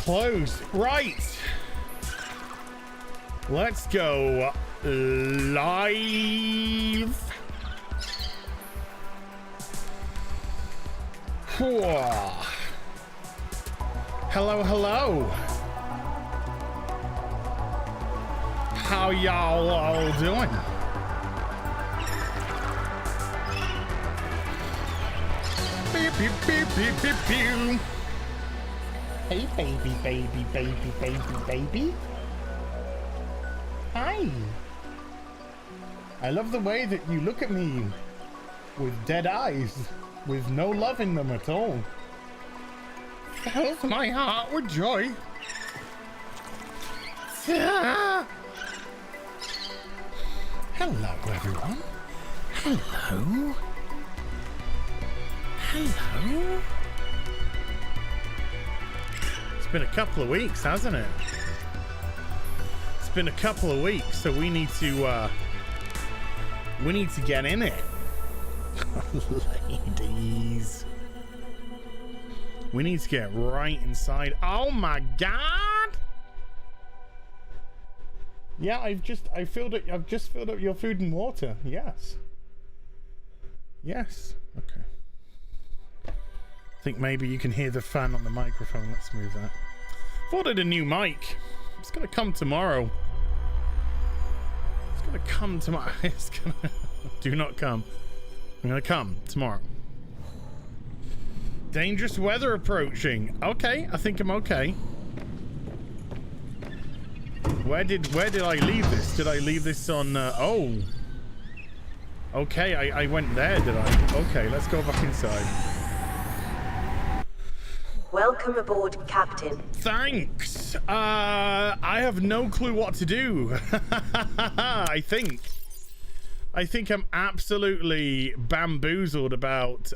Close. Right. Let's go live. Hello, hello. How y'all all doing? Beep, beep, beep, beep, beep, beep. Hey, baby, baby, baby, baby, baby. Hi. I love the way that you look at me with dead eyes, with no love in them at all. Fills my heart with joy. Hello, everyone. Hello. Hello. It's been a couple of weeks, hasn't it? It's been a couple of weeks, so we need to get in it. Ladies. We need to get right inside. Oh my god! Yeah, I've just filled up your food and water. Yes. Yes. Okay. I think maybe you can hear the fan on the microphone. Let's move that. Ordered a new mic. It's gonna come tomorrow. It's gonna come tomorrow. It's gonna do not come. I'm gonna come tomorrow. Dangerous weather approaching. Okay, I think I'm okay. Where did I leave this? Did I leave this on oh. Okay, I went there, did I? Okay, let's go back inside. Welcome aboard, Captain. Thanks. I have no clue what to do. I think I'm absolutely bamboozled about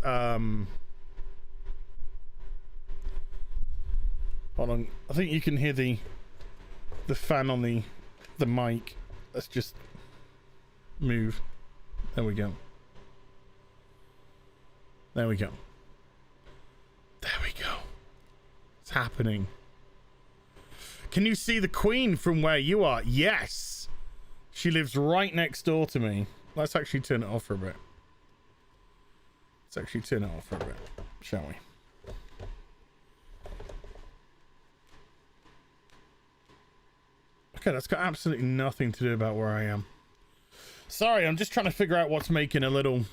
hold on. I think you can hear the fan on the mic. Let's just move. There we go. There we go. There we go. It's happening. Can you see the Queen from where you are? Yes. She lives right next door to me. Let's actually turn it off for a bit. Let's actually turn it off for a bit, shall we? Okay, that's got absolutely nothing to do about where I am. Sorry, I'm just trying to figure out what's making a little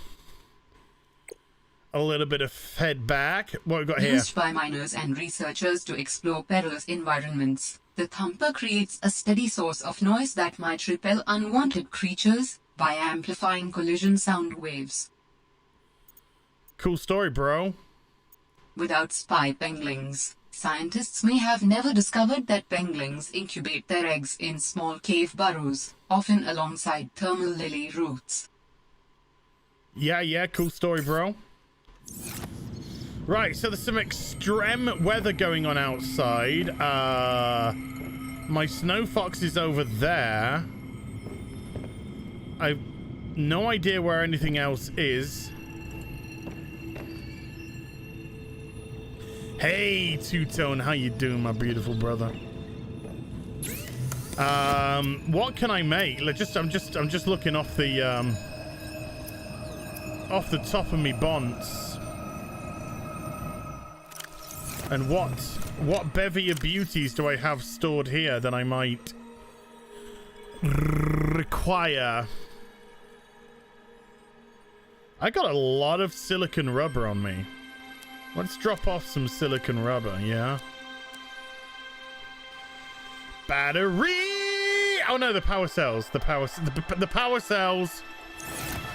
bit of feedback. What we got here? Used by miners and researchers to explore perilous environments, the thumper creates a steady source of noise that might repel unwanted creatures by amplifying collision sound waves. Cool story, bro. Without spy penguins, scientists may have never discovered that penguins incubate their eggs in small cave burrows, often alongside thermal lily roots. Yeah, cool story, bro. Right, so there's some extreme weather going on outside. My snow fox is over there. I've no idea where anything else is. Hey, Two-Tone, how you doing, my beautiful brother? What can I make? I'm just looking off the top of me bonds. And what bevy of beauties do I have stored here that I might require? I got a lot of silicon rubber on me. Let's drop off some silicon rubber, yeah? Battery! Oh no, the power cells. The power cells.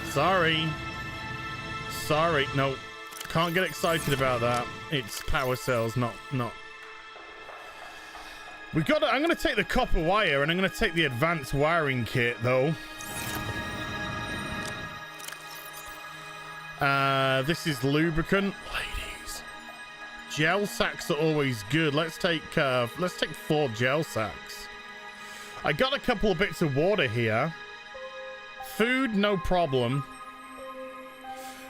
Sorry. No. Can't get excited about that. It's power cells, not. We got. I'm gonna take the copper wire and I'm gonna take the advanced wiring kit though. This is lubricant, ladies. Gel sacks are always good. Let's take 4 gel sacks. I got a couple of bits of water here. Food, no problem.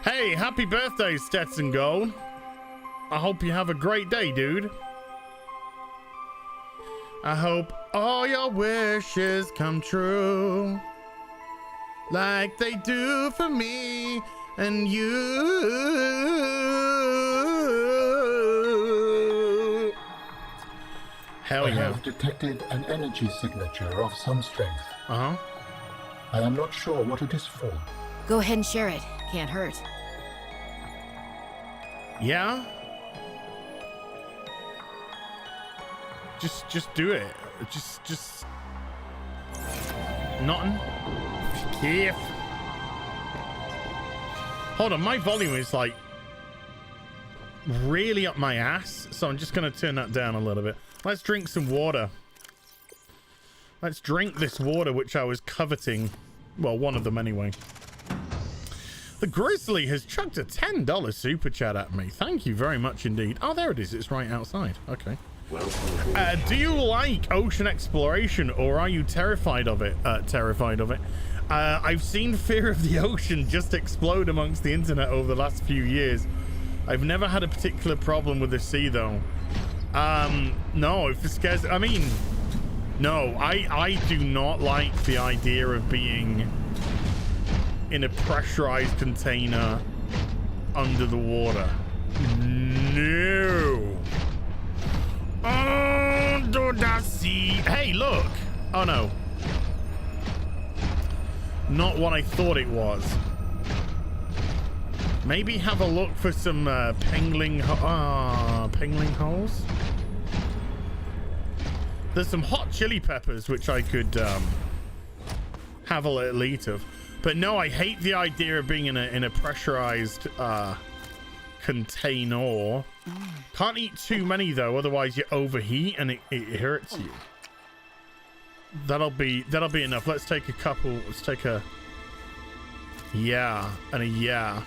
Hey, happy birthday, Stetson Gold. I hope you have a great day, dude. I hope all your wishes come true, like they do for me and you. Hell I yeah. have detected an energy signature of some strength. Uh-huh. I am not sure what it is for. Go ahead and share it. Can't hurt. Yeah? Just do it. Just nothing. Keith. Hold on, my volume is like really up my ass, so I'm just gonna turn that down a little bit. Let's drink some water. Let's drink this water which I was coveting. Well, one of them anyway. The Grizzly has chucked a $10 super chat at me. Thank you very much indeed. Oh, there it is. It's right outside. Okay. Do you like ocean exploration, or are you terrified of it? I've seen fear of the ocean just explode amongst the internet over the last few years. I've never had a particular problem with the sea, though. No, if it scares... I mean, no, I do not like the idea of being in a pressurized container under the water. No. Under the sea. Hey, look. Oh, no. Not what I thought it was. Maybe have a look for some pangling holes. There's some hot chili peppers which I could have a little eat of. But no, I hate the idea of being in a pressurized container. Can't eat too many though, otherwise you overheat and it hurts you. That'll be enough. Let's take a couple. Let's take a yeah and a yeah.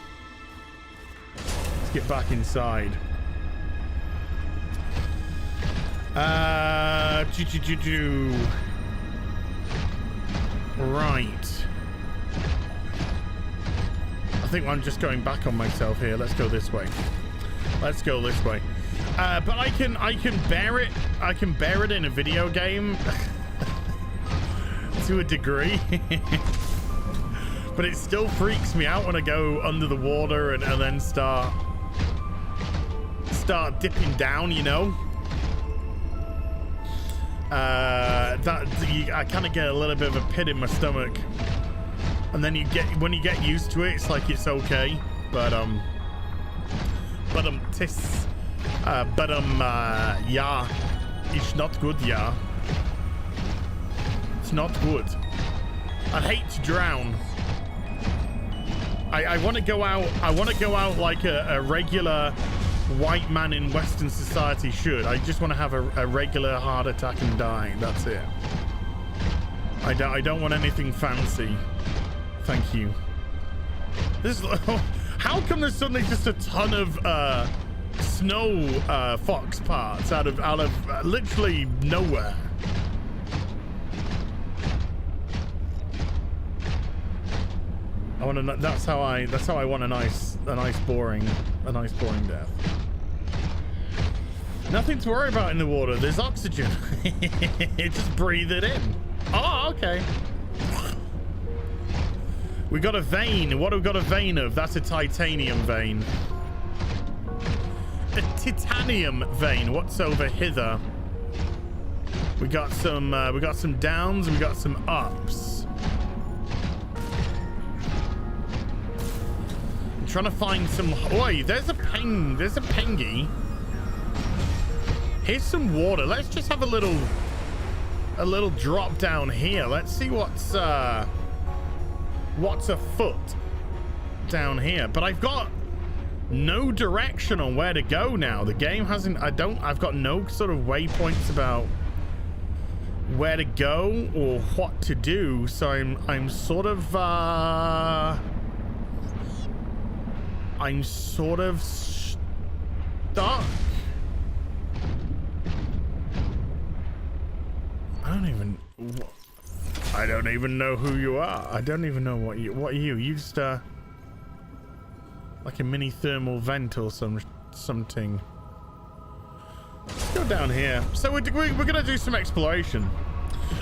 Let's get back inside. Right. I think I'm just going back on myself here. Let's go this way. Let's go this way. But I can bear it. I can bear it in a video game to a degree. But it still freaks me out when I go under the water and then start dipping down, you know. I kind of get a little bit of a pit in my stomach, and then when you get used to it, it's like it's okay. But yeah, it's not good. Yeah, it's not good. I hate to drown. I want to go out. I want to go out like a regular white man in Western society should. I just want to have a regular heart attack and die. That's it. I don't want anything fancy. Thank you. This how come there's suddenly just a ton of snow fox parts out of literally nowhere? I want to. That's how I want a nice boring death. Nothing to worry about in the water. There's oxygen. Just breathe it in. Oh, okay. We got a vein. What have we got a vein of? That's a titanium vein. A titanium vein. What's over hither? We got some downs and we got some ups. I'm trying to find some. Oi, there's a pengy. Here's some water. Let's just have a little drop down here. Let's see what's afoot down here. But I've got no direction on where to go now. The game hasn't. I've got no sort of waypoints about where to go or what to do. So I'm sort of stuck. I don't even know who you are. I don't even know what are you? You just like a mini thermal vent or something. let's go down here. So we're gonna do some exploration.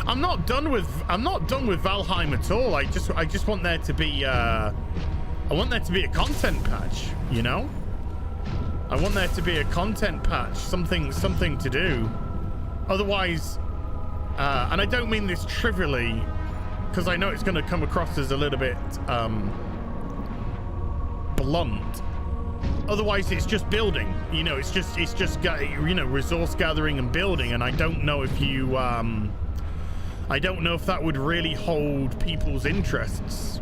I'm not done with Valheim at all. I just want there to be I want there to be a content patch, you know? I want there to be a content patch, something to do. Otherwise, and I don't mean this trivially, because I know it's going to come across as a little bit blunt. Otherwise, it's just building. You know, it's just you know, resource gathering and building. And I don't know if you I don't know if that would really hold people's interests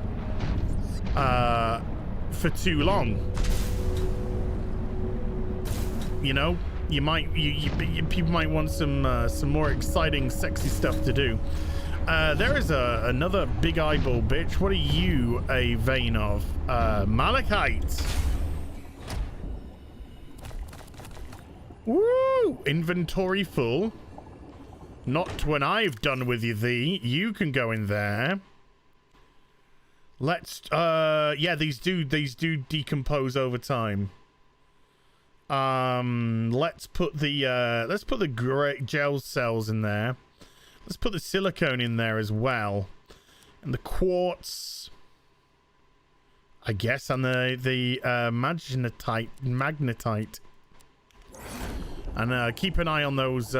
for too long. You know, people might want some more exciting, sexy stuff to do. There is another big eyeball bitch. What are you a vein of? Malachite. Woo! Inventory full. Not when I've done with you, thee. You can go in there. Let's yeah, these do decompose over time. Let's put the great gel cells in there. Let's put the silicone in there as well. And the quartz, I guess, and the magnetite. And keep an eye on those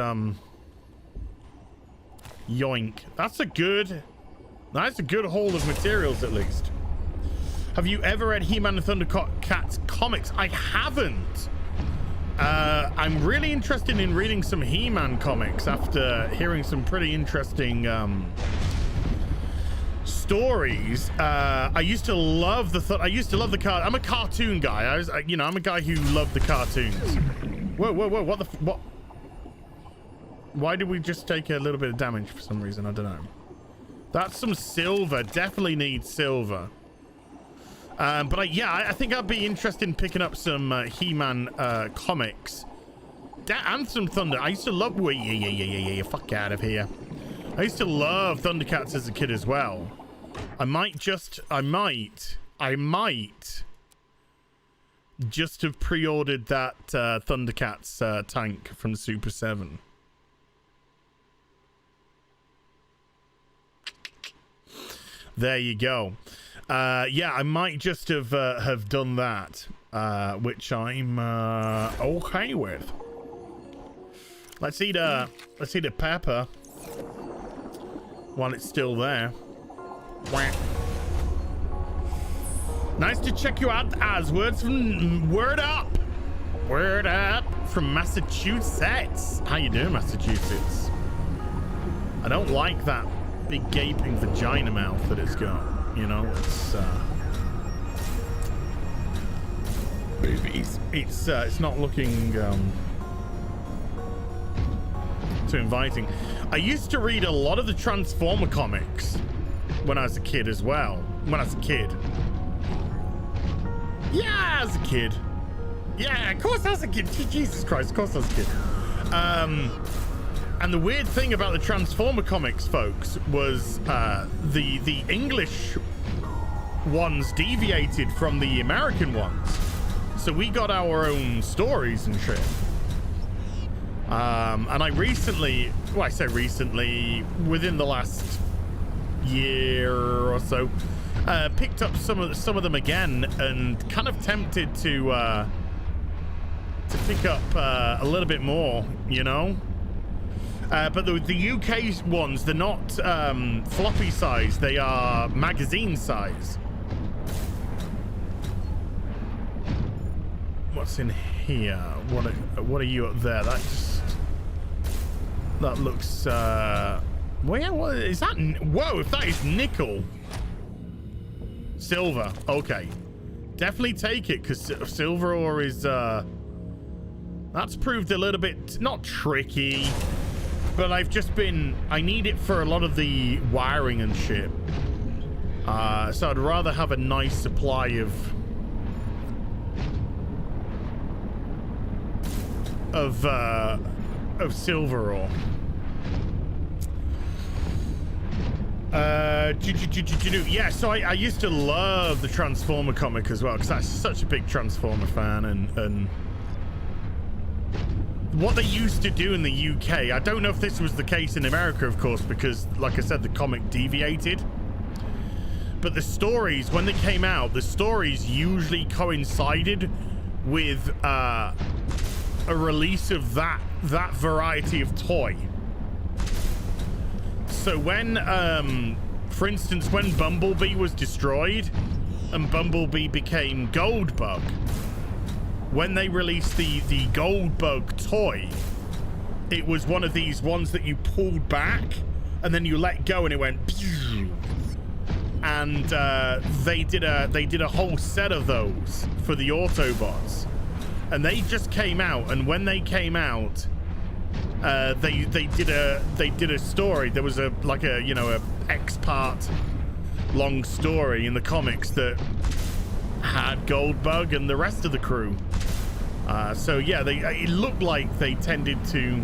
yoink. That's a good haul of materials, at least. Have you ever read He-Man and Thundercats comics? I haven't. I'm really interested in reading some He-Man comics after hearing some pretty interesting stories. I used to love the car. I'm a cartoon guy. I'm a guy who loved the cartoons. Whoa! What? Why did we just take a little bit of damage for some reason? I don't know. That's some silver. Definitely need silver. But I think I'd be interested in picking up some He-Man comics and some Thunder. I used to love. Yeah. Fuck out of here. I used to love Thundercats as a kid as well. I might just have pre-ordered that Thundercats tank from Super 7. There you go. Yeah, I might just have done that, which I'm okay with. Let's eat a pepper while it's still there. Nice to check you out, as words from Word Up from Massachusetts. How you doing, Massachusetts? I don't like that big gaping vagina mouth that it's got. You know, it's not looking too inviting. I used to read a lot of the Transformer comics when I was a kid as well. Yeah, as a kid. Yeah, of course as a kid. Jesus Christ, of course as a kid. And the weird thing about the Transformer comics, folks, was the English ones deviated from the American ones. So we got our own stories and shit. And I recently, well, I say recently, within the last year or so, picked up some of them again, and kind of tempted to pick up a little bit more, you know. But the UK ones, they're not floppy size; they are magazine size. What's in here? What are you up there? That looks. Well, yeah, what is that? Whoa! If that is nickel, silver. Okay, definitely take it, because silver ore is. That's proved a little bit not tricky. But I need it for a lot of the wiring and shit. So I'd rather have a nice supply of silver ore. Yeah, so I used to love the Transformer comic as well, because I'm such a big Transformer fan, and what they used to do in the UK, I don't know if this was the case in America, of course, because, like I said, the comic deviated. But the stories, when they came out, the stories usually coincided with a release of that variety of toy. So when, for instance, when Bumblebee was destroyed and Bumblebee became Goldbug, when they released the Goldbug toy, it was one of these ones that you pulled back and then you let go and it went pew! And they did a whole set of those for the Autobots, and they just came out. And when they came out, they did a story. There was a X-part long story in the comics that had Goldbug and the rest of the crew. So yeah, it looked like they tended to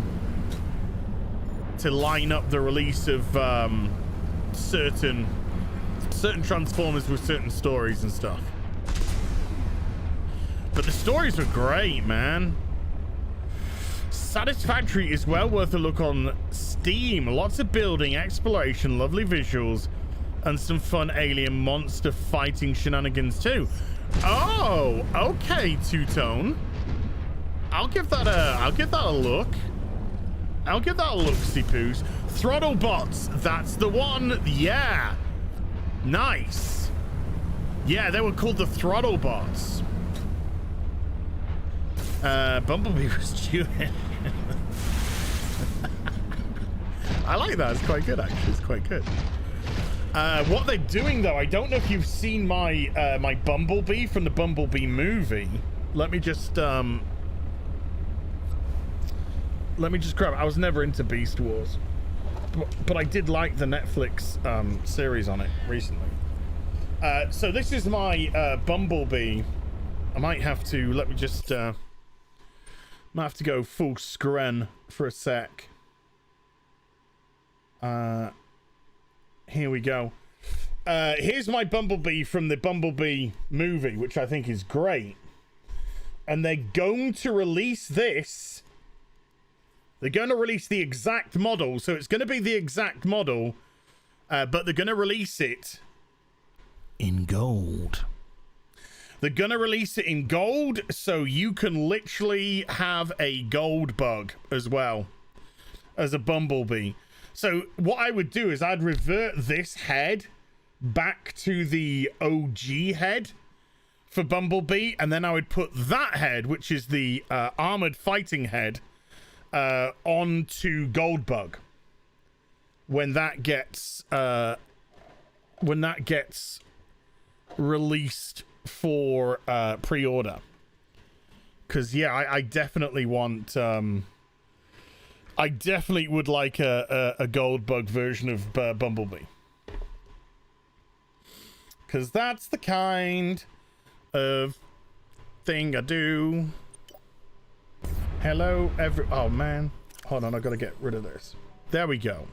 line up the release of certain Transformers with certain stories and stuff. But the stories were great, man. Satisfactory is well worth a look on Steam. Lots of building, exploration, lovely visuals, and some fun alien monster fighting shenanigans too. Oh, okay, Two-Tone. I'll give that a look. I'll give that a look-see poos. Throttle bots, that's the one. Yeah. Nice. Yeah, they were called the Throttle Bots. Bumblebee was chewing. I like that. It's quite good, actually. It's quite good. What they're doing, though, I don't know if you've seen my my Bumblebee from the Bumblebee movie. Let me just grab it. I was never into Beast Wars, but I did like the Netflix series on it recently. So this is my Bumblebee. I might have to might have to go full screen for a sec. Here we go. Here's my Bumblebee from the Bumblebee movie, which I think is great. And they're going to release this. They're going to release the exact model, so it's going to be the exact model, but they're going to release it in gold. They're going to release it in gold, so you can literally have a gold bug as well as a Bumblebee. So what I would do is I'd revert this head back to the OG head for Bumblebee, and then I would put that head, which is the armored fighting head, onto Goldbug when that gets released for pre-order. Because yeah, I definitely want I definitely would like a Goldbug version of Bumblebee, because that's the kind of thing I do. Hello, oh man, hold on, I gotta get rid of this. There we go.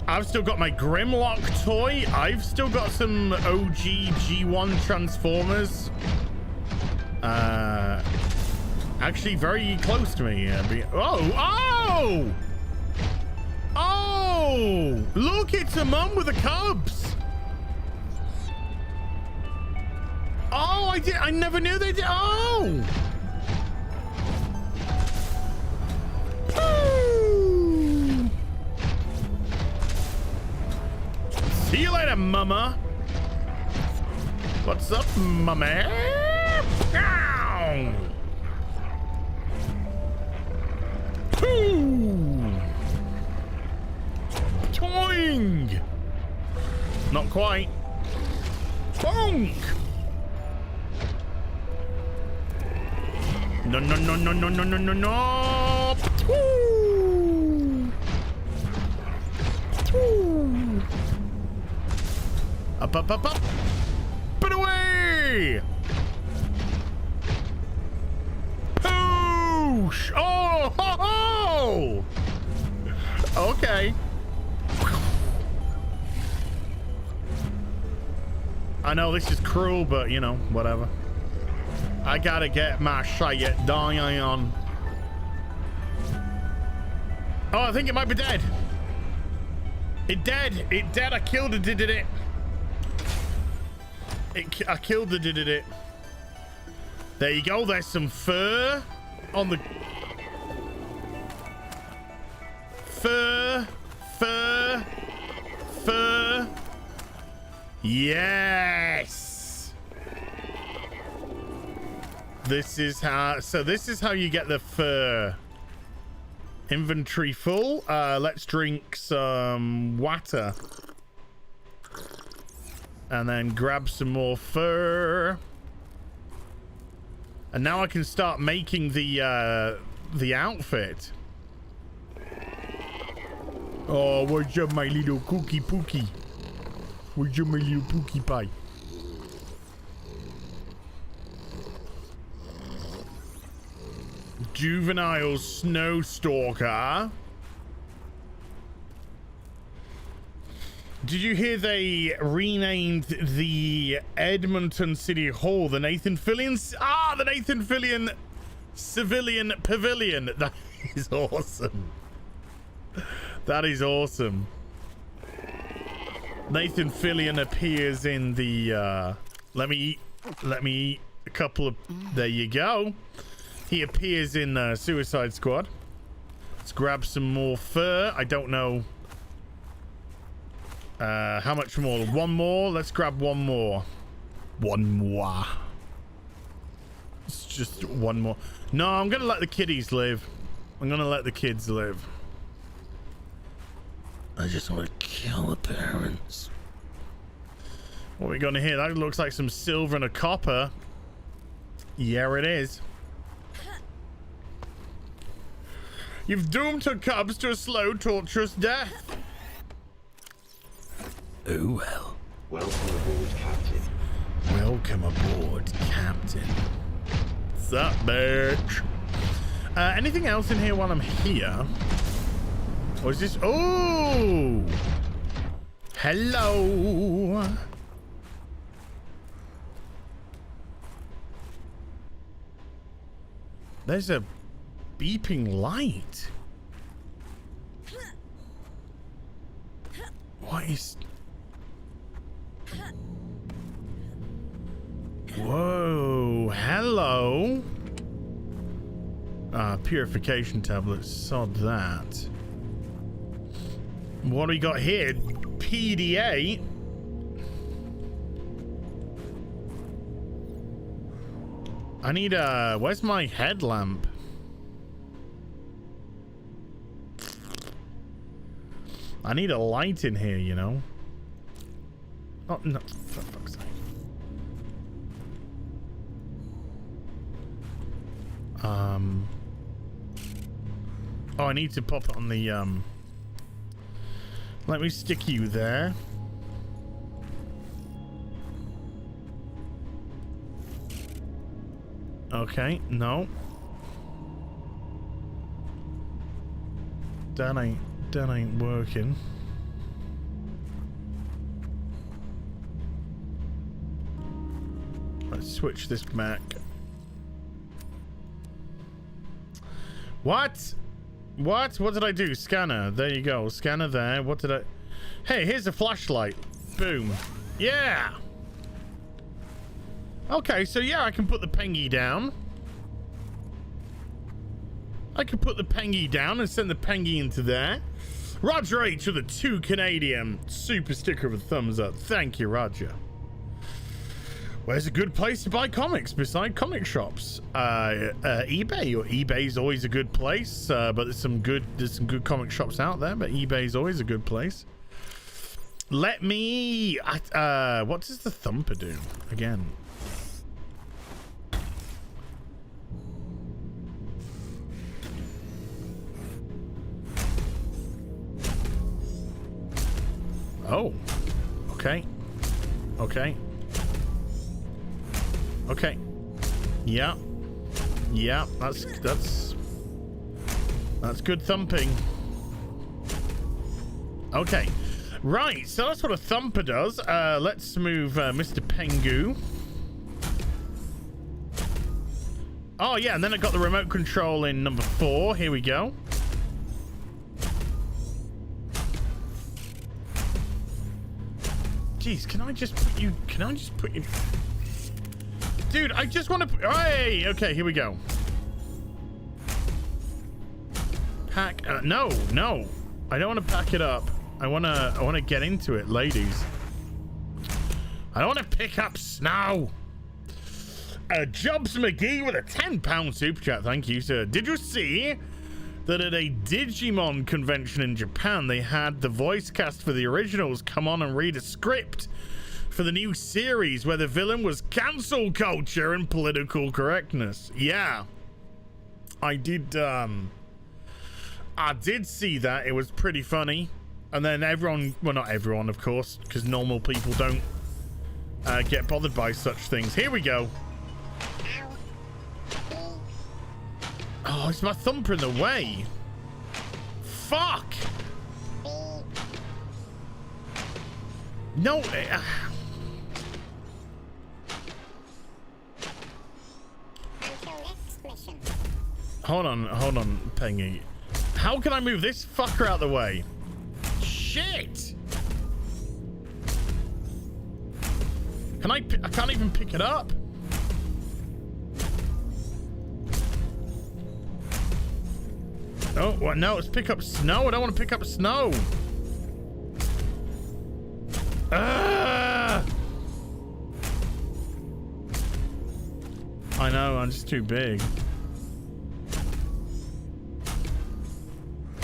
I've still got my Grimlock toy. I've still got some OG G1 Transformers. Actually very close to me. Oh! Look, it's a mum with the cubs. Oh, I never knew they did. Oh! See you later, mama. What's up, mama? Ow! Toing! Not quite. Bonk! No, no, no, no, no, no, no, no, no! Up, up, up, up! Put away! Poosh! Oh, ho, ho! Okay. I know this is cruel, but you know, whatever. I gotta get my shit down. Oh, I think it might be dead. It dead. It dead. I killed it. Did it? I killed it. Did it? There you go. There's some fur on the fur. Yes. This is how. So this is how you get the fur. Inventory full. Let's drink some water. And then grab some more fur. And now I can start making the outfit. Oh, what's up, my little cookie pookie? What's up, my little pookie pie? Juvenile Snow Stalker. Did you hear they renamed the Edmonton City Hall the Nathan Fillion? The Nathan Fillion Civilian Pavilion. That is awesome. That is awesome. Nathan Fillion appears in the let me eat a couple of, there you go. He appears in Suicide Squad. Let's grab some more fur. I don't know how much more. One more. Let's grab one more. One more. It's just one more. No, I'm gonna let the kiddies live. I'm gonna let the kids live. I just want to kill the parents. What are we gonna hear? That looks like some silver and a copper. Yeah, it is. You've doomed her cubs to a slow, torturous death. Oh well. Welcome aboard, Captain. Welcome aboard, Captain. What's up, bitch? Anything else in here while I'm here? Or is this... Oh! Hello! There's a beeping light. What is... Whoa, hello. Purification tablets, sod that. What do we got here? PDA. I need a... Where's my headlamp? I need a light in here, you know. Oh, no. For fuck's sake. Oh, I need to pop it on the, let me stick you there. Okay, no. That ain't working. Let's switch this back. What? What did I do? Scanner. There you go. Scanner there. What did I... Hey, here's a flashlight. Boom. Yeah. Okay, so yeah, I can put the pengy down. I can put the pengy down and send the pengy into there. Roger H with a 2 Canadian super sticker with a thumbs up. Thank you, Roger. Where's a good place to buy comics beside comic shops? eBay. Or eBay's always a good place, but there's some good comic shops out there, but eBay's always a good place. Let me what does the thumper do again? Oh, okay. Yeah, that's good thumping. Okay, right, so that's what a thumper does. Let's move Mr. Pengu. Oh, yeah, and then I got the remote control in number 4. Here we go. Jeez, can I just put you... Dude, I just want to... Hey! Okay, here we go. Pack... no. I don't want to pack it up. I want to get into it, ladies. I don't want to pick up snow. Jobs McGee with a £10 super chat. Thank you, sir. Did you see that at a Digimon convention in Japan, they had the voice cast for the originals come on and read a script for the new series where the villain was cancel culture and political correctness? Yeah. I did see that. It was pretty funny. And then everyone, well, not everyone, of course, because normal people don't get bothered by such things. Here we go. Oh, is my thumper in the way? Fuck! No. Hold on, Pengy. How can I move this fucker out of the way? Shit! I can't even pick it up. Oh, what? No, let's pick up snow. I don't want to pick up snow. I know, I'm just too big.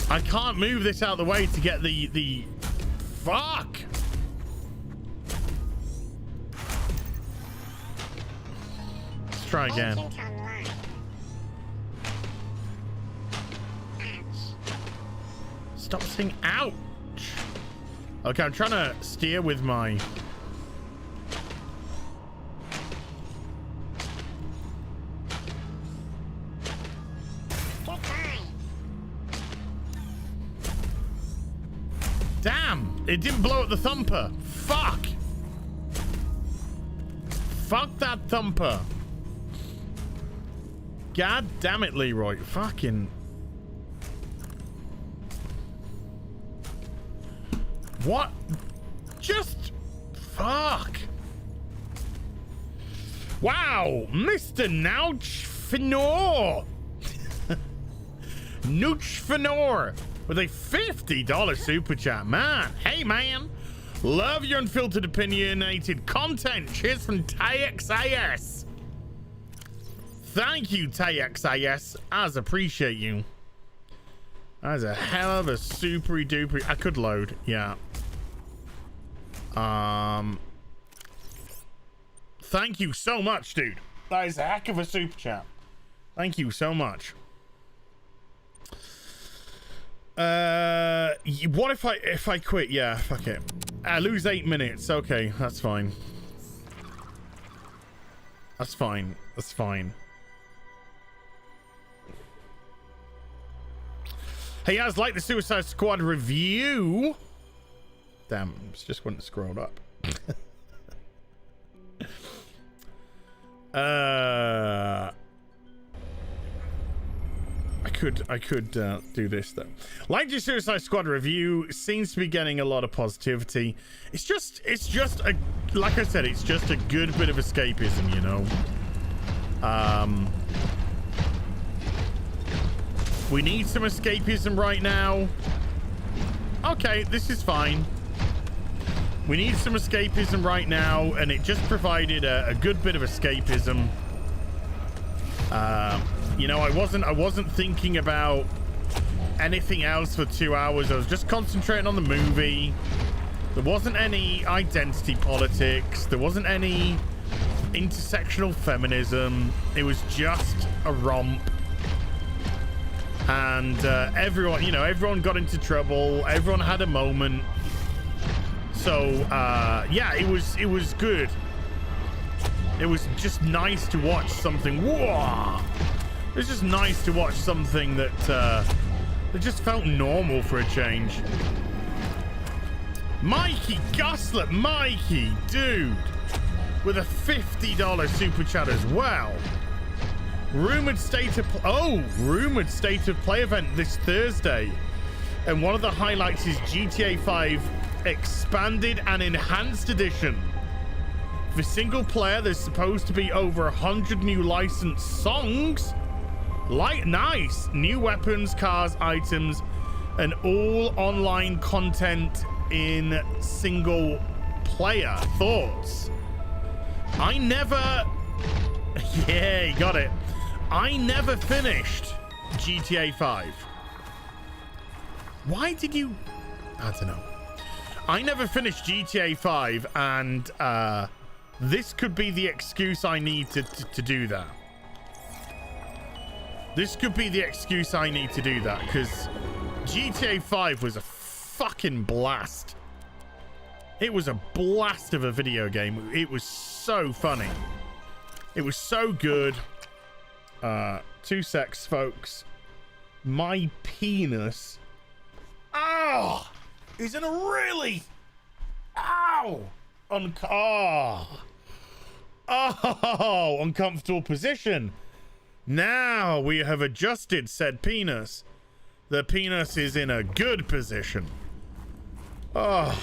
I can't move this out of the way to get the fuck. Let's try again. Stop saying ouch. Okay, I'm trying to steer with my... Damn! It didn't blow up the thumper. Fuck! Fuck that thumper. God damn it, Leroy. Fucking... What? Just... Fuck. Wow! Mr. Nouchfinor! Nouchfinor! With a $50 super chat. Man, hey man, love your unfiltered opinionated content. Cheers from TayXIS. Thank you, TayXIS. As appreciate you. That's a hell of a supery duper. I could load, yeah. Thank you so much, dude. That is a heck of a super chat. Thank you so much. What if I quit? Yeah, fuck it. I lose 8 minutes. Okay, that's fine. That's fine. That's fine. Hey guys, like the Suicide Squad review. Damn, it's just when it scrolled up. I could do this though. Like the Suicide Squad review seems to be getting a lot of positivity. It's just a, like I said, it's just a good bit of escapism, you know. We need some escapism right now. Okay, this is fine. We need some escapism right now, and it just provided a good bit of escapism. You know, I wasn't thinking about anything else for 2 hours. I was just concentrating on the movie. There wasn't any identity politics. There wasn't any intersectional feminism. It was just a romp. And everyone, you know, everyone got into trouble. Everyone had a moment. So yeah, it was good. It was just nice to watch something. Whoa! It was just nice to watch something that just felt normal for a change. Mikey Guslet, Mikey, dude, with a $50 super chat as well. Rumored state of play event this Thursday. And one of the highlights is GTA 5 Expanded and Enhanced Edition. For single player, there's supposed to be over 100 new licensed songs. Nice. New weapons, cars, items, and all online content in single player. Thoughts? I never... Yeah, you got it. I never finished GTA 5. Why did you... I don't know. I never finished GTA 5, and this could be the excuse I need to do that. This could be the excuse I need to do that, because GTA 5 was a fucking blast. It was a blast of a video game. It was so funny. It was so good. 2 secs, folks. My penis... Oh! Is in a really... Ow! Uncomfortable position. Now we have adjusted said penis. The penis is in a good position. Oh,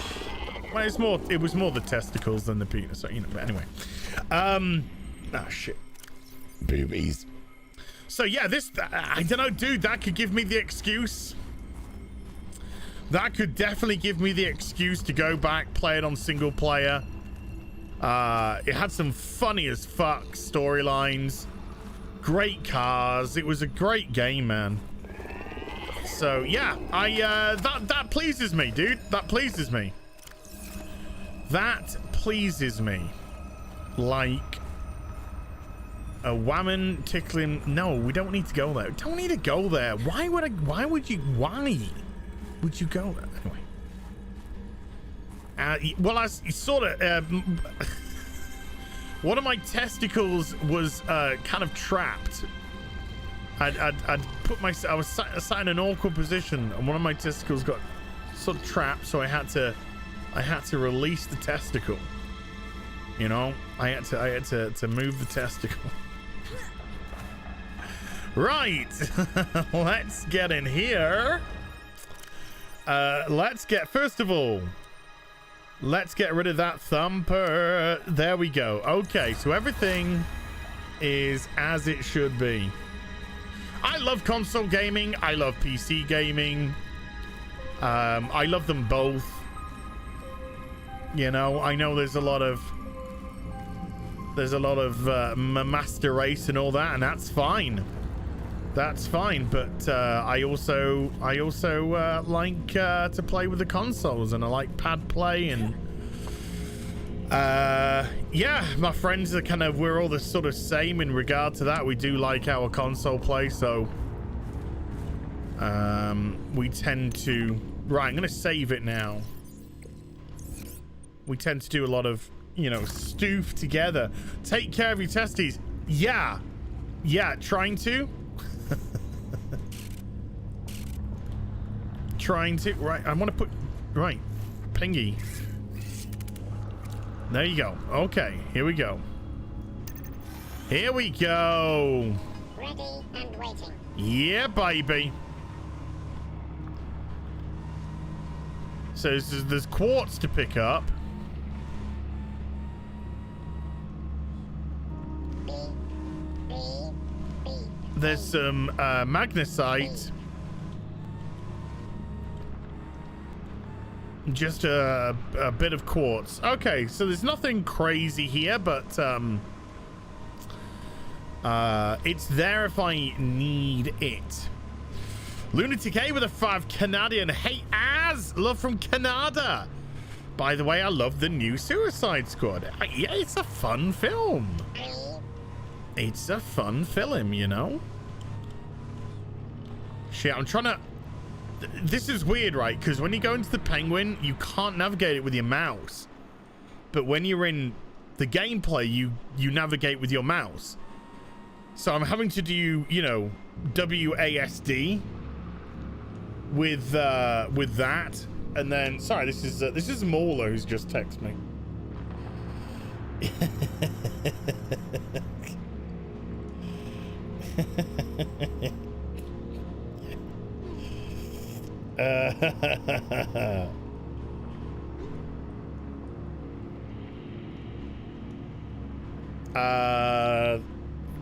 well, it was more the testicles than the penis. So, you know, but anyway. Shit. Boobies. So yeah, I don't know, dude, that could give me the excuse. That could definitely give me the excuse to go back, play it on single player. It had some funny as fuck storylines. Great cars. It was a great game, man. So yeah, that pleases me, dude. That pleases me. That pleases me. Like a woman tickling. No, we don't need to go there. Don't need to go there. Why would you go there? Anyway. Well, I sort of one of my testicles was kind of trapped. I'd put my... I was sat in an awkward position, and one of my testicles got sort of trapped, so I had to release the testicle. You know, I had to move the testicle. Right. Let's get in here. First of all, let's get rid of that thumper. There we go. Okay, so everything is as it should be. I love console gaming. I love PC gaming. I love them both. You know, I know there's a lot of master race and all that, and that's fine. That's fine, but I also like to play with the consoles, and I like pad play, and yeah, my friends are we're all the sort of same in regard to that. We do like our console play, so we tend to... Right, I'm gonna save it now. We tend to do a lot of, you know, stoof together. Take care of your testes. Yeah, trying to. Right, I want to put... Right, Pingy. There you go. Okay, here we go. Here we go. Ready and waiting. Yeah, baby. So there's quartz to pick up. There's some magnesite. Just a bit of quartz. Okay, so there's nothing crazy here, but it's there if I need it. Lunatic A with a 5 Canadian. Hey, Az! Love from Canada. By the way, I love the new Suicide Squad. Yeah, it's a fun film. It's a fun film, you know? Shit, I'm trying to... This is weird, right? Because when you go into the Penguin, you can't navigate it with your mouse. But when you're in the gameplay, you navigate with your mouse. So I'm having to do, you know, WASD with that. And then, sorry, this is Mauler who's just texted me.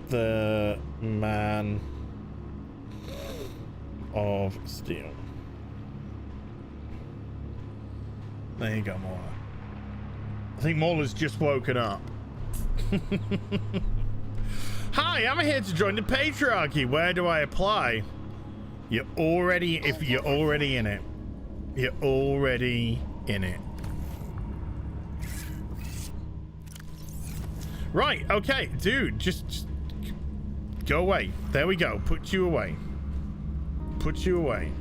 The Man of Steel. There you go, Mola. I think Mola's just woken up. Hi, I'm here to join the patriarchy. Where do I apply? You're already in it. You're already in it. Right, okay, dude, just go away. There we go. Put you away. Put you away.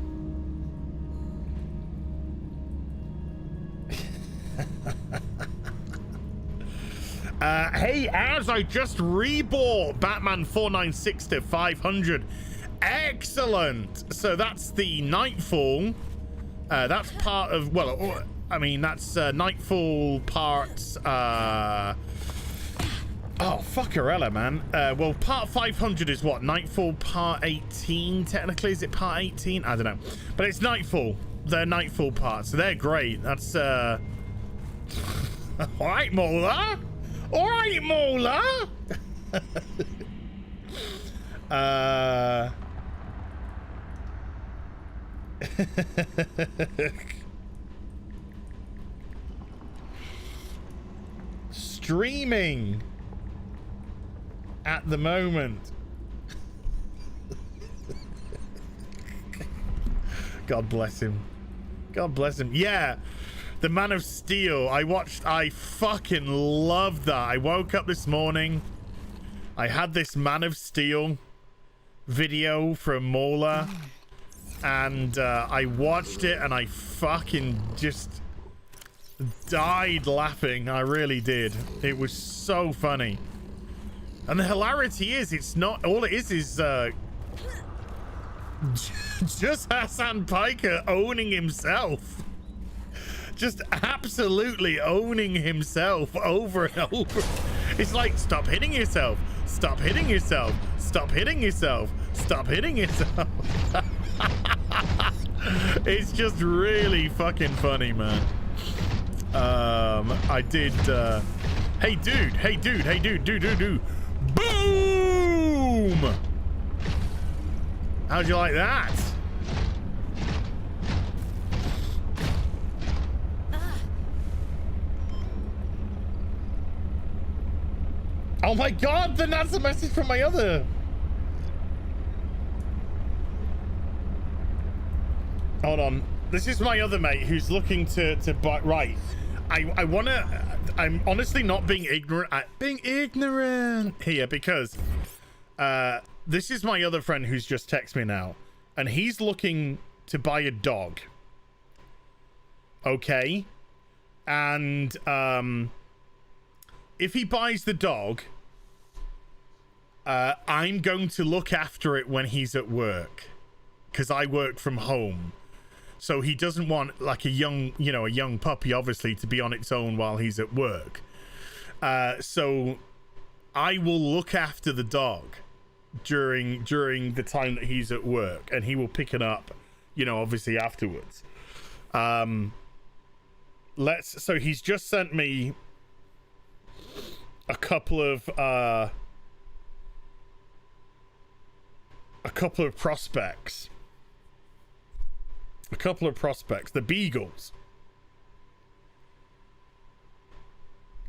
Hey, as I just rebought Batman 496 to 500. Excellent. So that's the Nightfall. That's part of, well, I mean, that's Nightfall parts. Oh, fuckerella, man. Well, part 500 is what? Nightfall part 18, technically? Is it part 18? I don't know. But it's Nightfall. They're Nightfall parts. So they're great. That's, all right, Mola. All right, Mola. Streaming at the moment. God bless him. God bless him. Yeah, the Man of Steel. I fucking loved that. I woke up this morning. I had this Man of Steel video from Mola. And I watched it and I fucking just died laughing. I really did. It was so funny. And the hilarity is, it's not, all it is just Hassan Piker owning himself. Just absolutely owning himself over and over. It's like, stop hitting yourself. Stop hitting yourself. Stop hitting yourself. Stop hitting yourself. It's just really fucking funny, man. I did, hey dude. Boom! How'd you like that? Oh my god, then that's a message from my other. Hold on. This is my other mate who's looking to buy. Right. I'm honestly not being ignorant. Being ignorant here because this is my other friend who's just texted me now, and he's looking to buy a dog. Okay. And if he buys the dog, I'm going to look after it when he's at work, because I work from home. So he doesn't want like a young puppy, obviously, to be on its own while he's at work. So I will look after the dog during the time that he's at work, and he will pick it up, obviously afterwards. So he's just sent me a couple of prospects. A couple of prospects, the Beagles.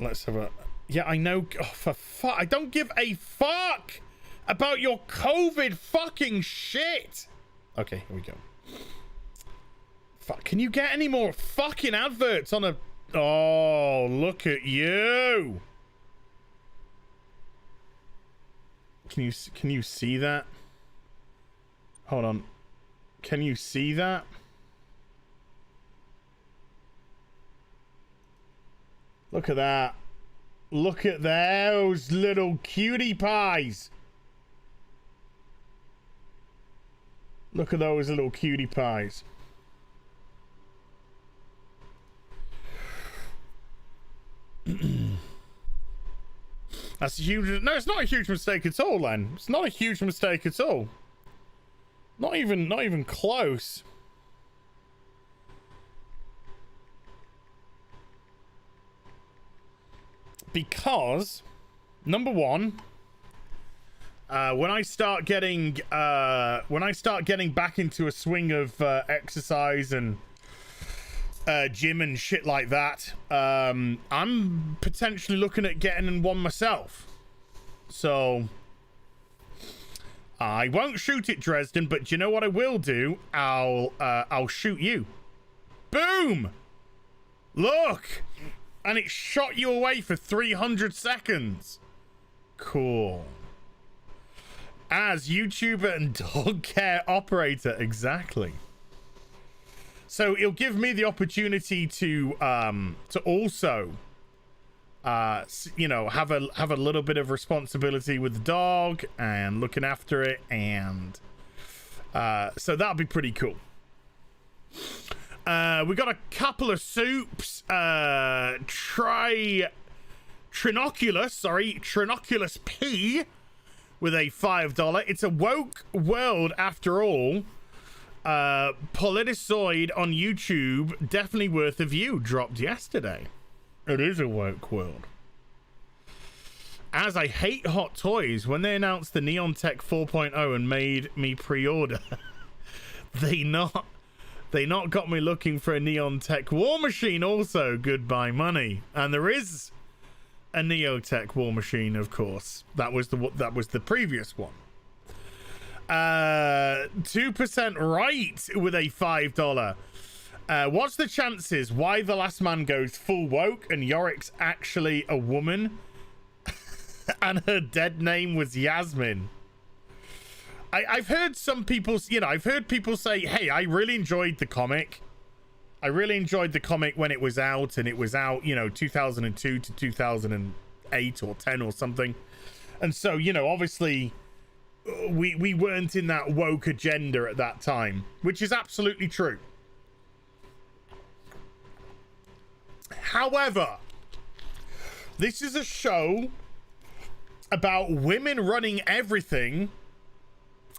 Let's have a... Yeah, I know. Oh, for fuck. I don't give a fuck about your COVID fucking shit. Okay, here we go. Fuck, can you get any more fucking adverts on a... Oh, look at you. Can you see that? Hold on. Can you see that? Look at that. Look at those little cutie pies. Look at those little cutie pies. That's a huge... No, it's not a huge mistake at all, Len. It's not a huge mistake at all. Not even close. Because, number one, when I start getting back into a swing of exercise and gym and shit like that, I'm potentially looking at getting one myself. So I won't shoot it, Dresden, but you know what I will do? I'll shoot you. Boom! Look! And it shot you away for 300 seconds. Cool. As YouTuber and dog care operator, exactly. So it'll give me the opportunity to also, you know, have a little bit of responsibility with the dog and looking after it, and so that'll be pretty cool. We got a couple of soups. Trinoculus P with a $5. It's a woke world after all. Politicoid on YouTube, definitely worth a view. Dropped yesterday. It is a woke world. As I hate Hot Toys, when they announced the Neon Tech 4.0 and made me pre-order, they not got me looking for a Neon Tech War Machine also. Goodbye money. And there is a Neotech War Machine, of course. That was the previous one. 2% right with a $5. What's the chances why the last man goes full woke and Yorick's actually a woman and her dead name was Yasmin? I've heard some people, you know, I've heard people say, hey, I really enjoyed the comic. I really enjoyed the comic when it was out, and it was out, you know, 2002 to 2008 or 10 or something. And so, you know, obviously we weren't in that woke agenda at that time, which is absolutely true. However, this is a show about women running everything,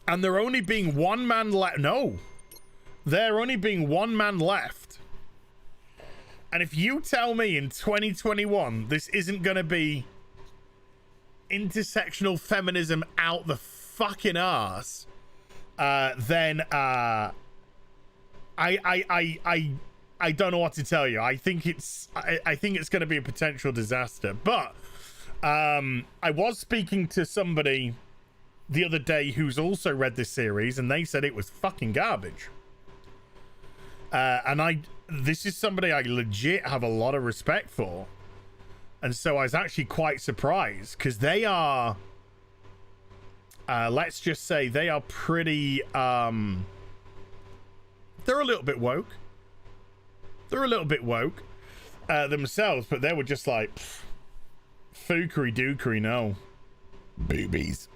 and there only being one man left. No, there only being one man left. And if you tell me in 2021 this isn't going to be intersectional feminism out the fucking ass, then I don't know what to tell you. I think it's going to be a potential disaster. But I was speaking to somebody the other day who's also read this series, and they said it was fucking garbage. And this is somebody I legit have a lot of respect for, and so I was actually quite surprised, because they are, let's just say they are pretty, they're a little bit woke. They're a little bit woke themselves, but they were just like, fookery dookery, no. Boobies.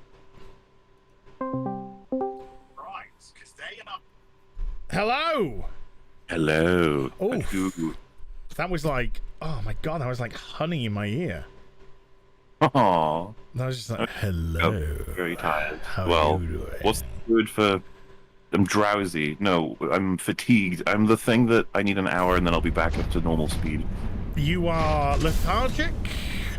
Right, because they are... Hello! Hello. Oh, that was like, oh my god, that was like honey in my ear. Oh, that was just like, hello. Oh, very tired. How well, you doing? what's good for? I'm drowsy. No, I'm fatigued. I'm the thing that I need an hour and then I'll be back up to normal speed. You are lethargic?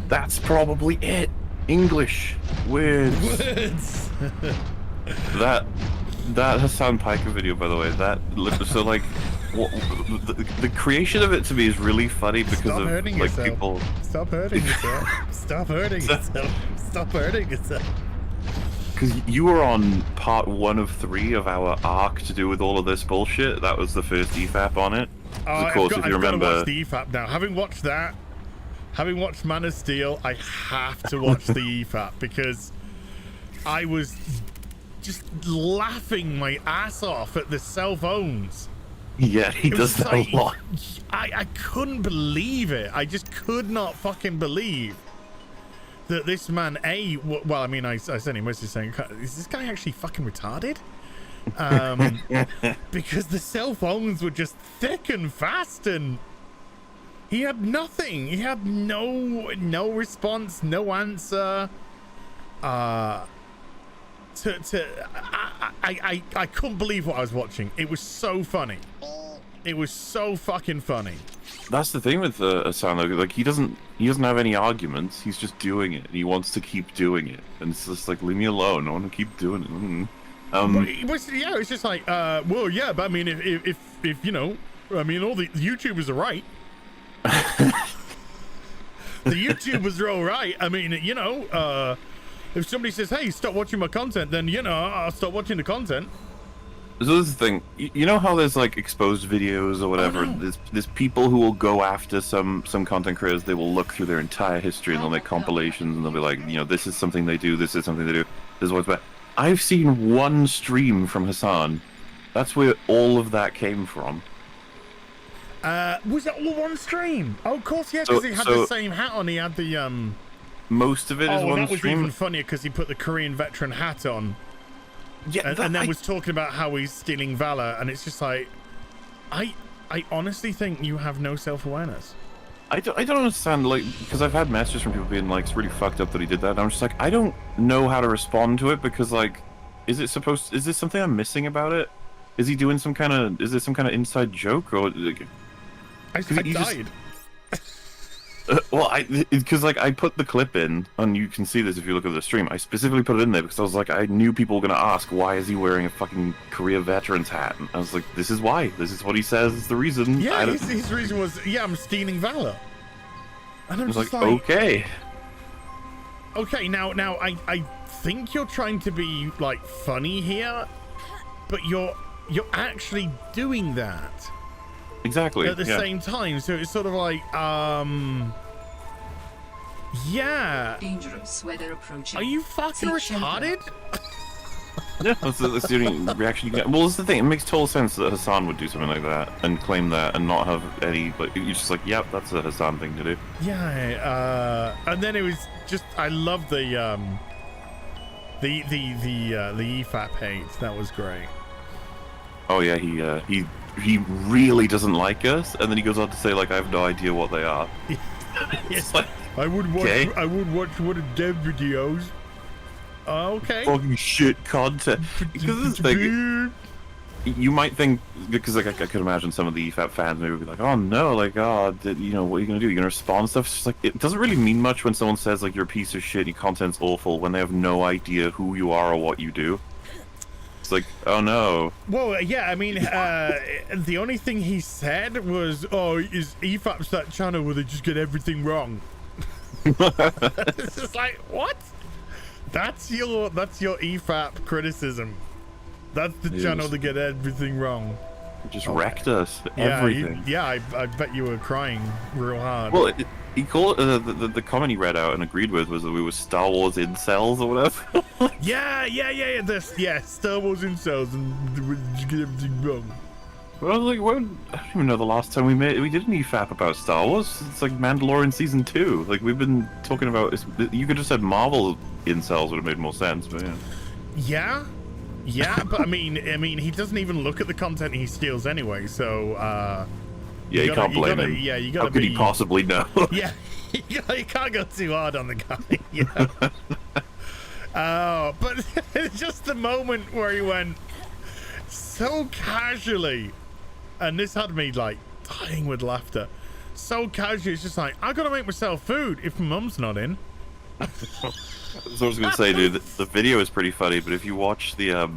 That's probably it. English words. that Hassan Piker video, by the way. So like. Well, the creation of it to me is really funny because Stop of hurting like yourself. people. Stop hurting yourself. Stop hurting yourself. Stop hurting yourself. Because you were on part 1 of 3 of our arc to do with all of this bullshit. That was the first EFAP on it. Of course, if you remember, I've got to watch the EFAP now. Having watched that, having watched Man of Steel, I have to watch the EFAP because I was just laughing my ass off at the cell phones. Yeah, he does that a lot. I couldn't believe it. I just could not fucking believe that this man, well, I mean, I sent him message saying, is this guy actually fucking retarded? Because the cell phones were just thick and fast, and He had nothing. He had no response, no answer. I couldn't believe what I was watching. It was so funny. It was so fucking funny. That's the thing with Hassan, though. Like, he doesn't have any arguments. He's just doing it. And he wants to keep doing it. And it's just like, leave me alone. I want to keep doing it. It's just like, well, yeah, but I mean, if you know, I mean, all the YouTubers are right. The YouTubers are all right. I mean, you know, if somebody says, hey, stop watching my content, then, you know, I'll stop watching the content. So this is the thing. You know how there's like exposed videos or whatever? Oh, no. There's people who will go after some content creators. They will look through their entire history and they'll make compilations and they'll be like, you know, this is something they do, this is something they do, this is what's bad. I've seen one stream from Hassan. That's where all of that came from. Was it all one stream? Oh, of course, yeah, because he had the same hat on. He had the Most of it is one that was stream. even funnier because he put the Korean veteran hat on. Yeah, and then was talking about how he's stealing valor, and it's just like, I honestly think you have no self-awareness. I don't understand, like, because I've had messages from people being like, it's really fucked up that he did that, and I'm just like, I don't know how to respond to it, because, like, is this something I'm missing about it? Is he doing some kind of inside joke, or like, I died. Well, because like I put the clip in, and you can see this if you look at the stream. I specifically put it in there because I was like, I knew people were gonna ask, why is he wearing a fucking Korea veteran's hat? And I was like, this is why. This is what he says is the reason. Yeah, his reason was, yeah, I'm stealing valor. And I was like, okay. Okay, now I think you're trying to be like funny here, but you're actually doing that. Exactly. At the same time, so it's sort of like, yeah. Dangerous weather approaching. Are you fucking retarded? Yeah, that's the only reaction you get. Well, that's the thing. It makes total sense that Hassan would do something like that and claim that and not have any. Like, you're just like, yep, that's a Hassan thing to do. Yeah. And then it was just, I love the EFAP hate. That was great. Oh yeah, he really doesn't like us, and then he goes on to say like, I have no idea what they are. Yes. Like, I would watch one of dev videos. Okay. Fucking shit content. Because this thing, you might think, because like I could imagine some of the EFAP fans maybe be like, oh no, like, oh, you know, what are you gonna do? You're gonna respond stuff? It's just like, it doesn't really mean much when someone says like, you're a piece of shit, your content's awful, when they have no idea who you are or what you do. It's like, oh no. Well, yeah, I mean, the only thing he said was, oh, is EFAP's that channel where they just get everything wrong. It's just like, what? That's your EFAP criticism. That's the channel to get everything wrong. Just wrecked us. Yeah, everything. I bet you were crying real hard. Well, he called the comment he read out and agreed with was that we were Star Wars incels or whatever. yeah. Star Wars incels and just get everything wrong. Well, like, I don't even know the last time we did an EFAP about Star Wars. It's like Mandalorian season 2. Like, we've been talking about. You could have said Marvel incels would have made more sense, but yeah. Yeah, but I mean, he doesn't even look at the content he steals anyway. So yeah, you can't blame him. Yeah, you gotta. How could he possibly know? Yeah, you can't go too hard on the guy. Yeah. But it's just the moment where he went so casually, and this had me like dying with laughter. So casually, it's just like, I gotta make myself food if Mum's not in. So I was gonna say, dude, the video is pretty funny, but if you watch the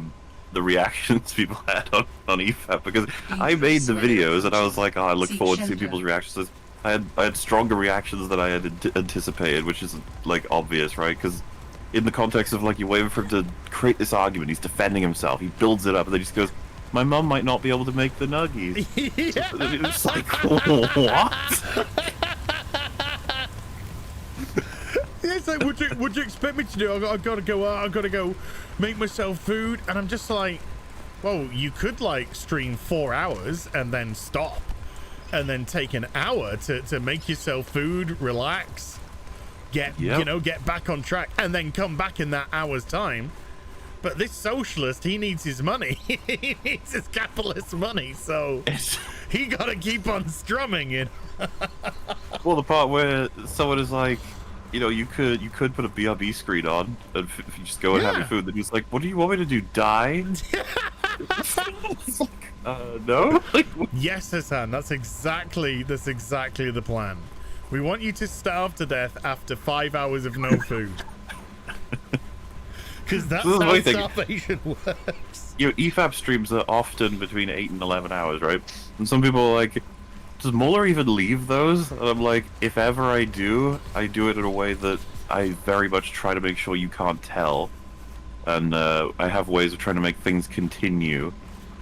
reactions people had on EFAP, because I made the videos and I was like, oh, I look forward to seeing people's reactions. I had stronger reactions than I had anticipated, which is like obvious, right? Because in the context of like, you're waiting for him to create this argument, he's defending himself, he builds it up, and then he just goes, my mum might not be able to make the nuggies. Yeah. It's like, what? It's like, would you expect me to do? I gotta go out, I gotta go make myself food, and I'm just like, well, you could like stream 4 hours and then stop, and then take an hour to make yourself food, relax, get back on track, and then come back in that hour's time. But this socialist, he needs his money. He needs his capitalist money. So he got to keep on strumming it. Well, the part where someone is like, you know, you could put a BRB screen on, and if you just go and have your food, then he's like, what do you want me to do, die? No? Yes, Hassan, that's exactly the plan. We want you to starve to death after 5 hours of no food. Because that's how starvation works. You know, EFAP streams are often between 8 and 11 hours, right? And some people are like, does Muller even leave those? And I'm like, if ever I do it in a way that I very much try to make sure you can't tell. And I have ways of trying to make things continue.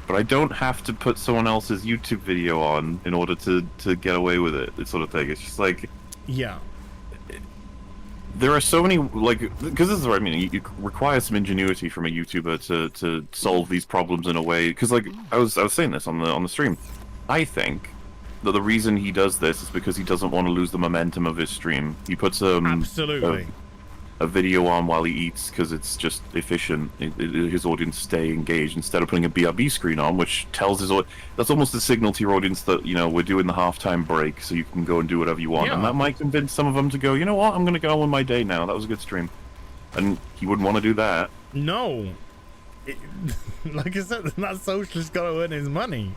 But I don't have to put someone else's YouTube video on in order to get away with it, this sort of thing. It's just like... Yeah. There are so many, like, because this is what I mean, you require some ingenuity from a YouTuber to solve these problems in a way, because, like, I was saying this on the stream. I think that the reason he does this is because he doesn't want to lose the momentum of his stream. He puts absolutely a video on while he eats because it's just efficient. His audience stay engaged instead of putting a BRB screen on, which tells his audience, that's almost a signal to your audience that, you know, we're doing the halftime break, so you can go and do whatever you want. Yeah. And that might convince some of them to go, you know what, I'm going to go on with my day now. That was a good stream. And he wouldn't want to do that. No. Like I said, that socialist got to earn his money.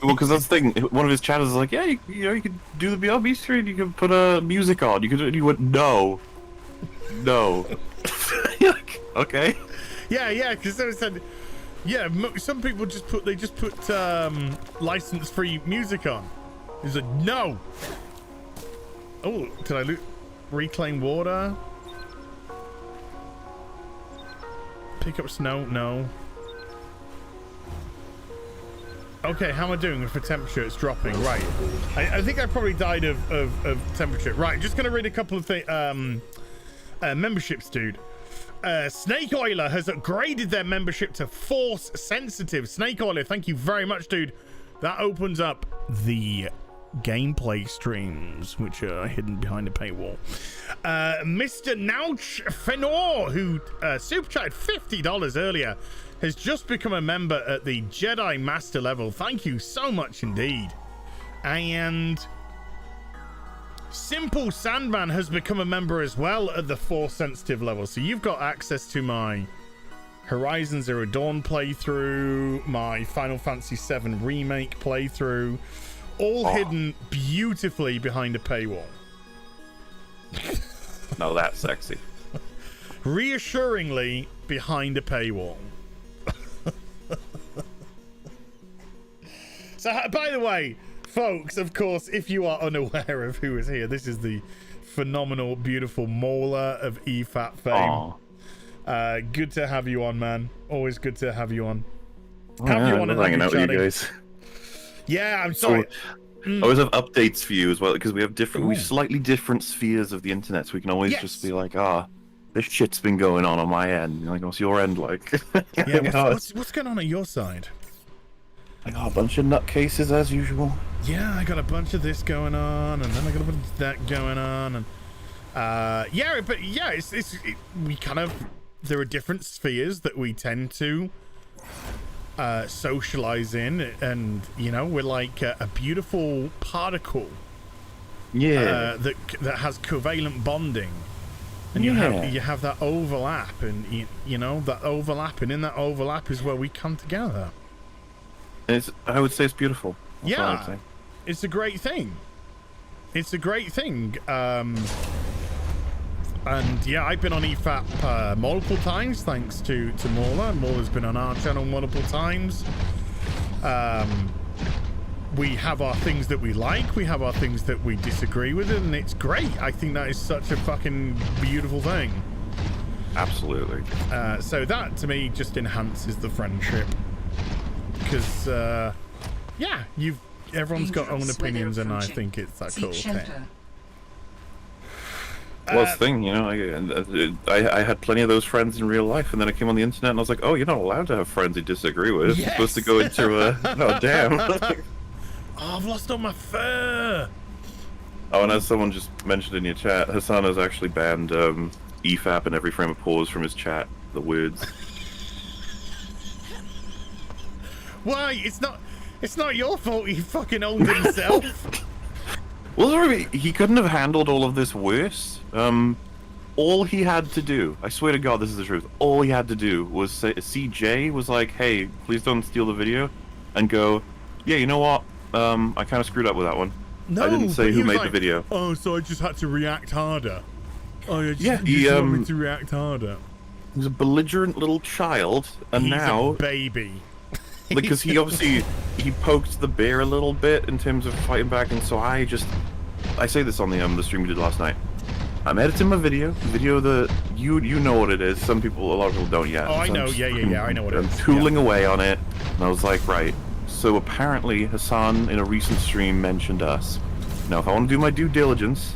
Well, because that's the thing. One of his chatters is like, yeah, you could do the BRB stream. You could put music on. And you went, no. You're like, okay. Yeah, because they said, yeah, some people just put license-free music on. He's like, no. Oh, did I reclaim water? Pick up snow? No. Okay, how am I doing for temperature? It's dropping, right. I think I probably died of temperature. Right, just gonna read a couple of memberships, dude. Snake Oiler has upgraded their membership to Force Sensitive. Snake Oiler, thank you very much, dude. That opens up the gameplay streams, which are hidden behind a paywall. Mr. Nouch Fenor, who super chatted $50 earlier, has just become a member at the Jedi Master level. Thank you so much indeed. And Simple Sandman has become a member as well at the Force Sensitive level. So you've got access to my Horizon Zero Dawn playthrough, my Final Fantasy VII Remake playthrough, all hidden beautifully behind a paywall. No, that's sexy. Reassuringly behind a paywall. So, by the way, folks, of course, if you are unaware of who is here, this is the phenomenal, beautiful Mauler of EFAT fame. Good to have you on, man. Always good to have you on. Have you on and hanging out with you guys. Yeah, I'm sorry. I always have updates for you as well, because we have slightly different spheres of the internet, so we can always just be like, this shit's been going on my end. You're like, what's your end like? Yeah, what's going on at your side? I got a bunch of nutcases as usual. Yeah, I got a bunch of this going on, and then I got a bunch of that going on, and we kind of, there are different spheres that we tend to socialize in, and you know, we're like a beautiful particle. Yeah. That has covalent bonding. And you have that overlap, and you know that overlap, and in that overlap is where we come together. I would say it's beautiful. That's what I would say. It's a great thing. It's a great thing. And yeah, I've been on EFAP multiple times thanks to Mauler. Mauler's been on our channel multiple times. We have our things that we like, we have our things that we disagree with, and it's great. I think that is such a fucking beautiful thing. Absolutely. So that, to me, just enhances the friendship. Because, yeah, everyone's got own opinions, and I think it's a cool thing. Well, it's the thing, you know, I had plenty of those friends in real life, and then I came on the internet, and I was like, oh, you're not allowed to have friends you disagree with. You're supposed to go into a... Oh, damn. Oh, I've lost all my fur. Oh, and as someone just mentioned in your chat, Hassan has actually banned EFAP and every frame of pause from his chat. The words. Why? It's not... It's not your fault he fucking owned himself. Well, really, he couldn't have handled all of this worse. All he had to do, I swear to God, this is the truth. All he had to do was see Jay was like, "Hey, please don't steal the video," and go, "Yeah, you know what? I kind of screwed up with that one. No, I didn't say who made like, the video." Oh, so I just had to react harder. Oh, you Yeah, just want me to react harder. He was a belligerent little child, and He's now a baby. because he obviously he poked the bear a little bit in terms of fighting back, and so I say this on the stream we did last night. I'm editing my video that you know what it is. A lot of people don't yet. Oh, I know. Yeah. I know what it is. I'm tooling away on it, and I was like, right. So apparently Hassan in a recent stream mentioned us. Now, if I want to do my due diligence,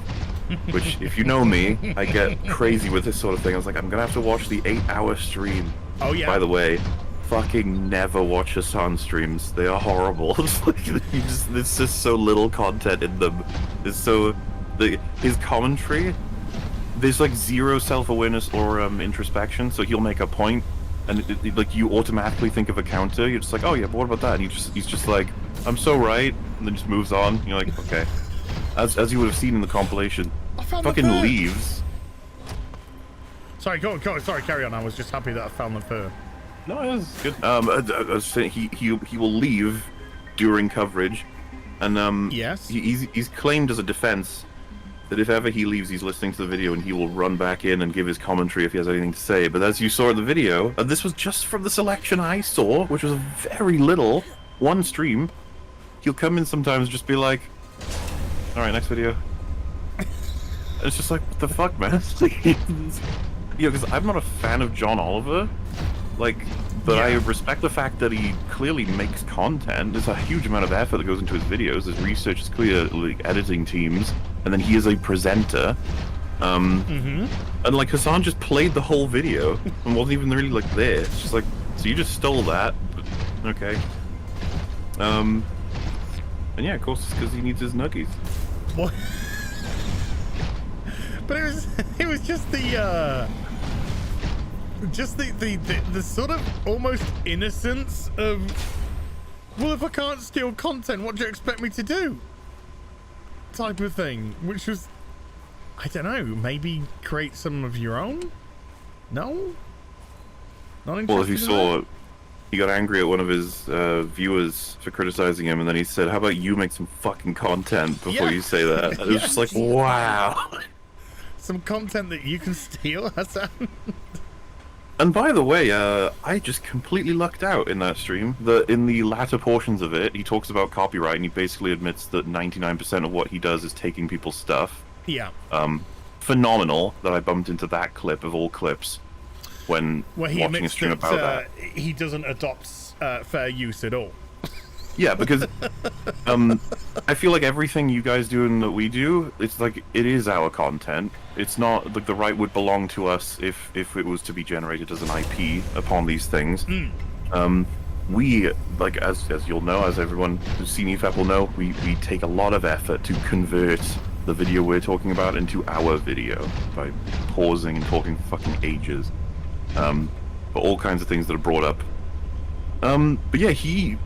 which if you know me, I get crazy with this sort of thing. I was like, I'm gonna have to watch the 8-hour stream. Oh yeah. By the way, fucking never watch Hassan streams. They are horrible. It's like there's just so little content in them. His commentary. There's like zero self-awareness or introspection, so he'll make a point, and like you automatically think of a counter. You're just like, oh yeah, but what about that? And he's just like, I'm so right, and then just moves on. You're like, okay. As you would have seen in the compilation, fucking leaves. Sorry, go on. Sorry, carry on. I was just happy that I found the fur. No, it was good. I was saying he will leave during coverage, and yes, he's claimed as a defense that if ever he leaves, he's listening to the video and he will run back in and give his commentary if he has anything to say. But as you saw in the video, and this was just from the selection I saw, which was very little, one stream, he'll come in sometimes and just be like, all right, next video. And it's just like, what the fuck, man? Because I'm not a fan of John Oliver, but I respect the fact that he clearly makes content. There's a huge amount of effort that goes into his videos. His research is clear, like editing teams, and then he is a presenter. And like Hassan just played the whole video and wasn't even really like there. It's just like, so you just stole that, but, okay. And yeah, of course, it's because he needs his nuggies. What? But it was just the sort of almost innocence of, well, if I can't steal content, what do you expect me to do? Type of thing, which was, I don't know, maybe create some of your own? No? Not interested. Well, if you saw, he got angry at one of his viewers for criticizing him, and then he said, how about you make some fucking content before you say that? It was just like, wow. Some content that you can steal, Hassan? And by the way, I just completely lucked out in that stream. In the latter portions of it, he talks about copyright, and he basically admits that 99% of what he does is taking people's stuff. Yeah. Phenomenal that I bumped into that clip of all clips when watching a stream about that. He doesn't adopt fair use at all. Yeah, because I feel like everything you guys do and that we do, it's like it is our content. It's not like the right would belong to us if it was to be generated as an IP upon these things. We, like as you'll know, as everyone who's seen EFAP will know, we take a lot of effort to convert the video we're talking about into our video by pausing and talking for fucking ages. For all kinds of things that are brought up. But yeah, he's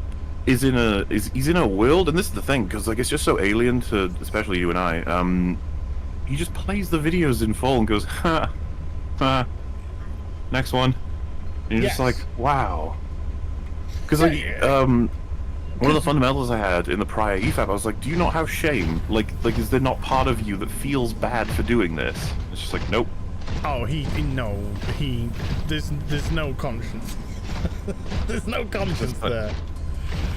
in a world, and this is the thing, because like it's just so alien to especially you and I. He just plays the videos in full and goes, next one. And you're just like, wow. Because like, one of the fundamentals I had in the prior EFAP, I was like, do you not have shame? Like is there not part of you that feels bad for doing this? It's just like, nope. Oh, there's no conscience. There's no conscience there.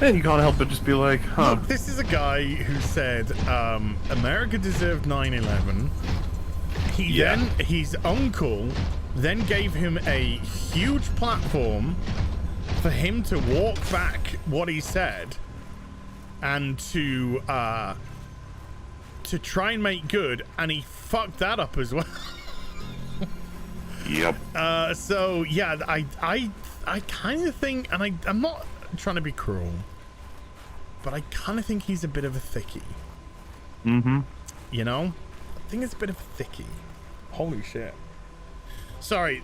And you can't help but just be like, huh. Look, this is a guy who said America deserved 9/11. His uncle then gave him a huge platform for him to walk back what he said and to try and make good, and he fucked that up as well. Yep. So yeah, I kind of think, and I'm not trying to be cruel, but I kind of think he's a bit of a thickie. You know, I think it's a bit of a thickie. Holy shit. Sorry,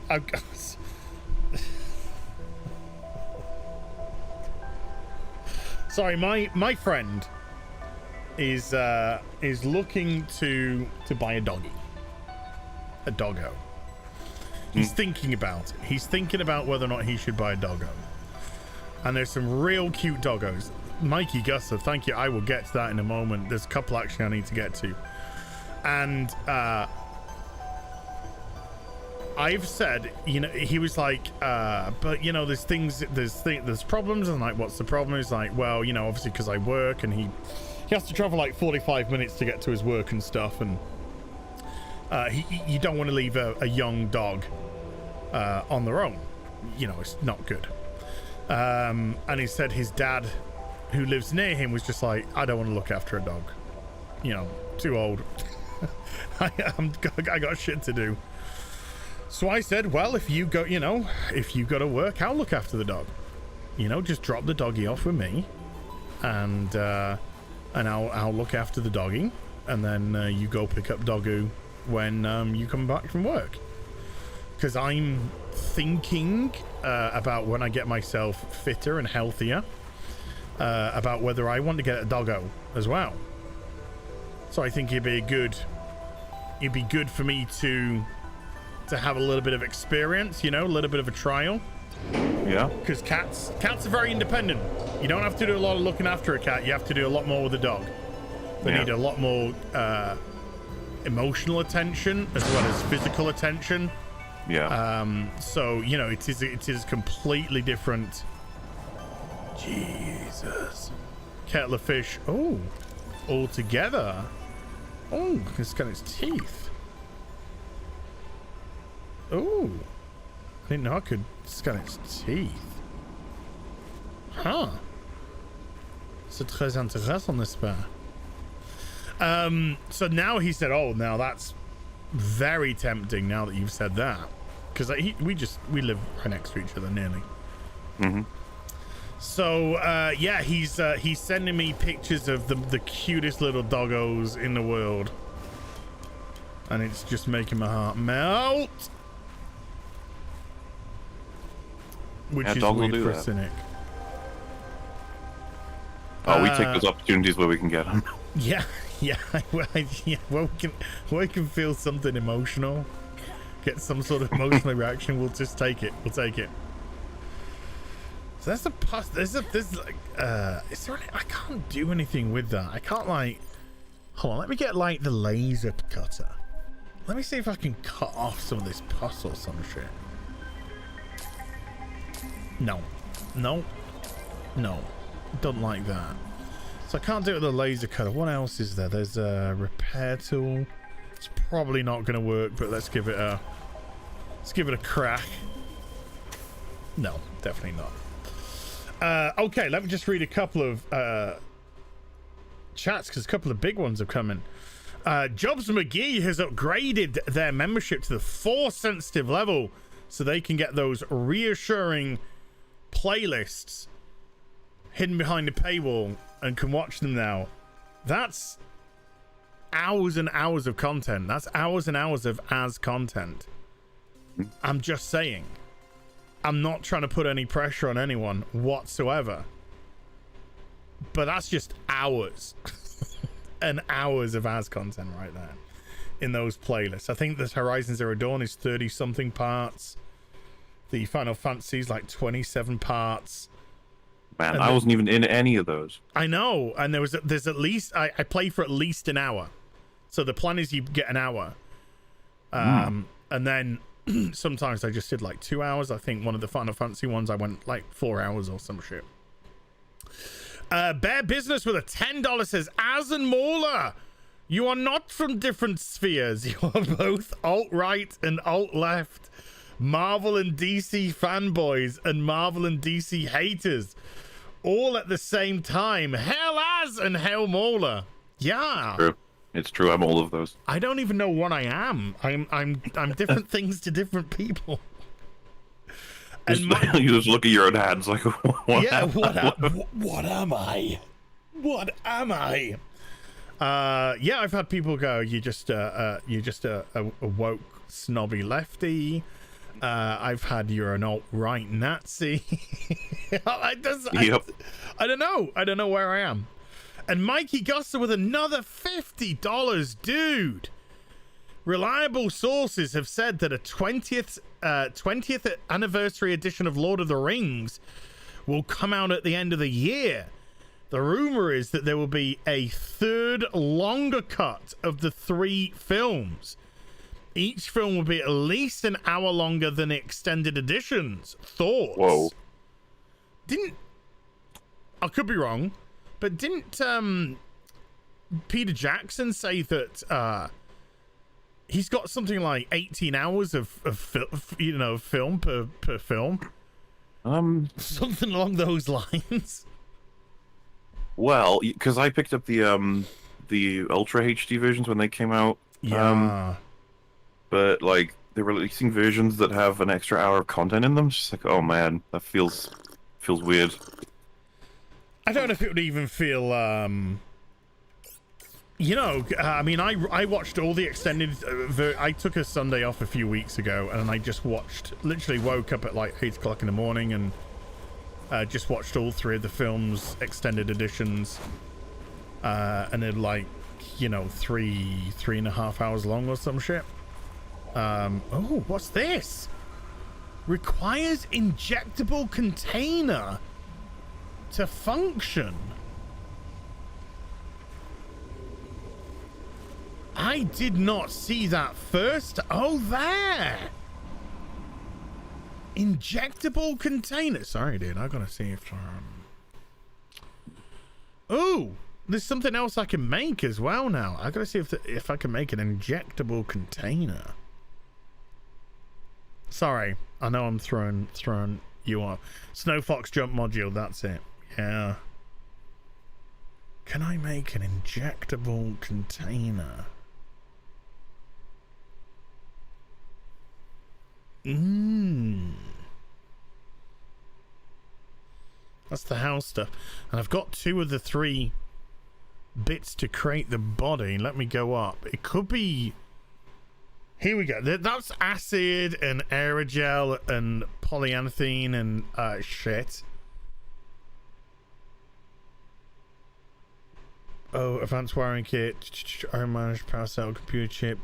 Sorry, my friend is looking to buy a doggy, a doggo. He's thinking about it. He's thinking about whether or not he should buy a doggo. And there's some real cute doggos. Mikey Gusser, thank you. I will get to that in a moment. There's a couple actually I need to get to. And I've said, you know, he was like, but you know, there's problems. And like, what's the problem? He's like, well, you know, obviously because I work, and he has to travel like 45 minutes to get to his work and stuff. And you don't want to leave a young dog on their own. You know, it's not good. And he said his dad, who lives near him, was just like, I don't want to look after a dog. You know, too old. I got shit to do. So I said, well, if you go, you know, if you got to work, I'll look after the dog. You know, just drop the doggy off with me, and I'll look after the doggy, and then you go pick up doggo when you come back from work. Because I'm thinking about when I get myself fitter and healthier, about whether I want to get a doggo as well. So I think it'd be good for me to have a little bit of experience, you know, a little bit of a trial. Yeah. Because cats are very independent. You don't have to do a lot of looking after a cat. You have to do a lot more with a dog. They need a lot more emotional attention as well as physical attention. Yeah. So, you know, it is completely different. Jesus. Kettle of fish. Oh, all together. Oh, it's got its teeth. Oh, I didn't know I could scan its teeth. Huh. C'est très intéressant, n'est-ce pas? So now he said, oh, now that's very tempting now that you've said that. Because we live right next to each other nearly. Mm-hmm. So, yeah, he's sending me pictures of the cutest little doggos in the world. And it's just making my heart melt. Which is weird for a cynic. Oh, we take those opportunities where we can get them. Yeah, yeah, well, we can feel something emotional, get some sort of emotional reaction. We'll just take it. We'll take it. So that's there's like, is there any, I can't do anything with that. I can't like, hold on, let me get like the laser cutter. Let me see if I can cut off some of this pus or some shit. No, don't like that. So I can't do it with a laser cutter. What else is there? There's a repair tool. It's probably not going to work, but let's give it a crack. No, definitely not. Okay, let me just read a couple of chats, because a couple of big ones are coming. Jobs McGee has upgraded their membership to the Force sensitive level so they can get those reassuring playlists hidden behind a paywall and can watch them now. That's hours and hours of content. That's hours and hours of content. I'm just saying. I'm not trying to put any pressure on anyone whatsoever. But that's just hours and hours of content right there in those playlists. I think this Horizon Zero Dawn is 30 something parts. The Final Fantasy is like 27 parts. Man, I wasn't even in any of those. I know, and there's at least I play for at least an hour. So the plan is you get an hour. And then sometimes I just did like 2 hours. I think one of the Final Fantasy ones I went like 4 hours or some shit. Bear Business with a $10 says, Az and Mauler, you are not from different spheres. You are both alt-right and alt-left. Marvel and DC fanboys and Marvel and DC haters. All at the same time. Hell Az and Hell Mauler. Yeah. True. It's true. I'm all of those. I don't even know what I am. I'm different things to different people. And you just look at your own hands like, what? Yeah, what am I? What am I? Yeah, I've had people go, you're just a woke snobby lefty. I've had you're an alt-right Nazi. Yep. I don't know. I don't know where I am. And Mikey Guster with another $50, dude. Reliable sources have said that a 20th anniversary edition of Lord of the Rings will come out at the end of the year. The rumor is that there will be a third longer cut of the 3 films. Each film will be at least an hour longer than extended editions. Thoughts? Whoa. I could be wrong, but didn't Peter Jackson say that he's got something like 18 hours of film per film? Something along those lines. Well, because I picked up the Ultra HD versions when they came out. Yeah. But like they're releasing versions that have an extra hour of content in them. It's just like, oh man, that feels weird. I don't know if it would even feel I mean, I watched all the extended I took a Sunday off a few weeks ago, and I just literally woke up at like 8 o'clock in the morning and just watched all 3 of the films extended editions, and they're like 3.5 hours long or some shit. Oh, what's this? Requires injectable container to function. I did not see that first. Oh, there. Injectable container. Sorry, dude. I gotta see if oh, there's something else I can make as well now. I gotta see if I can make an injectable container. Sorry, I know I'm throwing you off. Snow Fox jump module. That's it. Yeah. Can I make an injectable container? That's the house stuff. And I've got 2 of the 3 bits to create the body. Let me go up. It could be... Here we go. That's acid and aerogel and polyethylene and shit. Oh, advanced wiring kit, iron managed power cell, computer chip,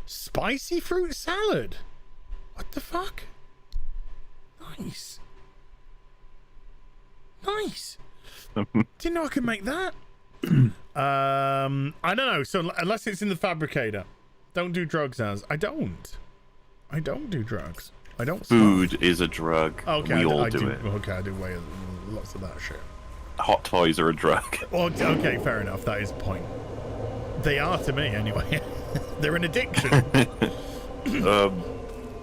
spicy fruit salad. What the fuck? Nice. Nice. Didn't know I could make that. I don't know. So unless it's in the fabricator, don't do drugs. I don't do drugs. I don't. Food is a drug. Okay, we all do it. Okay, I do way lots of that shit. Hot toys are a drug. Okay, fair enough. That is a point. They are to me anyway. They're an addiction.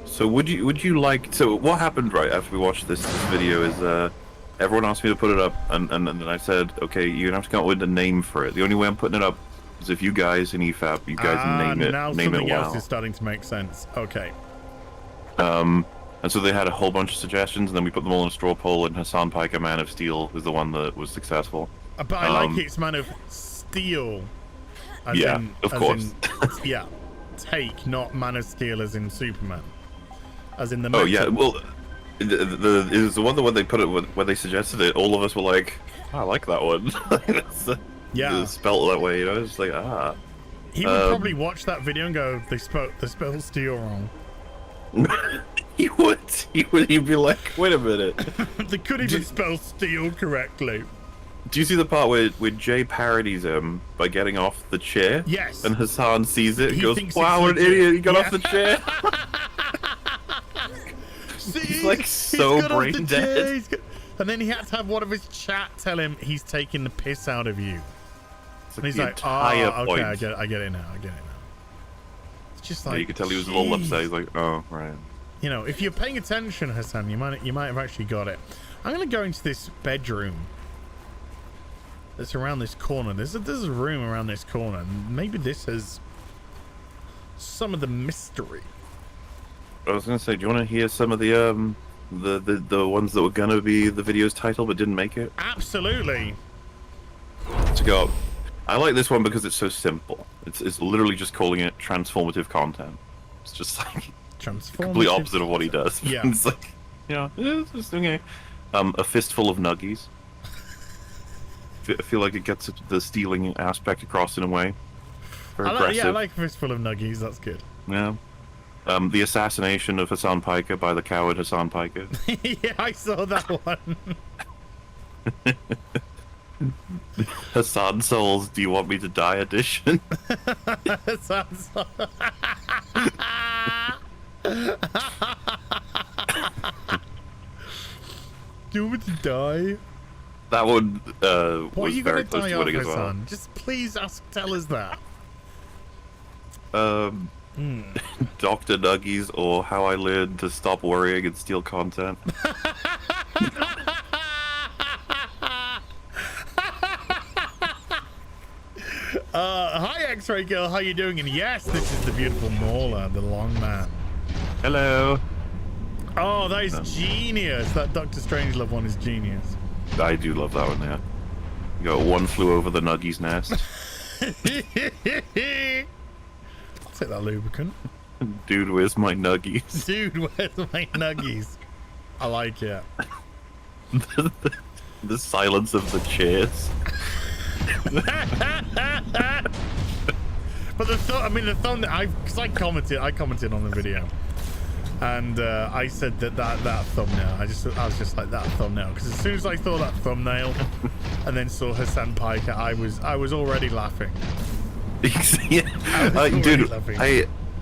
So would you like? So what happened right after we watched this video is everyone asked me to put it up, and then I said, okay, you're gonna have to come up with a name for it. The only way I'm putting it up is if you guys in EFAP, you guys name it. Now name something it else is starting to make sense. Okay. And so they had a whole bunch of suggestions, and then we put them all in a straw poll, and Hassan Piker, Man of Steel, was the one that was successful. But I like it's Man of Steel. Yeah, of course. Yeah. Take, not Man of Steel as in Superman. As in the Oh, yeah, well, it was the one that when they put it, when they suggested it, all of us were like, oh, I like that one. Yeah. It's spelled that way, you know, it's like, ah. He would probably watch that video and go, they spelled steel wrong. He would. He'd be like, wait a minute. They couldn't even spell steel correctly. Do you see the part where Jay parodies him by getting off the chair? Yes. And Hassan sees it and He goes, thinks wow, what it's an legit. idiot, he got Yeah. off the chair. See, He's like he's so got off the brain chair, dead. and then he had to have one of his chat tell him he's taking the piss out of you. It's And he's the like, entire oh, okay, point. I get it now. It's just like, You could tell he was a little jeez. upset. He's like, oh, right. You know, if you're paying attention, Hassan, you might have actually got it. I'm gonna go into this bedroom that's around this corner. There's a room around this corner. Maybe this has some of the mystery. I was gonna say, do you want to hear some of the ones that were gonna be the video's title but didn't make it? Absolutely. To go. I like this one because it's so simple. It's literally just calling it transformative content. It's just like Transformative. complete opposite of what he does. Yeah. It's like, you know, it's just okay. A fistful of nuggies. I feel like it gets the stealing aspect across in a way. Very aggressive. Yeah, I like a fistful of nuggies. That's good. Yeah. The assassination of Hassan Piker by the coward Hassan Piker. Yeah, I saw that one. Hassan Souls, do you want me to die edition? Sounds. Do you want me to die? That one What are was you very gonna close die to of, winning as well. Hassan? Just please tell us that. Dr. Nuggies or How I Learned to Stop Worrying and Steal Content. Hi X-Ray Girl, how you doing? And yes, this is the beautiful Mauler, the long man. Hello. Oh, that is genius. That Doctor Strangelove one is genius. I do love that one, yeah. You got One Flew Over the Nuggies Nest. I'll take that lubricant. Dude, where's my nuggies? Dude, where's my nuggies? I like it. The silence of the chairs. But the thumbnail, because I commented on the video, and I said that thumbnail. I was just like that thumbnail, because as soon as I saw that thumbnail, and then saw Hassan Piker, I was already laughing. Yeah, dude,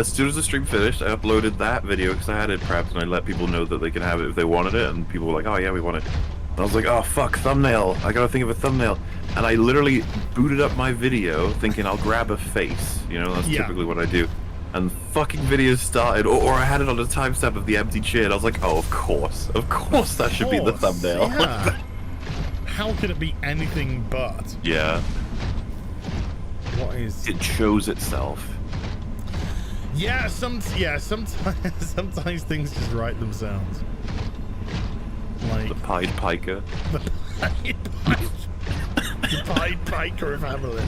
as soon as the stream finished, I uploaded that video because I had it prepped, and I let people know that they can have it if they wanted it, and people were like, "Oh yeah, we want it." And I was like, "Oh fuck, thumbnail! I gotta think of a thumbnail." And I literally booted up my video thinking I'll grab a face. You know, that's typically what I do. And fucking video started, or I had it on a timestamp of the empty chair, and I was like, "Oh, of course that should be the thumbnail." Yeah. How could it be anything but? Yeah. What is? It shows itself. Yeah, sometimes things just write themselves. Like The Pied Piker. the Pied Piker of Hamelin.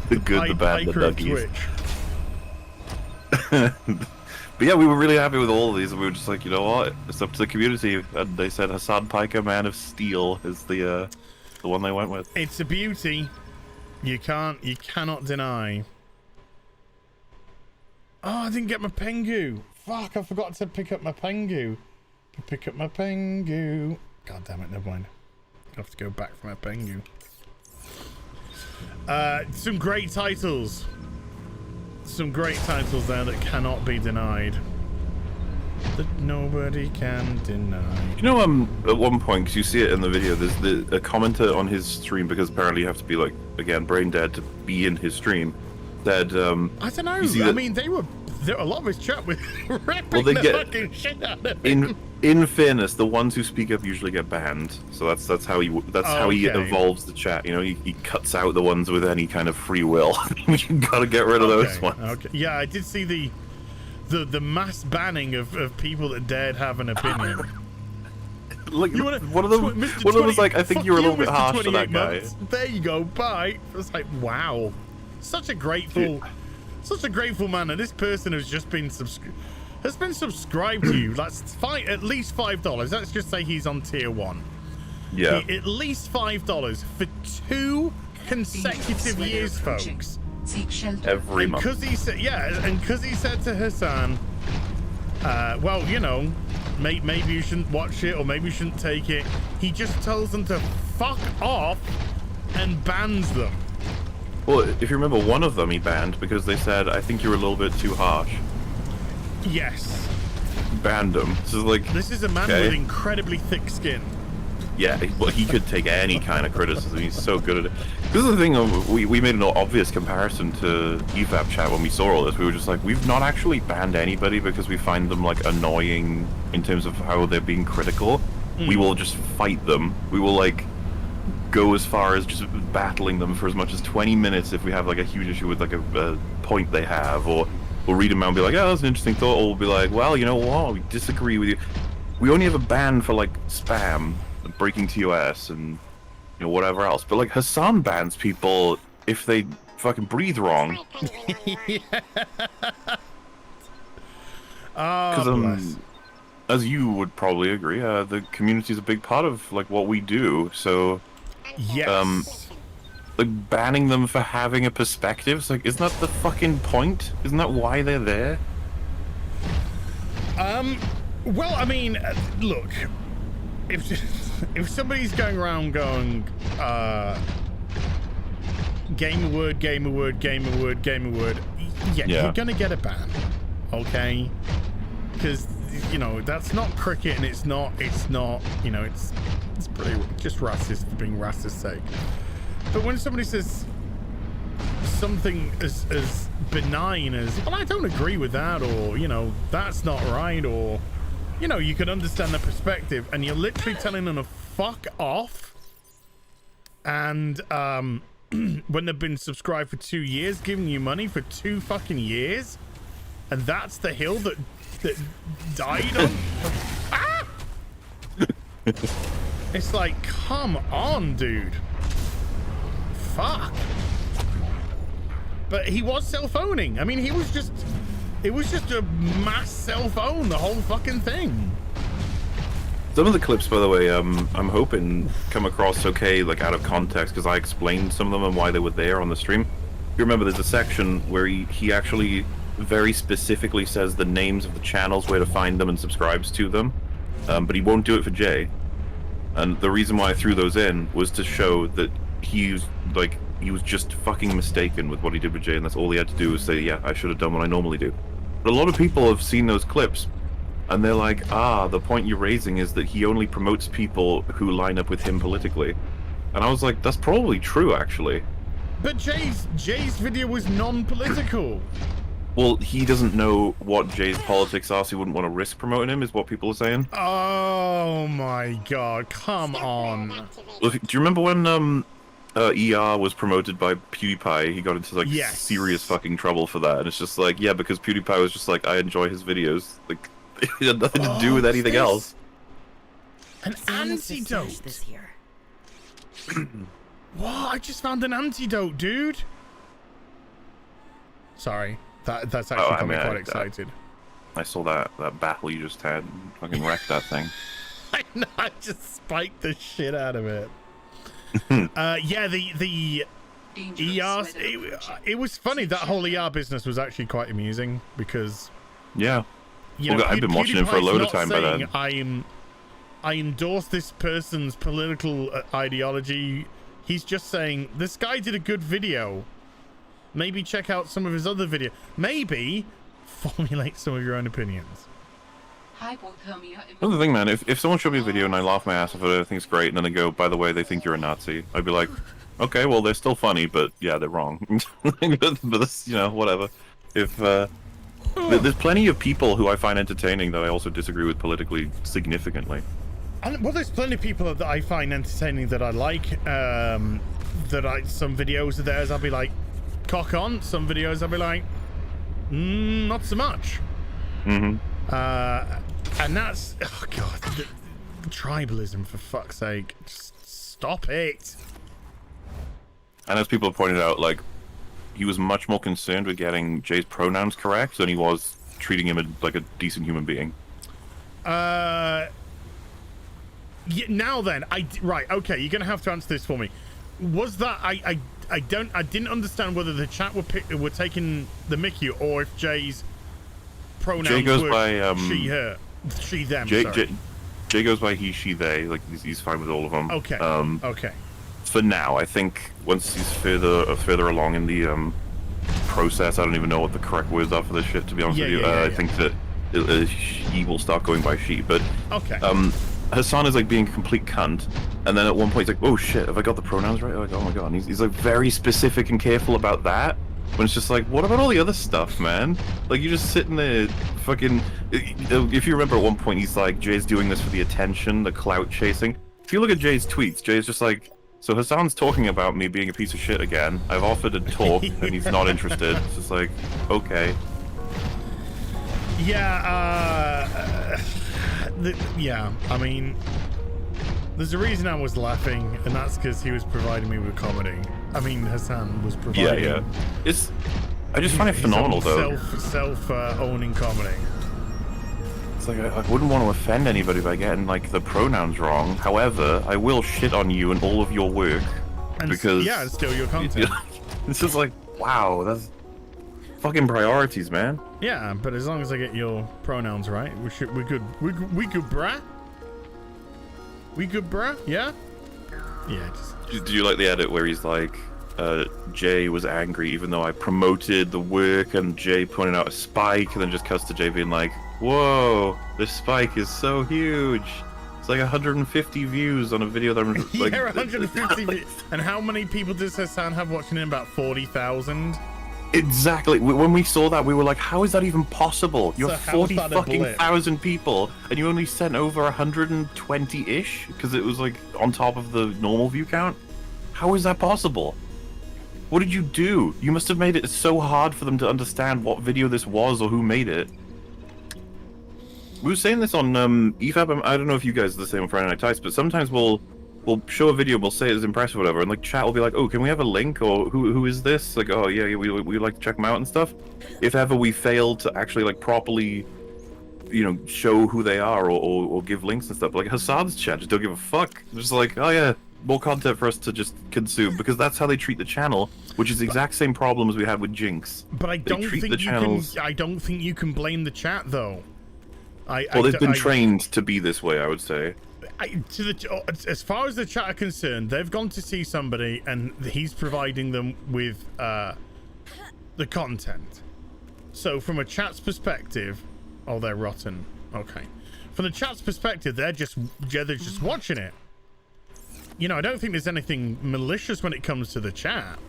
The good, the bad, the Piker of nuggies. Twitch. But yeah, we were really happy with all of these, and we were just like, you know what, it's up to the community. And they said Hassan Piker, Man of Steel, is the one they went with. It's a beauty. You cannot deny. Oh, I didn't get my Pengu. Fuck, I forgot to pick up my Pengu. Pick up my Pengu. God damn it, never mind. I have to go back for my Pengu. Some great titles. Some great titles there that cannot be denied. That nobody can deny. You know, at one point, because you see it in the video, there's a commenter on his stream, because apparently you have to be, like, again, brain dead to be in his stream, said, I don't know. I mean, there were a lot of his chat with ripping the fucking shit out of him. In fairness, the ones who speak up usually get banned, so that's how he evolves the chat. You know, he cuts out the ones with any kind of free will. You gotta get rid of those ones. Okay. Yeah, I did see the mass banning of people that dared have an opinion. Like, one of them was like, I think you were a little bit harsh to that guy. There you go, bye. It's like, wow, such a grateful man, and this person has just been subscribed to you. That's at least $5. Let's just say he's on tier 1. Yeah. At least $5 for 2 consecutive years, folks. Every month. Because he said, because he said to Hassan, well, you know, maybe you shouldn't watch it, or maybe you shouldn't take it. He just tells them to fuck off and bans them. Well, if you remember, one of them he banned because they said, I think you're a little bit too harsh. Yes. Banned him. So like, this is a man with incredibly thick skin. Yeah, well, he could take any kind of criticism. He's so good at it. This is the thing, we made an obvious comparison to EFAP chat when we saw all this. We were just like, we've not actually banned anybody because we find them, like, annoying in terms of how they're being critical. We will just fight them. We will, like, go as far as just battling them for as much as 20 minutes if we have, like, a huge issue with, like, a point they have. Or we'll read them out and be like, oh, that's an interesting thought. Or we'll be like, well, you know what, we disagree with you. We only have a ban for, like, spam, breaking TOS, and, you know, whatever else. But, like, Hassan bans people if they fucking breathe wrong. Oh, bless. as you would probably agree, the community is a big part of like what we do. So, Yes. like banning them for having a perspective, it's like, isn't that the fucking point? Isn't that why they're there? Well, I mean, look, if somebody's going around going, gamer word, yeah, you're gonna get a ban, okay? Because you know that's not cricket, and it's not, you know, it's pretty just racist for being racist's sake. But when somebody says something as benign as, well, I don't agree with that, or you know, that's not right, or you know, you can understand the perspective, and you're literally telling them to fuck off. And when they've been subscribed for 2 years, giving you money for 2 fucking years, and that's the hill that died on. Ah! It's like, come on, dude. Fuck. But he was self-owning. I mean, it was just a mass self-own, the whole fucking thing. Some of the clips, by the way, I'm hoping come across okay, like out of context, because I explained some of them and why they were there on the stream. If you remember, there's a section where he actually very specifically says the names of the channels, where to find them, and subscribes to them, but he won't do it for Jay. And the reason why I threw those in was to show that he was just fucking mistaken with what he did with Jay, and that's all he had to do was say, yeah, I should have done what I normally do. But a lot of people have seen those clips, and they're like, the point you're raising is that he only promotes people who line up with him politically. And I was like, that's probably true, actually. But Jay's video was non-political. Well, he doesn't know what Jay's politics are, so he wouldn't want to risk promoting him, is what people are saying. Oh my god, come on. Well, do you remember when ER was promoted by PewDiePie? He got into like serious fucking trouble for that, and it's just like, yeah, because PewDiePie was just like, I enjoy his videos. Like, it had nothing to do with anything else. An antidote. This here. What? I just found an antidote, dude. Sorry, that's actually got me quite excited. I saw that battle you just had. Fucking wrecked that thing. I know, I just spiked the shit out of it. Yeah, the ER. It was funny. That whole ER business was actually quite amusing because. Yeah. You know, I've been watching him for a load of time by then. I endorse this person's political ideology. He's just saying, this guy did a good video. Maybe check out some of his other video. Maybe formulate some of your own opinions. Another thing, man, if someone showed me a video and I laugh my ass off at it, I think it's great, and then they go, by the way, they think you're a Nazi, I'd be like, okay, well, they're still funny, but yeah, they're wrong. But this, you know, whatever. If, there's plenty of people who I find entertaining that I also disagree with politically significantly. And, well, there's plenty of people that I find entertaining that I like. Some videos of theirs I'll be like, cock on. Some videos I'll be like, not so much. Mm-hmm. And that's, oh god, the tribalism, for fuck's sake. Just stop it. And as people have pointed out, like, he was much more concerned with getting Jay's pronouns correct than he was treating him like a decent human being. Yeah, now then, right, okay, you're gonna have to answer this for me. Was that I didn't understand whether the chat were taking the mickey or if Jay's pronouns Jay goes were by she, her, she, them. Jay goes by he, she, they. Like he's fine with all of them. Okay. Okay. For now, I think once he's further along in the process, I don't even know what the correct words are for this shit. To be honest with you, I think that he will start going by she. But okay. Hassan is like being a complete cunt, and then at one point he's like, "Oh shit, have I got the pronouns right?" Like, oh my god, and he's like very specific and careful about that. When it's just like, what about all the other stuff, man? Like, you're just sitting there, fucking. If you remember, at one point he's like, "Jay's doing this for the attention, the clout chasing." If you look at Jay's tweets, Jay's just like, "So Hassan's talking about me being a piece of shit again. I've offered to talk, and he's not interested." It's just like, okay. Yeah. Yeah. I mean, there's a reason I was laughing, and that's because he was providing me with comedy. I mean, Hassan was providing. Yeah. I just find it phenomenal, though. Self-owning comedy. It's like I wouldn't want to offend anybody by getting like the pronouns wrong. However, I will shit on you and all of your work And because yeah, and steal your content. It's just like, wow, that's fucking priorities, man. Yeah, but as long as I get your pronouns right, we good, bruh. We good, bruh. Yeah. Yeah. Just... Do you like the edit where he's like, Jay was angry even though I promoted the work, and Jay pointed out a spike, and then just cuts to Jay being like, whoa, this spike is so huge. It's like 150 views on a video that I'm like... Yeah, 150 views. And how many people does Hassan have watching in? About 40,000? Exactly. When we saw that, we were like, how is that even possible? You're So how is 40 that a fucking blip? thousand people, and you only sent over 120-ish? Because it was like on top of the normal view count? How is that possible? What did you do? You must have made it so hard for them to understand what video this was or who made it. We were saying this on EFAB. I don't know if you guys are the same on Friday Night Tights, but sometimes we'll show a video, we'll say it's impressive or whatever, and like chat will be like, oh, can we have a link, or who is this? Like, oh yeah, we like to check them out and stuff. If ever we fail to actually like properly, you know, show who they are or give links and stuff, like Hassan's chat just don't give a fuck. Just like, oh yeah, more content for us to just consume, because that's how they treat the channel, which is the exact same problem as we had with Jinx. But I don't think you can. I don't think you can blame the chat though. Well, they've been trained to be this way, I would say. As far as the chat are concerned, they've gone to see somebody and he's providing them with the content. So from a chat's perspective, oh, they're rotten. Okay. From the chat's perspective, they're just watching it. You know, I don't think there's anything malicious when it comes to the chat.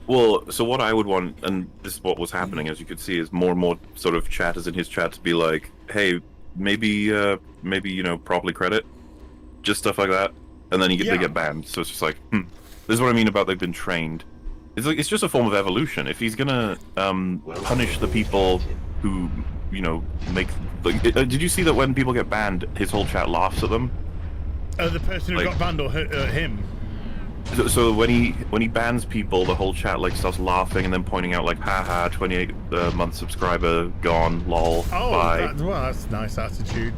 Well, so what I would want, and this is what was happening, as you could see, is more and more sort of chatters in his chat to be like, hey, maybe you know, properly credit, just stuff like that, and then they get banned. So it's just like, this is what I mean about they've been trained. It's like, it's just a form of evolution. If he's gonna punish the people who, you know, make like, did you see that when people get banned, his whole chat laughs at them? The person who got banned or him? So when he bans people, the whole chat like starts laughing and then pointing out like, haha, 28-month subscriber gone, lol, bye. Well, that's a nice attitude.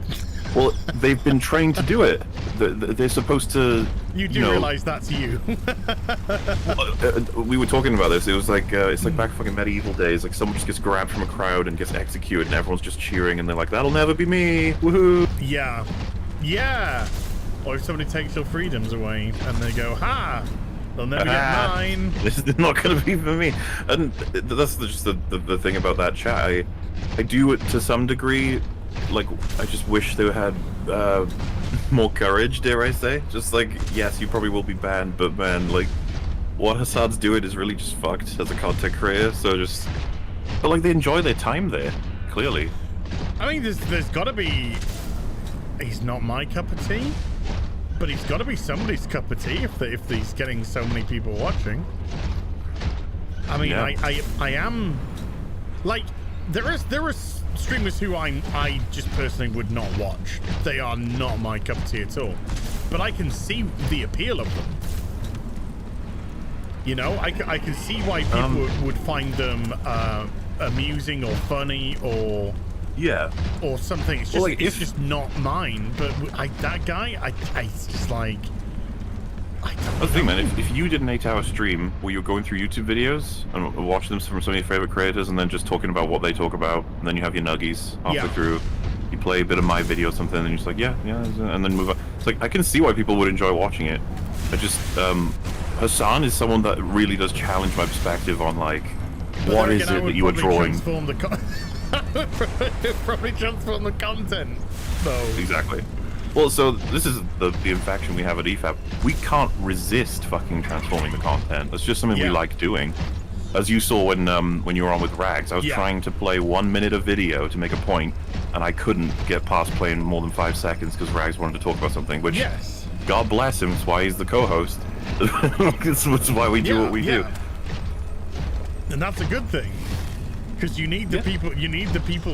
Well, they've been trained to do it. They're supposed to. You do realize that's you. We were talking about this. It was like it's like back fucking medieval days. Like someone just gets grabbed from a crowd and gets executed, and everyone's just cheering, and they're like, "That'll never be me!" Woohoo! Yeah, yeah. Or if somebody takes your freedoms away and they go, "Ha! They'll never get mine." This is not going to be for me. And that's just the thing about that chat. I do it to some degree. Like, I just wish they had more courage, dare I say. Just like, yes, you probably will be banned, but man, like, what Hassan's doing is really just fucked as a content creator. So just, but like, they enjoy their time there, clearly. I mean, there's got to be. He's not my cup of tea, but he's got to be somebody's cup of tea if he's getting so many people watching. I mean, yeah. I am like, there are streamers who I just personally would not watch. They are not my cup of tea at all, but I can see the appeal of them. You know, I can see why people would find them amusing or funny or or something. It's just, well, like, it's just not mine. But that guy, I just like. That's the thing, man. If you did an 8-hour stream where you're going through YouTube videos and watching them from some of your favorite creators and then just talking about what they talk about, and then you have your nuggies halfway through, you play a bit of my video or something, and you're just like, yeah, and then move on. It's like, I can see why people would enjoy watching it. I just, Hassan is someone that really does challenge my perspective on, like, what is it that you are drawing? Probably transform the content, though. Exactly. Well, so this is the infection we have at EFAP. We can't resist fucking transforming the content. That's just something we like doing. As you saw when you were on with Rags, I was trying to play 1 minute of video to make a point, and I couldn't get past playing more than 5 seconds because Rags wanted to talk about something, which, God bless him, it's why he's the co-host. That's why we do what we do. And that's a good thing. Because you need the people,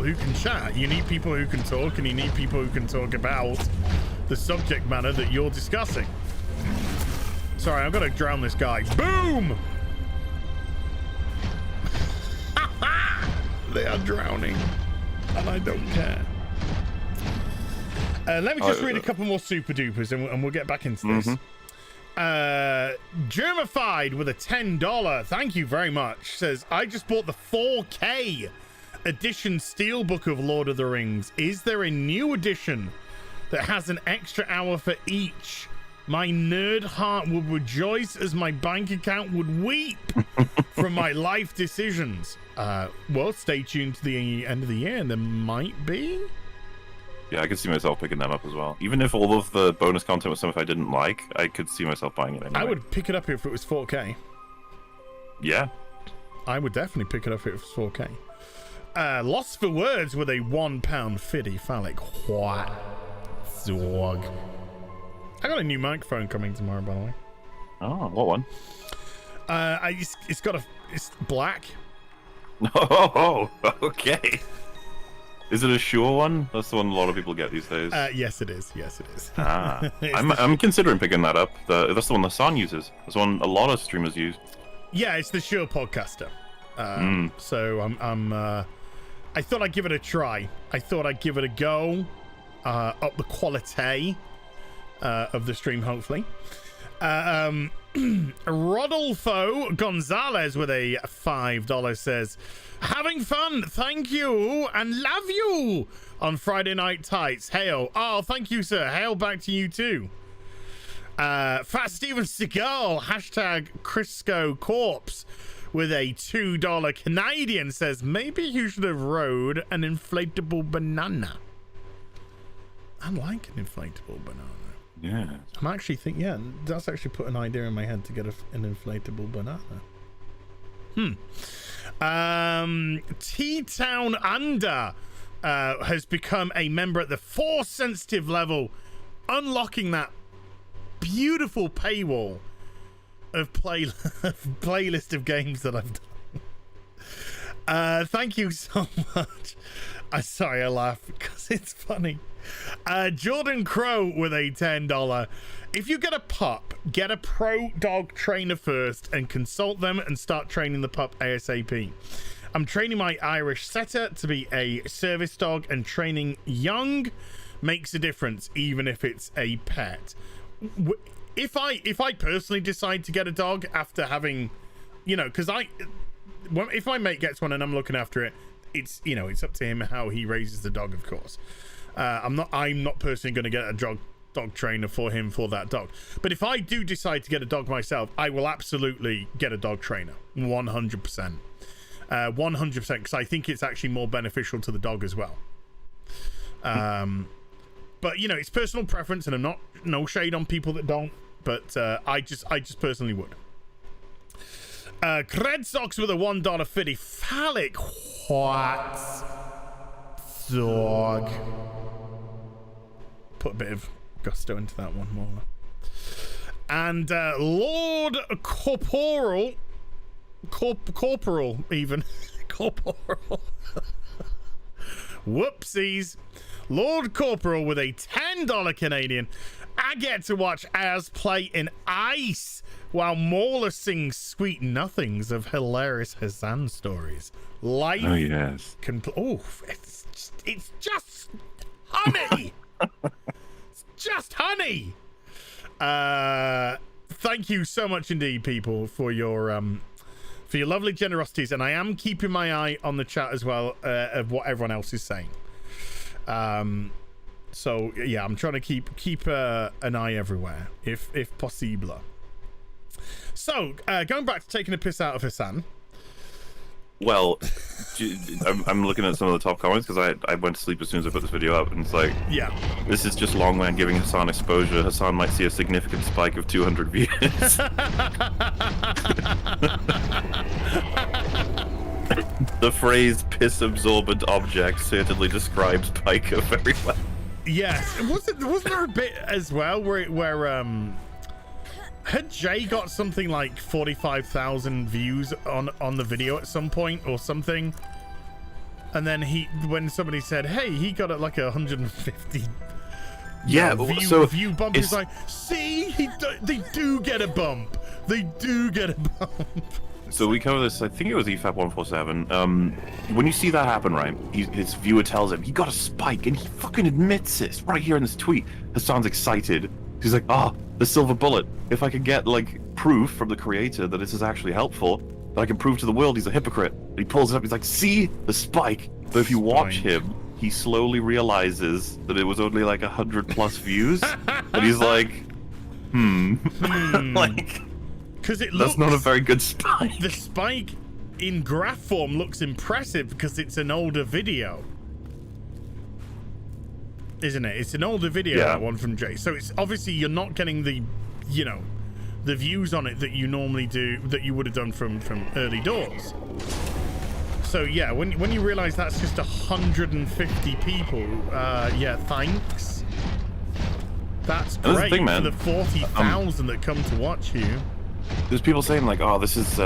who can chat. You need people who can talk, and you need people who can talk about the subject matter that you're discussing. Sorry, I'm gonna drown this guy. Boom! They are drowning, and I don't care. Let me just read a couple more super dupers and we'll get back into this. Germified with a $10. Thank you very much. Says, I just bought the 4K edition steelbook of Lord of the Rings. Is there a new edition that has an extra hour for each? My nerd heart would rejoice as my bank account would weep from my life decisions. Well, stay tuned to the end of the year and there might be. Yeah, I could see myself picking them up as well. Even if all of the bonus content was stuff I didn't like, I could see myself buying it anyway. I would pick it up if it was 4K. Yeah. I would definitely pick it up if it was 4K. Lost for Words with a £1.50 phallic. What? Zog. I got a new microphone coming tomorrow, by the way. Oh, what one? It's black. Oh, okay. Is it a Shure one? That's the one a lot of people get these days. Yes, it is. Yes, it is. I'm considering picking that up. That's the one Hassan uses. That's one a lot of streamers use. Yeah, it's the Shure Podcaster. So I thought I'd give it a try. I thought I'd give it a go. Up the quality of the stream, hopefully. Rodolfo Gonzalez with a $5 says, having fun, thank you, and love you on Friday Night Tights. Hail. Oh, thank you, sir. Hail back to you, too. Fat Steven Seagal, hashtag Crisco Corpse with a $2 Canadian says, maybe you should have rode an inflatable banana. I like an inflatable banana. Yeah. I'm actually thinking, yeah, that's actually put an idea in my head to get an inflatable banana. T-Town Under has become a member at the Force Sensitive level, unlocking that beautiful paywall of playlist of games that I've done. Thank you so much. I'm sorry, I laugh because it's funny. Jordan Crow with a $10. If you get a pup, get a pro dog trainer first and consult them and start training the pup ASAP. I'm training my Irish setter to be a service dog, and training young makes a difference, even if it's a pet. If I personally decide to get a dog after having, because if my mate gets one and I'm looking after it, it's up to him how he raises the dog, of course. I'm not personally going to get a dog trainer for him for that dog. But if I do decide to get a dog myself, I will absolutely get a dog trainer, 100%. 100%, because I think it's actually more beneficial to the dog as well. But it's personal preference, and I'm not no shade on people that don't. But I just personally would. Cred Socks with a $1.50 phallic. What? Dog. Put a bit of gusto into that one more. And Lord Corporal even Corporal whoopsies. Lord Corporal with a $10 Canadian. I get to watch Az play in ice while Mauler sings sweet nothings of hilarious Hassan stories. Life. Oh yes. It's just honey. It's just honey. Thank you so much indeed, people, for your lovely generosities, and I am keeping my eye on the chat as well of what everyone else is saying. So yeah, I'm trying to keep an eye everywhere, if possible. So going back to taking a piss out of Hassan. Well, I'm looking at some of the top comments because I went to sleep as soon as I put this video up, and it's like, yeah, this is just Longman giving Hassan exposure. Hassan might see a significant spike of 200 views. The phrase "piss absorbent object" certainly describes Piker very well. Yes, wasn't there a bit as well where had Jay got something like 45,000 views on the video at some point or something, and then when somebody said, "Hey, he got it like 150." Yeah, view bump. Is like, see, they do get a bump. They do get a bump. So we cover this, I think it was EFAP 147. When you see that happen, right, his viewer tells him he got a spike, and he fucking admits this right here in this tweet. Hassan's excited. He's like, the silver bullet. If I could get, like, proof from the creator that this is actually helpful, that I can prove to the world he's a hypocrite. And he pulls it up, he's like, see? The spike. But if you watch him, he slowly realizes that it was only like 100+ views. And he's like, like... Because it That's not a very good spike. The spike in graph form looks impressive because it's an older video. Isn't it? It's an older video, that one from Jay. So it's obviously you're not getting the, you know, the views on it that you normally do, that you would have done from early doors. So yeah, when you realize that's just 150 people, yeah, thanks. That's great the thing, man. for the 40,000 that come to watch you. There's people saying like, oh, this is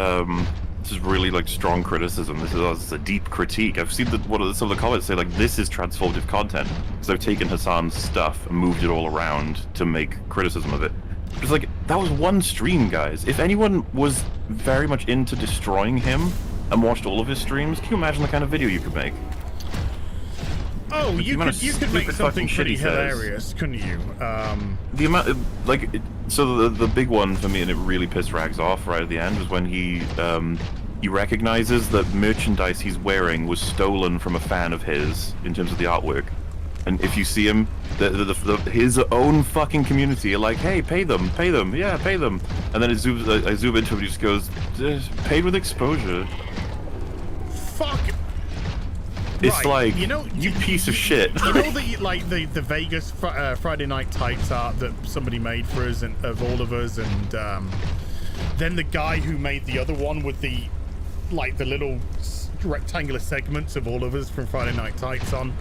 really like strong criticism. This is a deep critique. I've seen some of the comments say like, this is transformative content because they've taken Hassan's stuff and moved it all around to make criticism of it. It's like, that was one stream, guys. If anyone was very much into destroying him and watched all of his streams, can you imagine the kind of video you could make? Oh, you could make something pretty hilarious, couldn't you? The amount, so the big one for me, and it really pissed Rags off right at the end, was when he recognizes that merchandise he's wearing was stolen from a fan of his in terms of the artwork. And if you see him, his own fucking community are like, hey, pay them, yeah, pay them. And then I zoom into him and he just goes, paid with exposure. Fuck. It's like, you know, you piece of shit. You know the Vegas Friday Night Tights art that somebody made for us and of all of us, and then the guy who made the other one with the little rectangular segments of all of us from Friday Night Tights on.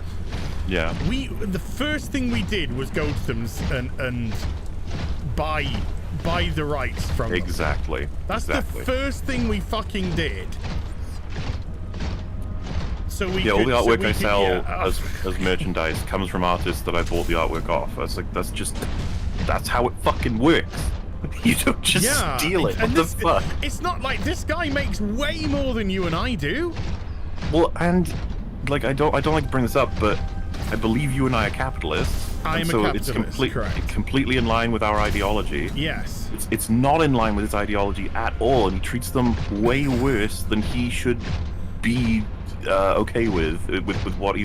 Yeah. The first thing we did was go to them and buy the rights from them. Exactly. That's the first thing we fucking did. So all the artwork I sell as merchandise comes from artists that I bought the artwork off. That's how it fucking works. You don't just steal it. What the fuck? It's not like this guy makes way more than you and I do. Well, and like I don't like to bring this up, but I believe you and I are capitalists. I am a capitalist. It's completely in line with our ideology. Yes. It's not in line with his ideology at all, and he treats them way worse than he should be okay with what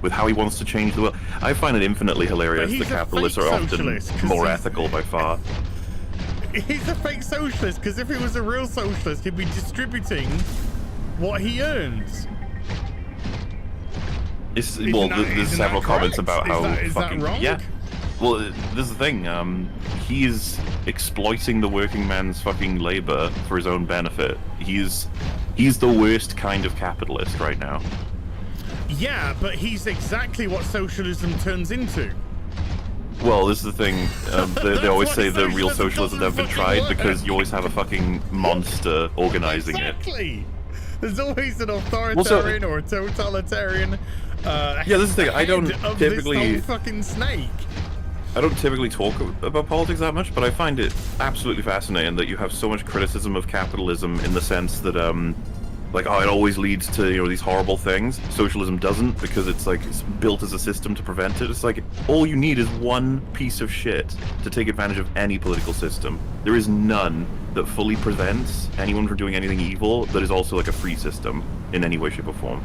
with how he wants to change the world. I find it infinitely hilarious that capitalists are often more ethical by far. He's a fake socialist because if he was a real socialist, he'd be distributing what he earns. There's several comments about how is that wrong? Yeah. Well, this is the thing. He's exploiting the working man's fucking labor for his own benefit. He's the worst kind of capitalist right now. Yeah, but he's exactly what socialism turns into. Well, this is the thing. They always say the real socialism has never been tried because you always have a fucking monster organizing it. Exactly. There's always an authoritarian or a totalitarian. Yeah, this is the thing. I don't typically fucking snake. I don't typically talk about politics that much, but I find it absolutely fascinating that you have so much criticism of capitalism in the sense that, it always leads to, these horrible things. Socialism doesn't, because it's built as a system to prevent it. It's like, all you need is one piece of shit to take advantage of any political system. There is none that fully prevents anyone from doing anything evil that is also a free system in any way, shape, or form.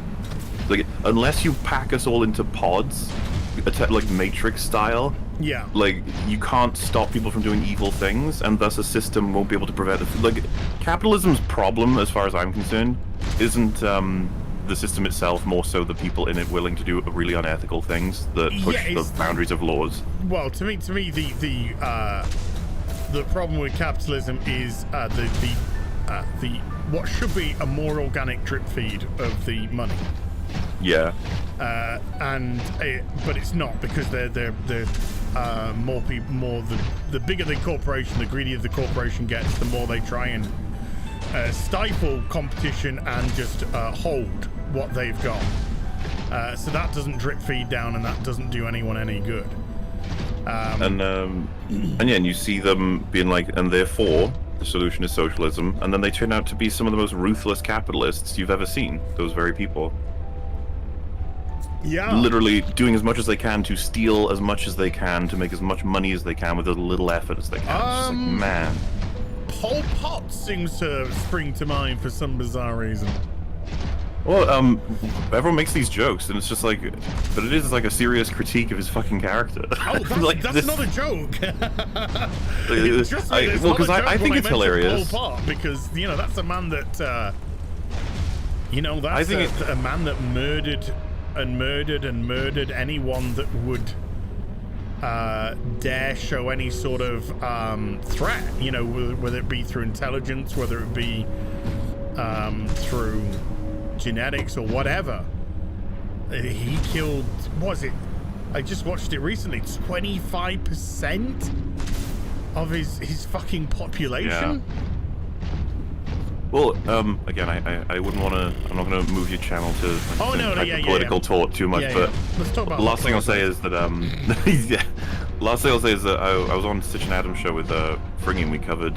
Unless you pack us all into pods, Matrix style, yeah, you can't stop people from doing evil things, and thus a system won't be able to prevent it. Capitalism's problem, as far as I'm concerned, isn't the system itself, more so the people in it willing to do really unethical things that push the boundaries of laws. Well, to me, the problem with capitalism is the what should be a more organic drip feed of the money. Yeah. But it's not, because they're more people, the bigger the corporation, the greedier the corporation gets, the more they try and stifle competition and just hold what they've got. So that doesn't drip feed down, and that doesn't do anyone any good. And you see them being and therefore the solution is socialism, and then they turn out to be some of the most ruthless capitalists you've ever seen. Those very people. Yeah. Literally doing as much as they can to steal as much as they can to make as much money as they can with as little effort as they can. It's just like, man. Pol Pot seems to spring to mind for some bizarre reason. Well, everyone makes these jokes, and it's just like, but it is like a serious critique of his fucking character. Oh, that's, like that's this... not a joke. Well, because I think it's hilarious. Pol Pot, because you know that's a man that, you know, that's a man that murdered anyone that would dare show any sort of threat. You know, whether it be through intelligence, whether it be through genetics or whatever. He killed, what was it? I just watched it recently. 25% of his fucking population. Yeah. Well, again, I wouldn't want to. I'm not going to move your channel to political talk too much. But let's talk about. The last thing I'll say is that last thing I'll say is that I was on Stitch and Adam's show with Fringing. We covered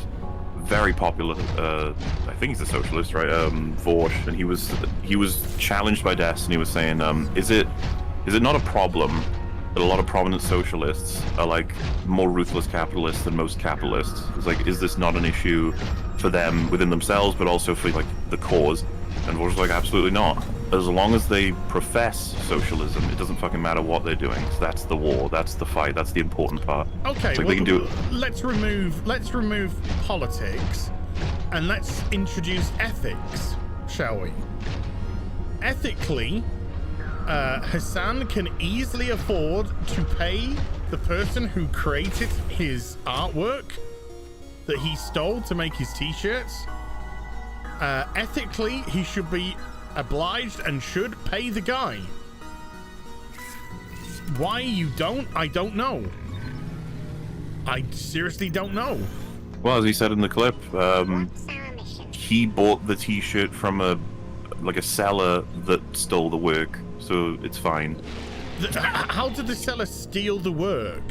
very popular, I think he's a socialist, right? Vorsh, and he was challenged by Des, and he was saying, is it not a problem that a lot of prominent socialists are like more ruthless capitalists than most capitalists? It's like, is this not an issue for them within themselves, but also for like the cause? And Vorsh was like, absolutely not. As long as they profess socialism, it doesn't fucking matter what they're doing. So that's the war, that's the fight, that's the important part. Okay, like well, let's remove politics and let's introduce ethics, shall we? Ethically, Hassan can easily afford to pay the person who created his artwork that he stole to make his t-shirts. Ethically, he should be obliged and should pay the guy. Why you don't, I don't know. I seriously don't know. Well, as he said in the clip, he bought the t-shirt from a seller that stole the work, so it's fine. How did the seller steal the work?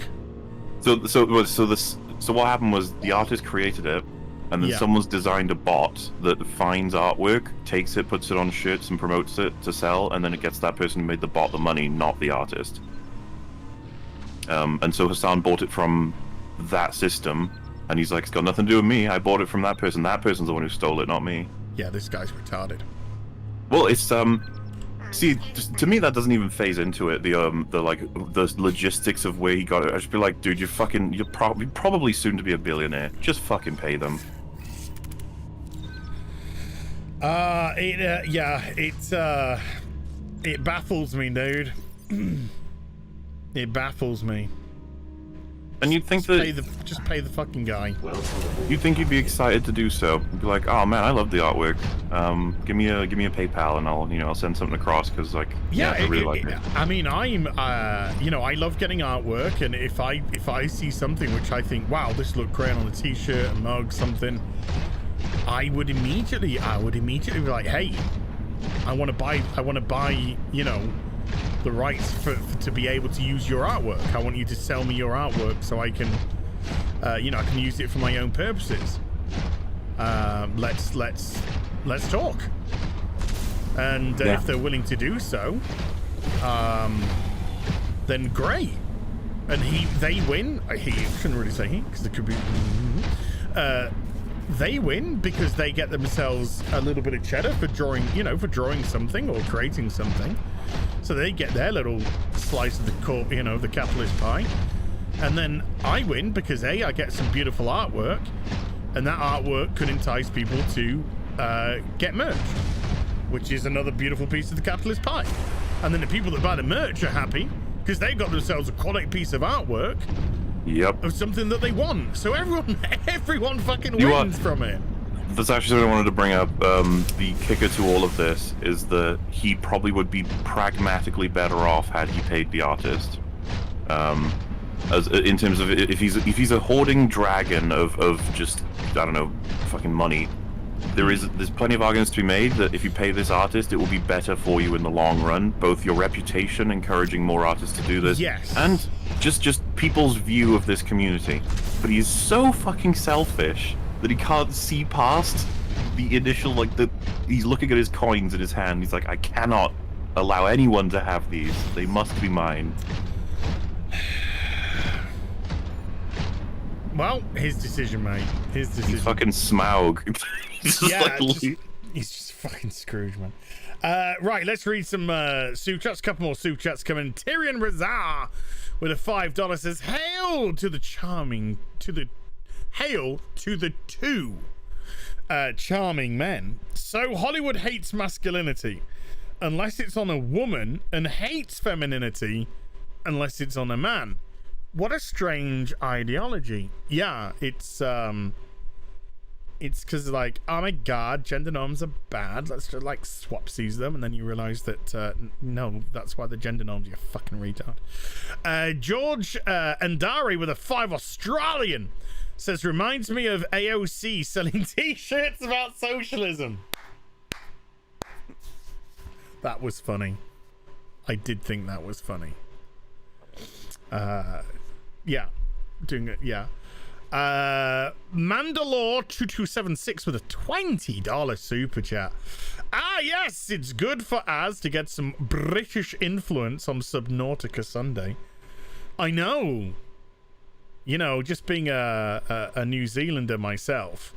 So what happened was the artist created it, and then someone's designed a bot that finds artwork, takes it, puts it on shirts, and promotes it to sell, and then it gets that person who made the bot the money, not the artist. And so Hassan bought it from that system, and he's like, it's got nothing to do with me. I bought it from that person. That person's the one who stole it, not me. Yeah, this guy's retarded. Well, it's see, to me that doesn't even phase into it. The logistics of where he got it. I should be like, dude, you're probably soon to be a billionaire. Just fucking pay them. It baffles me, dude. It baffles me. And you'd think just pay the fucking guy. You'd think you'd be excited to do so. You'd be like, oh man, I love the artwork. Give me a PayPal and I'll send something across because I really like it. I mean, I love getting artwork, and if I see something which I think, wow, this looked great on a t-shirt, a mug, something, I would immediately be like, hey, I want to buy, the rights to be able to use your artwork. I want you to sell me your artwork so I can, I can use it for my own purposes. Let's talk. And if they're willing to do so, then great. And they win. He shouldn't really say he, because it could be. They win because they get themselves a little bit of cheddar for drawing something or creating something. So they get their little slice of the capitalist pie. And then I win because I get some beautiful artwork, and that artwork could entice people to get merch, which is another beautiful piece of the capitalist pie. And then the people that buy the merch are happy because they got themselves a quality piece of artwork. Yep. Of something that they want. So everyone fucking wins from it. That's actually what I wanted to bring up. The kicker to all of this is that he probably would be pragmatically better off had he paid the artist. As in terms of if he's a hoarding dragon of just, I don't know, fucking money. There's plenty of arguments to be made that if you pay this artist, it will be better for you in the long run, both your reputation, encouraging more artists to do this, and just people's view of this community. But he's so fucking selfish that he can't see past the initial, like, he's looking at his coins in his hand. He's like, I cannot allow anyone to have these. They must be mine. Well, his decision, mate. His decision. He's fucking Smaug. He's just he's just fucking Scrooge, man. Right, let's read some super chats. Couple more super chats coming. Tyrion Razar with a $5 says, hail to the two charming men. So Hollywood hates masculinity unless it's on a woman, and hates femininity unless it's on a man. What a strange ideology. Yeah, it's because, like, oh my god, gender norms are bad, let's just like swapsies them, and then you realize that no, that's why the gender norms, you fucking retard. George Andari with a 5 Australian says, reminds me of AOC selling t-shirts about socialism. That was funny. I did think that was funny. Yeah, doing it. Yeah. Mandalore2276 with a $20 super chat. Ah, yes, it's good for us to get some British influence on Subnautica Sunday. I know. You know, just being a New Zealander myself.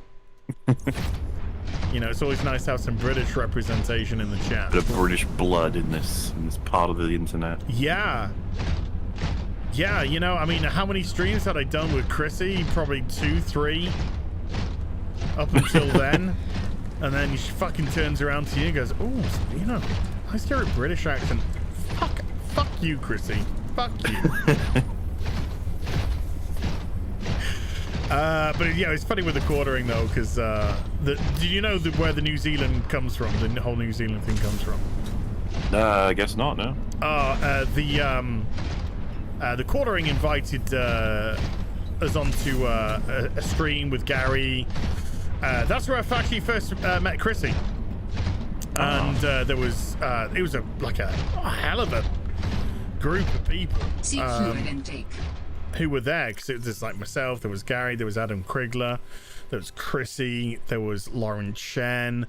You know, it's always nice to have some British representation in the chat. Bit of British blood in this part of the internet. Yeah. Yeah, you know, I mean, how many streams had I done with Chrissy? Probably 2, 3 up until then. And then she fucking turns around to you and goes, oh, you know, I hear a British accent. Fuck you, Chrissy. Fuck you. But yeah, it's funny with the quartering though, because do you know where the New Zealand comes from? The whole New Zealand thing comes from? I guess not. No. The quartering invited us onto a stream with Gary. That's where I actually first met Chrissy, and there was it was a hell of a group of people. Fluid intake. Who were there, because it was just like myself, there was Gary, there was Adam Krigler, there was Chrissy, there was Lauren Chen,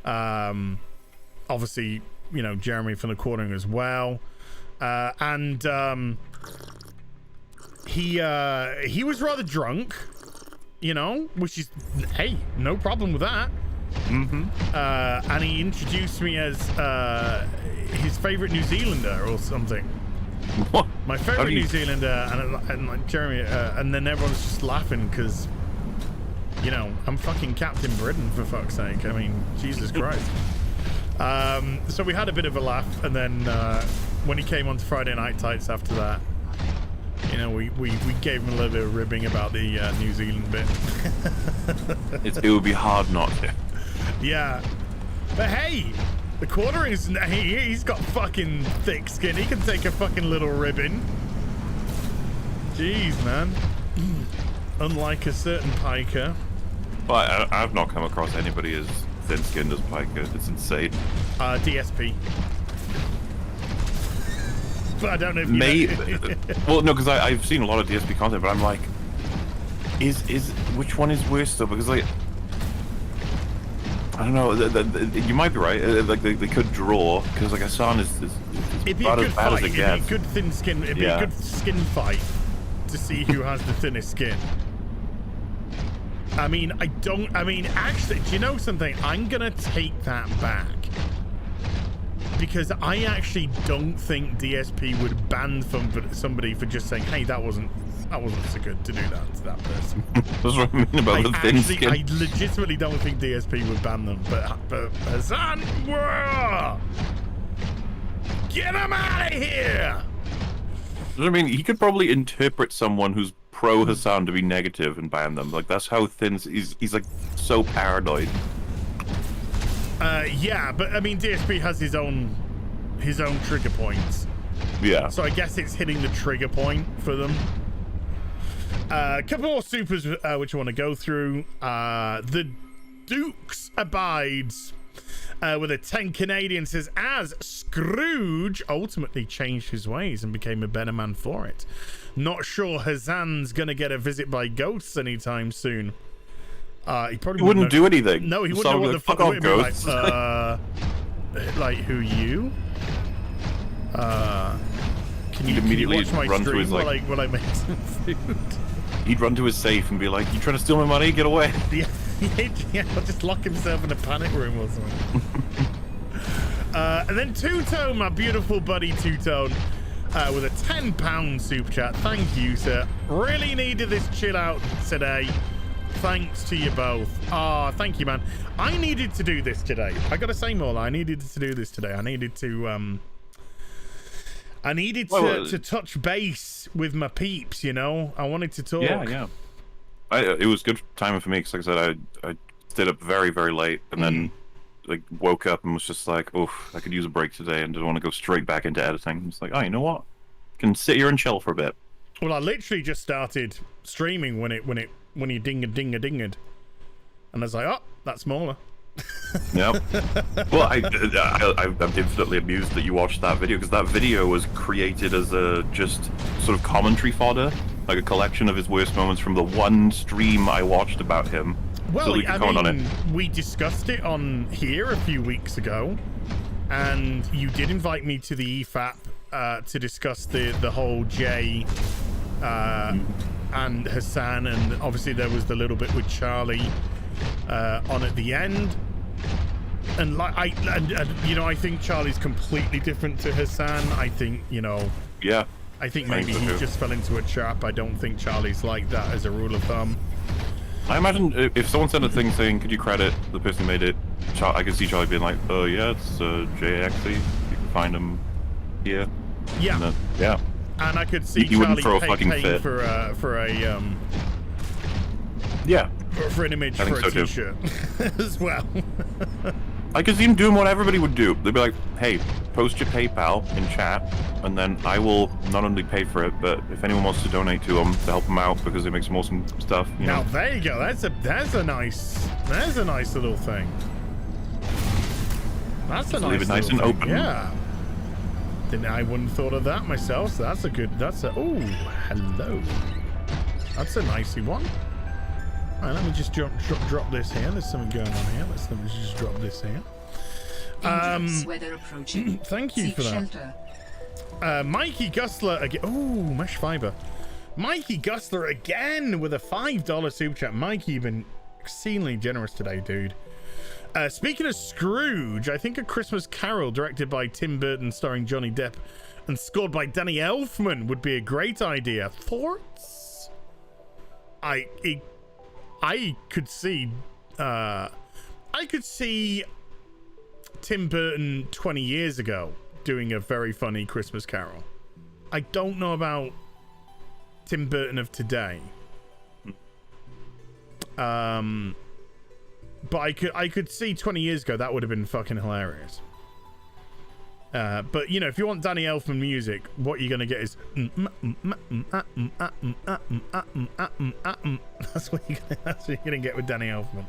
obviously, you know, Jeremy from the quartering as well, and he was rather drunk, you know, which is, hey, no problem with that. And he introduced me as his favorite New Zealander or something. What? My favorite New Zealander, and like Jeremy, and then everyone's just laughing because, you know, I'm fucking Captain Britain, for fuck's sake. I mean, Jesus Christ. So we had a bit of a laugh, and then when he came on to Friday Night Tights after that, you know, we gave him a little bit of ribbing about the New Zealand bit. It would be hard not to. Yeah, but hey, the quartering is, he's got fucking thick skin. He can take a fucking little ribbon. Jeez, man. Unlike a certain piker. Well, I've not come across anybody as thin-skinned as Piker. It's insane. DSP. But I don't know if you know. Well, no, because I've seen a lot of DSP content, but I'm like, which one is worse though? Because like, I don't know. You might be right. Like they could draw, because like Hassan is about as bad as it gets. It'd be a good thin skin. It'd be a good skin fight to see who has the thinnest skin. I mean, actually, do you know something? I'm gonna take that back, because I actually don't think DSP would ban somebody for just saying, "Hey, that wasn't so good to do that to that person." That's what I mean about the thin skin. I legitimately don't think DSP would ban them, but Hassan, whoa, get him out of here! I mean, he could probably interpret someone who's pro Hassan to be negative and ban them. Like, that's how thin he's like so paranoid. Yeah, but I mean, DSP has his own trigger points. Yeah. So I guess it's hitting the trigger point for them. A couple more supers which I want to go through. The Dukes abides with a 10 Canadian says, as Scrooge ultimately changed his ways and became a better man for it. Not sure Hassan's gonna get a visit by ghosts anytime soon. He probably He wouldn't do anything. No, he wouldn't So know what the fuck. off, Would be like, ghosts. like who you? Can He'd you immediately watch my run to stream his, like- while I make some food? He'd run to his safe and be like, "You trying to steal my money? Get away!" Yeah, he'll just lock himself in a panic room or something. And then Two-Tone, my beautiful buddy Two-Tone, with a £10 super chat. Thank you, sir. Really needed this chill out today. Thanks to you both. Ah, thank you, man. I needed to do this today. I gotta say, Mola, I needed to do this today. I needed to to touch base with my peeps, you know? I wanted to talk. Yeah. It was good timing for me because, like I said, I stayed up very, very late and then like woke up and was just like, "Oof, I could use a break today," and didn't want to go straight back into editing. It's like, oh, you know what? Can sit here and chill for a bit. Well, I literally just started streaming when you ding-a-ding-a-dinged. And I was like, oh, that's smaller. Yep. Well, I'm infinitely amused that you watched that video, because that video was created as a just sort of commentary fodder, like a collection of his worst moments from the one stream I watched about him. Well, so we can comment on it. we discussed it on here a few weeks ago, and you did invite me to the EFAP to discuss the whole Jay and Hassan, and obviously there was the little bit with Charlie on at the end. And like I think Charlie's completely different to Hassan. I think, Yeah. I think maybe he just fell into a trap. I don't think Charlie's like that as a rule of thumb. I imagine if someone sent a thing saying, "Could you credit the person who made it?" I could see Charlie being like, "Oh yeah, it's JXE. You can find him here." Yeah. And yeah. And I could see He wouldn't Charlie throw a fucking paying fit. for Yeah. for an image I for think a so, too. t-shirt as well. I could see him doing what everybody would do. They'd be like, "Hey, post your PayPal in chat, and then I will not only pay for it, but if anyone wants to donate to him to help him out because they make some awesome stuff, you Now know." there you go. There's a nice little thing. That's a Leave nice it nice little and thing. open. Yeah. I wouldn't have thought of that myself. So oh, hello. That's a nicey one. All right, let me just drop this here. There's something going on here. Let me just drop this here. Weather approaching. Thank you Seek for that. shelter. Mikey Gustler again. Oh, mesh fiber. Mikey Gustler again with a $5 super chat. Mikey, you've been exceedingly generous today, dude. Speaking of Scrooge, I think A Christmas Carol, directed by Tim Burton, starring Johnny Depp, and scored by Danny Elfman, would be a great idea. Thoughts? I could see Tim Burton 20 years ago doing a very funny Christmas Carol. I don't know about Tim Burton of today. But I could see 20 years ago that would have been fucking hilarious. But if you want Danny Elfman music, what you're gonna get is that's what you're gonna get with Danny Elfman.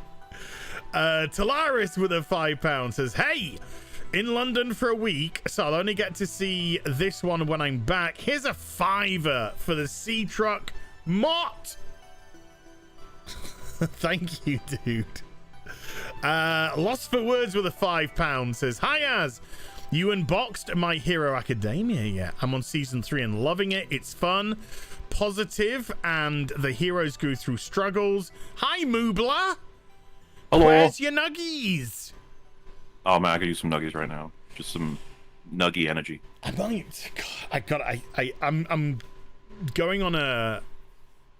Talaris with a £5 says, "Hey, in London for a week, so I'll only get to see this one when I'm back. Here's a £5 for the Sea Truck Mott." Thank you, dude. Lost for Words with a £5 says, "Hi, Az. You unboxed My Hero Academia yet? I'm on season 3 and loving it. It's fun, positive, and the heroes go through struggles. Hi, Moobla. Hello. Where's your nuggies?" Oh man, I could use some nuggies right now. Just some nuggy energy. I'm going on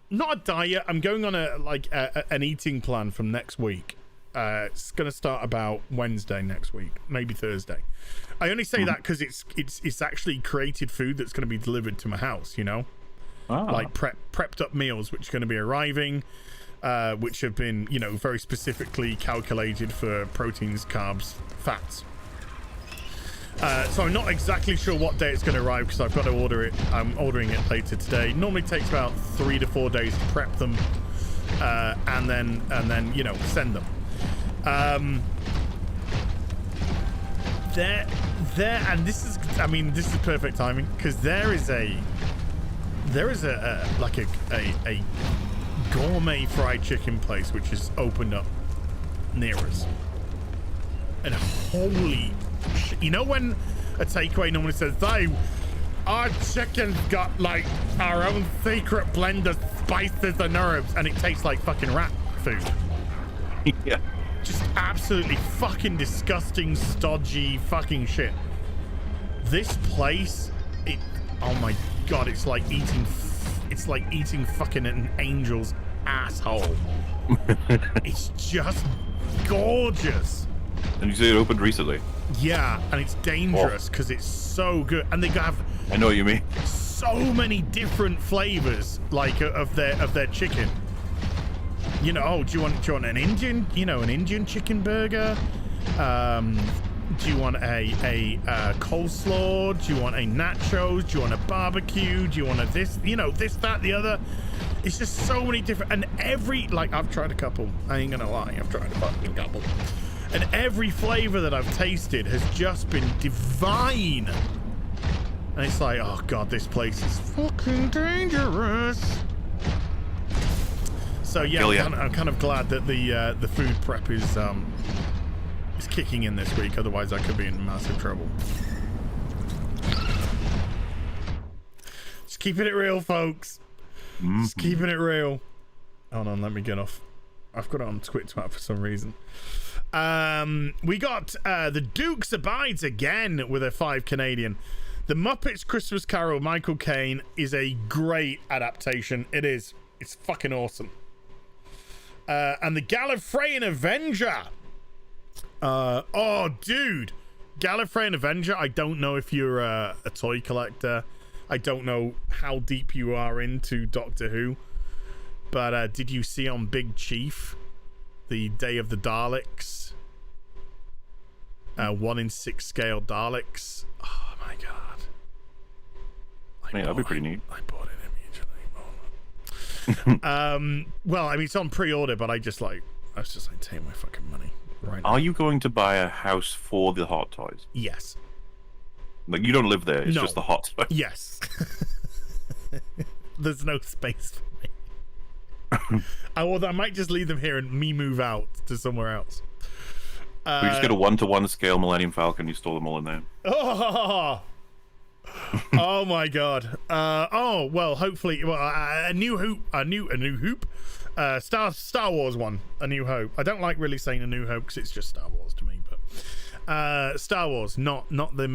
not a diet. I'm going on an eating plan from next week. It's gonna start about Wednesday next week, maybe Thursday. I only say that because it's actually created food that's going to be delivered to my house. Like prepped up meals which are going to be arriving, which have been very specifically calculated for proteins, carbs, fats. So I'm not exactly sure what day it's going to arrive because I've got to order it. I'm ordering it later today. Normally takes about 3 to 4 days to prep them, and then send them. And this is perfect timing because there is a gourmet fried chicken place which has opened up near us. And holy shit. You know when a takeaway normally says, our chicken's got like our own secret blend of spices and herbs, and it tastes like fucking rat food. Yeah. Just absolutely fucking disgusting, stodgy fucking shit. This place, oh my god, it's like eating fucking an angel's asshole. It's just gorgeous. And you say it opened recently? Yeah, and it's dangerous because it's so good, and they have I know what you mean. so many different flavors like of their chicken. You know, oh, do you want an Indian, an Indian chicken burger? Do you want a coleslaw? Do you want a nachos? Do you want a barbecue? Do you want a this, this, that, the other? It's just so many different, and I've tried a couple. I ain't gonna lie, I've tried a fucking couple. And every flavor that I've tasted has just been divine. And it's like, oh god, this place is fucking dangerous. So yeah, I'm kind of glad that the food prep is kicking in this week. Otherwise, I could be in massive trouble. Just keeping it real, folks. Just keeping it real. Hold on, let me get off. I've got it on Twitch for some reason. We got the Dukes Abides again with a 5 Canadian. The Muppets Christmas Carol, Michael Caine, is a great adaptation. It is. It's fucking awesome. And the Gallifreyan Avenger. Oh, dude. Gallifreyan Avenger, I don't know if you're a toy collector. I don't know how deep you are into Doctor Who. But did you see on Big Chief the Day of the Daleks? 1 in 6 scale Daleks. Oh my god. That'd be pretty neat. I bought it immediately. Well, I mean, it's on pre-order, but I was just like, take my fucking money right now. Are you going to buy a house for the Hot Toys? Yes. Like, you don't live there, it's just the Hot Toys. Yes. There's no space for me. I might just leave them here and me move out to somewhere else. We just get a 1-to-1 scale Millennium Falcon, you store them all in there. Oh, oh my god. Oh well, hopefully, a new hoop. Star Wars one, A New Hope. I don't like really saying A New Hope because it's just Star Wars to me, but Star Wars, not the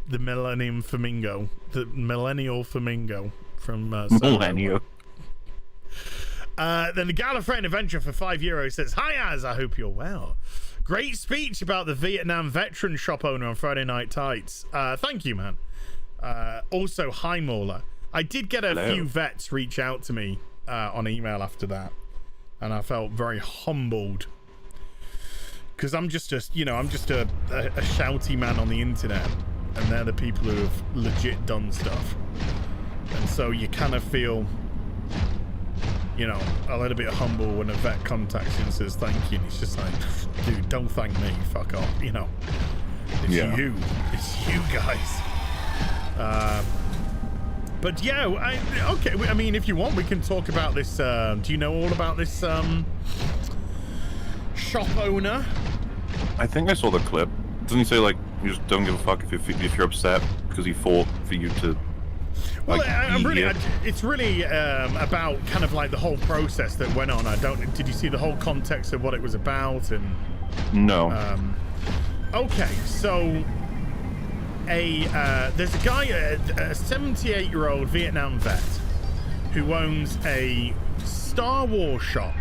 the Millennium Flamingo, the Millennial Flamingo from Millennial. Then the Gallifreyan Adventure for €5 says, "Hi Az, I hope you're well. Great speech about the Vietnam veteran shop owner on Friday Night Tights. Thank you, man. Also, hi Mauler. I did get a few vets reach out to me on email after that, and I felt very humbled because I'm just a shouty man on the internet, and they're the people who have legit done stuff, and so you kind of feel, a little bit humble when a vet contacts you and says thank you, and it's just like, dude, don't thank me, fuck off, it's you guys. But yeah, okay, I mean, if you want, we can talk about this. Do you know all about this shop owner? I think I saw the clip. Doesn't he say, like, you just don't give a fuck if you're upset because he fought for you to... Well, it's really about kind of like the whole process that went on. Did you see the whole context of what it was about? And no. Okay, so there's a guy, a 78-year-old Vietnam vet who owns a Star Wars shop.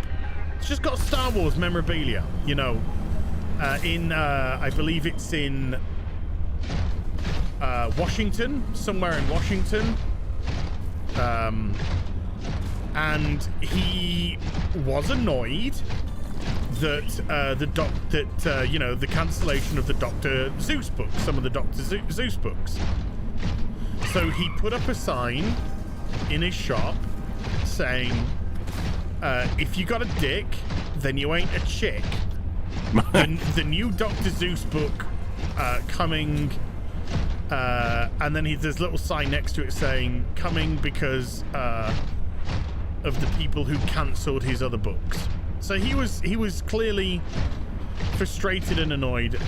It's just got Star Wars memorabilia, I believe it's in Washington, somewhere in Washington. And he was annoyed that the cancellation of the Dr. Zeus books, some of the Dr. Zeus books. So he put up a sign in his shop saying, if you got a dick, then you ain't a chick. The new Dr. Zeus book coming, and then there's a little sign next to it saying coming because of the people who cancelled his other books. So he was clearly frustrated and annoyed,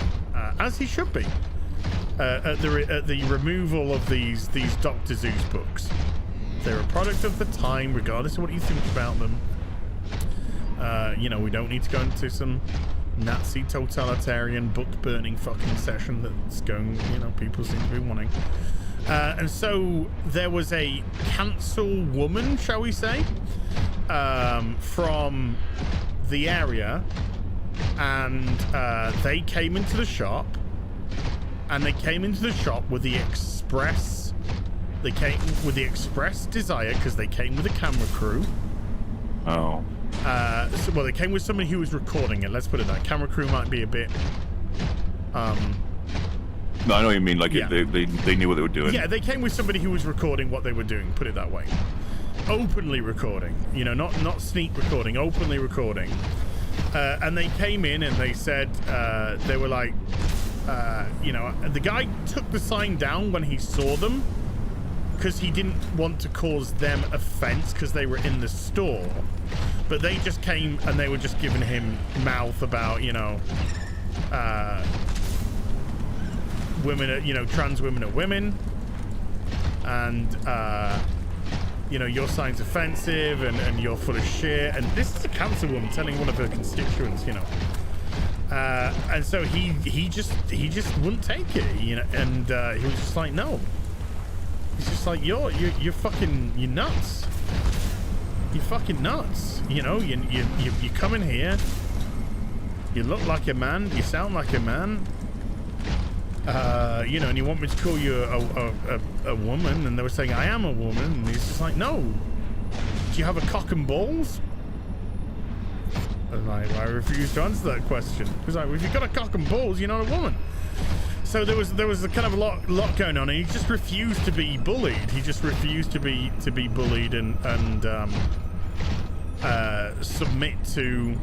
as he should be, at the removal of these Dr. Zeus books. They're a product of the time, regardless of what you think about them. You know, we don't need to go into some Nazi totalitarian book burning fucking session that's going, you know, people seem to be wanting. And so there was a cancel woman, shall we say, from the area, and they came into the shop, and they came into the shop with the express desire, because they came with a camera crew. Oh. Well, they came with somebody who was recording it. Let's put it that. Camera crew might be a bit. No, I know what you mean. Like, yeah. they knew what they were doing. Yeah, they came with somebody who was recording what they were doing. Put it that way. Openly recording. You know, not sneak recording. Openly recording. And they came in and they said they were like, you know, the guy took the sign down when he saw them, because he didn't want to cause them offense because they were in the store. But they just came and they were just giving him mouth about, you know, women, you know, trans women are women, and you know, your sign's offensive, and you're full of shit. And this is a councilwoman telling one of her constituents, you know. And so he just wouldn't take it, you know, and he was just like, no. He's just like, you're fucking, you're nuts. You're fucking nuts. You know, you come in here, you look like a man, you sound like a man, you know, and you want me to call you a woman, and they were saying I am a woman, and he's just like, no. Do you have a cock and balls? And I refuse to answer that question. He's like, well, if you've got a cock and balls, you're not a woman. So there was a kind of a lot going on, and he just refused to be bullied. He just refused to be bullied and submit to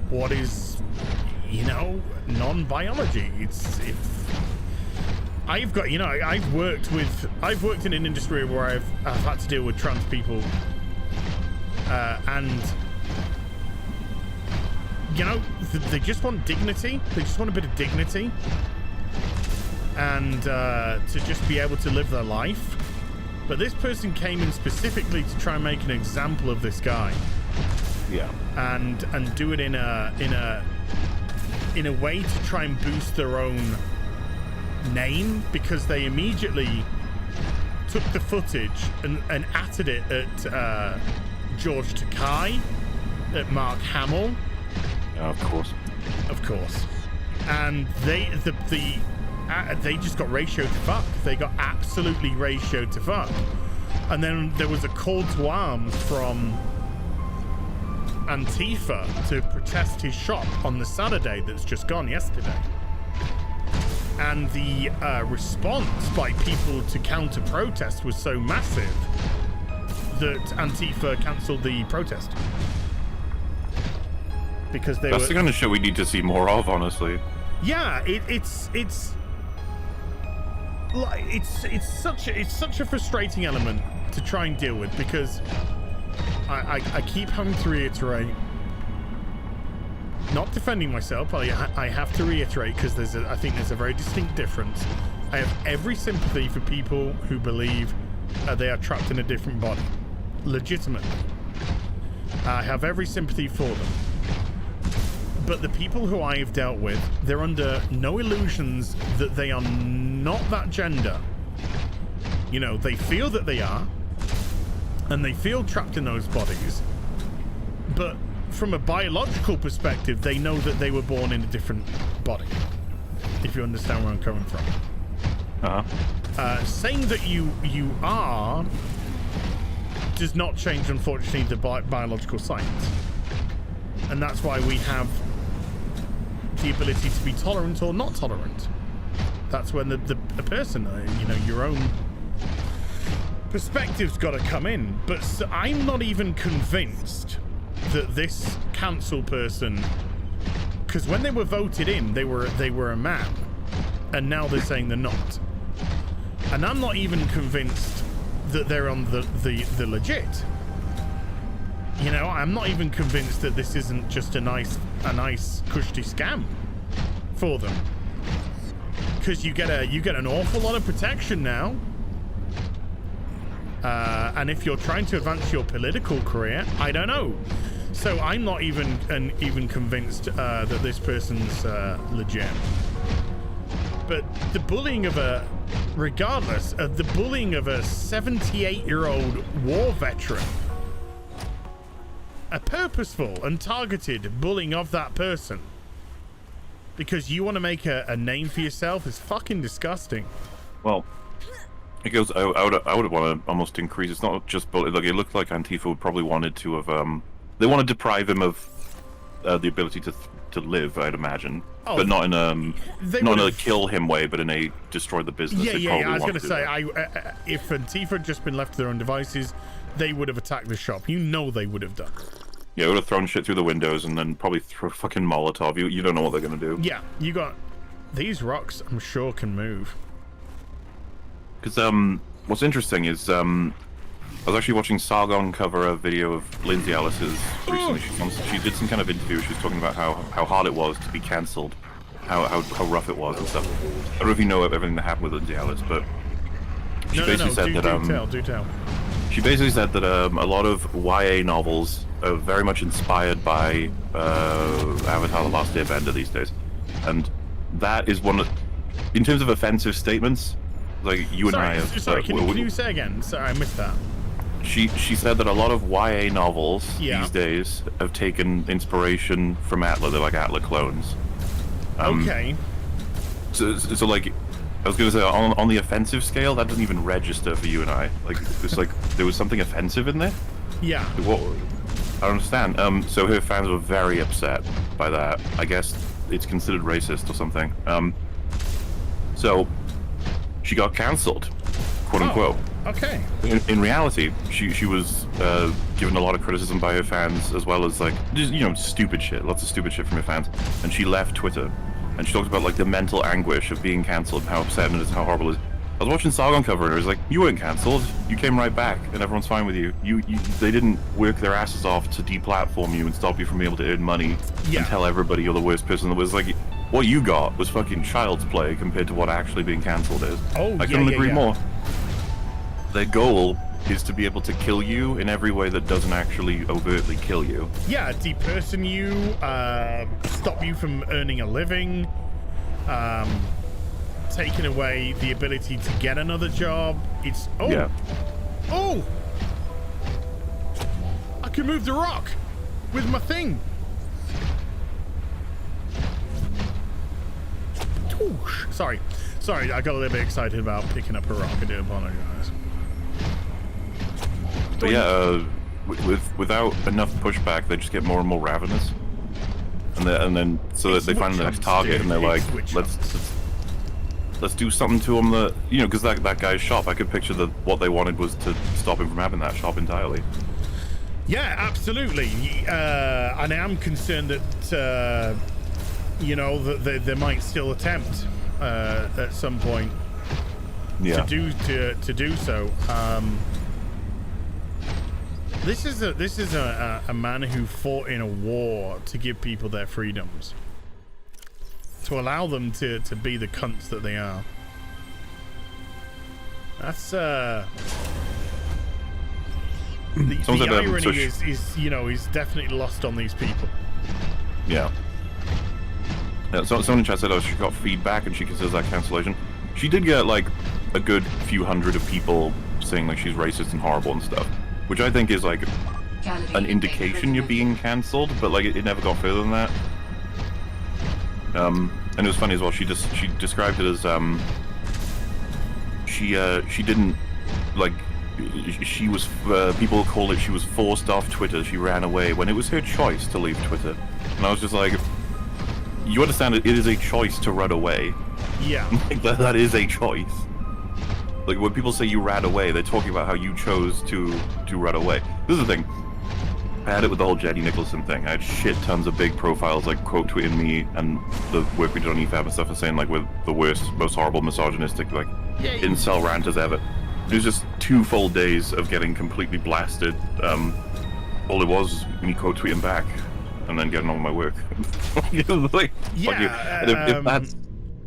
what is, you know, non-biology. I've got, you know, I've worked in an industry where I've had to deal with trans people, and you know, they just want dignity. They just want a bit of dignity, and to just be able to live their life. But this person came in specifically to try and make an example of this guy. Yeah. And do it in a way to try and boost their own name, because they immediately took the footage and atted it at George Takei, at Mark Hamill. Of course. And they just got ratioed to fuck. They got absolutely ratioed to fuck. And then there was a call to arms from Antifa to protest his shop on the Saturday that's just gone, yesterday. And the response by people to counter protest was so massive that Antifa cancelled the protest. Because that's the kind of shit we need to see more of, honestly. Yeah, it's such a frustrating element to try and deal with, because I keep having to reiterate, not defending myself, but I have to reiterate, because I think there's a very distinct difference. I have every sympathy for people who believe they are trapped in a different body, legitimately. I have every sympathy for them. But the people who I have dealt with, they're under no illusions that they are not that gender. You know, they feel that they are, and they feel trapped in those bodies. But from a biological perspective, they know that they were born in a different body, if you understand where I'm coming from. Saying that you are does not change, unfortunately, the biological science. And that's why we have the ability to be tolerant or not tolerant. That's when the person, you know, your own perspective's got to come in. But I'm not even convinced that this council person, because when they were voted in, they were a man, and now they're saying they're not. And I'm not even convinced that they're on the legit. You know, I'm not even convinced that this isn't just a nice cushy scam for them. Because you get an awful lot of protection now. And if you're trying to advance your political career, I don't know. So I'm not even convinced that this person's legit. But the bullying of regardless of the bullying of a 78-year-old war veteran, a purposeful and targeted bullying of that person because you want to make a name for yourself is fucking disgusting. Well, it goes. I would want to almost increase. It's not just bullying. Like, it looked like Antifa would probably wanted to have. They want to deprive him of the ability to live. I'd imagine, but not in a kill him way, but in a destroy the business. Yeah. I was gonna say, if Antifa had just been left to their own devices, they would have attacked the shop. You know they would have done. Yeah, would have thrown shit through the windows and then probably throw a fucking Molotov. You don't know what they're gonna do. Yeah, you got these rocks. I'm sure can move. Because what's interesting is I was actually watching Sargon cover a video of Lindsay Ellis's recently. She did some kind of interview. She was talking about how hard it was to be cancelled, how rough it was and stuff. I don't know if you know everything that happened with Lindsay Ellis, but she basically said that do tell. She basically said that a lot of YA novels are very much inspired by Avatar: The Last Airbender these days, and that is one of, in terms of offensive statements, like you and I have. Sorry, can you say again? Sorry, I missed that. She said that a lot of YA novels these days have taken inspiration from Atla. They're like Atla clones. Okay. So like, I was gonna say on the offensive scale, that doesn't even register for you and I. Like, it's like there was something offensive in there. Yeah. What? I don't understand. So her fans were very upset by that. I guess it's considered racist or something. So she got cancelled, quote unquote. Okay. In reality, she was given a lot of criticism by her fans, as well as like just, stupid shit, lots of stupid shit from her fans, and she left Twitter. And she talked about like the mental anguish of being cancelled, and how upsetting it is, and how horrible it is. I was watching Sargon cover, and it was like, you weren't cancelled, you came right back, and everyone's fine with you. They didn't work their asses off to deplatform you and stop you from being able to earn money and tell everybody you're the worst person. That was like, what you got was fucking child's play compared to what actually being cancelled is. I couldn't agree more. Their goal is to be able to kill you in every way that doesn't actually overtly kill you. Yeah, deperson you, stop you from earning a living, taking away the ability to get another job. It's I can move the rock with my thing. Sorry, I got a little bit excited about picking up a rock. I do apologize. But yeah, without enough pushback, they just get more and more ravenous, and then so that they find the next target, and they're like, let's do something to them that because that guy's shop. I could picture that what they wanted was to stop him from having that shop entirely. Yeah, absolutely. And I am concerned that that they might still attempt at some point to do so. This is a man who fought in a war to give people their freedoms, to allow them to be the cunts that they are. That's the irony is definitely lost on these people. Yeah. Someone in chat said, she got feedback and she considers that cancellation. She did get like a good few hundred of people saying like she's racist and horrible and stuff, which I think is like an indication you're being cancelled, but like it never got further than that. And it was funny as well. She described it as she didn't like, she was people call it she was forced off Twitter. She ran away when it was her choice to leave Twitter, and I was just like, you understand it is a choice to run away. Yeah. Like, that is a choice. Like, when people say you ran away, they're talking about how you chose to run away. This is the thing. I had it with the whole Jenny Nicholson thing. I had shit tons of big profiles, like, quote tweeting me and the work we did on EFAB and stuff, and saying, like, we're the worst, most horrible, misogynistic, like, incel ranters ever. It was just 2 full days of getting completely blasted. all it was me quote tweeting back and then getting on with my work. If that's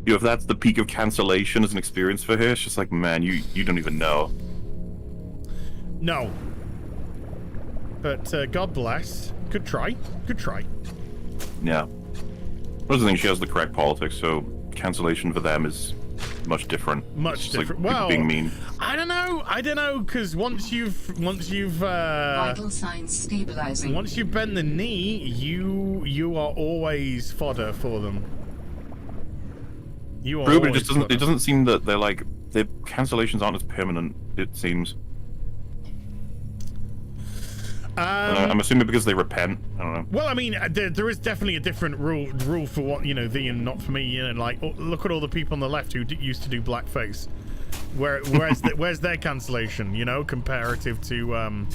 if that's the peak of cancellation as an experience for her, it's just like, man, you don't even know. No. But God bless. Good try. Good try. Yeah. That's the thing, she has the correct politics, so cancellation for them is much different. Much different. Like well, being mean. I don't know, because once you've Vital signs stabilizing. once you bend the knee, you are always fodder for them. You are. True, but always fodder. it doesn't seem that they're like their cancellations aren't as permanent. It seems. I'm assuming because they repent. I don't know. Well, I mean, there is definitely a different rule for what, you know, thee and not for me. You know, like, look at all the people on the left who used to do blackface. Where's their cancellation? You know, comparative to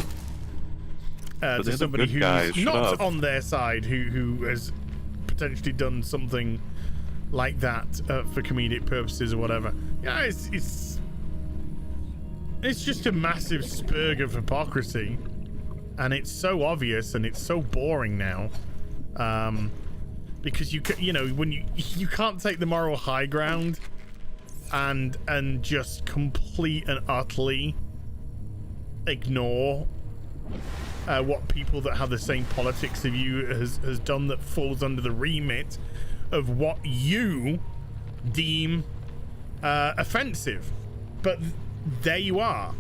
somebody who's not on their side, who has potentially done something like that for comedic purposes or whatever. Yeah, it's just a massive spurg of hypocrisy. And it's so obvious and it's so boring now, because you know, when you can't take the moral high ground and just complete and utterly ignore what people that have the same politics of you has done that falls under the remit of what you deem offensive. But there you are.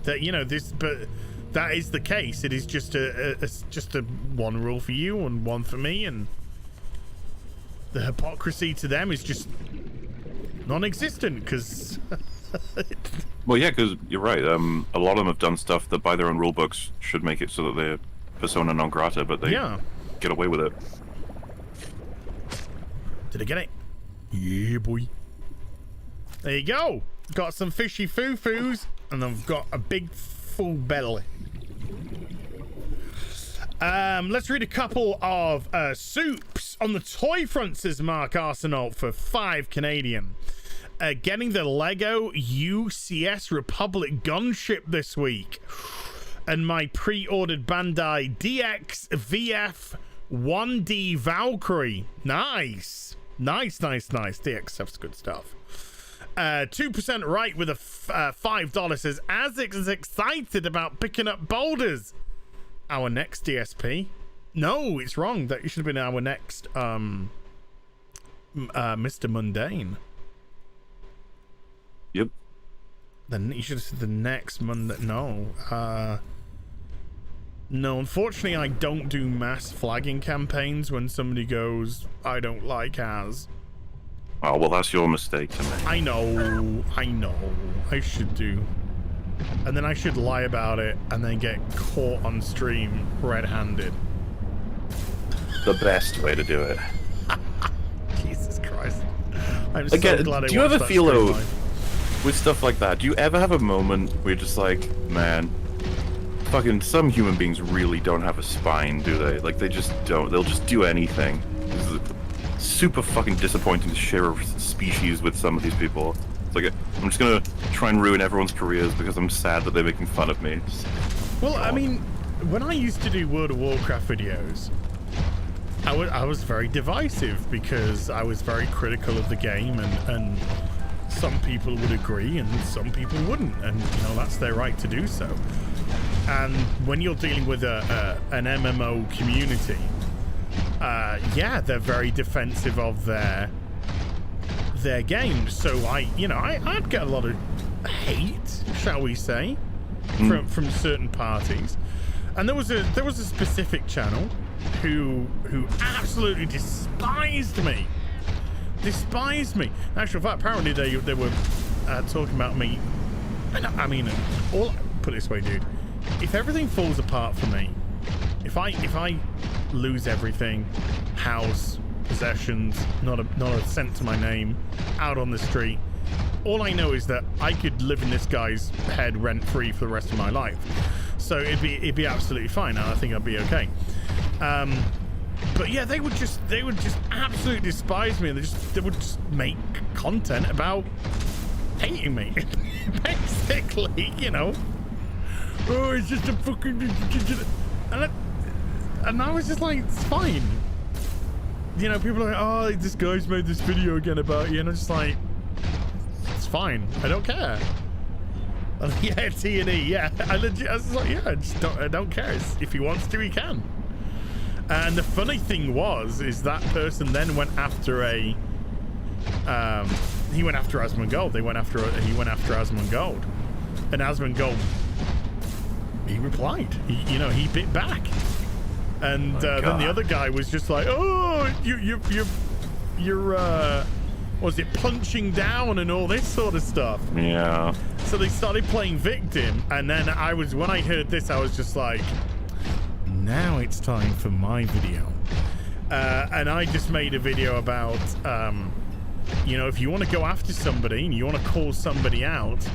That, you know, but that is the case. It is just a one rule for you and one for me, and the hypocrisy to them is just non-existent. Because well, yeah, because you're right. A lot of them have done stuff that by their own rule books should make it so that they're persona non grata, but they get away with it. Did I get it? Yeah, boy. There you go. Got some fishy foo-foos, and I've got a big full belly. Let's read a couple of soups on the toy front, says Mark Arsenault for 5 Canadian. Getting the Lego UCS Republic gunship this week, and my pre-ordered Bandai DX VF 1D Valkyrie. Nice. DX stuff's good stuff. 2% right with a $5 says Azix is excited about picking up boulders. Our next DSP. No, it's wrong. That should have been our next Mr. Mundane. Yep. Then you should have said the next Monday. No. No, unfortunately I don't do mass flagging campaigns when somebody goes, I don't like Az. Oh, well, that's your mistake to make. I know. I should do. And then I should lie about it and then get caught on stream red-handed. The best way to do it. Jesus Christ. I'm so Again, glad I do you ever watched that feel stream though, live. with stuff like that, do you ever have a moment where you're just like, man, fucking some human beings really don't have a spine, do they? Like, they just don't. They'll just do anything. This is super fucking disappointing to share a species with some of these people. It's like, I'm just gonna try and ruin everyone's careers because I'm sad that they're making fun of me. Well, I mean, when I used to do World of Warcraft videos, I was very divisive because I was very critical of the game, and some people would agree and some people wouldn't, and you know, that's their right to do so. And when you're dealing with an MMO community, yeah, they're very defensive of their games. So I'd get a lot of hate, shall we say, from certain parties. And there was a specific channel who absolutely despised me. In actual fact, apparently they were talking about me. And I mean, put it this way, dude. If everything falls apart for me, if I lose everything, house, possessions, not a cent to my name, out on the street, all I know is that I could live in this guy's head rent free for the rest of my life. So it'd be absolutely fine, and I think I'd be okay. But yeah, they would just absolutely despise me, and they would just make content about hating me, basically, you know. oh, it's just a fucking, and I was just like, it's fine. You know, people are like, oh, this guy's made this video again about you, and I'm just like, it's fine. I don't care. Yeah, T&E, yeah. I was like, yeah, I don't care. If he wants to, he can. And the funny thing is that person then went after he went after Asmongold. He went after Asmongold, and Asmongold, he replied. He bit back, and then the other guy was just like, oh, you're was it punching down and all this sort of stuff. Yeah. So they started playing victim, and then when I heard this, I was just like, now it's time for my video. And I just made a video about, if you want to go after somebody and you want to call somebody out,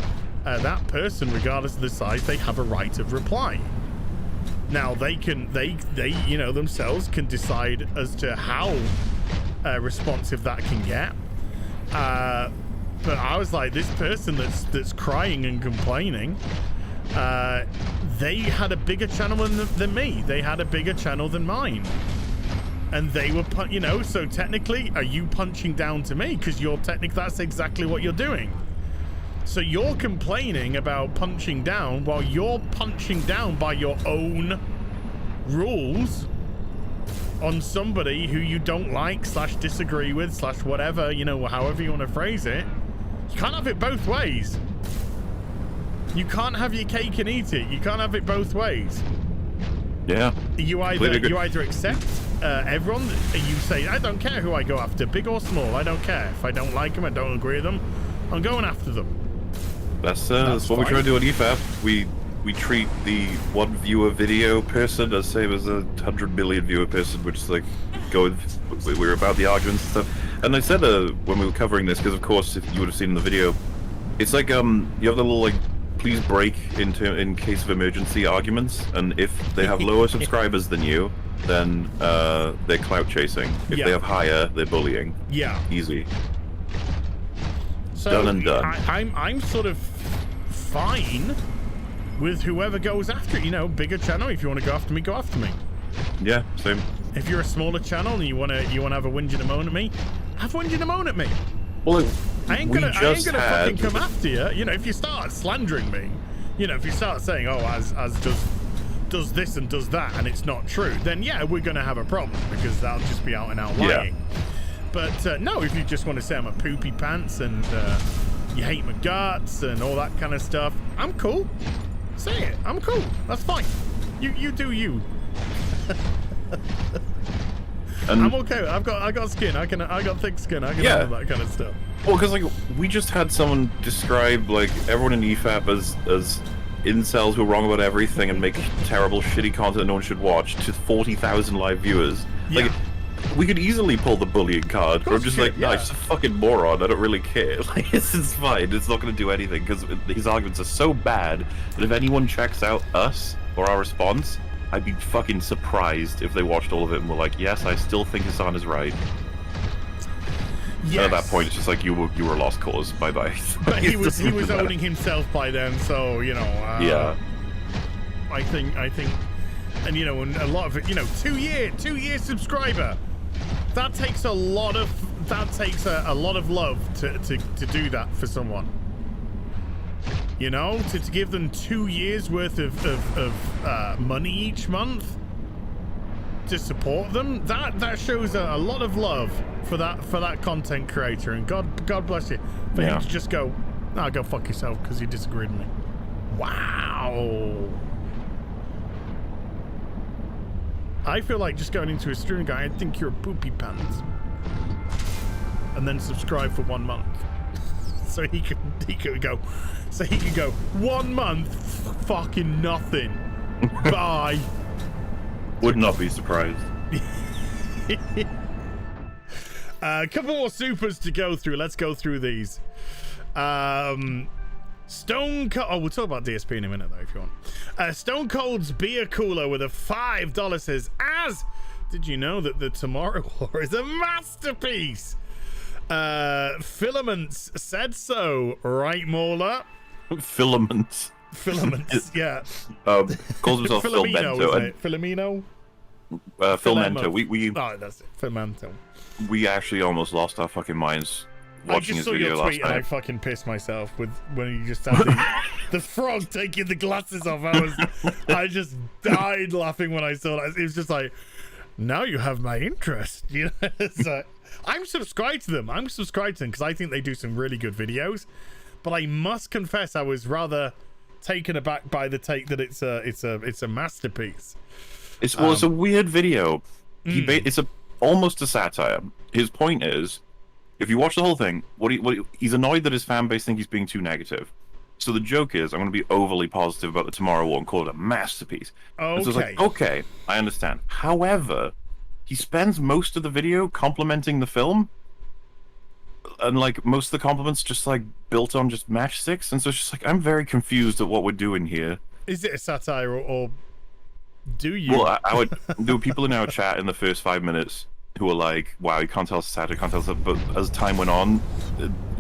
that person, regardless of the size, they have a right of reply. Now they themselves can decide as to how responsive that can get. But I was like, this person that's crying and complaining, they had a bigger channel than me. They had a bigger channel than mine, and they were so technically, are you punching down to me? Because that's exactly what you're doing. So you're complaining about punching down while you're punching down by your own rules on somebody who you don't like / disagree with / whatever, however you want to phrase it. You can't have it both ways. You can't have your cake and eat it. You can't have it both ways. Yeah. You either accept everyone. You say, I don't care who I go after, big or small. I don't care. If I don't like them, I don't agree with them, I'm going after them. That's what we try to do on EFAP. We treat the one viewer video person as same as a 100 million viewer person, which is like we're about the arguments and stuff. And I said when we were covering this, because of course, if you would have seen in the video, it's like you have the little like please break in case of emergency arguments, and if they have lower subscribers than you, then they're clout chasing. If they have higher, they're bullying. Yeah. Easy. So done and done. I'm sort of fine with whoever goes after it. Bigger channel, if you want to go after me, go after me. Yeah, same. If you're a smaller channel and you wanna have a whinge and a moan at me, have whinge and a moan at me. Well, I ain't gonna fucking come after you. If you start slandering me, if you start saying, oh, as does this and does that, and it's not true, then yeah, we're gonna have a problem, because that'll just be out and out lying. But no, if you just want to say I'm a poopy pants and you hate my guts and all that kind of stuff, I'm cool. Say it. I'm cool. That's fine. You do you. I'm okay. I got skin. I got thick skin. I can handle that kind of stuff. Well, because we just had someone describe everyone in EFAP as incels who are wrong about everything and make terrible, shitty content no one should watch to 40,000 live viewers. Yeah. We could easily pull the bullying card, but I'm just no, he's just a fucking moron. I don't really care. It's fine. It's not going to do anything, because his arguments are so bad that if anyone checks out us or our response, I'd be fucking surprised if they watched all of it and were like, yes, I still think Hassan is right. Yes. And at that point, it's just like, you were a lost cause. Bye-bye. But he was owning himself by then, so, yeah. I think, and, and a lot of it, 2 year subscriber. That takes a lot of love to do that for someone. To give them 2 years worth of money each month to support them. That shows a lot of love for that content creator, and God bless you for him to just go, no, go fuck yourself because you disagreed with me. Wow. I feel like just going into a stream guy, I think you're a poopy pants, and then subscribe for 1 month, so he could go 1 month, fucking nothing. Bye. Would not be surprised. A couple more supers to go through. Let's go through these. Stone Cold. Oh, we'll talk about DSP in a minute, though, if you want. Stone Cold's beer cooler with a $5 says, did you know that the Tomorrow War is a masterpiece? Filaments said so, right, Mauler? Filaments. Filaments, yeah. Calls himself Phil Filomeno, Mento. isn't it? Filomeno? Phil Mento. We Oh, that's it. Filmento. we actually almost lost our fucking minds I watching just his saw video your last tweet and I night. fucking pissed myself with when you just had the frog taking the glasses off. I just died laughing when I saw that. It was just like, now you have my interest. You know, so I'm subscribed to them. I'm subscribed to them because I think they do some really good videos. But I must confess, I was rather taken aback by the take that it's a masterpiece. It's a weird video. It's almost a satire. His point is, if you watch the whole thing, he's annoyed that his fan base think he's being too negative. So the joke is, I'm going to be overly positive about the Tomorrow War and call it a masterpiece. Okay. So it's like, okay, I understand. However, he spends most of the video complimenting the film, and like most of the compliments just like built on just matchsticks, and so it's just like I'm very confused at what we're doing here. Is it a satire or do you? Well, I would. There were people in our chat in the first 5 minutes who were like, "Wow, you can't tell us satire, can't tell us." But as time went on,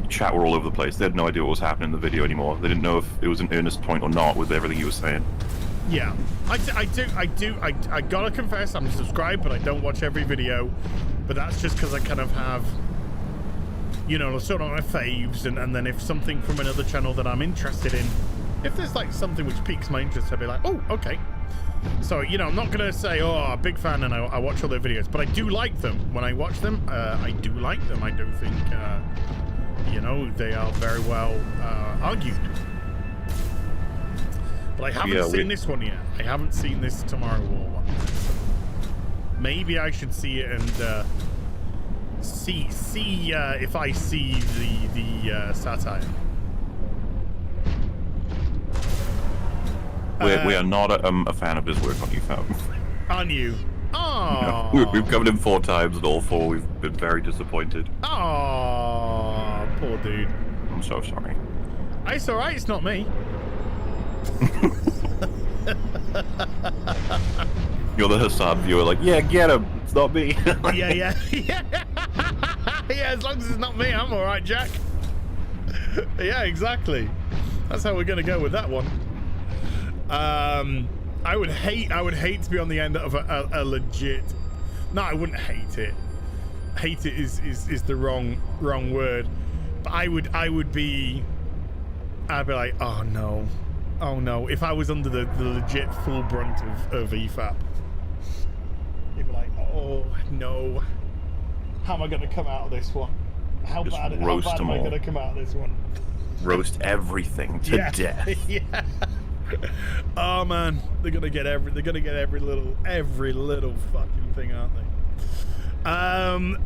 chat were all over the place. They had no idea what was happening in the video anymore. They didn't know if it was an earnest point or not with everything he was saying. Yeah, I gotta confess, I'm subscribed, but I don't watch every video. But that's just because I kind of have, you know, sort of my faves, and then if something from another channel that I'm interested in, if there's like something which piques my interest, I'll be like, oh, okay. So, you know, I'm not gonna say, oh, I'm a big fan and I watch all their videos, but I do like them. When I watch them, I do like them. I do think, you know, they are very well argued. But I haven't seen this one yet. I haven't seen this Tomorrow War one. Maybe I should see it and see if I see the satire. We are not a fan of his work on YouFab. Aren't you? Oh. No, we've covered him 4 times, and all 4 we've been very disappointed. Oh, poor dude. I'm so sorry. It's all right. It's not me. You're the Hassan viewer, like, yeah, get him. It's not me. yeah. As long as it's not me, I'm all right, Jack. Yeah, exactly. That's how we're gonna go with that one. I would hate to be on the end of a legit. No, I wouldn't hate it. Hate it is the wrong word. But I'd be like, oh no. If I was under the legit full brunt of EFAP, you'd be like, oh no. How am I gonna come out of this one? How bad am I gonna come out of this one? Roast everything to death. Yeah. Oh man, they're gonna get every little fucking thing, aren't they?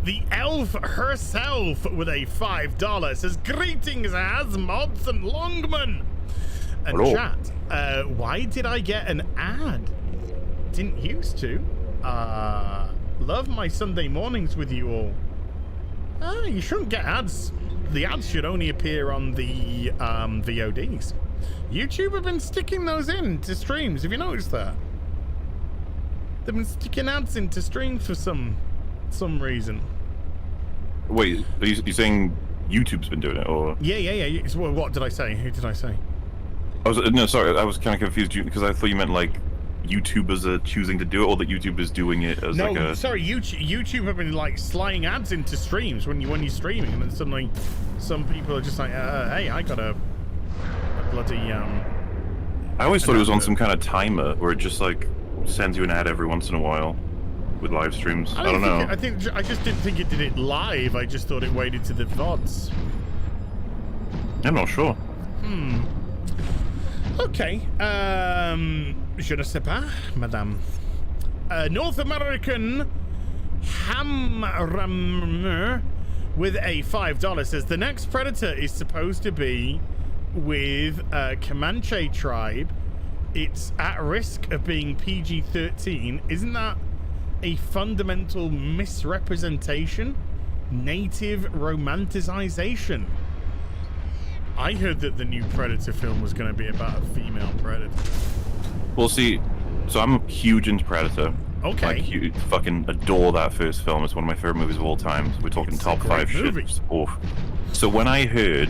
The elf herself with a $5 says, greetings Mods and Longman. And hello. Chat, why did I get an ad? Didn't used to. Love my Sunday mornings with you all. You shouldn't get ads. The ads should only appear on the VODs. YouTube have been sticking those in to streams. Have you noticed that? They've been sticking ads into streams for some reason. Wait, are you saying YouTube's been doing it, or? Yeah. Well, what did I say? Who did I say? No, sorry, I was kind of confused because I thought you meant like YouTubers are choosing to do it, or that YouTube is doing it as like a... No, sorry, YouTube have been like sliding ads into streams when you're streaming, and then suddenly some people are just like, hey, I got a bloody I always thought it was on some kind of timer where it just like sends you an ad every once in a while with live streams. I don't know. I just didn't think it did it live. I just thought it waited to the VODs. I'm not sure. Okay. Je ne sais pas, madame. North American Hammer with a $5 says the next Predator is supposed to be with a Comanche tribe. It's at risk of being PG-13. Isn't that a fundamental misrepresentation? Native romanticization. I heard that the new Predator film was going to be about a female predator. Well, see, so I'm huge into Predator. Okay. Like, fucking adore that first film. It's one of my favorite movies of all time. We're talking top 5 shit. So when I heard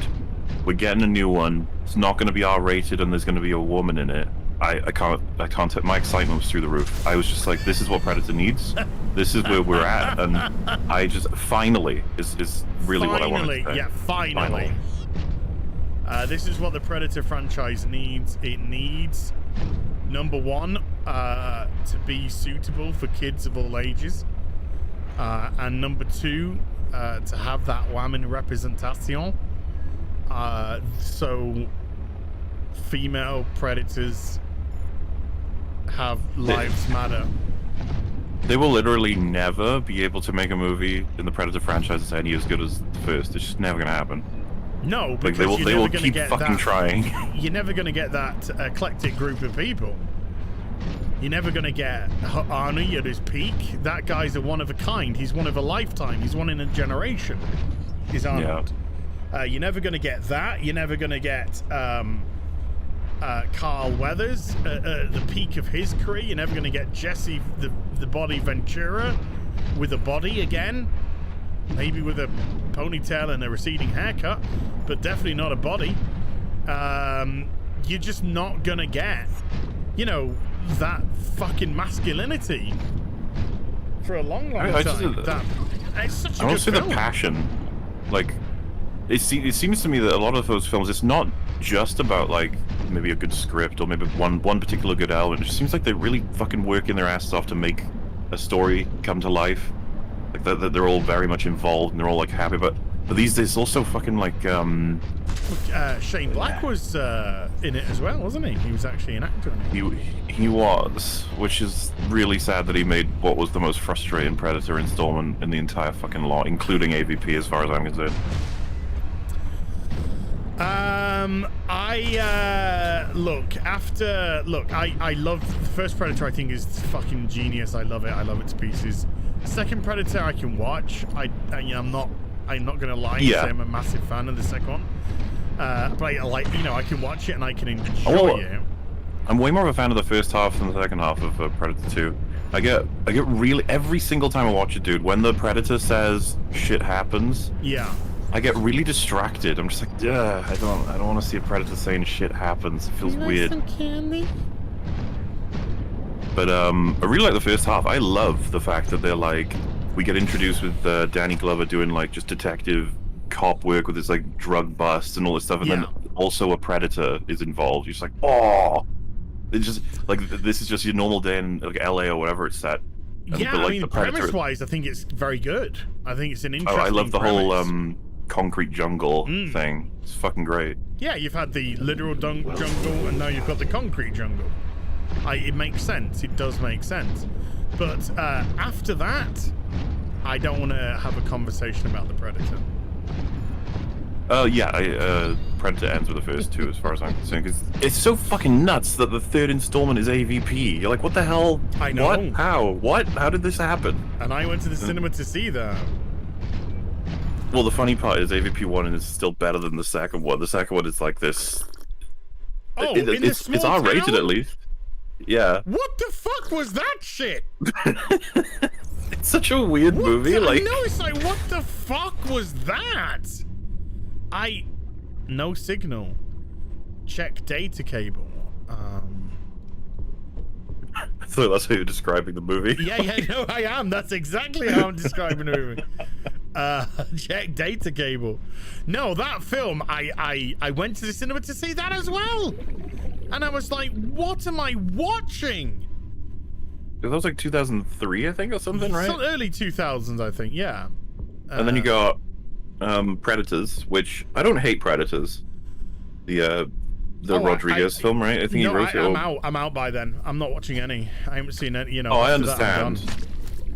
we're getting a new one it's not going to be R-rated and there's going to be a woman in it, I can't my excitement was through the roof. I was just like, this is what Predator needs. This is where we're at, and I just finally is really what I wanted to say. Yeah, finally. This is what the Predator franchise needs. It needs, number one, to be suitable for kids of all ages, and number two, to have that woman representation. So female predators have lives matter. They will literally never be able to make a movie in the Predator franchise that's any as good as the first. It's just never gonna happen. No, because like they will keep fucking trying. You're never gonna get that eclectic group of people. You're never gonna get Arnie at his peak. That guy's a one of a kind. He's one of a lifetime. He's one in a generation. Is Arnold. Yeah. You're never gonna get that. You're never gonna get Carl Weathers at the peak of his career. You're never gonna get Jesse the Body Ventura with a body again. Maybe with a ponytail and a receding haircut, but definitely not a body. You're just not gonna get, that fucking masculinity for a long time. It's such a I don't good see film. the passion. Like, it seems to me that a lot of those films, it's not just about like maybe a good script or maybe one particular good element. It just seems like they're really fucking working their asses off to make a story come to life. Like that they're all very much involved and they're all like happy, but these days also fucking like Shane Black was in it as well, wasn't he? He was actually an actor in it. He was, which is really sad that he made what was the most frustrating Predator installment in the entire fucking lot, including AVP as far as I'm concerned. I love the first Predator. I think is fucking genius. I love it to pieces. Second Predator I can watch. I'm not gonna lie and say I'm a massive fan of the second one. But I can watch it and I can enjoy it. I'm way more of a fan of the first half than the second half of Predator 2. I get really, every single time I watch it, dude, when the Predator says shit happens, yeah, I get really distracted. I'm just like, yeah, I don't want to see a Predator saying shit happens. It feels weird. Some candy? But I really like the first half. I love the fact that they're like, we get introduced with Danny Glover doing like just detective cop work with his like drug busts and all this stuff, and then also a Predator is involved. You're just like, oh, it's just like this is just your normal day in like LA or whatever it's set. And, yeah, but, like, I mean, premise-wise, I think it's very good. I think it's an interesting. I love the premise. whole concrete jungle thing. It's fucking great. Yeah, you've had the literal jungle, and now you've got the concrete jungle. It makes sense. It does make sense. But after that, I don't want to have a conversation about the Predator. Predator ends with the first two, as far as I'm concerned, because it's so fucking nuts that the third installment is AVP. You're like, what the hell? I know. What? How? What? How did this happen? And I went to the cinema to see that. Well, the funny part is AVP 1 is still better than the second one. The second one is like this. Oh, it's R-rated town? At least. Yeah. What the fuck was that shit? It's such a weird movie. No, it's like, what the fuck was that? No signal. Check data cable. I thought that's how you're describing the movie. Yeah, no, I am. That's exactly how I'm describing the movie. Check data cable. No, that film, I went to the cinema to see that as well. And I was like, what am I watching? That was like 2003, I think, or something, right? So early 2000s, I think, yeah. And then you got Predators, which I don't hate Predators. The Rodriguez film, right? I think he wrote it. I'm out by then. I'm not watching any. I haven't seen any. Oh, I understand.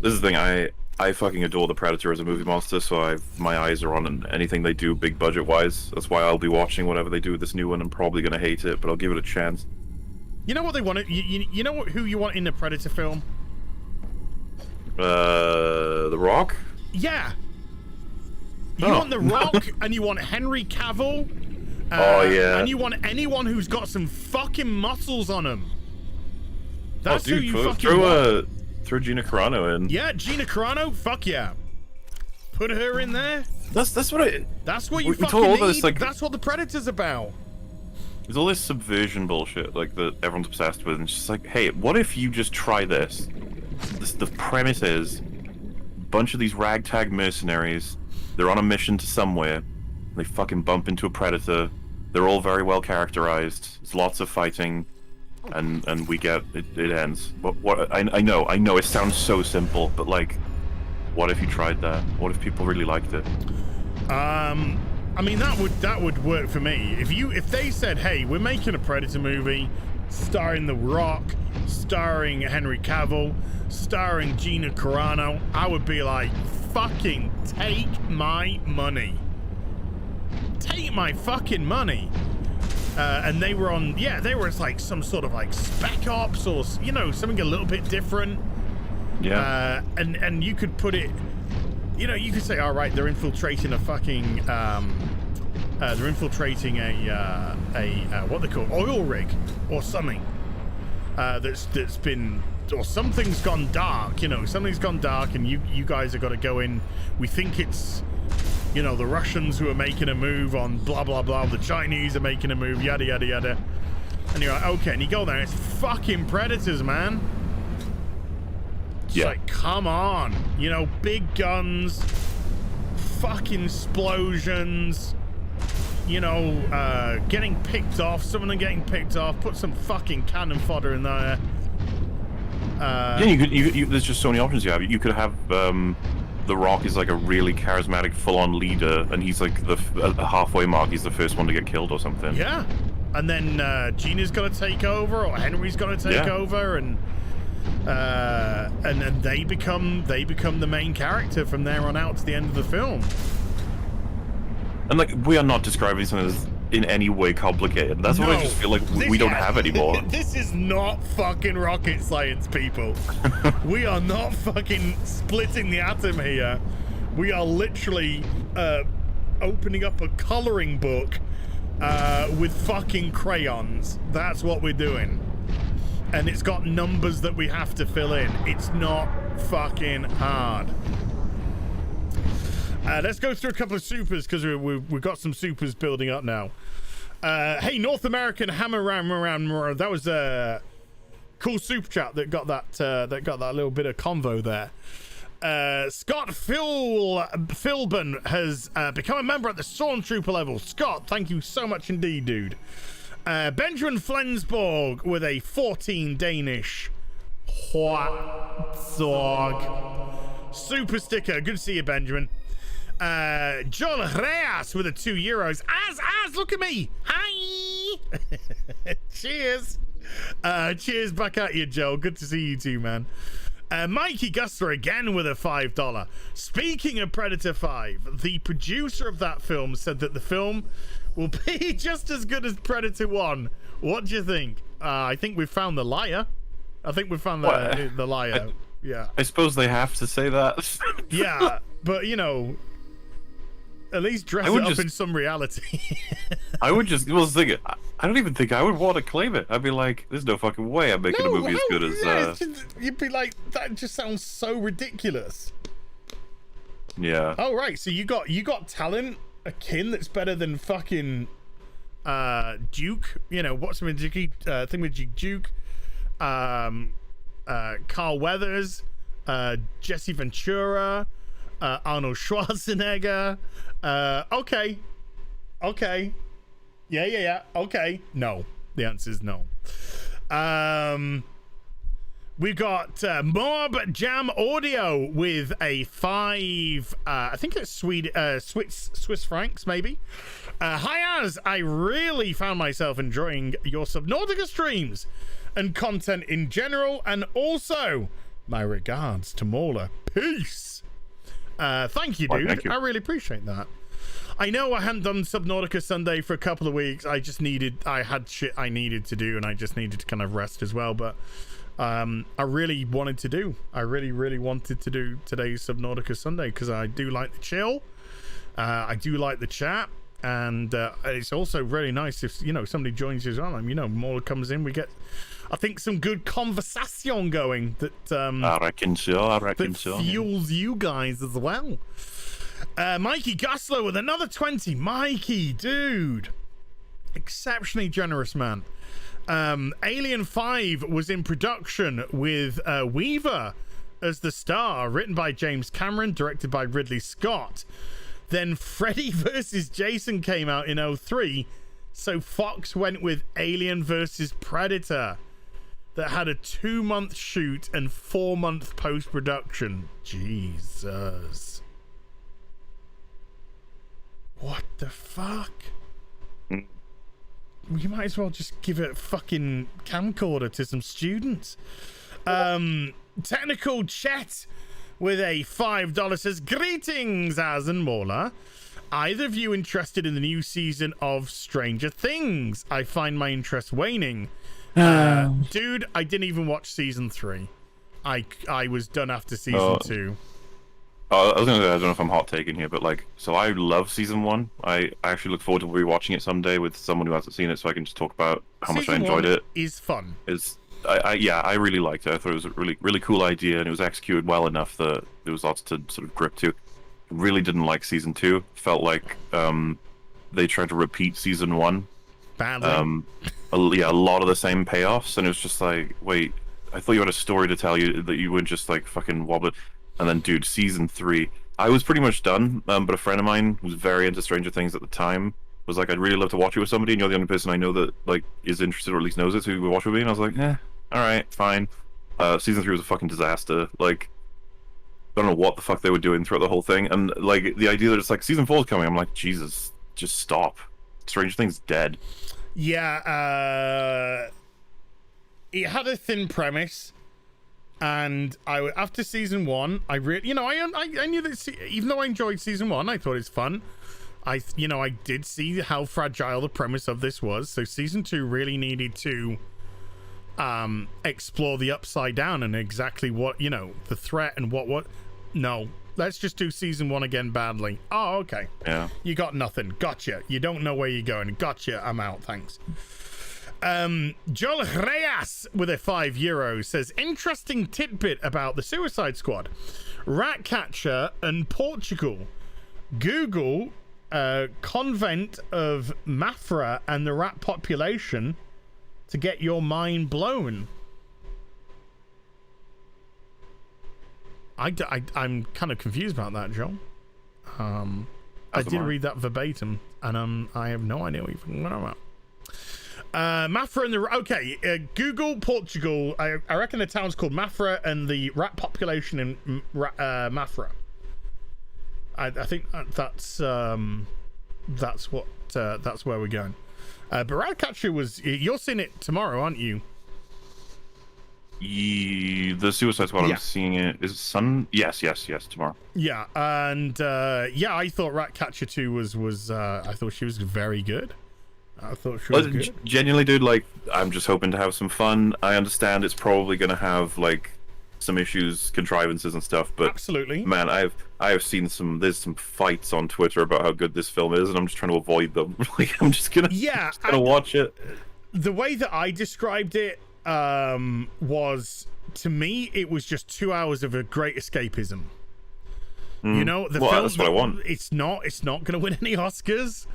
This is the thing. I fucking adore the Predator as a movie monster, so my eyes are on anything they do big budget wise. That's why I'll be watching whatever they do with this new one. I'm probably gonna hate it, but I'll give it a chance. You know what they want? You know who you want in the Predator film? The Rock? Yeah. You want The Rock, and you want Henry Cavill. Oh yeah. And you want anyone who's got some fucking muscles on them. That's who you fucking want. Throw Gina Carano in. Yeah, Gina Carano. Fuck yeah. Put her in there. That's what you fucking need. That's what the Predator's about. There's all this subversion bullshit like that everyone's obsessed with, and it's just like, hey, what if you just try this? The premise is a bunch of these ragtag mercenaries. They're on a mission to somewhere. They fucking bump into a predator. They're all very well characterized. There's lots of fighting, and we get it ends. What I know it sounds so simple, but like, what if you tried that? What if people really liked it? I mean, that would work for me. If they said, hey, we're making a Predator movie starring The Rock, starring Henry Cavill, starring Gina Carano, I would be like, fucking take my money. Take my fucking money. And they were on, they were like some sort of like Spec Ops or, you know, something a little bit different. Yeah. And you could put it, you know, you could say, all right, they're infiltrating a fucking, they're infiltrating a what they call oil rig or something. That's been, or something's gone dark, you know, something's gone dark, and you guys have got to go in. We think it's, you know, the Russians who are making a move on blah blah blah. The Chinese are making a move, yada yada yada. And you're like, okay, and you go there, it's fucking predators, man. It's like, come on, you know, big guns, fucking explosions, you know, getting picked off, some of them getting picked off, put some fucking cannon fodder in there. You there's just so many options you have. You could have, The Rock is like a really charismatic, full-on leader, and he's like the halfway mark, he's the first one to get killed or something. Yeah, and then Gina's gonna take over, or Henry's gonna take over, and then they become the main character from there on out to the end of the film. And like, we are not describing something as in any way complicated. That's what I just feel like we don't have anymore. This is not fucking rocket science, people. We are not fucking splitting the atom here. We are literally opening up a coloring book with fucking crayons. That's what we're doing. And it's got numbers that we have to fill in. It's not fucking hard. Let's go through a couple of supers, because we've got some supers building up now. Hey, North American Hammer Ram, that was a cool super chat that got that little bit of convo there. Scott Philbin has become a member at the Stormtrooper level. Scott, thank you so much indeed, dude. Benjamin Flensborg with a 14 Danish super sticker. Good to see you, Benjamin. Joel Reyes with a €2. Az, look at me. Hi. Cheers. Cheers back at you, Joel. Good to see you too, man. Mikey Guster again with a $5. Speaking of Predator 5, the producer of that film said that the film will be just as good as Predator 1. What do you think? I think we've found the liar. I think we found the liar. Yeah. I suppose they have to say that. Yeah, but you know, at least dress it up in some reality. I would just, I don't even think I would want to claim it. I'd be like, there's no fucking way I'm making a movie as good as... You'd be like, that just sounds so ridiculous. Yeah. Oh, right, so you got talent akin that's better than fucking Duke. You know, what's the thing with Duke? Carl Weathers, Jesse Ventura, Arnold Schwarzenegger. Okay. Yeah. Okay. No. The answer is no. We've got Mob Jam Audio with a 5, I think it's Swiss francs, maybe. Hi, Az. I really found myself enjoying your Subnautica streams and content in general, and also my regards to Mauler. Peace. Thank you, dude. Thank you. I really appreciate that. I know I hadn't done Subnautica Sunday for a couple of weeks. I had shit I needed to do, and I just needed to kind of rest as well. But I really wanted to do today's Subnautica Sunday, because I do like the chill. I do like the chat, and it's also really nice if, you know, somebody joins us on. You know, Mauler comes in, we get, I think, some good conversation going that I reckon so. Fuels you guys as well. Mikey Goslow with another 20. Mikey, dude, Exceptionally generous man. Alien 5 was in production with Weaver as the star, written by James Cameron, directed by Ridley Scott. Then Freddy vs. Jason came out in 2003, so Fox went with Alien vs. Predator, that had a 2-month shoot and 4-month post-production. Jesus. What the fuck? You might as well just give a fucking camcorder to some students. Technical Chet with a $5 says, greetings, Az and Mola. Either of you interested in the new season of Stranger Things? I find my interest waning. Dude, I didn't even watch season 3. I was done after season 2. I was gonna say, I don't know if I'm hot taking here, but like, so I love season 1. I actually look forward to rewatching it someday with someone who hasn't seen it, so I can just talk about how much I enjoyed it. Is fun. I really liked it. I thought it was a really cool idea, and it was executed well enough that there was lots to sort of grip to. Really didn't like season 2. Felt like they tried to repeat season 1. Badly. A lot of the same payoffs, and it was just like, wait, I thought you had a story to tell, you that you wouldn't just like fucking wobble it. And then, dude, season 3, I was pretty much done, but a friend of mine who was very into Stranger Things at the time was like, I'd really love to watch it with somebody, and you're the only person I know that like is interested or at least knows it, so you would watch it with me. And I was like, alright, fine. Season 3 was a fucking disaster. Like, I don't know what the fuck they were doing throughout the whole thing, and like the idea that it's like season 4 is coming, I'm like, Jesus, just stop. Stranger Things dead. Yeah, it had a thin premise, and after season 1, I really, I knew that even though I enjoyed season 1, I thought it was fun. I did see how fragile the premise of this was, so season 2 really needed to explore the upside down and exactly what, the threat and what. No, let's just do season 1 again badly. Oh, okay. Yeah. You got nothing. Gotcha. You don't know where you're going. Gotcha. I'm out. Thanks. Joel Reyes with a €5 says, interesting tidbit about the Suicide Squad. Ratcatcher and Portugal. Google convent of Mafra and the rat population to get your mind blown. I'm kind of confused about that, Joel. I did read that verbatim, and I have no idea what you're talking about. Mafra and the Google Portugal. I reckon the town's called Mafra, and the rat population in Mafra. I think that's where we're going. But Ratcatcher you're seeing it tomorrow, aren't you? The Suicide Squad, I'm seeing it. Is it Sun? Yes, tomorrow. Yeah, and I thought Ratcatcher 2 was I thought she was very good. I thought she was good. Genuinely, dude, like, I'm just hoping to have some fun. I understand it's probably going to have, like, some issues, contrivances and stuff, but absolutely, man, I have seen there's some fights on Twitter about how good this film is, and I'm just trying to avoid them. Like, I'm just gonna watch it. The way that I described it was, to me, it was just 2 hours of a great escapism. The film, that's what I want. It's not going to win any Oscars.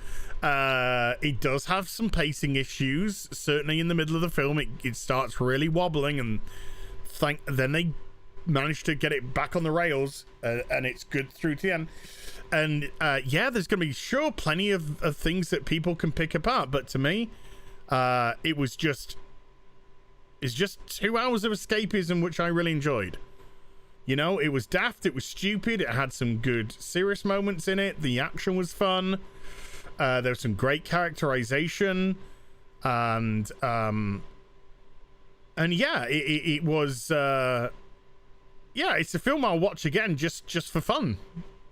It does have some pacing issues. Certainly in the middle of the film, it starts really wobbling, and then they manage to get it back on the rails, and it's good through to the end. And there's going to be plenty of things that people can pick apart, but to me, it's just 2 hours of escapism, which I really enjoyed. It was daft, it was stupid, it had some good serious moments in it, the action was fun, there was some great characterization, and it was it's a film I'll watch again just for fun,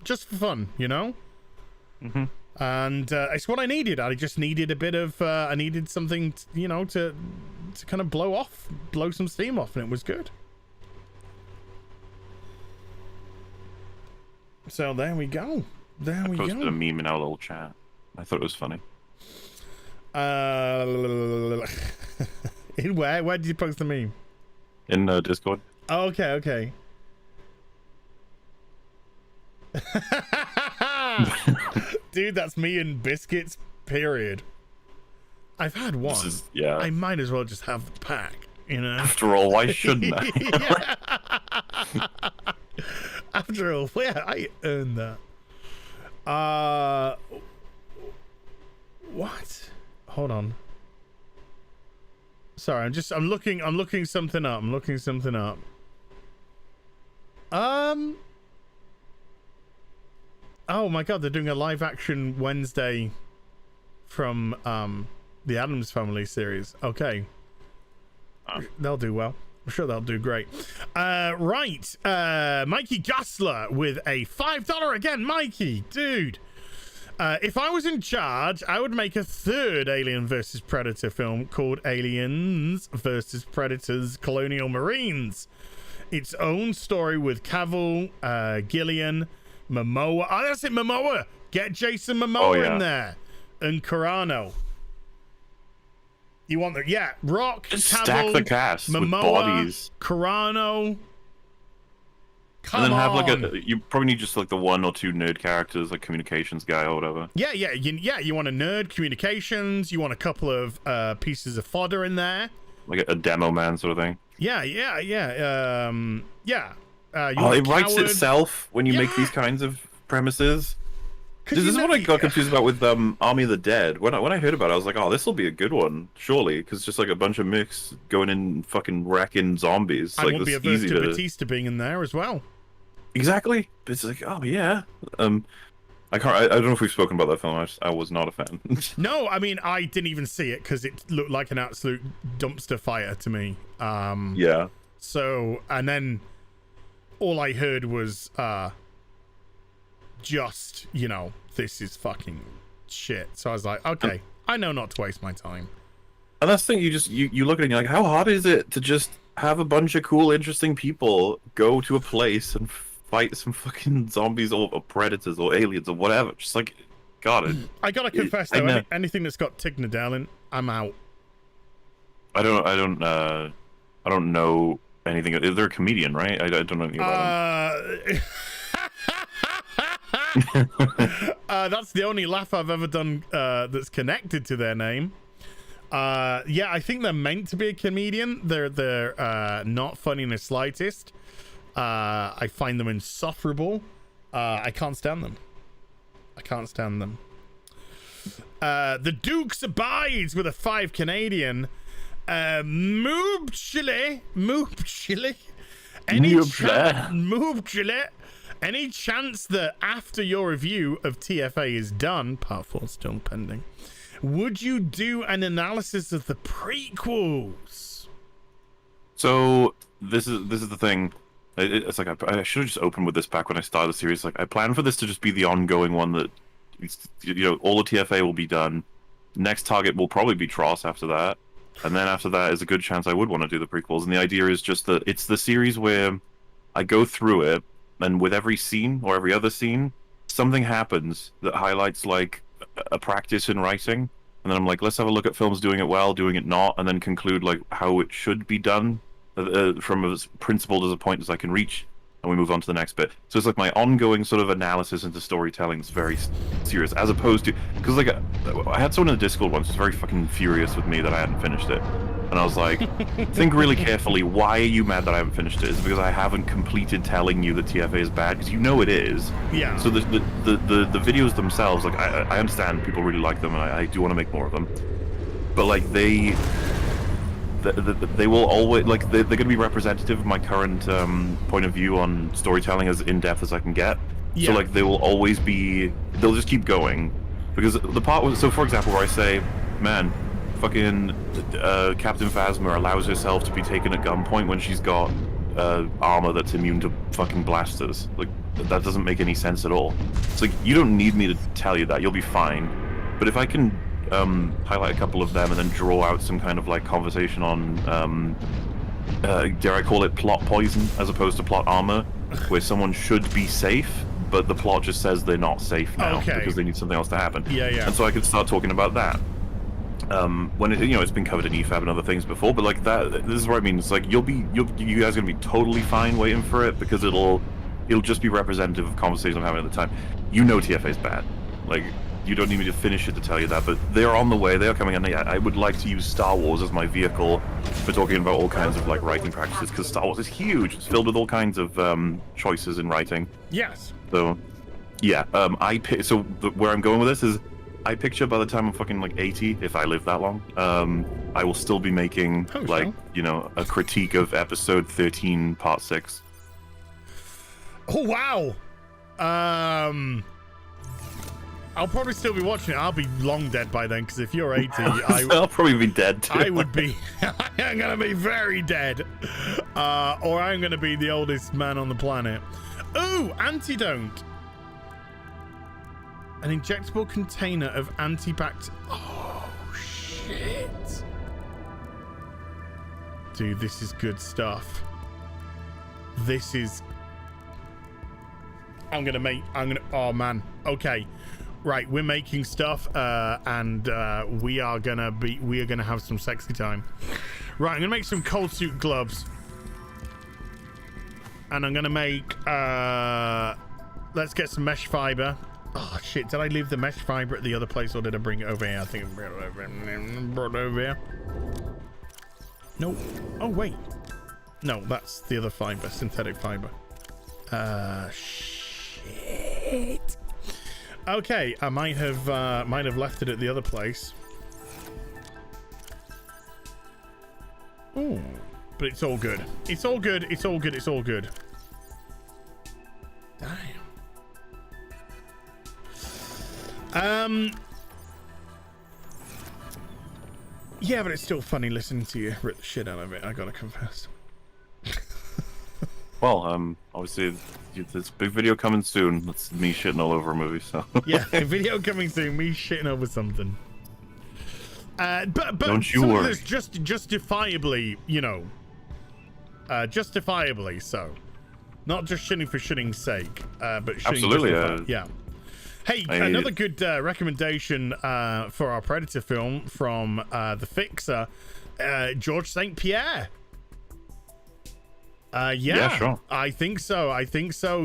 Mm-hmm. And it's what I needed. I just needed a bit of I needed something to kind of blow some steam off, and it was good. So there we go. I posted a meme in our little chat. I thought it was funny. In where? Where did you post the meme? In Discord. Oh, okay. Dude, that's me and biscuits. Period. I've had one. Yeah. I might as well just have the pack, you know? After all, why shouldn't I? After all, yeah, I earned that. What? Hold on. Sorry, I'm looking something up. Oh my god, they're doing a live action Wednesday from the Addams Family series. Okay. They'll do well. I'm sure they'll do great. Right. Mikey Gosler with a $5 again. Mikey, dude. If I was in charge, I would make a third Alien vs. Predator film called Aliens vs. Predators Colonial Marines. Its own story with Cavill, Gillian, Momoa. Oh, that's it, Momoa. Get Jason Momoa in there. And Carano. You want the Rock, Just Cavill, stack the cast Momoa, with bodies. Carano. Come And then have on. you probably need just like the one or two nerd characters, like communications guy or whatever. Yeah. You want a nerd, communications. You want a couple of pieces of fodder in there. Like a demo man sort of thing. Yeah. It writes itself when you make these kinds of premises. This is what I got confused about with Army of the Dead. When I heard about it, I was like, oh, this will be a good one, surely, because just like a bunch of mix going in and fucking wrecking zombies. I like, won't be averse to Batista being in there as well. Exactly. It's like, oh yeah. I don't know if we've spoken about that film. I was not a fan. No, I mean, I didn't even see it because it looked like an absolute dumpster fire to me. Yeah. So, and then all I heard was just, this is fucking shit. So I was like, okay, I know not to waste my time. And that's the thing, you look at it and you're like, how hard is it to just have a bunch of cool, interesting people go to a place and fight some fucking zombies or predators or aliens or whatever? Just like, I gotta confess though, anything that's got Tig Nodal in, I'm out. I don't know anything. They're a comedian, right? I don't know anything about them. That's the only laugh I've ever done that's connected to their name. I think they're meant to be a comedian. They're not funny in the slightest. I find them insufferable. I can't stand them. The Dukes abides with a 5 Canadian. Moob Chile. Any chance that after your review of TFA is done, part 4 still pending, would you do an analysis of the prequels? So this is the thing. It's like I should have just opened with this back when I started the series. Like I planned for this to just be the ongoing one that, all the TFA will be done. Next target will probably be Tross after that, and then after that is a good chance I would want to do the prequels. And the idea is just that it's the series where I go through it, and with every scene or every other scene, something happens that highlights like a practice in writing, and then I'm like, let's have a look at films doing it well, doing it not, and then conclude like how it should be done. From as principled as a point as I can reach, and we move on to the next bit. So it's like my ongoing sort of analysis into storytelling is very serious, as opposed to, because like I had someone in the Discord once who was very fucking furious with me that I hadn't finished it, and I was like, think really carefully. Why are you mad that I haven't finished it? Is it because I haven't completed telling you that TFA is bad? Because it is. Yeah. So the videos themselves, like I understand people really like them, and I do want to make more of them, but like they will always, like, they're going to be representative of my current point of view on storytelling, as in-depth as I can get. Yeah. So like they will always be, they'll just keep going, because the part was, so for example, where I say, man, fucking Captain Phasma allows herself to be taken at gunpoint when she's got armor that's immune to fucking blasters. Like, that doesn't make any sense at all. It's like, you don't need me to tell you that, you'll be fine. But if I can highlight a couple of them and then draw out some kind of like conversation on dare I call it plot poison as opposed to plot armor, where someone should be safe but the plot just says they're not safe now because they need something else to happen. And so I could start talking about that when it, it's been covered in EFAB and other things before, but like that, this is what I mean. It's like you guys are gonna be totally fine waiting for it, because it'll just be representative of conversations I'm having at the time. TFA is bad. Like, you don't need me to finish it to tell you that, but they are on the way. They are coming, and I would like to use Star Wars as my vehicle for talking about all kinds of like writing practices, because Star Wars is huge. It's filled with all kinds of choices in writing. Yes. So, yeah. Where I'm going with this is, I picture by the time I'm fucking like 80, if I live that long, I will still be making a critique of episode 13, part 6. Oh wow. I'll probably still be watching it. I'll be long dead by then, because if you're 80, I'll probably be dead too. I would be. I'm gonna be very dead, or I'm gonna be the oldest man on the planet. Ooh, antidote. An injectable container of antibacterial. Oh shit, dude, this is good stuff. This is. Oh man. Okay. Right, we're making stuff, and we are gonna have some sexy time. Right, I'm gonna make some cold suit gloves, and I'm gonna make. Let's get some mesh fiber. Oh shit! Did I leave the mesh fiber at the other place, or did I bring it over here? I think I brought it over here. No. Oh wait. No, that's the other fiber, synthetic fiber. Shit. Okay, I might have left it at the other place. Ooh, but it's all good. It's all good. It's all good. It's all good. Damn. Yeah, but it's still funny listening to you rip the shit out of it, I gotta confess. Well, obviously, this big video coming soon. That's me shitting all over a movie, so. Yeah, a video coming soon, me shitting over something. But don't you worry. That's just justifiably, justifiably so. Not just shitting for shitting's sake, but shitting absolutely, yeah. Hey, another good recommendation for our Predator film from the Fixer, George St. Pierre. Yeah, sure. I think so.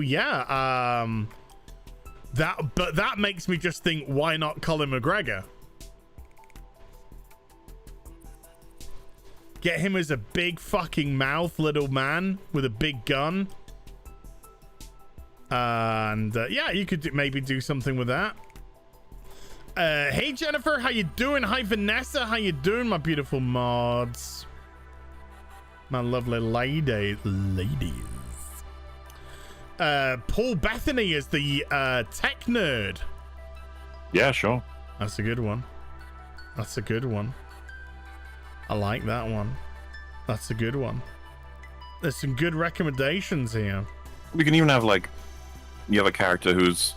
Yeah. That makes me just think, why not Colin McGregor? Get him as a big fucking mouth little man with a big gun. And yeah, you could maybe do something with that. Hey Jennifer, how you doing? Hi Vanessa, how you doing, my beautiful mods? My lovely ladies. Paul Bethany is the tech nerd. Yeah, sure. That's a good one. I like that one. That's a good one. There's some good recommendations here. We can even have you have a character who's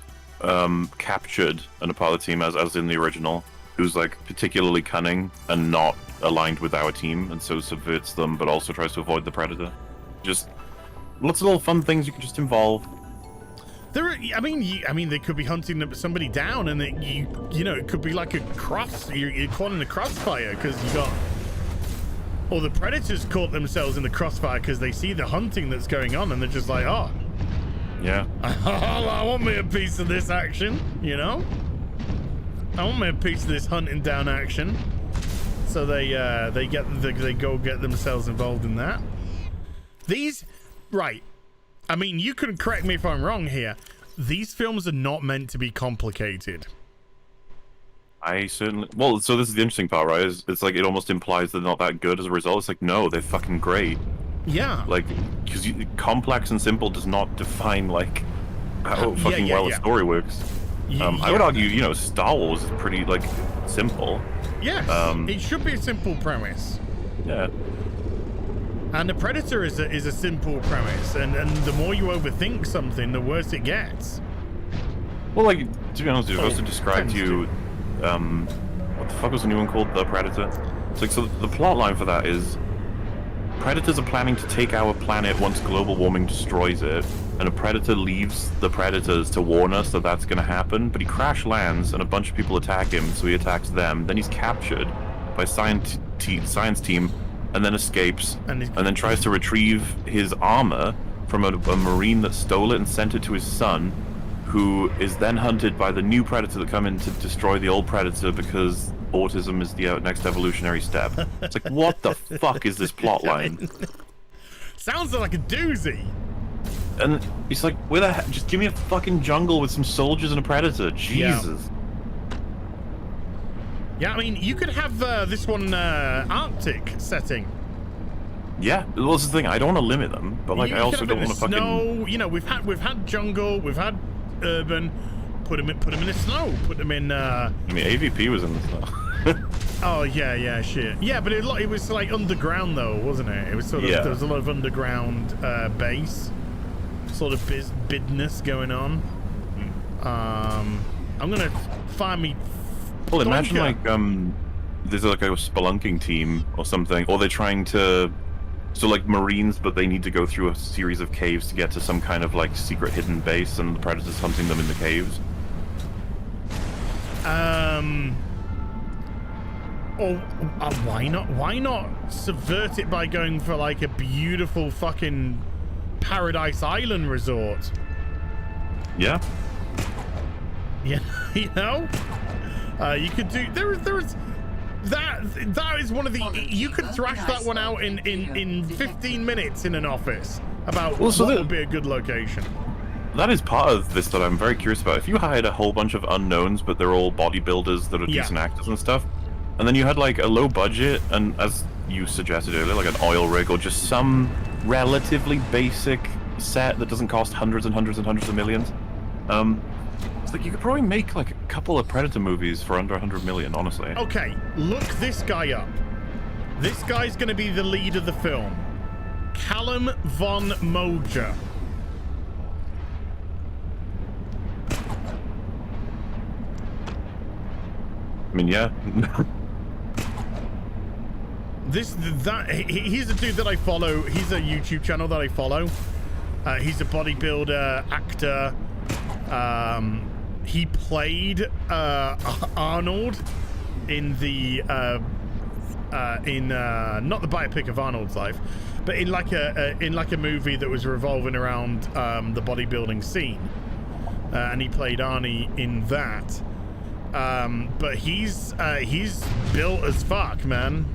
captured and a part of the team as in the original, who's particularly cunning and not aligned with our team, and so subverts them, but also tries to avoid the predator. Just lots of little fun things you can just involve. I mean, they could be hunting somebody down, and it could be like a cross. You're caught in a crossfire because you got. Or the predators caught themselves in the crossfire because they see the hunting that's going on, and they're just like, oh. Yeah. I want me a piece of this action, I want me a piece of this hunting down action. So they go get themselves involved in that. Right. I mean, you can correct me if I'm wrong here. These films are not meant to be complicated. Well, so this is the interesting part, right? It's it almost implies they're not that good as a result. It's no, they're fucking great. Yeah. Because complex and simple does not define, how fucking well a story works. I would argue, Star Wars is pretty, simple. Yes. It should be a simple premise. Yeah. And the Predator is a simple premise. And the more you overthink something, the worse it gets. Well, to be honest, if I was to describe to you, what the fuck was the new one called? The Predator? It's so the plot line for that is predators are planning to take our planet once global warming destroys it, and a predator leaves the predators to warn us that that's going to happen, but he crash lands and a bunch of people attack him, so he attacks them. Then he's captured by science team and then escapes and then tries to retrieve his armor from a marine that stole it and sent it to his son, who is then hunted by the new predator that come in to destroy the old predator because autism is the next evolutionary step. It's like, what the fuck is this plot line? Sounds like a doozy. And it's like, where the heck? Just give me a fucking jungle with some soldiers and a predator. Jesus. Yeah, I mean, you could have this one Arctic setting. Yeah, well, that's the thing. I don't want to limit them, but like, I also don't want to fucking. Snow, you know, we've had jungle, we've had urban. Put them in the snow. Put them in. I mean, AVP was in the snow. Oh yeah, shit. Yeah, but it was like underground though, wasn't it? It was sort of there was a lot of underground base, sort of business going on. I'm gonna find me. Well, imagine like there's like a spelunking team or something, or they're trying to. So like Marines, but they need to go through a series of caves to get to some kind of like secret hidden base, and the Predator's hunting them in the caves. Or why not? Why not subvert it by going for like a beautiful fucking Paradise Island resort? Yeah. Yeah, you know, you could do. There is. That is one of the. You could thrash that one out in 15 minutes in an office about what would be a good location. That is part of this that I'm very curious about. If you hired a whole bunch of unknowns, but they're all bodybuilders that are decent actors and stuff, and then you had like a low budget and, as you suggested earlier, like an oil rig or just some relatively basic set that doesn't cost hundreds and hundreds and hundreds of millions, it's like you could probably make like a couple of Predator movies for under 100 million, honestly. Okay, look this guy up. This guy's going to be the lead of the film. Callum von Moger. I mean, yeah. He's a dude that I follow. He's a YouTube channel that I follow. He's a bodybuilder, actor. He played Arnold in the not the biopic of Arnold's life, but in like a movie that was revolving around the bodybuilding scene, and he played Arnie in that. But he's built as fuck, man.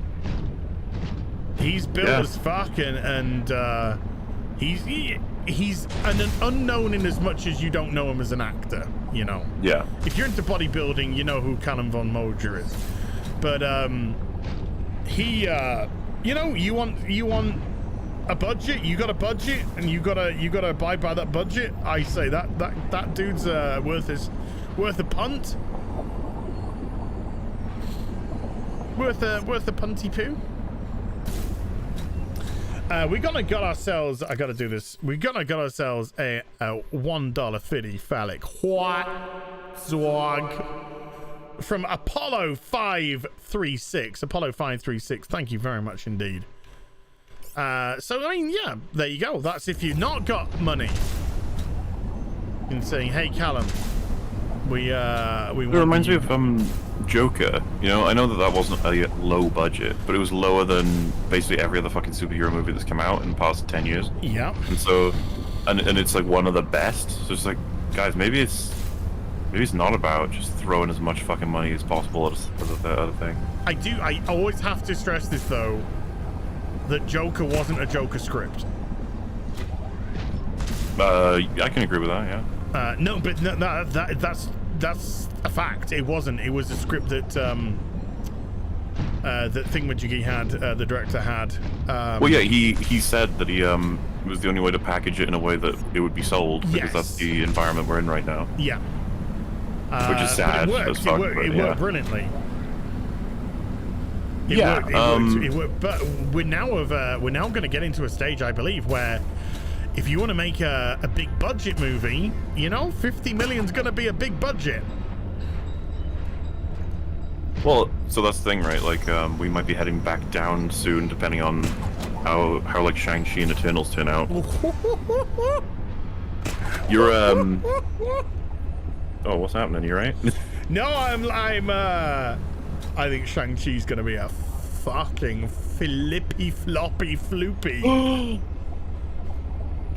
He's built as fuck, and he's an unknown in as much as you don't know him as an actor, you know. Yeah. If you're into bodybuilding, you know who Callum von Moger is. But he you know, you want a budget, you got a budget, and you gotta abide by that budget. I say that dude's worth a punt. Worth a punty poo. We got ourselves. I gotta do this. We got ourselves a $1.50 phallic what swag from Apollo 536. Apollo 536. Thank you very much indeed. So I mean, yeah, there you go. That's if you've not got money. And saying, hey Callum, we It reminds me of Joker. You know, I know that wasn't a low budget, but it was lower than basically every other fucking superhero movie that's come out in the past 10 years. Yeah. And so, and it's like one of the best. So it's like, guys, maybe it's not about just throwing as much fucking money as possible at the other thing. I always have to stress this though, that Joker wasn't a Joker script. I can agree with that. Yeah. No, but no, that's a fact. It wasn't. It was a script that that Thingamajiggy had, the director had. Well, yeah, he said that he it was the only way to package it in a way that it would be sold, because that's the environment we're in right now. Yeah. Which is sad. But it worked brilliantly. It worked. But we're now going to get into a stage, I believe, where if you want to make a big budget movie, you know, 50 million's going to be a big budget. Well, so that's the thing, right? Like, we might be heading back down soon, depending on how like Shang-Chi and Eternals turn out. You're oh, what's happening? You right? No, I think Shang-Chi's going to be a fucking flippy floppy floopy.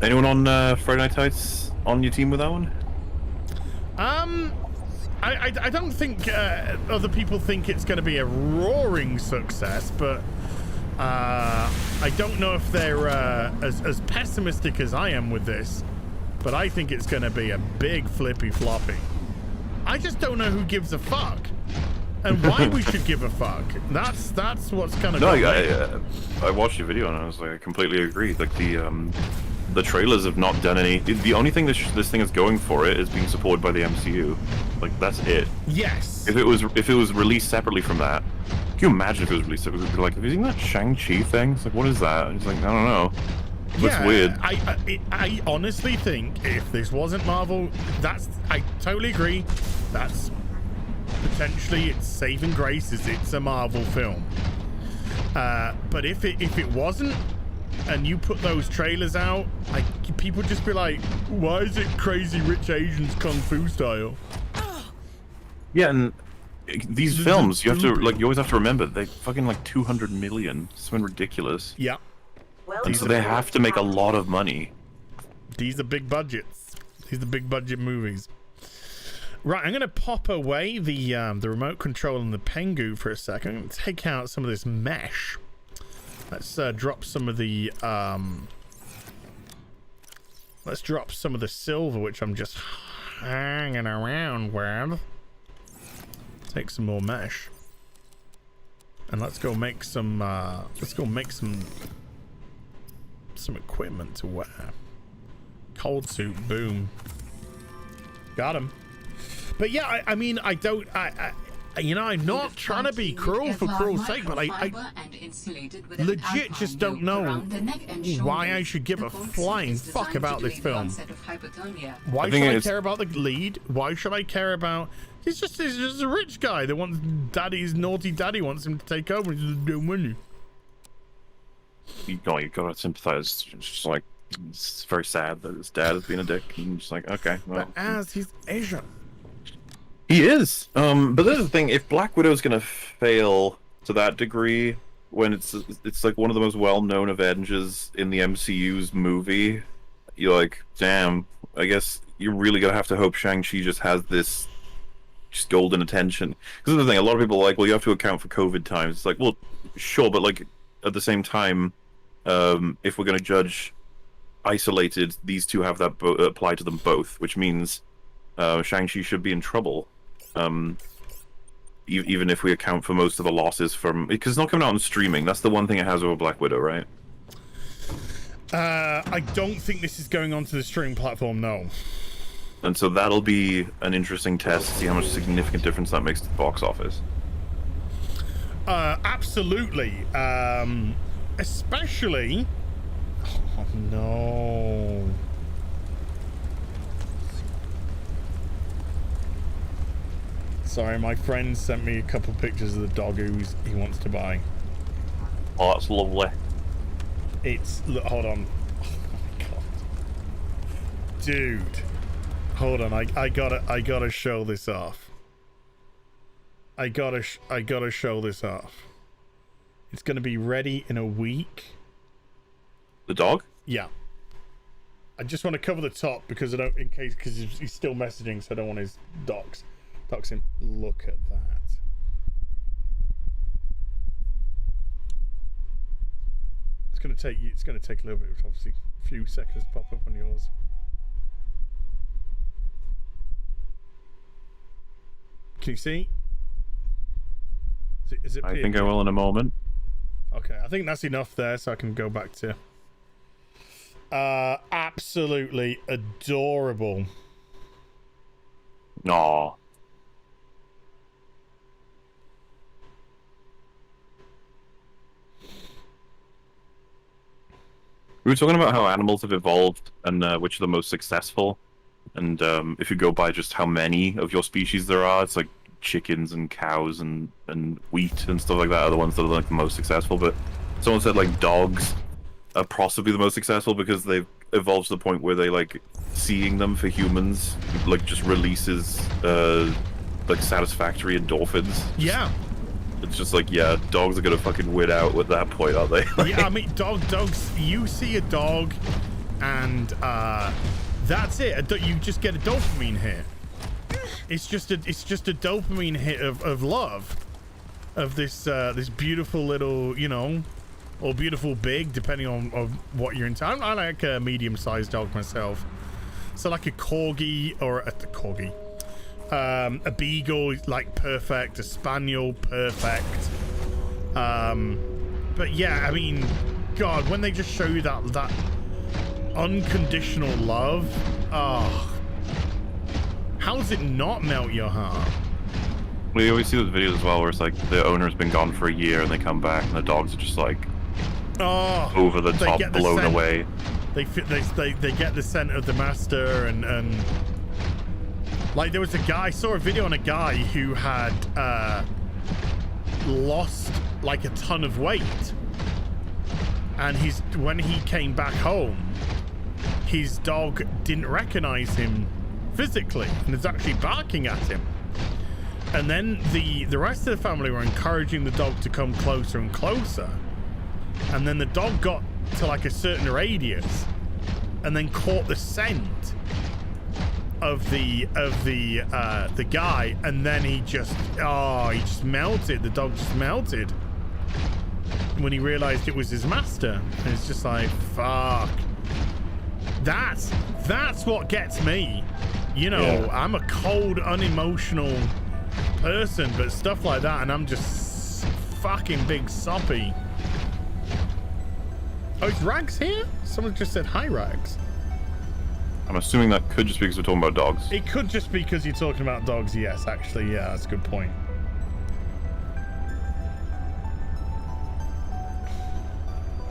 Anyone on Friday Night Tights on your team with that one? I don't think other people think it's going to be a roaring success, but I don't know if they're as pessimistic as I am with this, but I think it's going to be a big flippy floppy. I just don't know who gives a fuck and why we should give a fuck. That's what's kind of. No, I watched your video and I was like, I completely agree. Like the trailers have not done any. The only thing this thing is going for it is being supported by the MCU. Like that's it. Yes. If it was released separately from that, can you imagine if it was released separately? Like, have you seen that Shang-Chi thing? It's like, what is that? And it's like, I don't know. Looks weird. I honestly think if this wasn't Marvel, I totally agree. That's potentially its saving grace is it's a Marvel film. But if it wasn't, and you put those trailers out, like people just be like, why is it Crazy Rich Asians Kung Fu style? Yeah, and these films, you always have to remember, they fucking like 200 million. It's something ridiculous. Yeah. And so they have to make a lot of money. These are big budgets. These are big budget movies. Right, I'm gonna pop away the remote control and the Pengu for a second. I'm gonna take out some of this mesh. Let's drop some of the silver, which I'm just hanging around with. Take some more mesh, and let's go make some equipment to wear. Cold suit, boom, got him. But yeah, I mean, I don't, you know, I'm not trying to be cruel for cruel's sake, but I legit just don't know why I should give a flying fuck about this film. Why should I care about the lead? Why should I care about? He's just a rich guy that wants naughty daddy wants him to take over. He's just doing money. You gotta sympathize. It's just like, it's very sad that his dad has been a dick. And just like, okay, well. But as he's Asian. He is. But this is the thing. If Black Widow's gonna fail to that degree, when it's like one of the most well-known Avengers in the MCU's movie, you're like, damn. I guess you're really gonna have to hope Shang-Chi just has this just golden attention. Because the thing, a lot of people are like, well, you have to account for COVID times. It's like, well, sure, but like at the same time, if we're gonna judge isolated, these two have that apply to them both, which means Shang-Chi should be in trouble. Even if we account for most of the losses from, because it's not coming out on streaming. That's the one thing it has over Black Widow, right? I don't think this is going onto the streaming platform, no. And so that'll be an interesting test to see how much significant difference that makes to the box office. Absolutely. Especially. Oh no. Sorry, my friend sent me a couple pictures of the dog he wants to buy. Oh, that's lovely. Look, hold on. Oh my god. Dude. Hold on, I gotta show this off. I gotta show this off. It's gonna be ready in a week. The dog? Yeah. I just want to cover the top because because he's still messaging, so I don't want his docs him. Look at that. It's gonna take a little bit, obviously, a few seconds to pop up on yours. Can you see? Is it I think I will in a moment. Okay, I think that's enough there, so I can go back to absolutely adorable. Aww. We were talking about how animals have evolved and which are the most successful. And if you go by just how many of your species there are, it's like chickens and cows and wheat and stuff like that are the ones that are like the most successful. But someone said like dogs are possibly the most successful because they've evolved to the point where they like seeing them for humans like just releases like satisfactory endorphins. Yeah. It's just like, yeah, dogs are gonna fucking win out at that point, aren't they? Yeah, I mean, dogs. You see a dog, and that's it. You just get a dopamine hit. it's just a dopamine hit of love, of this this beautiful little, you know, or beautiful big, depending on what you're into. I like a medium-sized dog myself, so like a corgi or a corgi, a beagle, like perfect, a spaniel, perfect. But yeah, I mean, God, when they just show you that unconditional love, oh, how does it not melt your heart? We always see those videos as well where it's like the owner's been gone for a year and they come back and the dogs are just like over the top, blown away. They get the scent of the master, and like there was a guy, I saw a video on a guy who had lost like a ton of weight, and when he came back home, his dog didn't recognize him physically and is actually barking at him. And then the rest of the family were encouraging the dog to come closer and closer, and then the dog got to like a certain radius and then caught the scent of the guy, and then he just melted. The dog just melted when he realized it was his master. And it's just like, fuck. That's what gets me. You know, yeah. I'm a cold, unemotional person, but stuff like that, and I'm just fucking big soppy. Oh, is Rags here? Someone just said hi, Rags. I'm assuming that could just be because we're talking about dogs. It could just be because you're talking about dogs, yes, actually, yeah, that's a good point.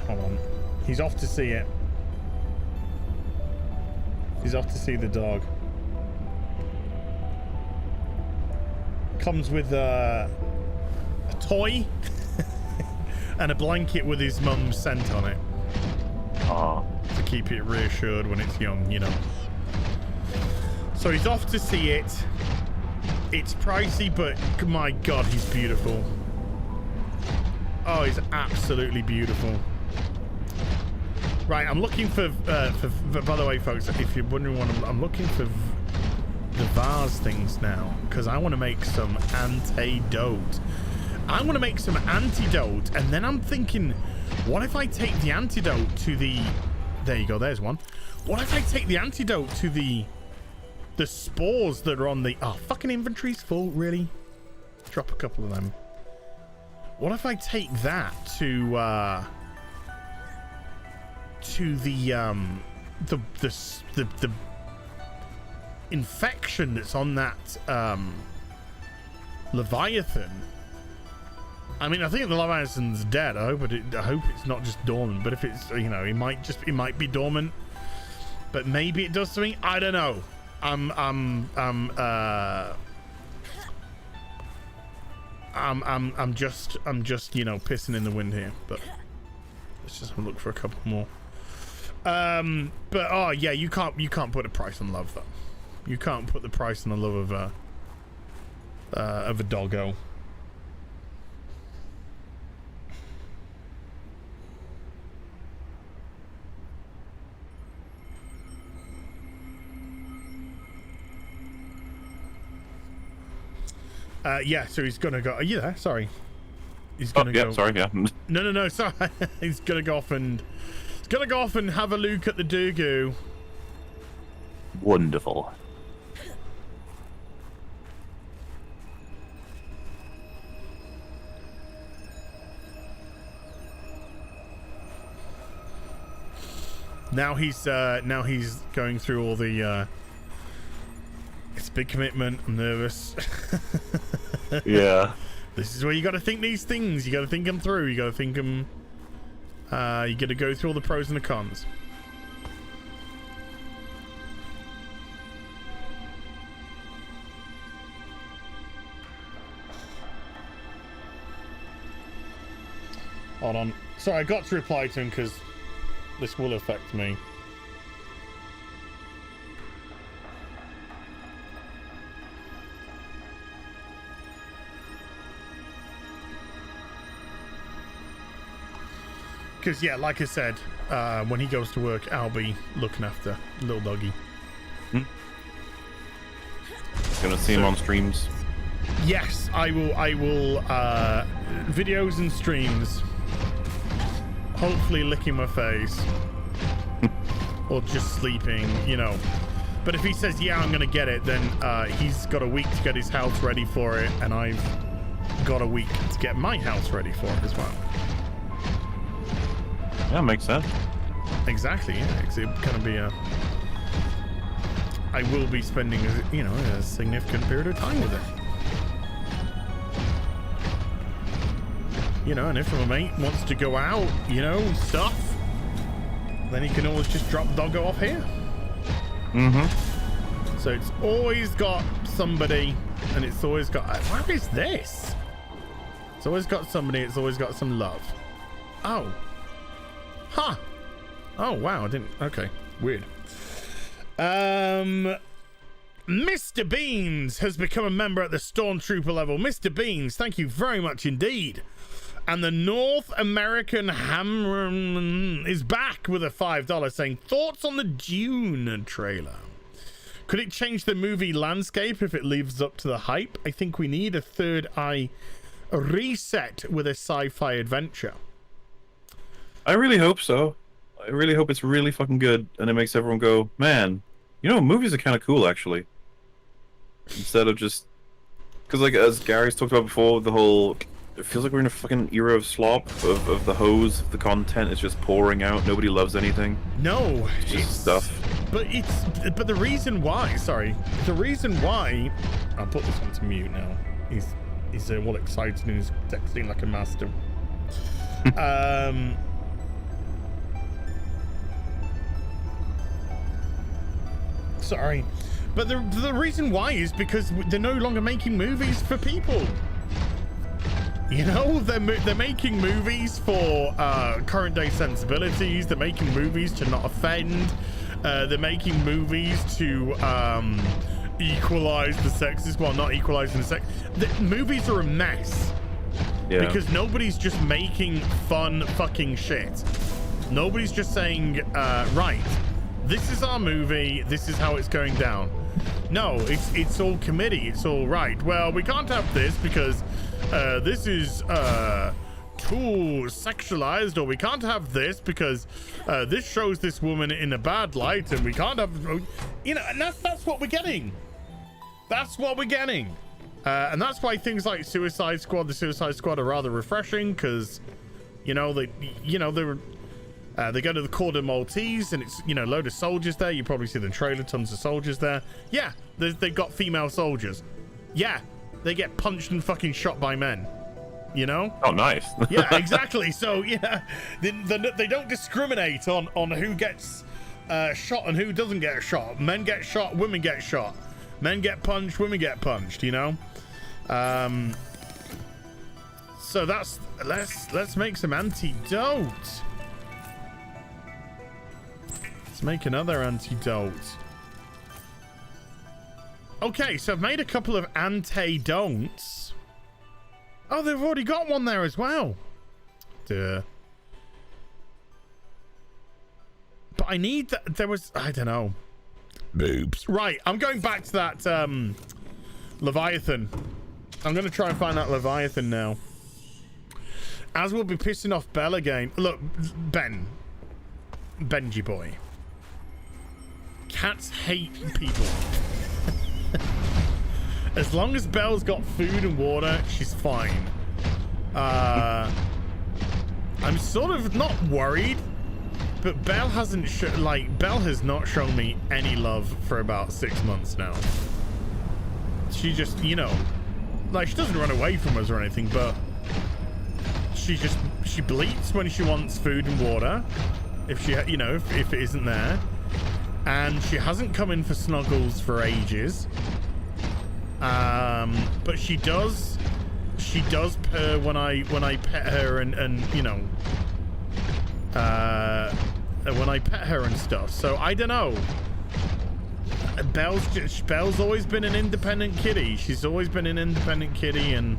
Hold on. He's off to see it. He's off to see the dog. Comes with a toy and a blanket with his mum's scent on it. Oh. To keep it reassured when it's young, you know. So he's off to see it. It's pricey, but my God, he's beautiful. Oh, he's absolutely beautiful. Right, I'm looking for by the way, folks, if you're wondering what I'm looking for the vase things now, because I want to make some antidote. I want to make some antidote, and then I'm thinking, what if I take the antidote to the... There you go, there's one. What if I take the antidote to the spores that are on the... Oh, fucking inventory's full, really? Drop a couple of them. What if I take that to the infection that's on that Leviathan? I mean, I think the Leviathan's dead. I hope it's not just dormant. But if it's, you know, it might be dormant. But maybe it does something. I don't know. I'm just, you know, pissing in the wind here. But let's just look for a couple more. But oh yeah, you can't put a price on love though. You can't put the price on the love of a doggo. Yeah, so he's gonna go. Are you there? Sorry. He's gonna go. Sorry, yeah. No, sorry. He's gonna go off and have a look at the doggo. Wonderful. Now he's going through all the. It's a big commitment. I'm nervous. Yeah. This is where you got to think these things. You got to think them through. You got to think them. You got to go through all the pros and the cons. Hold on. Sorry, I got to reply to him because this will affect me. Because, yeah, like I said, when he goes to work, I'll be looking after little doggy. Gonna see him on streams. Yes, I will videos and streams. Hopefully licking my face. Or just sleeping, you know. But if he says, yeah, I'm gonna get it, then he's got a week to get his house ready for it, and I've got a week to get my house ready for it as well. Yeah, makes sense. Exactly, yeah. It's gonna be I will be spending, you know, a significant period of time with it. You know, and if my mate wants to go out, you know, stuff, then he can always just drop the doggo off here. Mm-hmm. So it's always got somebody, and it's always got... Where is this? It's always got somebody, it's always got some love. Oh. Huh. Oh, wow, I didn't... Okay, weird. Mr. Beans has become a member at the Stormtrooper level. Mr. Beans, thank you very much indeed. And the North American Hammer is back with a $5 saying, thoughts on the Dune trailer? Could it change the movie landscape if it lives up to the hype? I think we need a third eye reset with a sci-fi adventure. I really hope so. I really hope it's really fucking good and it makes everyone go, man, you know, movies are kind of cool actually. Instead of just... Because like, as Gary's talked about before, the whole... It feels like we're in a fucking era of slop, of the hose, the content is just pouring out, nobody loves anything. No, it's just stuff. But the reason why, the reason why... I'll put this one to mute now. He's all excited and he's texting like a master. Sorry. But the reason why is because they're no longer making movies for people. You know, they're making movies for current day sensibilities. They're making movies to not offend. They're making movies to equalize the sexes while not equalizing the sex. The movies are a mess. Yeah. Because nobody's just making fun fucking shit. Nobody's just saying, right, this is our movie. This is how it's going down. No, it's all committee. It's all right. Well, we can't have this because this is too sexualized, or we can't have this because this shows this woman in a bad light, and we can't have, you know, and that's what we're getting. That's what we're getting. And that's why things like the Suicide Squad are rather refreshing, because, you know, they go to the Corps de Maltese, and it's, you know, a load of soldiers there. You probably see the trailer, tons of soldiers there. Yeah, they've got female soldiers. Yeah, they get punched and fucking shot by men. You know? Oh, nice. Yeah, exactly. So, yeah, they don't discriminate on who gets shot and who doesn't get shot. Men get shot, women get shot. Men get punched, women get punched, you know? So that's... Let's make some antidote. Make another antidote. Okay, so I've made a couple of antidon'ts. Oh, they've already got one there as well. Duh. But I need that. There was, I don't know. Boobs. Right, I'm going back to that Leviathan. I'm going to try and find that Leviathan now. As we'll be pissing off Belle again. Look, Benji boy. Cats hate people. As long as Belle's got food and water, she's fine. I'm sort of not worried, but Belle hasn't Belle has not shown me any love for about 6 months now. She just, you know, like, she doesn't run away from us or anything, but she bleats when she wants food and water. If she, you know, if it isn't there. And she hasn't come in for snuggles for ages. But she does purr when I pet her and you know, when I pet her and stuff. So I don't know. Belle's always been an independent kitty. She's always been an independent kitty, and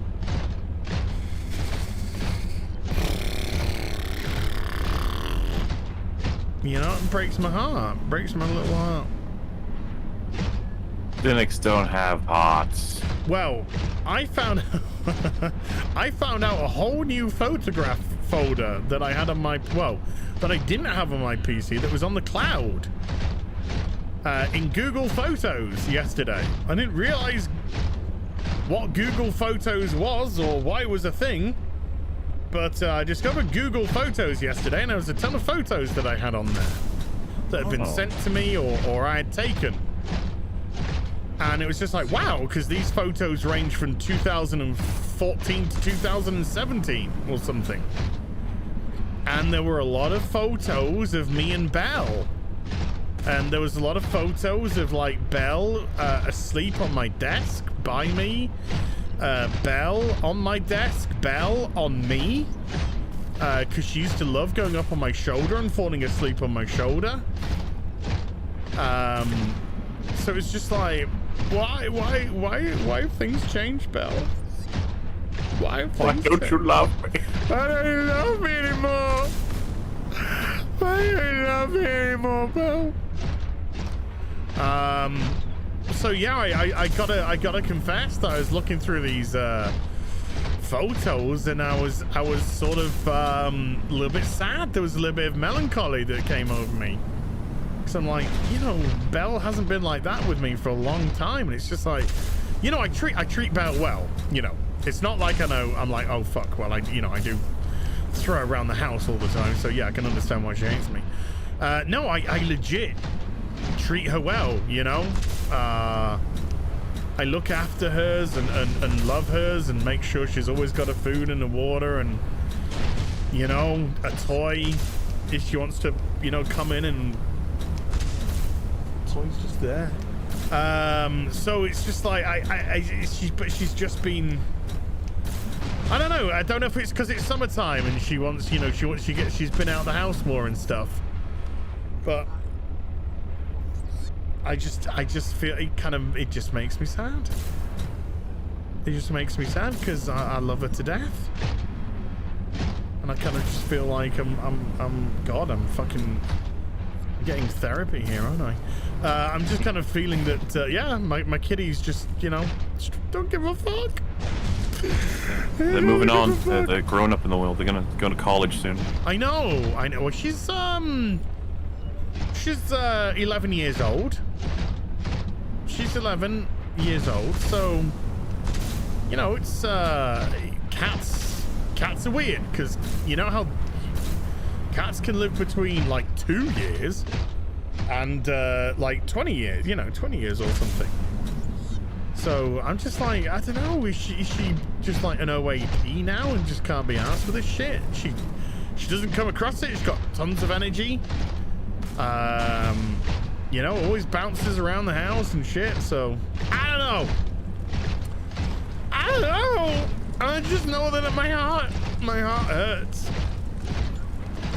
you know, it breaks my heart. Breaks my little heart. Cynics don't have hearts. Well, I found I found out a whole new photograph folder that I had on my that I didn't have on my PC that was on the cloud in Google Photos yesterday. I didn't realize what Google Photos was or why it was a thing, but I discovered Google Photos yesterday, and there was a ton of photos that I had on there that had been sent to me or I had taken. And it was just like, wow, because these photos range from 2014 to 2017 or something. And there were a lot of photos of me and Belle. And there was a lot of photos of like Belle asleep on my desk by me. Belle on my desk, Belle on me. Because she used to love going up on my shoulder and falling asleep on my shoulder. So it's just like, why have things changed, Belle? Why don't you love me? I don't love me anymore. Why don't you love me anymore, Belle? So yeah, I gotta confess that I was looking through these photos, and I was sort of a little bit sad. There was a little bit of melancholy that came over me. So I'm like, you know, Belle hasn't been like that with me for a long time, and it's just like, you know, I treat Belle well. You know, it's not like I'm like, oh fuck, well I do throw her around the house all the time, so yeah, I can understand why she hates me. No, I legit treat her well, you know. I look after hers and love hers and make sure she's always got her food and the water and, you know, a toy if she wants to, you know, come in, and toy's just there. So it's just like she's just been, I don't know if it's because it's summertime and she wants, you know, she's been out of the house more and stuff, but I just feel it just makes me sad. It just makes me sad because I love her to death, and I kind of just feel like I'm fucking getting therapy here, aren't I? I'm just kind of feeling that yeah, my kitties just, you know, just don't give a fuck. They're moving on. They're growing up in the world. They're gonna go to college soon. I know. Well, she's 11 years old. She's 11 years old, so, you know, it's cats are weird, because you know how cats can live between like 2 years and like 20 years, you know, 20 years or something. So I'm just like, I don't know, is she just like an OAP now and just can't be arsed with this shit? She doesn't come across it. She's got tons of energy. You know, always bounces around the house and shit. So I don't know. I just know that my heart hurts.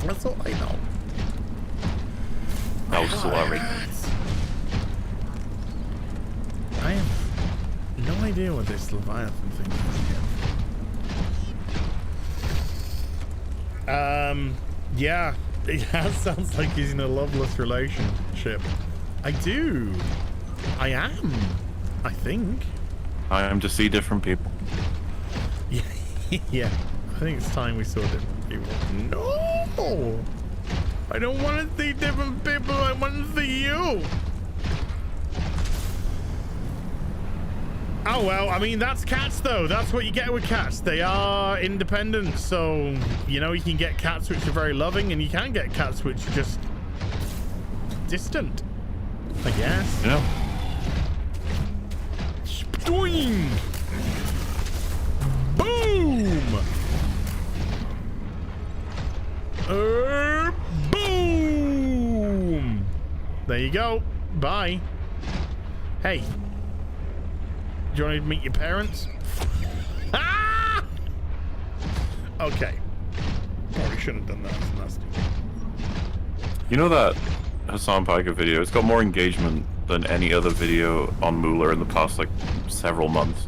That's all I know. That was sorry. I have no idea what this Leviathan thing is. Yeah. It sounds like he's in a loveless relationship. I do. I am. I think. I am to see different people. Yeah. Yeah. I think it's time we saw different people. No! I don't want to see different people. I want to see you. Oh, well, I mean, that's cats, though. That's what you get with cats. They are independent, so, you know, you can get cats which are very loving, and you can get cats which are just distant, I guess. Yeah. Doing. Boom! Boom! There you go. Bye. Hey. Do you want to meet your parents? Ah! Okay. Probably shouldn't have done that. It's nasty. You know that Hassan Piker video? It's got more engagement than any other video on Moolah in the past, like, several months.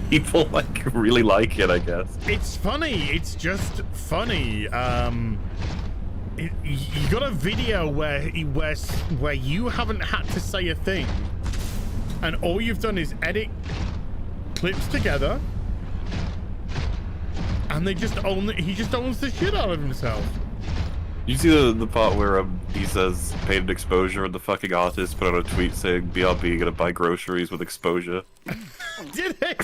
People, like, really like it, I guess. It's funny. It's just funny. You got a video where you haven't had to say a thing, and all you've done is edit clips together, and they just he just owns the shit out of himself. You see the part where he says paid exposure, and the fucking artist put out a tweet saying BRB gonna buy groceries with exposure. Did they?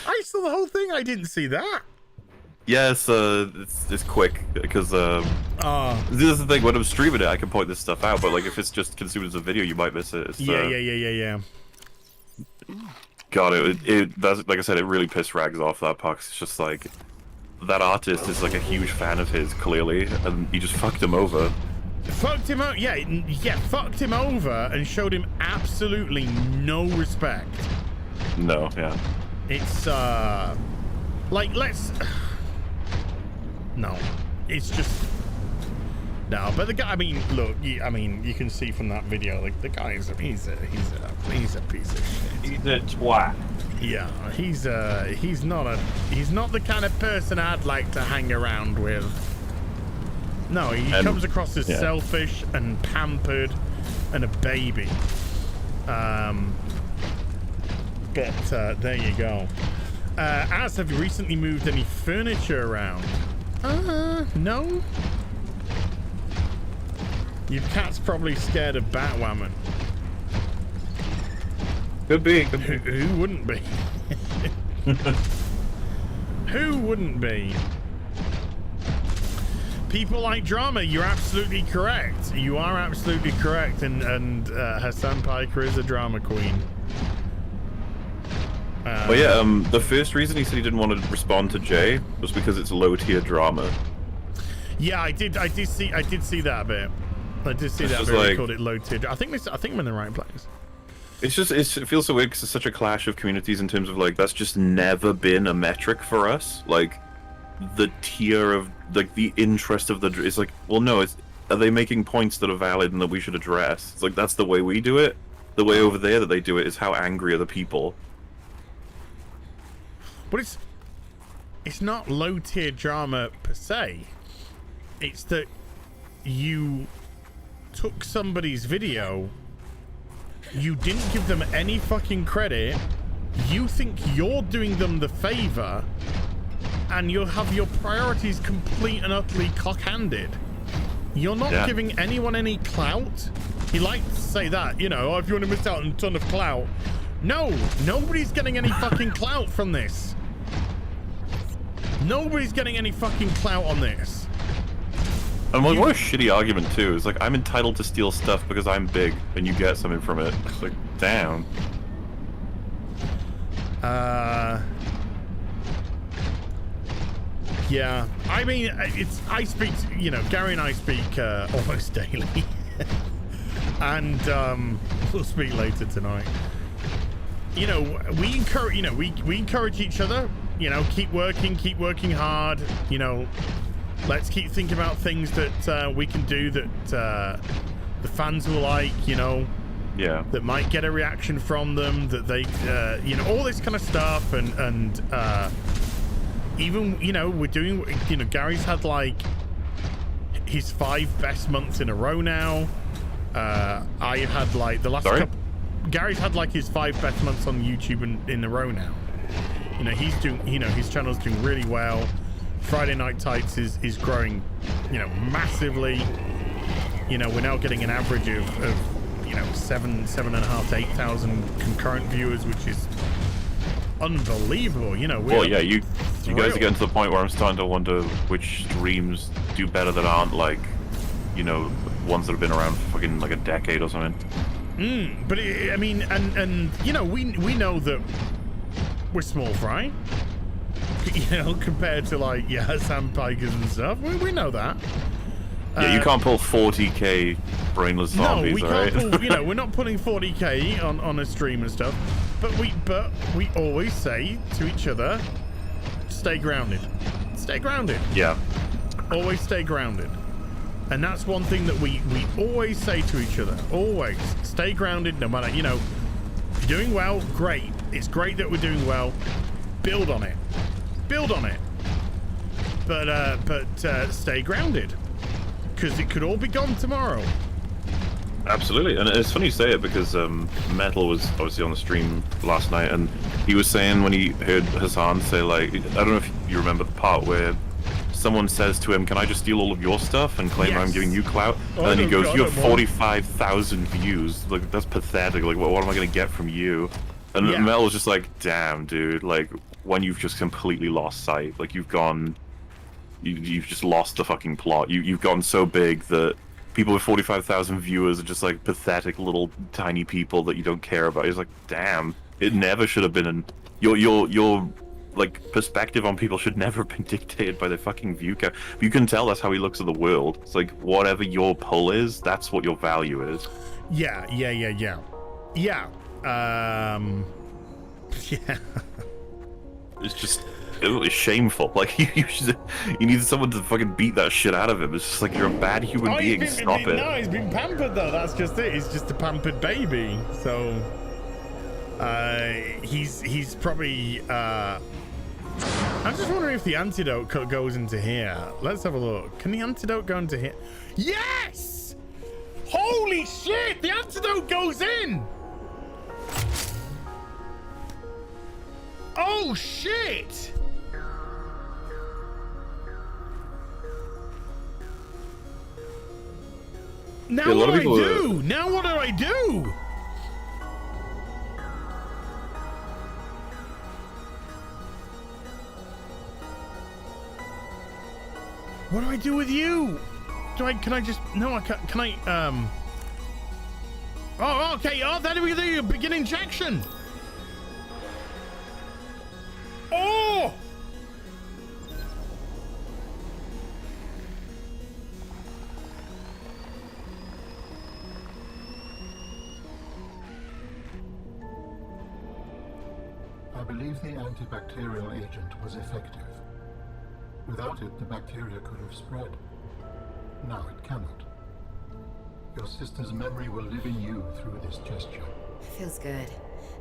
I saw the whole thing. I didn't see that. Yes, it's quick because this is the thing. When I'm streaming it, I can point this stuff out, but like if it's just consumed as a video, you might miss it. It's, Yeah. God, that's, like I said, it really piss rags off that part. 'Cause it's just like that artist is like a huge fan of his, clearly, and he just fucked him over. Fucked him out. Yeah, fucked him over and showed him absolutely no respect. No, yeah. It's like no, it's just no. But the guy, I mean, look, you can see from that video, like the guy is he's a piece of shit. He's a twat. Yeah, he's not the kind of person I'd like to hang around with. No, he comes across as selfish and pampered and a baby. But there you go. As have you recently moved any furniture around? No. Your cat's probably scared of Batwoman. Could be. Who wouldn't be? Who wouldn't be? People like drama. You're absolutely correct. You are absolutely correct. And Hassan Piker is a drama queen. Well, yeah. The first reason he said he didn't want to respond to Jay was because it's low tier drama. Yeah, I did see that bit. I did see that bit. Like, They called it low tier. I think I'm in the right place. It feels so weird because it's such a clash of communities in terms of like that's just never been a metric for us. Like the tier of like the interest of it's like, well, no, are they making points that are valid and that we should address? It's like that's the way we do it. The way over there that they do it is how angry are the people. But it's not low tier drama per se. It's that you took somebody's video, you didn't give them any fucking credit, you think you're doing them the favor, and you'll have your priorities complete and utterly cock-handed. You're not giving anyone any clout. He likes to say that, you know, oh, if you want to miss out on a ton of clout. No, nobody's getting any fucking clout from this. Nobody's getting any fucking clout on this. And like, what a shitty argument too. It's like I'm entitled to steal stuff because I'm big and you get something from it. It's like, damn. Yeah. I mean, I speak, you know, Gary and I speak almost daily. And we'll speak later tonight. You know, we encourage each other, you know, keep working hard, you know, let's keep thinking about things that we can do that the fans will like, you know, that might get a reaction from them, that they, you know, all this kind of stuff. And even, you know, we're doing, you know, Gary's had like his 5 best months in a row now. I've had like the last couple. Gary's had like his 5 best months on YouTube in a row now. You know, he's doing, you know, his channel's doing really well. Friday Night Tights is growing, you know, massively. You know, we're now getting an average of you know, 7,500 to 8,000 concurrent viewers, which is unbelievable. You know, well, yeah, you guys are getting to the point where I'm starting to wonder which streams do better that aren't like, you know, ones that have been around for fucking like a decade or something. But I mean, and you know, we know that we're small fry, you know, compared to like Sam Pikers and stuff. We know that. Yeah, you can't pull 40k brainless zombies, no, we right? can't pull, you know, we're not putting 40k on a stream and stuff. But we always say to each other, stay grounded. Stay grounded. Yeah. Always stay grounded. And that's one thing that we always say to each other. Always stay grounded, no matter, you know, if you're doing well, great. It's great that we're doing well. Build on it. Build on it. But stay grounded. Because it could all be gone tomorrow. Absolutely, and it's funny you say it because Metal was obviously on the stream last night, and he was saying when he heard Hassan say, like, I don't know if you remember the part where someone says to him, "Can I just steal all of your stuff and claim I'm giving you clout?" And then he goes, "You have 45,000 views. Like, that's pathetic. Like, what am I gonna get from you?" And Metal was just like, "Damn, dude. Like, when you've just completely lost sight, like you've just lost the fucking plot. You've gone so big that." People with 45,000 viewers are just like pathetic little tiny people that you don't care about. It's like, damn, it never should have been. Your like perspective on people should never have been dictated by their fucking view count. You can tell that's how he looks at the world. It's like whatever your pull is, that's what your value is. Yeah. Yeah. Yeah. It's just. It was shameful. Like you need someone to fucking beat that shit out of him. It's just like you're a bad human being. Stop it. No, he's been pampered though. That's just it. He's just a pampered baby. So he's probably. I'm just wondering if the antidote goes into here. Let's have a look. Can the antidote go into here? Yes! Holy shit! The antidote goes in. Oh shit! Now what do I do? Now what do I do? What do I do with you? Can I just, no, I can't, can I, oh, okay, oh, that we do, begin injection. Oh! I believe the antibacterial agent was effective. Without it, the bacteria could have spread. Now it cannot. Your sister's memory will live in you through this gesture. Feels good.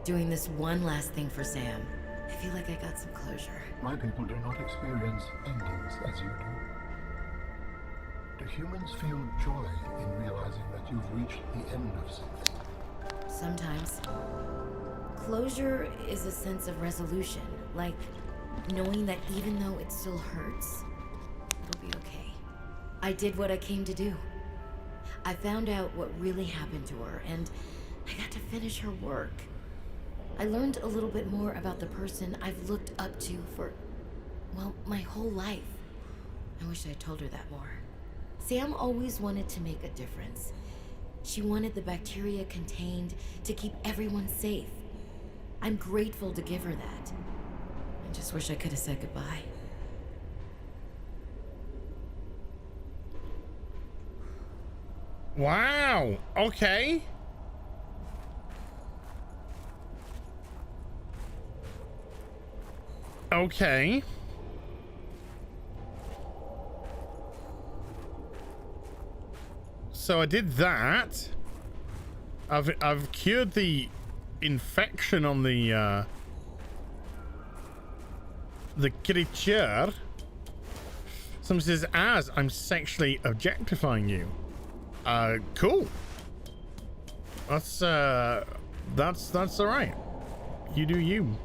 Doing this one last thing for Sam. I feel like I got some closure. My people do not experience endings as you do. Do humans feel joy in realizing that you've reached the end of something? Sometimes. Closure is a sense of resolution, like knowing that even though it still hurts, it'll be okay. I did what I came to do. I found out what really happened to her, and I got to finish her work. I learned a little bit more about the person I've looked up to for, well, my whole life. I wish I told her that more. Sam always wanted to make a difference. She wanted the bacteria contained to keep everyone safe. I'm grateful to give her that. I just wish I could have said goodbye. Wow. Okay. Okay. So I did that. I've cured the infection on the creature. Someone says, "As I'm sexually objectifying you." Cool. That's all right. You do you.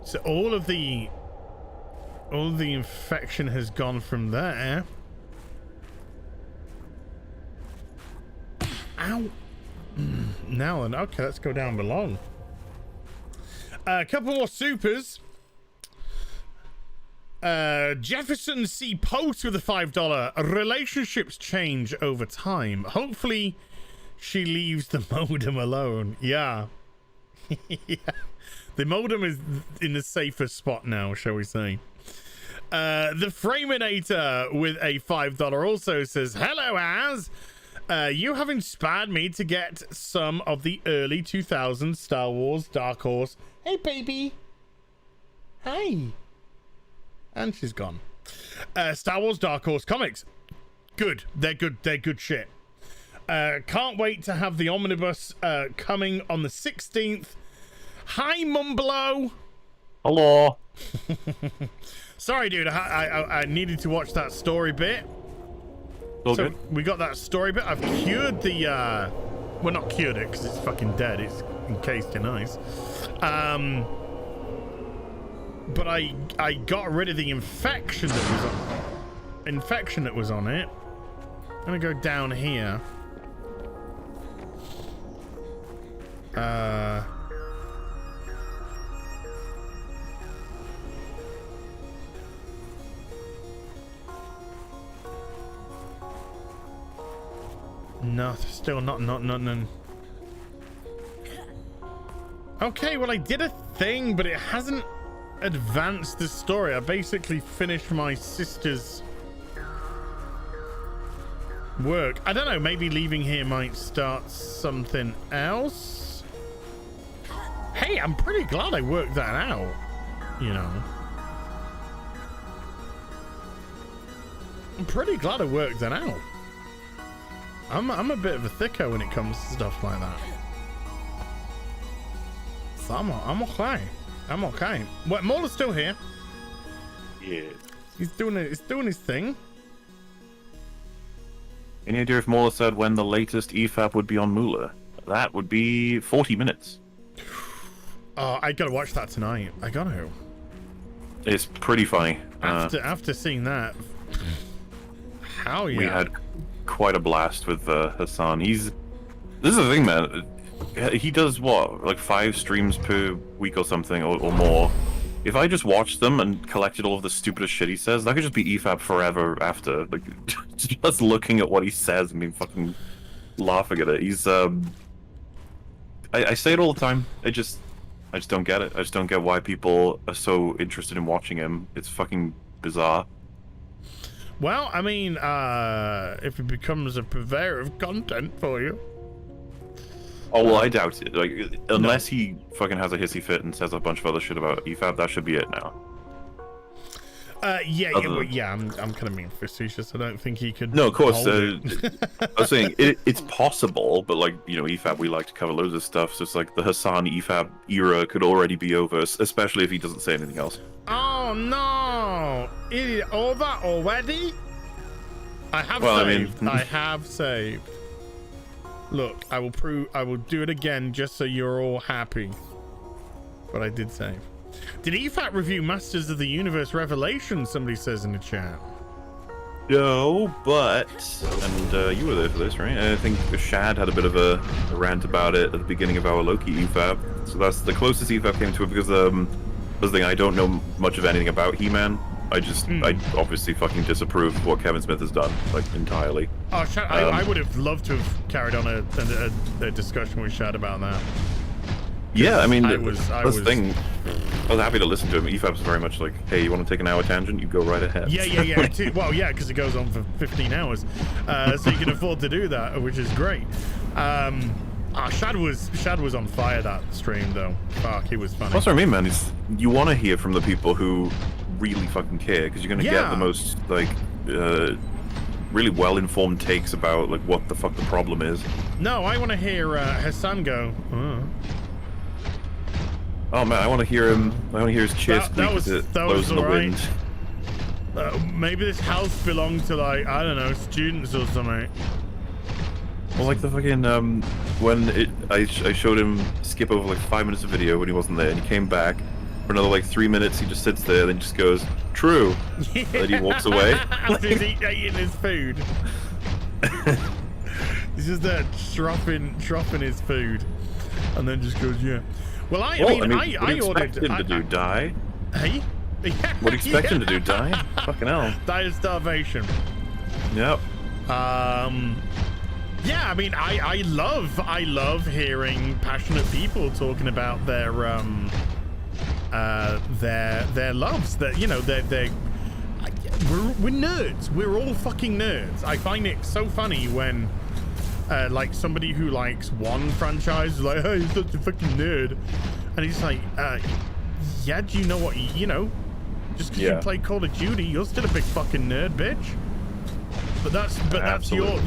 So all of the infection has gone from there. Ow. Now then, okay, let's go down below. A couple more supers. Jefferson C. Post with a $5. Relationships change over time. Hopefully she leaves the modem alone. Yeah. Yeah. The modem is in the safest spot now, shall we say. The Framinator with a $5 also says, "Hello, Az. You have inspired me to get some of the early 2000s Star Wars Dark Horse." Hey, baby. Hey. And she's gone. Star Wars Dark Horse comics. Good. They're good. They're good shit. Can't wait to have the omnibus coming on the 16th. Hi, Mumblo. Hello. Sorry, dude. I needed to watch that story bit. All so good. we got that story bit. I've cured the well, not cured it because it's fucking dead. It's encased in ice. But I got rid of the infection that was on it. I'm gonna go down here. No, still not. Okay, well I did a thing, but it hasn't advanced the story. I basically finished my sister's work. I don't know, maybe leaving here might start something else. Hey, I'm pretty glad I worked that out, you know. I'm pretty glad I worked that out. I'm a bit of a thicko when it comes to stuff like that. So I'm okay. I'm okay. What, Mauler's still here. Yeah. He's doing his thing. Any idea if Mauler said when the latest EFAP would be on Moolah? That would be 40 minutes. Oh, I gotta watch that tonight. I gotta. It's pretty funny. After seeing that, hell yeah. We had quite a blast with Hassan. This is the thing, man. He does what, like 5 streams per week or something, or more. If I just watched them and collected all of the stupidest shit he says, that could just be EFAP forever after. Like, just looking at what he says and being fucking laughing at it. He's I say it all the time. I just don't get it. I just don't get why people are so interested in watching him. It's fucking bizarre. Well, I mean, if it becomes a purveyor of content for you. Oh, well, I doubt it. Like, unless he fucking has a hissy fit and says a bunch of other shit about EFAP, that should be it now. Yeah, I'm kind of being facetious. I don't think he could. No, of course. hold I was saying it's possible, but like, you know, EFAP, we like to cover loads of stuff. So it's like the Hassan EFAP era could already be over, especially if he doesn't say anything else. Oh no! Is it over already? I have saved. I have saved. Look, I will do it again just so you're all happy. But I did save. Did EFAP review Masters of the Universe Revelation? Somebody says in the chat. No, but you were there for this, right? I think Shad had a bit of a rant about it at the beginning of our Loki EFAP. So that's the closest EFAP came to it because the thing, I don't know much of anything about He-Man. I obviously fucking disapprove of what Kevin Smith has done, like, entirely. Oh, Shad, I would have loved to have carried on a discussion with Shad about that. Yeah, I mean, I was the thing. I was happy to listen to him. EFAP's very much like, hey, you want to take an hour tangent? You go right ahead. Yeah. Well, yeah, because it goes on for 15 hours, so you can afford to do that, which is great. Shad was on fire that stream though. Fuck, it was funny. That's what I mean, man. You want to hear from the people who really fucking care, because you're gonna get the most like really well-informed takes about like what the fuck the problem is. No, I want to hear Hassan go. Oh man, I want to hear him. I want to hear his chest squeak as it blows in the wind. Maybe this house belonged to, like, I don't know, students or something. Well, like the fucking when I showed him skip over like 5 minutes of video when he wasn't there, and he came back for another like 3 minutes. He just sits there, then just goes true, and then he walks away. After he's eating his food. He's just there dropping his food, and then just goes, yeah. Well, I mean, I ordered. Him to do die. Hey. What do you expect him to do? Die? Fucking hell. Die of starvation. Yep. Yeah, I mean, I love hearing passionate people talking about their loves. That, you know, we're nerds. We're all fucking nerds. I find it so funny when like somebody who likes one franchise is like, hey, you're such a fucking nerd, and he's like, yeah, do you know what, you know, just because you play Call of Duty, you're still a big fucking nerd, bitch. But that's your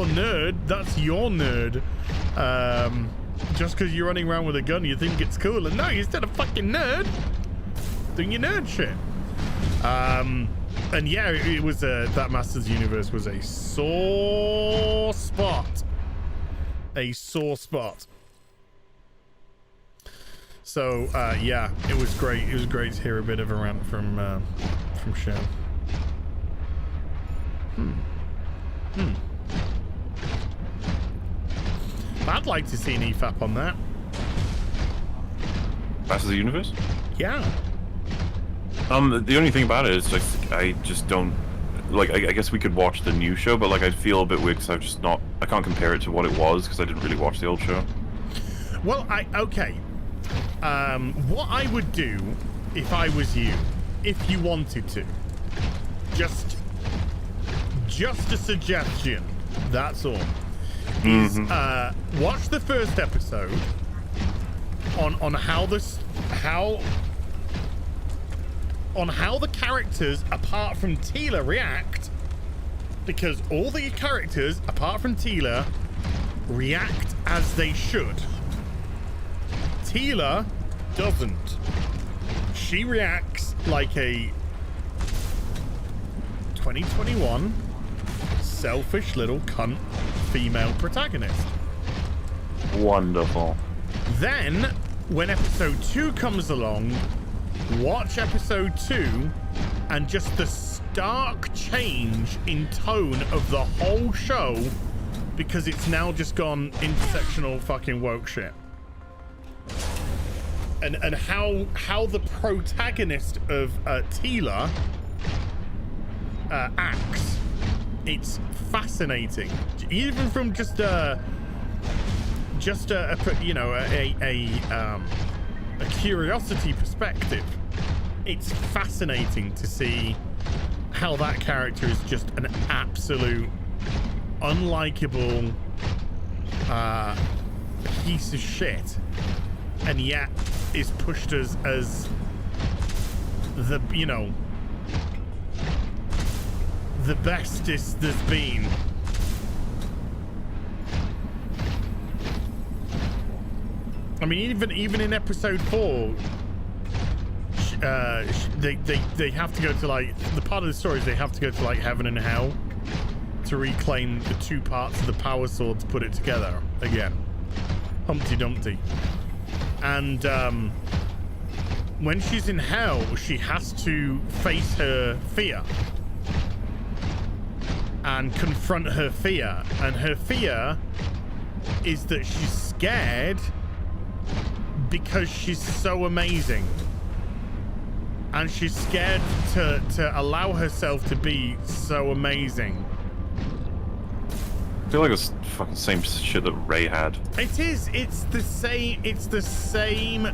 nerd. That's your nerd. Just because you're running around with a gun, you think it's cool, and no, you're still a fucking nerd doing your nerd shit. And yeah, it was that Masters Universe was a sore spot. A sore spot. So yeah, it was great. It was great to hear a bit of a rant from Shell. I'd like to see an EFAP on that. Masters of the Universe? Yeah. The only thing about it is like I just don't like. I guess we could watch the new show, but like I feel a bit weird because I can't compare it to what it was because I didn't really watch the old show. Well, okay. What I would do if I was you, if you wanted to, just a suggestion. That's all. Is watch the first episode on how the characters apart from Tila react, because all the characters apart from Tila react as they should. Tila doesn't. She reacts like a 2021 selfish little cunt female protagonist. Wonderful. Then, when episode 2 comes along, watch episode 2 and just the stark change in tone of the whole show, because it's now just gone intersectional fucking woke shit. And how the protagonist of Tila acts, it's fascinating. Even from just a curiosity perspective, it's fascinating to see how that character is just an absolute unlikable piece of shit, and yet is pushed as the the bestest there's been. I mean, even in episode 4, they have to go to like the part of the story is they have to go to like heaven and hell to reclaim the two parts of the power sword to put it together again. Humpty Dumpty. And when she's in hell, she has to face her fear and confront her fear. And her fear is that she's scared because she's so amazing. And she's scared to allow herself to be so amazing. I feel like it's fucking same shit that Ray had. It is. It's the same. It's the same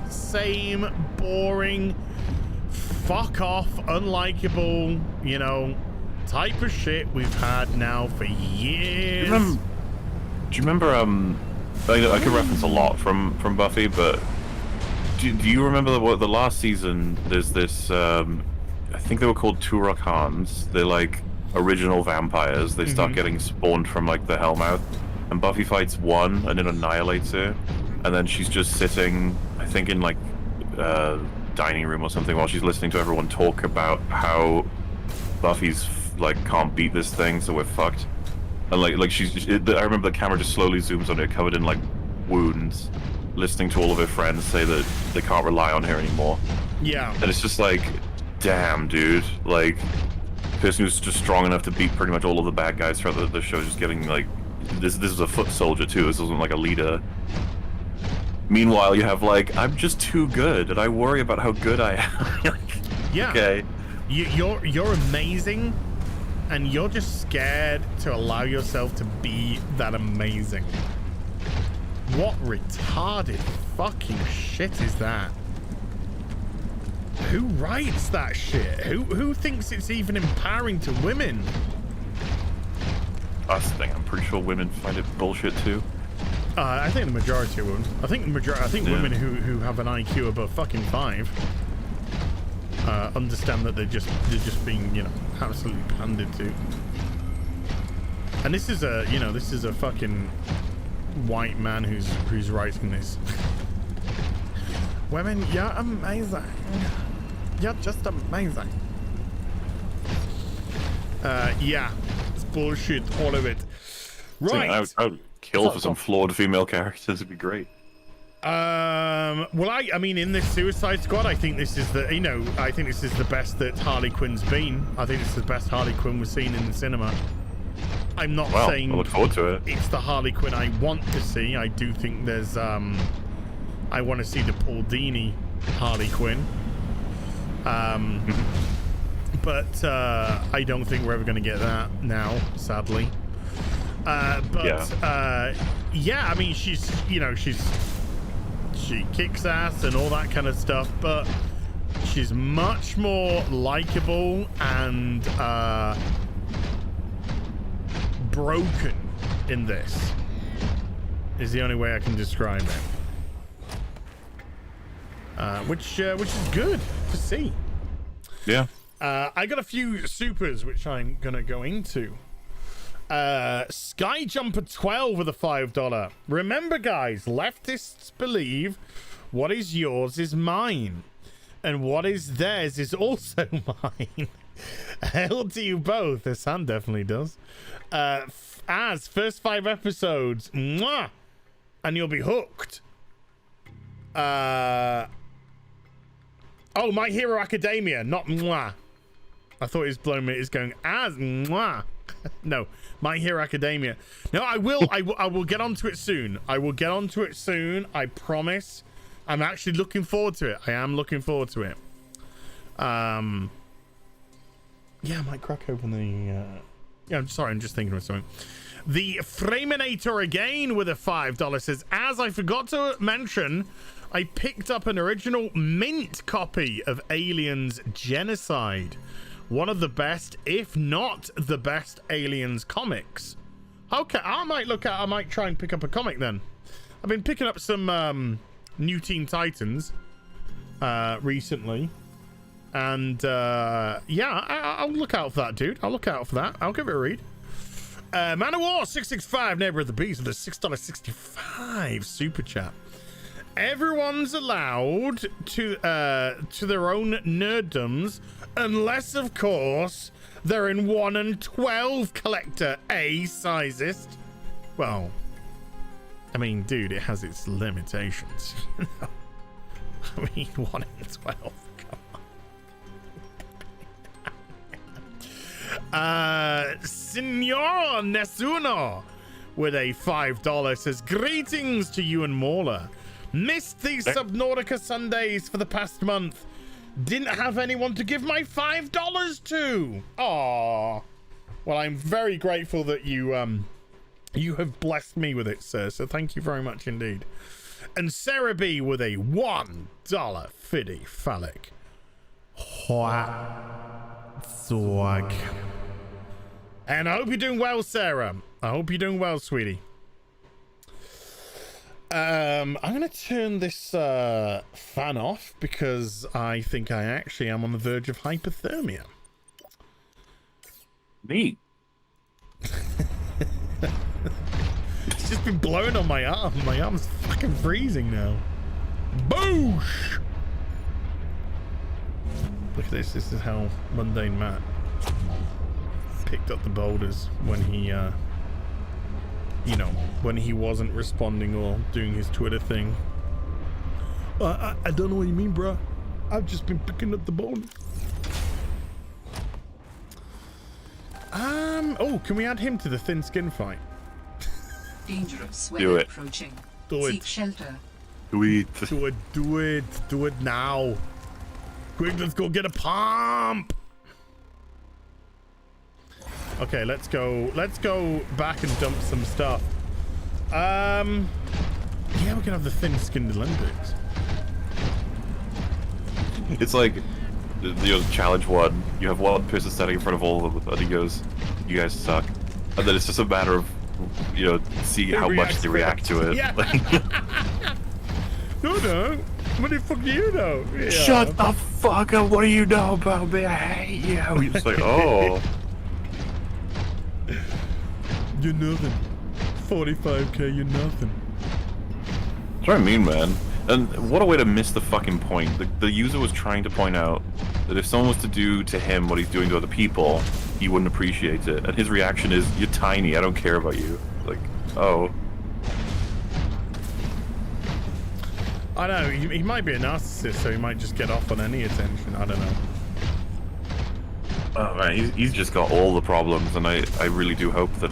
boring, fuck off, unlikable, type of shit we've had now for years. Do you remember? I could reference a lot from Buffy, but do you remember the last season? There's this. I think they were called Turok Hans. They're like original vampires. They start getting spawned from like the Hellmouth, and Buffy fights one and then annihilates her, and then she's just sitting, I think, in like dining room or something while she's listening to everyone talk about how Buffy's like can't beat this thing, so we're fucked. And like I remember the camera just slowly zooms on her covered in like wounds, listening to all of her friends say that they can't rely on her anymore. Yeah. And it's just like, damn, dude, like person who's just strong enough to beat pretty much all of the bad guys throughout the show, just getting like this is a foot soldier too. This wasn't like a leader. Meanwhile, you have like, I'm just too good and I worry about how good I am. Like, yeah. Okay. You're amazing, and you're just scared to allow yourself to be that amazing. What retarded fucking shit is that? Who writes that shit? Who thinks it's even empowering to women? That's the thing. I'm pretty sure women find it bullshit too. I think the majority of women. I think women who have an IQ above fucking 5 understand that they're just being absolutely pandered to. And this is a fucking white man who's writing this. Women, you're amazing. You're just amazing. Yeah, it's bullshit, all of it. Right. I would kill for some flawed female characters. It'd be great. Well, I mean, in this Suicide Squad, I think this is the, I think this is the best that Harley Quinn's been. I think this is the best Harley Quinn we've seen in the cinema. I'm not saying I look forward to it. It's the Harley Quinn I want to see. I do think there's, I want to see the Paul Dini Harley Quinn. But I don't think we're ever going to get that now, sadly. Yeah, I mean, she's, she kicks ass and all that kind of stuff, but she's much more likable and broken in this, is the only way I can describe it. Which is good to see. Yeah. I got a few supers which I'm gonna go into. Skyjumper 12 with a $5. Remember, guys, leftists believe what is yours is mine, and what is theirs is also mine. Hell to you both. The sun definitely does. As first 5 episodes, mwah, and you'll be hooked. Oh, My Hero Academia, not mwah. I thought he was blowing me. It's going as mwah. No, My Hero Academia. No, I will get onto it soon. I will get onto it soon. I promise. I'm actually looking forward to it. I am looking forward to it. Yeah, I might crack open the. Yeah, I'm sorry. I'm just thinking of something. The Framinator again with a $5 says, as I forgot to mention, I picked up an original mint copy of Aliens Genocide. One of the best, if not the best, Aliens comics. Okay, I might try and pick up a comic then. I've been picking up some New Teen Titans recently. And yeah, I'll look out for that, dude. I'll look out for that. I'll give it a read. Man of War 665, Neighbor of the Beast, with a $6.65 super chat. Everyone's allowed to their own nerddoms, unless, of course, they're in 1 and 12 collector A sizest. Well, I mean, dude, it has its limitations. You know? I mean, 1 and 12. Signor Nessuno with a $5 says, greetings to you and Mauler. Missed these Subnautica Sundays for the past month. Didn't have anyone to give my $5 to. Aww. Well, I'm very grateful that you have blessed me with it, sir. So thank you very much indeed. And Sarah B with a $1 fiddy phallic. Swag. And I hope you're doing well, Sarah. I hope you're doing well, sweetie. I'm gonna turn this fan off because I think I actually am on the verge of hypothermia. Neat. It's just been blowing on my arm. My arm's fucking freezing now. Boosh! Look at this. This is how Mundane Matt picked up the boulders when he, you know, when he wasn't responding or doing his Twitter thing. I don't know what you mean, bro. I've just been picking up the boulders. Oh, can we add him to the thin skin fight? Dangerous Do weather it. approaching. Do it. Seek shelter. Do it. Do it, do it. Do it now. Quick, let's go get a pump. Okay, let's go back and dump some stuff. Yeah, we can have the thin-skinned Olympics. It's like, you know, challenge 1. You have one person standing in front of all of them, and he goes, "You guys suck," and then it's just a matter of, you know, see how much they react to it. Yeah. No. What the fuck do you know? Yeah. Shut the fuck up! What do you know about me? I hate you. You're just like, oh. You're nothing. 45k, you're nothing. That's what I mean, man. And what a way to miss the fucking point. The user was trying to point out that if someone was to do to him what he's doing to other people, you wouldn't appreciate it. And his reaction is, "You're tiny. I don't care about you." Like, oh. I know, he might be a narcissist, so he might just get off on any attention. I don't know. Oh man, he's just got all the problems, and I really do hope that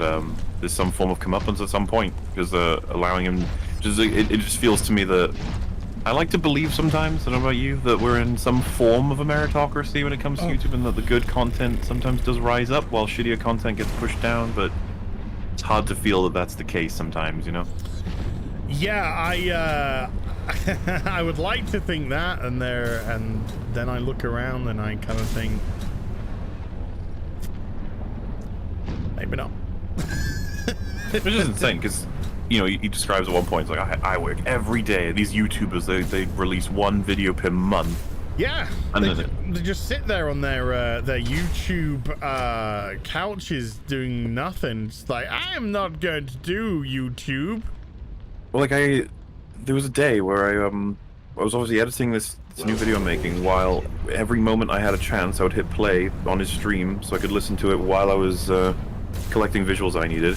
there's some form of comeuppance at some point, because allowing him, it just feels to me that I like to believe sometimes, I don't know about you, that we're in some form of a meritocracy when it comes to YouTube, and that the good content sometimes does rise up while shittier content gets pushed down, but it's hard to feel that that's the case sometimes, you know? Yeah, I would like to think that, and then I look around and I kind of think, maybe not. Which is insane, because, you know, he describes at one point, it's like, I work every day. These YouTubers, they release one video per month. Yeah, and they just sit there on their YouTube couches doing nothing. It's like, I am not going to do YouTube. Well, like, there was a day where I was obviously editing this new video I'm making, while every moment I had a chance, I would hit play on his stream so I could listen to it while I was collecting visuals I needed.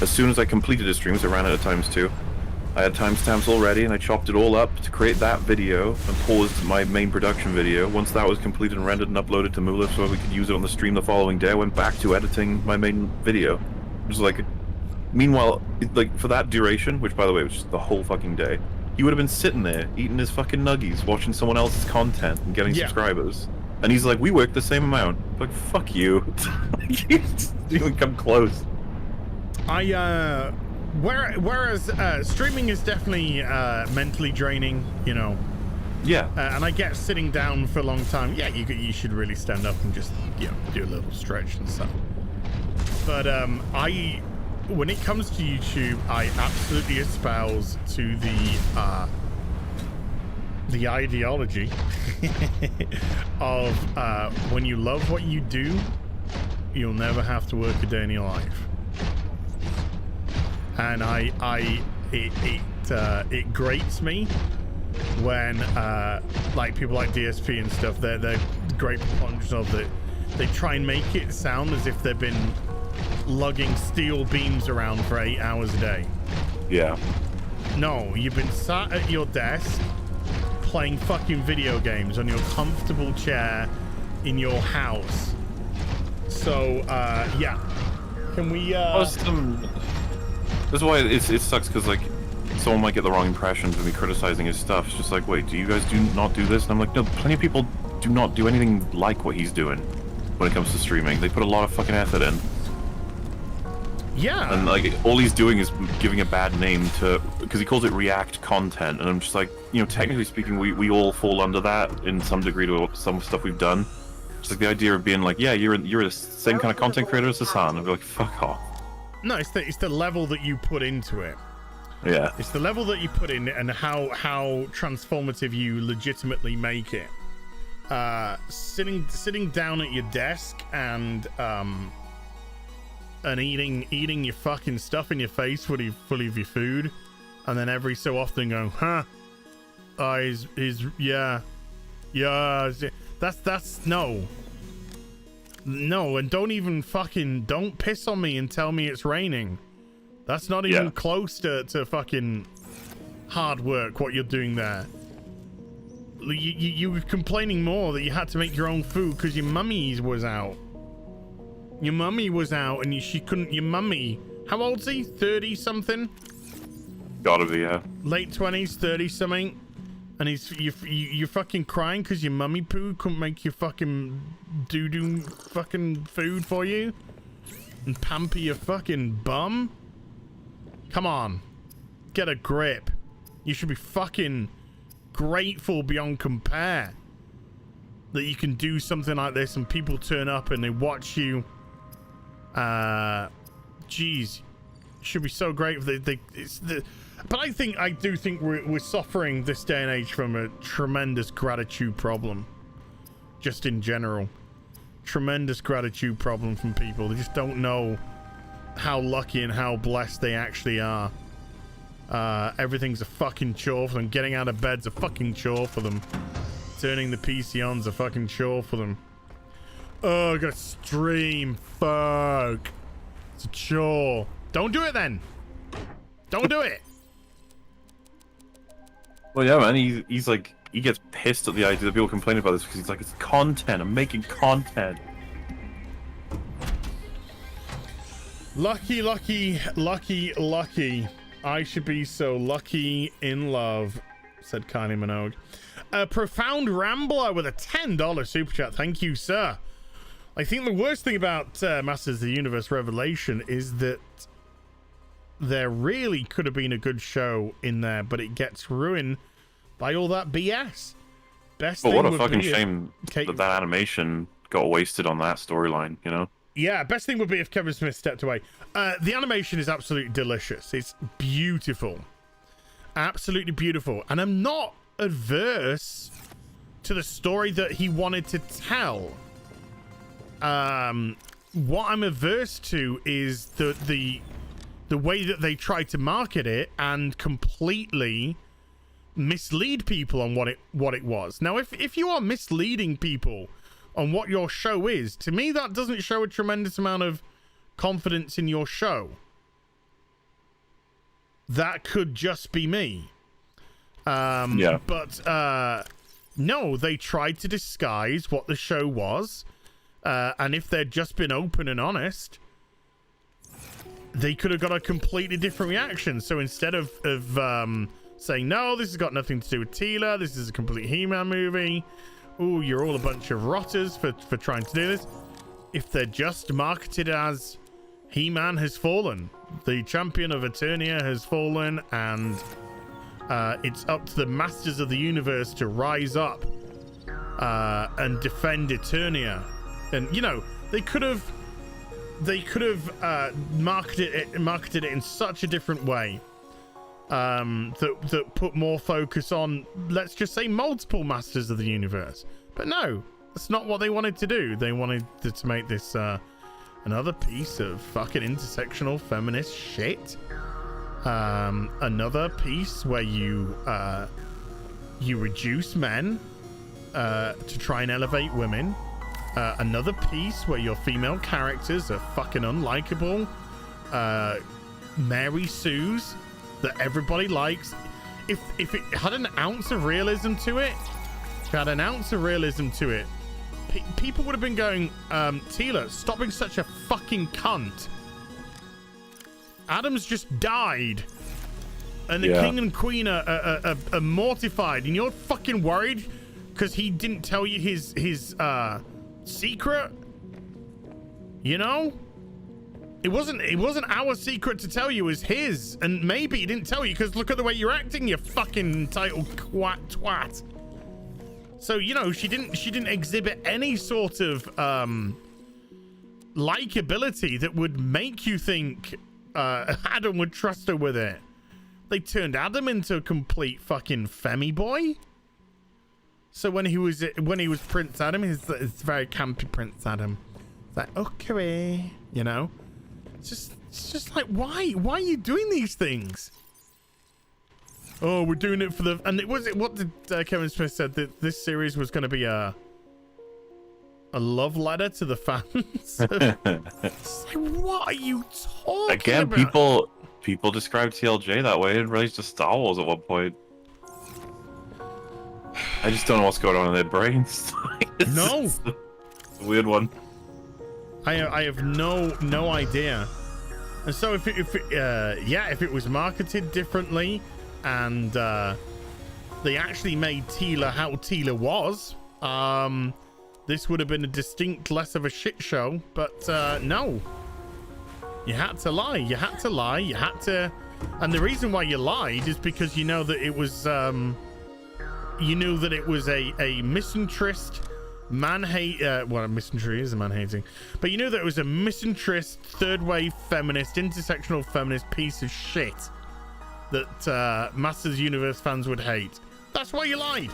As soon as I completed his streams, I ran out of times too. I had timestamps already, and I chopped it all up to create that video and paused my main production video. Once that was completed and rendered and uploaded to Moolah so we could use it on the stream the following day, I went back to editing my main video. It was like, meanwhile, like, for that duration, which by the way was just the whole fucking day, he would have been sitting there eating his fucking nuggies, watching someone else's content and getting subscribers. And he's like, we work the same amount. Like, fuck you. You didn't even come close. Whereas streaming is definitely mentally draining, you know. Yeah. And I get sitting down for a long time. Yeah, you should really stand up and just, you know, do a little stretch and stuff. But when it comes to YouTube, I absolutely espouse to the ideology of when you love what you do, you'll never have to work a day in your life. And it grates me when like people like DSP and stuff, they're great proponents of it. They try and make it sound as if they've been lugging steel beams around for 8 hours a day. Yeah. No, you've been sat at your desk playing fucking video games on your comfortable chair in your house. So yeah, can we that's why it sucks, because like someone might get the wrong impressions of me criticizing his stuff. It's just like, wait, do you guys not do this? And I'm like, no, plenty of people do not do anything like what he's doing when it comes to streaming. They put a lot of fucking effort in. Yeah. And like all he's doing is giving a bad name to, because he calls it react content, and I'm just like, you know, technically speaking, we all fall under that in some degree to some stuff we've done. Just like the idea of being like, yeah, you're the same kind of content creator as Hassan. I'd be like, fuck off. No, it's the level that you put into it. Yeah. It's the level that you put in and how transformative you legitimately make it. Sitting down at your desk and eating your fucking stuff in your face full of your food, and then every so often going, that's no, and don't piss on me and tell me it's raining. That's not even close to fucking hard work, what you're doing there. You were complaining more that you had to make your own food because your mummy was out. Your mummy was out and she couldn't. Your mummy, how old's he? 30 something? Gotta be, yeah. Late 20s, 30 something. And you're fucking crying because your mummy poo couldn't make your fucking doo-doo fucking food for you? And pamper your fucking bum? Come on. Get a grip. You should be fucking grateful beyond compare that you can do something like this and people turn up and they watch you. Jeez. You should be so grateful. But I do think we're suffering this day and age from a tremendous gratitude problem. Just in general. Tremendous gratitude problem from people. They just don't know how lucky and how blessed they actually are. Everything's a fucking chore for them. Getting out of bed's a fucking chore for them. Turning the PC on's a fucking chore for them. Oh, I gotta stream. Fuck. It's a chore. Don't do it then. Don't do it. Well, yeah, man. He's like, he gets pissed at the idea that people complain about this because he's like, it's content. I'm making content. Lucky, lucky, lucky, lucky. I should be so lucky in love, said Kylie Minogue. A profound rambler with a $10 super chat. Thank you, sir. I think the worst thing about Masters of the Universe Revelation is that there really could have been a good show in there, but it gets ruined by all that BS. Best But thing what a would fucking be shame that animation got wasted on that storyline, you know? Yeah, best thing would be if Kevin Smith stepped away. The animation is absolutely delicious. It's beautiful. Absolutely beautiful. And I'm not adverse to the story that he wanted to tell. What I'm averse to is the way that they try to market it and completely mislead people on what it was. Now, if you are misleading people on what your show is, to me that doesn't show a tremendous amount of confidence in your show. That could just be me. Yeah. But no, they tried to disguise what the show was, and if they'd just been open and honest, they could have got a completely different reaction. So instead of saying, no, this has got nothing to do with Teela, this is a complete He-Man movie, ooh, you're all a bunch of rotters for trying to do this. If they're just marketed as He-Man has fallen, the champion of Eternia has fallen, and it's up to the Masters of the Universe to rise up and defend Eternia. And, you know, they could have marketed it in such a different way that put more focus on, let's just say, multiple Masters of the Universe. But no, that's not what they wanted to do. They wanted to make this another piece of fucking intersectional feminist shit. Another piece where you reduce men to try and elevate women. Another piece where your female characters are fucking unlikable. Mary Sue's that everybody likes. If it had an ounce of realism to it, people would have been going, Teela, stop being such a fucking cunt. Adam's just died, and the king and queen are mortified, and you're fucking worried because he didn't tell you his secret. You know, it wasn't our secret to tell you, it was his, and maybe he didn't tell you because look at the way you're acting, you fucking entitled twat. So, you know, she didn't exhibit any sort of likability that would make you think Adam would trust her with it. They turned Adam into a complete fucking femi boy. So when he was Prince Adam, it's very campy Prince Adam. It's like, okay, you know, it's just like, why are you doing these things? Oh, we're doing it for the, and what did Kevin Smith said that this series was going to be a love letter to the fans? It's like, what are you talking about? People described TLJ that way and raised to Star Wars at one point. I just don't know what's going on in their brains. It's a weird one. I have no idea. And so if it was marketed differently and they actually made Teela how Teela was, this would have been a distinct less of a shit show. But no, you had to lie. And the reason why you lied is because you know that it was you knew that it was a misanthropist, misanthropy is a man-hating, but you knew that it was a misanthropist, third-wave feminist, intersectional feminist piece of shit that Masters of the Universe fans would hate. That's why you lied.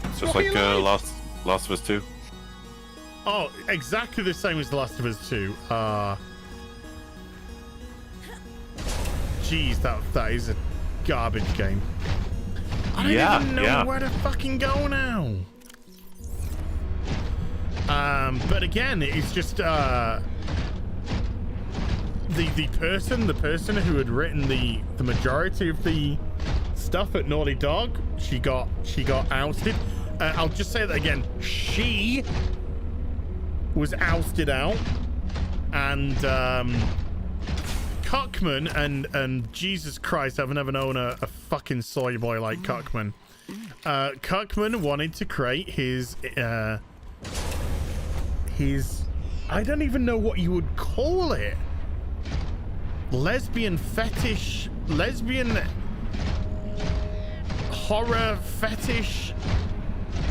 It's just like Last of Us 2. Oh, exactly the same as The Last of Us 2. Jeez, that is a garbage game. I don't even know where to fucking go now. But again, it's just the person who had written the majority of the stuff at Naughty Dog, she got ousted. I'll just say that again. She was ousted out, and Cuckman and Jesus Christ, I've never known a fucking soy boy like Cuckman. Cuckman wanted to create his I don't even know what you would call it. Lesbian horror fetish.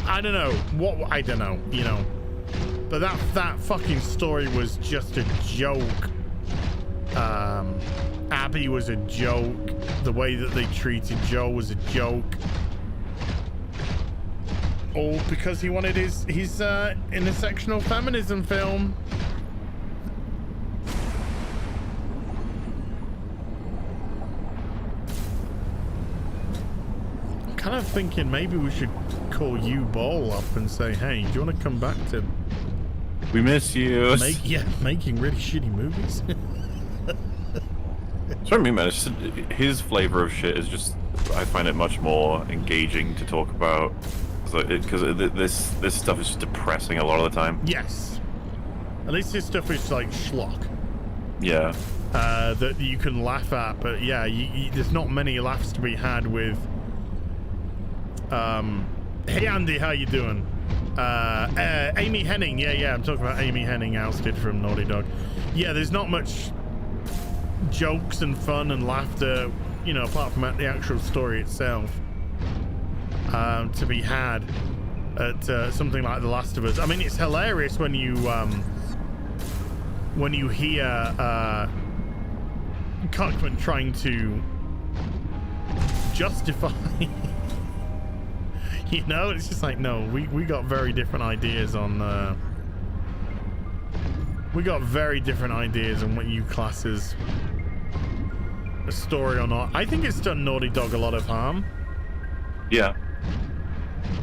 I don't know what. I don't know. You know. But that fucking story was just a joke. Abby was a joke. The way that they treated Joe was a joke. All because he wanted his intersectional feminism film. I'm kind of thinking maybe we should call you Ball up and say, hey, do you want to come back to... We miss you. Making really shitty movies. It's what I mean, man. It's just, his flavor of shit is just, I find it much more engaging to talk about. Because this stuff is just depressing a lot of the time. Yes. At least this stuff is like schlock. Yeah. That you can laugh at, but yeah, there's not many laughs to be had with. Hey Andy, how you doing? Amy Henning, yeah, I'm talking about Amy Henning ousted from Naughty Dog. Yeah, there's not much jokes and fun and laughter, you know, apart from at the actual story itself. To be had at something like The Last of Us. I mean, it's hilarious when you hear Cuckman trying to justify. You know, it's just like, no, we got very different ideas on. We got very different ideas on what you class as a story or not. I think it's done Naughty Dog a lot of harm. Yeah.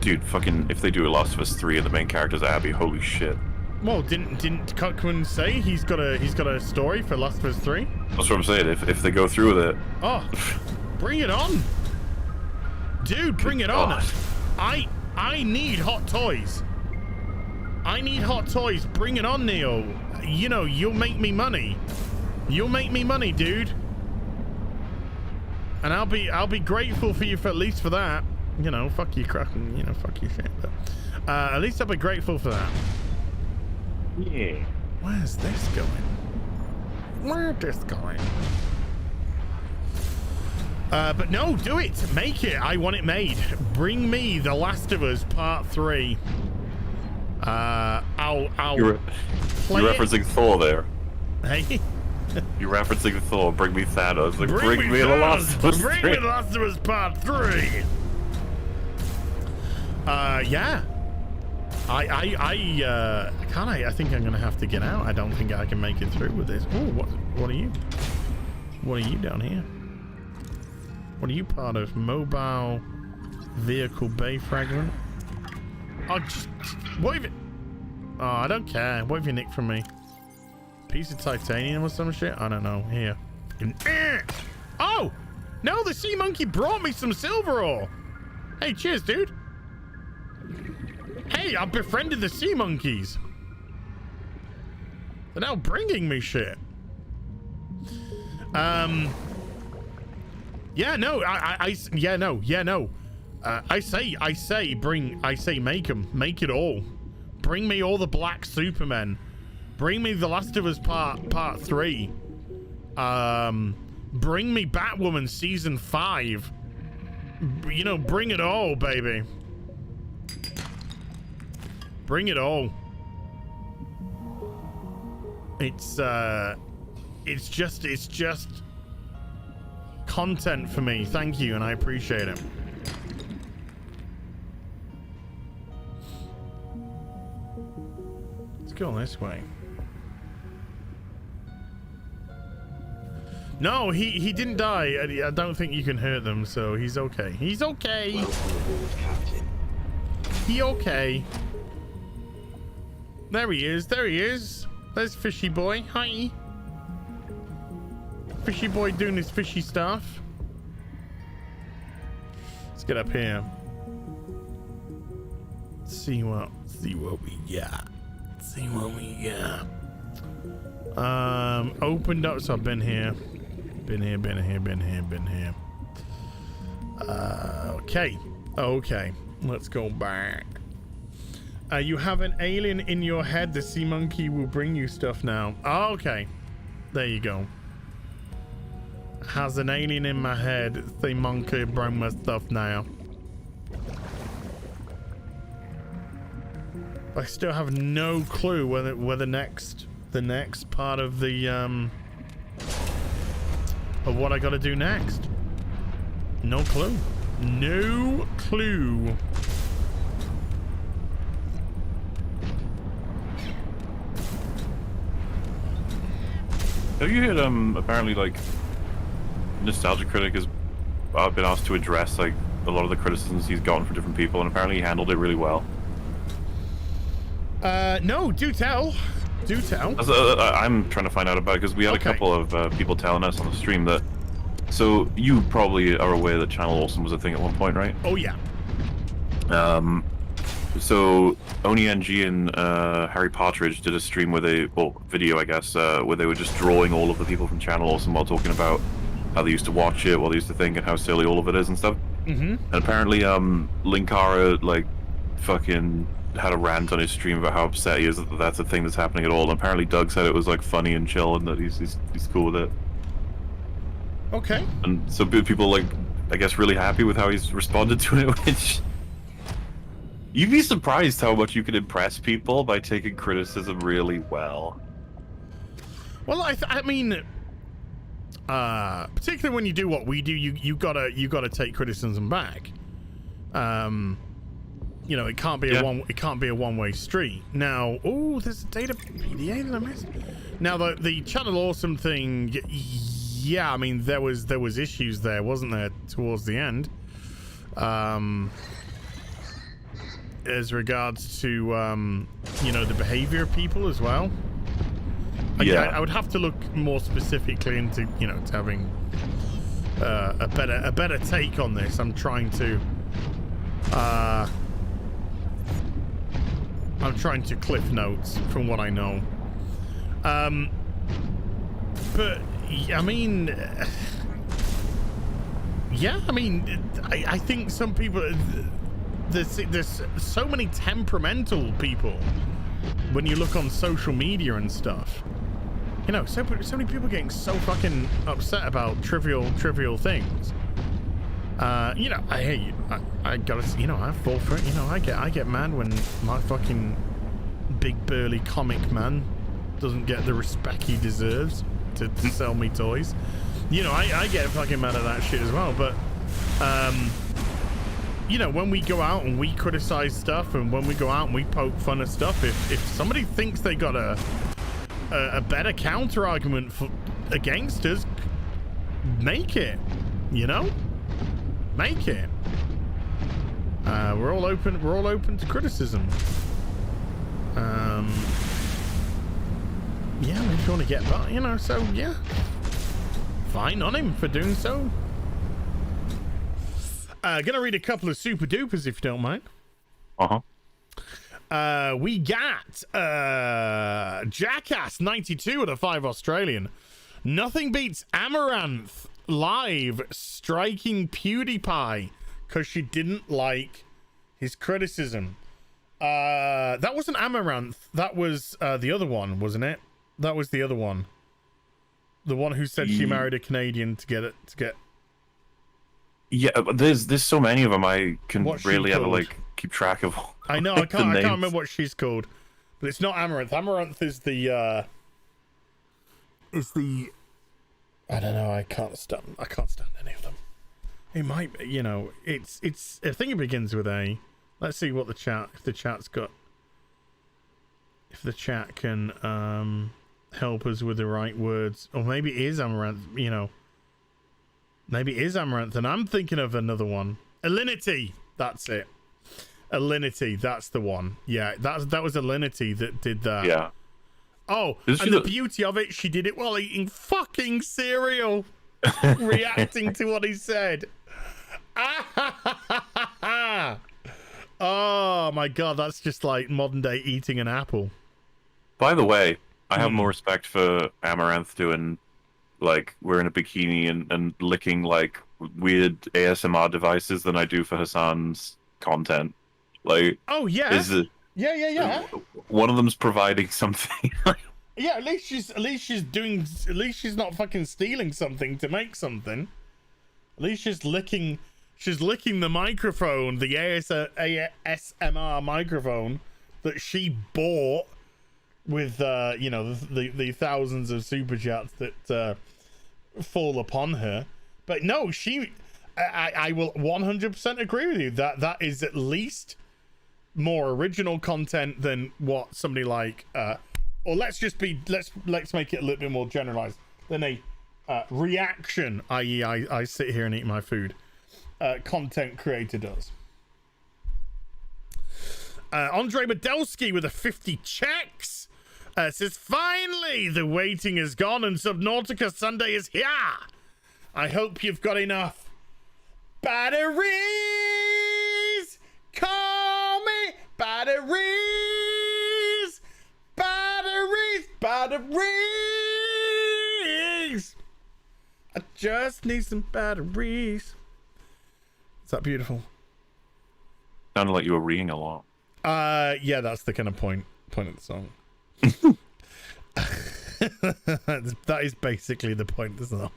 Dude, fucking, if they do a Last of Us 3 and the main character's Abby, holy shit. Well, didn't Cuckman say he's got a story for Last of Us 3? That's what I'm saying. If they go through with it. Oh, bring it on, dude! Bring it on! I need hot toys. I need hot toys. Bring it on, Neo. You know, you'll make me money. You'll make me money, dude. And I'll be grateful for you for at least for that. You know, fuck you, cracking. You know, fuck you, shit. But at least I'll be grateful for that. Yeah. Where's this going? Where's this going? But no, do it. Make it. I want it made. Bring me The Last of Us Part 3. I'll You're play referencing Thor there. Hey. You're referencing Thor. Bring me Thanos. Like, bring me The Thanos. Last of Us 3. Bring me The Last of Us Part 3. Yeah. I think I'm gonna have to get out. I don't think I can make it through with this. Oh, what are you? What are you down here? What are you part of? Mobile vehicle bay fragment? Oh, just what if it? Oh, I don't care. What have you nicked from me? Piece of titanium or some shit? I don't know. Here. Oh no! The sea monkey brought me some silver ore. Hey, cheers, dude. Hey, I've befriended the sea monkeys. They're now bringing me shit. Yeah, no, I say, make them, make it all. Bring me all the black Supermen. Bring me The Last of Us Part 3. Bring me Batwoman Season 5. You know, bring it all, baby. Bring it all. It's just content for me. Thank you, and I appreciate it. Let's go this way. No, he didn't die. I don't think you can hurt them, so he's okay. He's okay. Welcome aboard, Captain. He okay. There he is. There he is. There's Fishy Boy. Hi. Fishy Boy doing his fishy stuff. Let's get up here. See what we got. See what we got. Opened up. So I've been here. Been here. Okay. Okay. Let's go back. You have an alien in your head. The sea monkey will bring you stuff now. Oh, okay. There you go. Has an alien in my head. Sea monkey bring my stuff now. I still have no clue where the next part of the of what I gotta do next. No clue. No clue. Have you heard apparently like Nostalgia Critic has been asked to address like a lot of the criticisms he's gotten from different people, and apparently he handled it really well. No, do tell. Do tell. I'm trying to find out about it because we had a couple of people telling us on the stream that. So you probably are aware that Channel Awesome was a thing at one point, right? Oh yeah. So Oni NG and Harry Partridge did a stream where video I guess, where they were just drawing all of the people from Channel Awesome while talking about how they used to watch it, what they used to think, and how silly all of it is and stuff. Mm-hmm. And apparently, Linkara like fucking had a rant on his stream about how upset he is that that's a thing that's happening at all. And apparently, Doug said it was like funny and chill, and that he's cool with it. Okay. And so people like, I guess, really happy with how he's responded to it, which. You'd be surprised how much you can impress people by taking criticism really well. Well, I mean, particularly when you do what we do, you gotta take criticism back. You know, it can't be a one-way street. Now, oh, there's a data PDA that I missed. Now the Channel Awesome thing, yeah, I mean there was issues there, wasn't there, towards the end. As regards to you know, the behavior of people as well. Yeah, I would have to look more specifically into, you know, to having a better take on this. I'm trying to cliff notes from what I know. But I mean, yeah, I mean, I think some people. There's so many temperamental people when you look on social media and stuff. You know, so many people getting so fucking upset about trivial things. You know, I gotta, you know, I fall for it. You know, I get mad when my fucking big burly comic man doesn't get the respect he deserves to sell me toys. You know, I get fucking mad at that shit as well. But you know, when we go out and we criticize stuff, and when we go out and we poke fun at stuff, if somebody thinks they got a better counter argument against us, make it. You know, make it. We're all open to criticism. Yeah, if you want to get back, you know, so yeah, fine on him for doing so. Gonna read a couple of super dupers if you don't mind. We got Jackass 92 at a 5 Australian. Nothing beats Amaranth live striking PewDiePie because she didn't like his criticism. That wasn't Amaranth. That was the other one, wasn't it? That was the other one. The one who said she married a Canadian to get. Yeah, but there's so many of them. I can really ever like keep track of. I know. I can't remember what she's called, but it's not Amaranth. Amaranth is the. I don't know. I can't stand any of them. It might be, you know. It's. I think it begins with A. Let's see what the chat. If the chat's got. If the chat can help us with the right words. Or maybe it is Amaranth, you know. Maybe it is Amaranth, and I'm thinking of another one. Alinity! That's it. Alinity, that's the one. Yeah, that was Alinity that did that. Yeah. Oh, and the beauty of it, she did it while eating fucking cereal. Reacting to what he said. Oh my god, that's just like modern day eating an apple. By the way, I have more respect for Amaranth doing, like, wearing a bikini and licking, like, weird ASMR devices than I do for Hassan's content. Like, oh yeah, yeah. One of them's providing something. Yeah, at least she's not fucking stealing something to make something. At least she's licking the microphone, the ASMR microphone that she bought with you know, the thousands of super chats that fall upon her. But no, I will 100% agree with you that is at least more original content than what somebody like or let's make it a little bit more generalized than a reaction, i.e. I sit here and eat my food, content creator does. Andre Medelsky with a 50 checks says, finally the waiting is gone and Subnautica Sunday is here. I hope you've got enough batteries. Call me batteries. I just need some batteries. Is that beautiful? Sounded like you were reading along. Yeah, that's the kind of point of the song. That is basically the point of the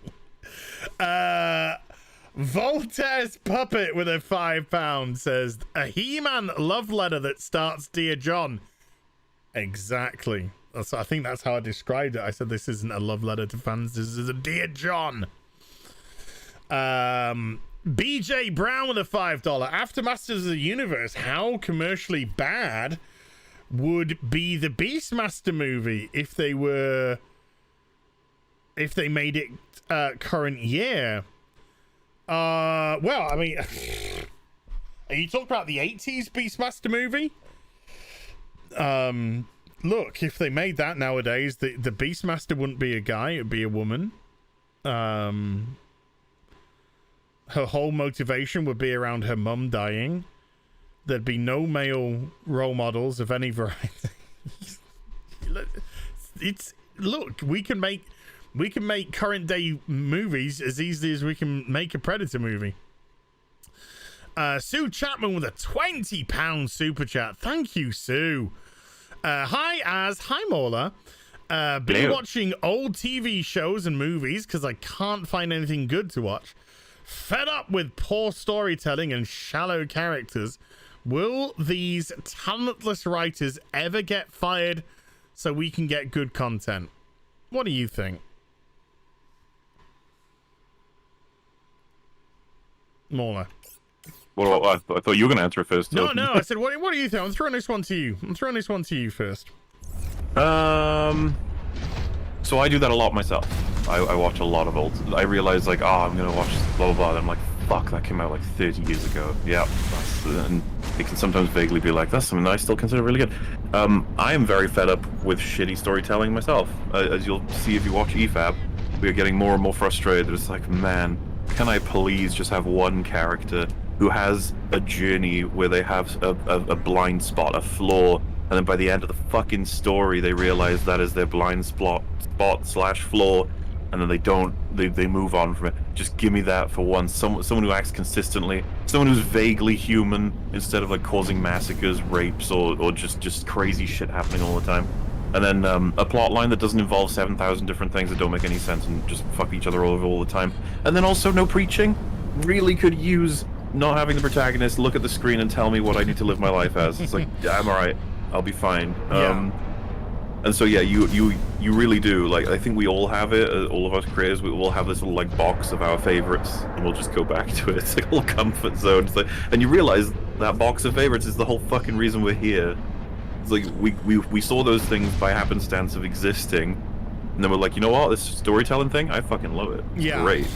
song. Voltaire's Puppet with a £5 says, a He-Man love letter that starts Dear John. Exactly. I think that's how I described it. I said this isn't a love letter to fans, this is a Dear John. BJ Brown with a $5. After Masters of the Universe, how commercially bad would be the Beastmaster movie if they made it current year? Well, I mean, are you talking about the 80s Beastmaster movie? Look, if they made that nowadays, the Beastmaster wouldn't be a guy, it'd be a woman. Her whole motivation would be around her mum dying. There'd be no male role models of any variety. Look, we can make current day movies as easily as we can make a Predator movie. Sue Chapman with a £20 super chat. Thank you, Sue. Hi Mauler. Been watching old TV shows and movies because I can't find anything good to watch. Fed up with poor storytelling and shallow characters. Will these talentless writers ever get fired so we can get good content? What do you think? Mauler. Well, I thought you were going to answer it first. No, I said, what do you think? I'm throwing this one to you. First. So I do that a lot myself. I watch a lot of old. I realize, like, I'm going to watch blah, blah, blah. And I'm like, fuck, that came out like 30 years ago. Yeah. And it can sometimes vaguely be like, that's something I still consider really good. I am very fed up with shitty storytelling myself. As you'll see if you watch EFAB, we are getting more and more frustrated. It's like, man, can I please just have one character who has a journey where they have a blind spot, a flaw, and then by the end of the fucking story they realize that is their blind spot / flaw, and then they move on from it. Just give me that for once. Someone who acts consistently, someone who's vaguely human instead of like causing massacres, rapes, or just crazy shit happening all the time. And then a plot line that doesn't involve 7,000 different things that don't make any sense and just fuck each other over all the time. And then also no preaching. Really could use not having the protagonist look at the screen and tell me what I need to live my life as. It's like, I'm alright, I'll be fine. And so yeah, you really do. Like, I think we all have it, all of us creators, we all have this little like box of our favorites, and we'll just go back to it. It's like a little comfort zone. It's like, and you realize that box of favorites is the whole fucking reason we're here. It's like we saw those things by happenstance of existing, And then we're like, you know what, this storytelling thing, I fucking love it. It's Yeah. great.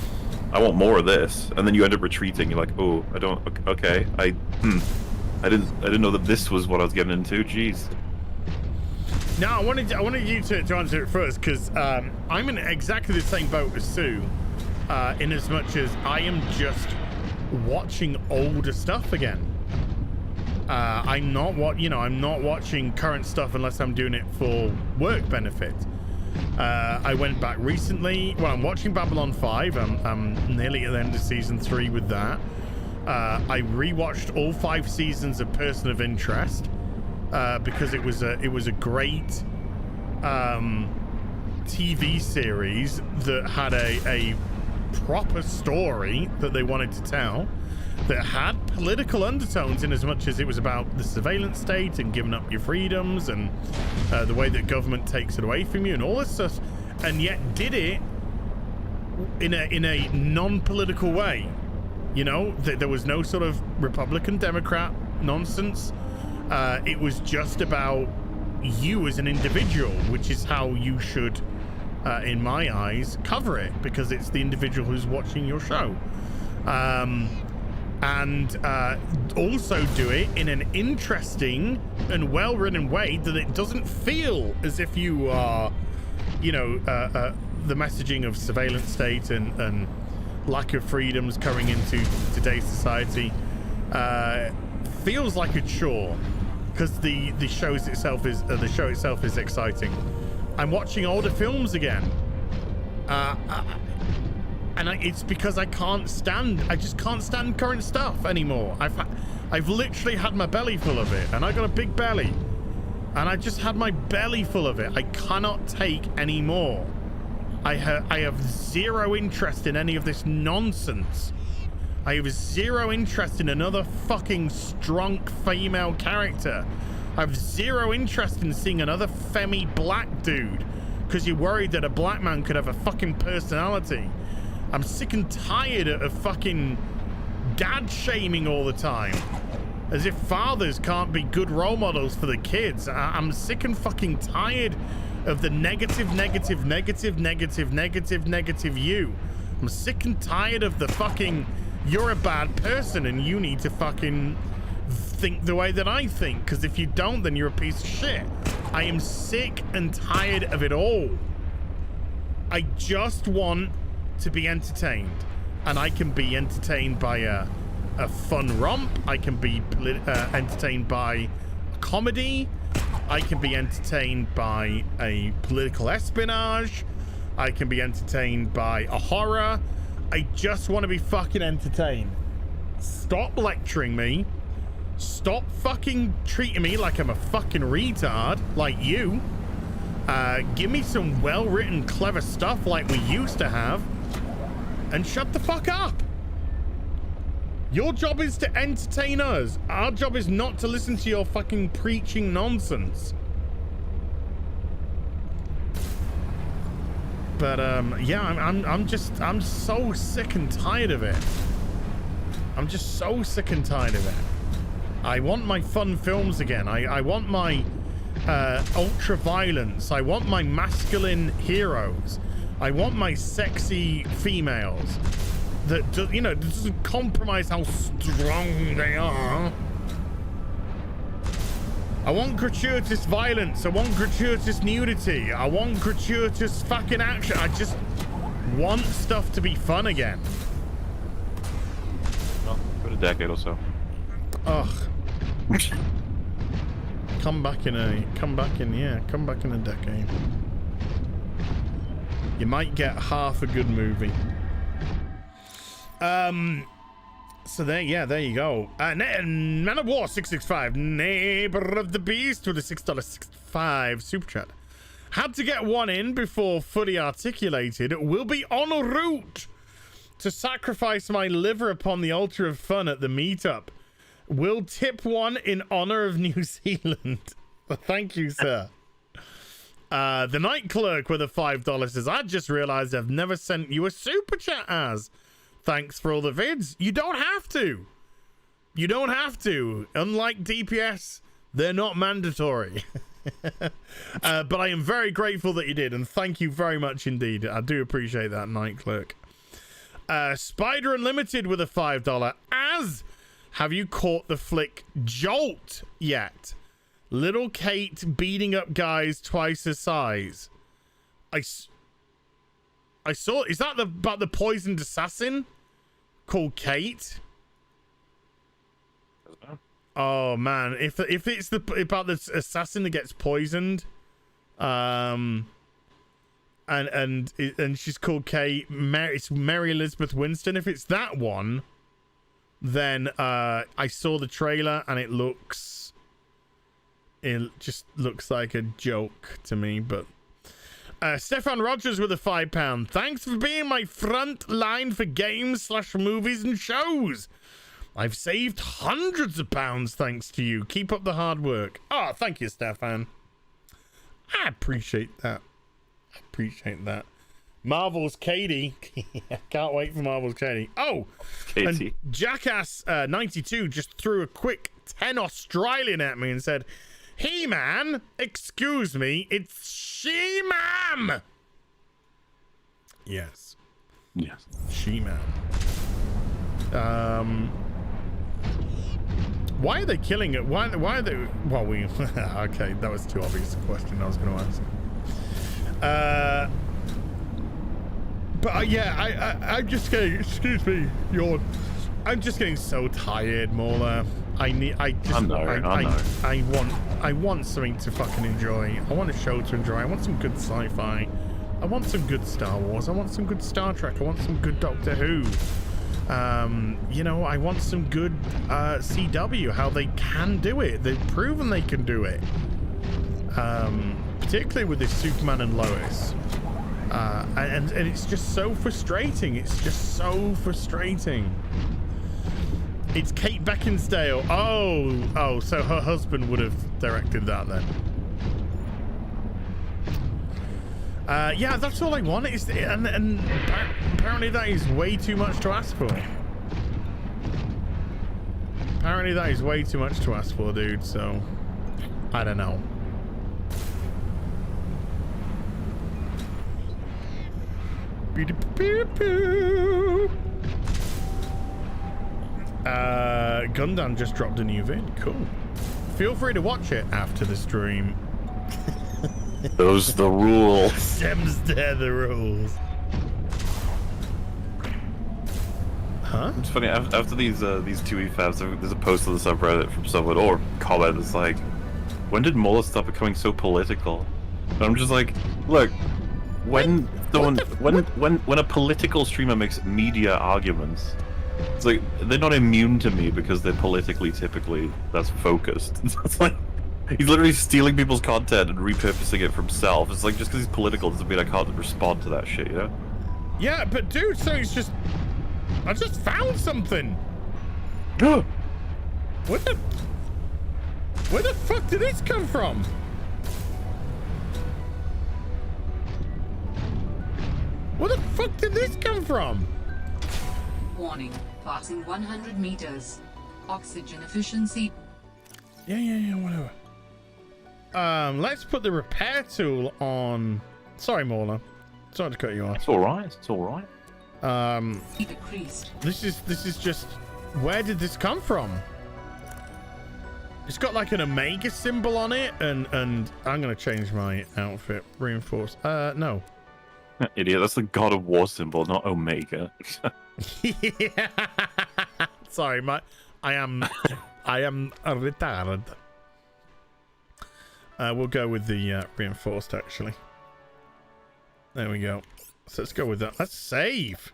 I want more of this. And then you end up retreating. You're like, oh, I don't. Okay, I didn't know that this was what I was getting into. Jeez. No, I wanted you to answer it first because I'm in exactly the same boat as Sue, in as much as I am just watching older stuff again. I'm not watching current stuff unless I'm doing it for work benefit. I went back recently. Well, I'm watching Babylon 5. I'm nearly at the end of season 3 with that. I rewatched all 5 seasons of Person of Interest because it was a great TV series that had a proper story that they wanted to tell, that had political undertones in as much as it was about the surveillance state and giving up your freedoms and the way that government takes it away from you and all this stuff, and yet did it in a non-political way. You know, there was no sort of Republican Democrat nonsense. It was just about you as an individual, which is how you should, in my eyes, cover it, because it's the individual who's watching your show. And also do it in an interesting and well-written way that it doesn't feel as if you are, you know, the messaging of surveillance state and lack of freedoms coming into today's society feels like a chore, because the show itself is exciting. I'm watching older films again. It's because I just can't stand current stuff anymore. I've literally had my belly full of it, and I got a big belly, and I just had my belly full of it. I cannot take any more. I have zero interest in any of this nonsense. I have zero interest in another fucking strong female character. I have zero interest in seeing another femmy black dude, because you're worried that a black man could have a fucking personality. I'm sick and tired of fucking dad shaming all the time, as if fathers can't be good role models for the kids. I'm sick and fucking tired of the negative you. I'm sick and tired of the fucking, you're a bad person and you need to fucking think the way that I think, because if you don't, then you're a piece of shit. I am sick and tired of it all. I just want to be entertained, and I can be entertained by a fun romp. I can be entertained by a comedy. I can be entertained by a political espionage. I can be entertained by a horror. I just want to be fucking entertained. Stop lecturing me. Stop fucking treating me like I'm a fucking retard like you. Give me some well-written, clever stuff like we used to have, and shut the fuck up. Your job is to entertain us. Our job is not to listen to your fucking preaching nonsense. But yeah, I'm so sick and tired of it. I'm just so sick and tired of it. I want my fun films again. I want my ultra violence. I want my masculine heroes. I want my sexy females that doesn't compromise how strong they are. I want gratuitous violence. I want gratuitous nudity. I want gratuitous fucking action. I just want stuff to be fun again. Well, for a decade or so. Ugh. Come back in a decade. You might get half a good movie. So there you go. Man of War 665, Neighbor of the Beast with a $6.65 super chat. Had to get one in before fully articulated. Will be en route to sacrifice my liver upon the altar of fun at the meetup. Will tip one in honor of New Zealand. Thank you, sir. The night clerk with a $5 says, I just realized I've never sent you a super chat as. Thanks for all the vids. You don't have to. You don't have to. Unlike DPS, they're not mandatory. But I am very grateful that you did, and thank you very much indeed. I do appreciate that, Night Clerk. Spider Unlimited with a $5. Have you caught the flick Jolt yet? Little Kate beating up guys twice her size. I saw. Is that about the poisoned assassin called Kate? Oh man, if it's about the assassin that gets poisoned, and she's called Kate. It's Mary Elizabeth Winston. If it's that one, then I saw the trailer and it just looks like a joke to me. But Stefan Rogers with a £5. Thanks for being my front line for games / movies and shows. I've saved hundreds of pounds thanks to you. Keep up the hard work. Oh, thank you, Stefan. I appreciate that. Marvel's Katie. I can't wait for Marvel's Katie. Oh, Katie. And Jackass 92 just threw a quick 10 Australian at me and said, "Hey man, excuse me, it's She-Man." Yes. She-Man. Why are they killing it? Why are they? Well, okay, that was too obvious a question I was going to ask. But yeah, I'm just getting. Excuse me, yawn. I'm just getting so tired, Mauler. I want something to fucking enjoy. I want a show to enjoy. I want some good sci-fi. I want some good Star Wars. I want some good Star Trek. I want some good Doctor Who. You know, I want some good CW, how they can do it. They've proven they can do it. Particularly with this Superman and Lois. And it's just so frustrating. It's just so frustrating. It's Kate Beckinsale. Oh, so her husband would have directed that then. Yeah, that's all I want. And apparently that is way too much to ask for. Apparently that is way too much to ask for, dude. So, I don't know. Gundam just dropped a new vid. Cool. Feel free to watch it after the stream. Those the rules. Sims, they're the rules. Huh? It's funny, after these two EFABs, there's a post on the subreddit from someone, or comment that's like, when did Mola stop becoming so political? And I'm just like, look, when a political streamer makes media arguments, it's like, they're not immune to me because they're politically typically, that's focused. It's like, he's literally stealing people's content and repurposing it for himself. It's like, just because he's political doesn't mean I can't respond to that shit, you know? Yeah, but dude, so it's just... I just found something! Where the fuck did this come from? Where the fuck did this come from? Warning, passing 100 meters. Oxygen efficiency. Yeah, whatever. Let's put the repair tool on. Sorry, Mauler. Sorry to cut you off. It's alright, it's alright. Decreased. This is just, where did this come from? It's got like an Omega symbol on it, and I'm gonna change my outfit. Reinforce. No. Idiot, that's the God of War symbol, not Omega. Yeah. Sorry, I am a retard. We'll go with the reinforced, actually. There we go. So let's go with that. Let's save.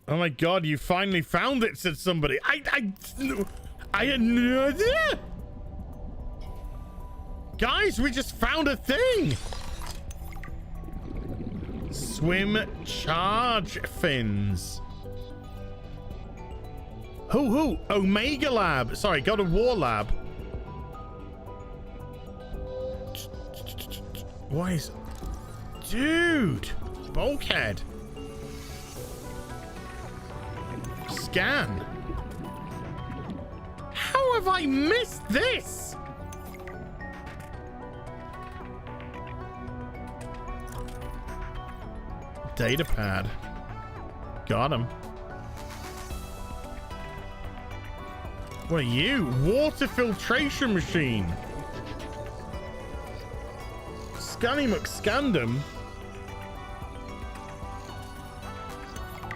Oh my god, you finally found it, said somebody. I had no idea. Guys, we just found a thing. Swim charge fins. Who? Omega Lab. Sorry, God of War Lab. Why is... Dude! Bulkhead. Scan. How How have I missed this? Data pad. Got him. What are you? Water filtration machine. Scanny McScandum.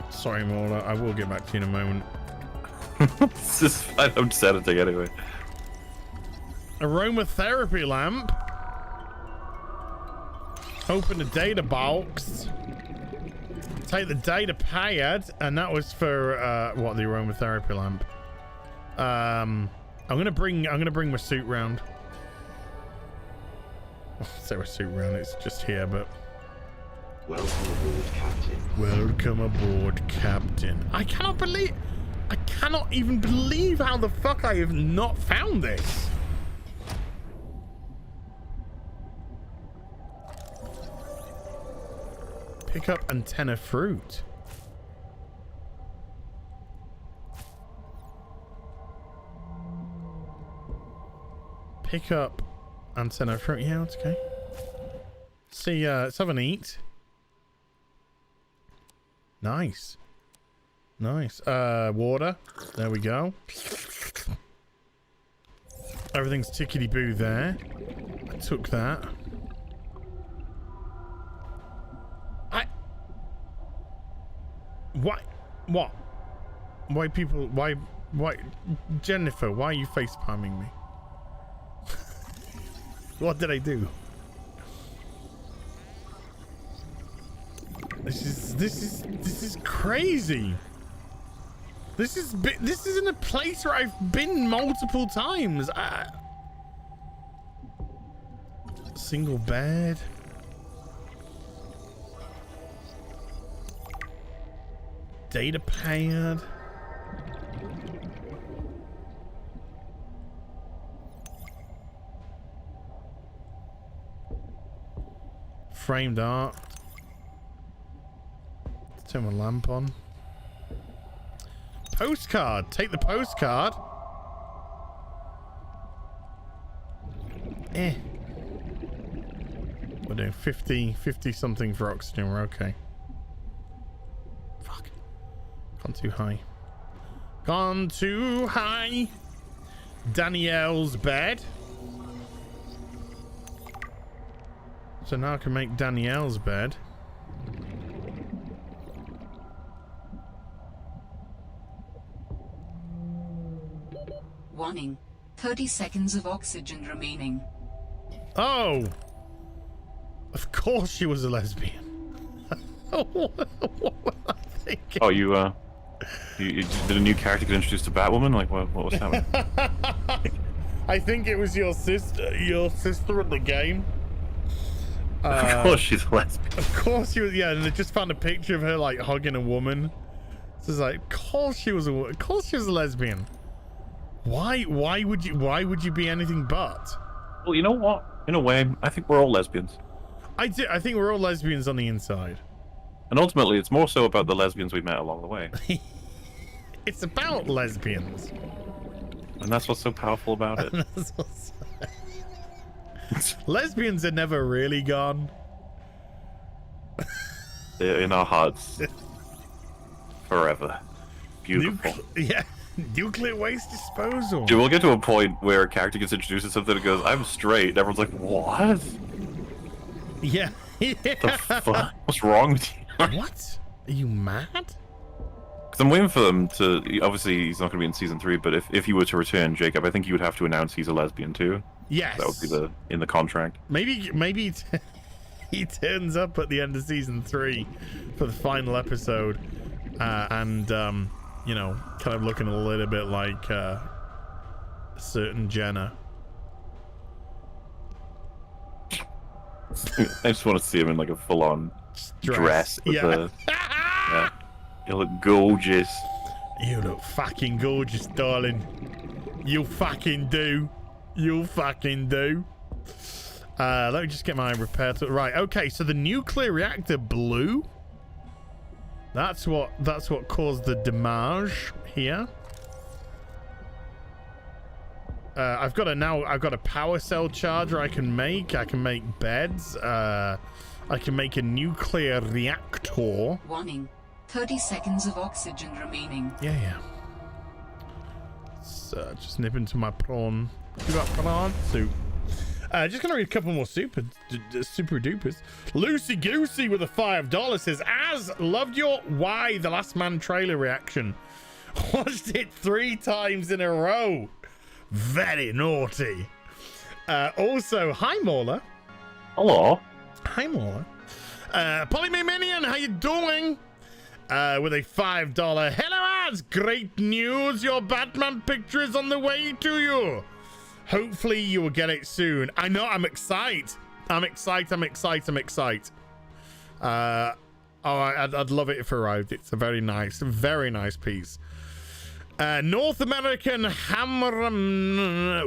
Sorry, Mola. I will get back to you in a moment. It's just fine. I'm just editing anyway. Aromatherapy lamp. Open the data box. Take the data pad, and that was for what, the aromatherapy lamp. I'm gonna bring my suit round. So a suit round, it's just here, but Welcome aboard, Captain. welcome aboard, Captain. I cannot even believe how the fuck I have not found this. Pick up antenna fruit. Pick up antenna fruit. Yeah, that's okay. See, let's have an eat. Nice. Nice. Water. There we go. Everything's tickety-boo there. I took that. Why? What? Why people? Why? Jennifer, why are you face palming me? What did I do? This is crazy. This isn't a place where I've been multiple times. Single bed. Data pad. Framed art. Let's turn my lamp on. Postcard. Take the postcard. We're doing 50 something for oxygen. We're okay. Fuck. Gone too high. Gone too high. Danielle's bed. So now I can make Danielle's bed. Warning. 30 seconds of oxygen remaining. Oh! Of course she was a lesbian. What was I thinking? Oh, you did a new character get introduced to Batwoman? Like, what was happening? I think it was your sister in the game. Of course she's a lesbian. Of course she was, yeah, and I just found a picture of her like hugging a woman. So it's like, of course she was a lesbian. Why would you be anything but? Well, you know what? In a way, I think we're all lesbians. I think we're all lesbians on the inside. And ultimately, it's more so about the lesbians we met along the way. It's about lesbians. And that's what's so powerful about it. Lesbians are never really gone. They're in our hearts. Forever. Beautiful. Nuclear waste disposal. Dude, we'll get to a point where a character gets introduced to something and goes, I'm straight. And everyone's like, what? Yeah. The fuck? What's wrong with you? What? Are you mad? Because I'm waiting for them to... Obviously, he's not going to be in Season 3, but if he were to return, Jacob, I think he would have to announce he's a lesbian too. Yes. That would be in the contract. Maybe he turns up at the end of Season 3 for the final episode. You know, kind of looking a little bit like a certain Jenna. I just want to see him in like a full-on dress with yeah. You look gorgeous. You look fucking gorgeous, darling. You fucking do. You fucking do. Let me just get my repair tool. Right, okay, so the nuclear reactor blew. That's what caused the damage here. I've got a power cell charger I can make beds. I can make a nuclear reactor. Warning. 30 seconds of oxygen remaining. Yeah. So just nip into my prawn. You got prawn soup. Just gonna read a couple more super dupers. Lucy Goosey with a $5 says, "As loved your Why the Last Man trailer reaction. Watched it 3 times in a row. Very naughty." Also, hi Mauler. Hello. Hi Mauler. Polyme Minion, how you doing? With a $5. "Hello ads, great news. Your Batman picture is on the way to you. Hopefully you will get it soon." I know, I'm excited. I'd love it if it arrived. It's a very nice piece. North American Hammer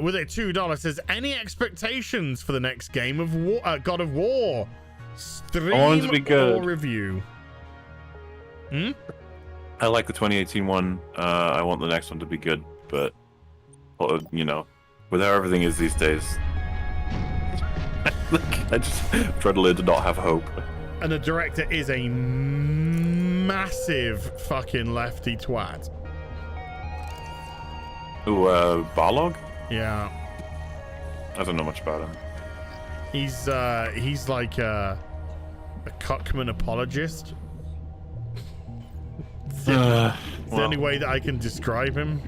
with a $2 says, "Any expectations for the next game of God of War? Stream I want it to be good. or review?" I like the 2018 one. I want the next one to be good, but you know, with how everything is these days, I just try to learn to not have hope. And the director is a massive fucking lefty twat. Ooh, Barlog? Yeah. I don't know much about him. He's like a Cockman apologist. It's the only way that I can describe him.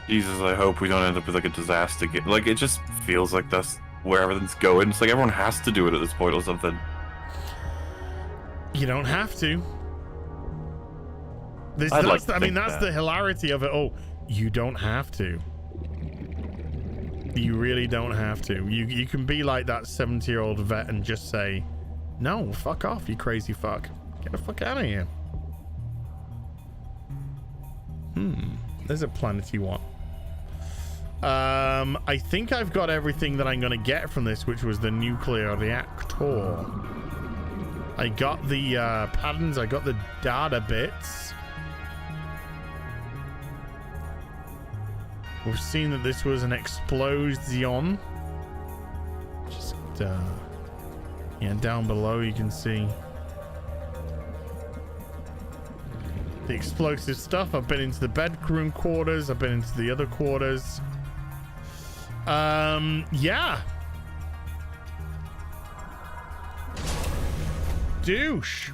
Jesus, I hope we don't end up with like a disaster game. Like, it just feels like that's where everything's going. It's like everyone has to do it at this point or something. You don't have to. That's the hilarity of it all. You don't have to. You really don't have to. You can be like that 70-year-old vet and just say, "No, fuck off, you crazy fuck. Get the fuck out of here." There's a planety one. I think I've got everything that I'm gonna get from this, which was the nuclear reactor. I got the patterns, I got the data bits. We've seen that this was an explosion. Just down below you can see the explosive stuff. I've been into the bedroom quarters, I've been into the other quarters. Yeah. Douche.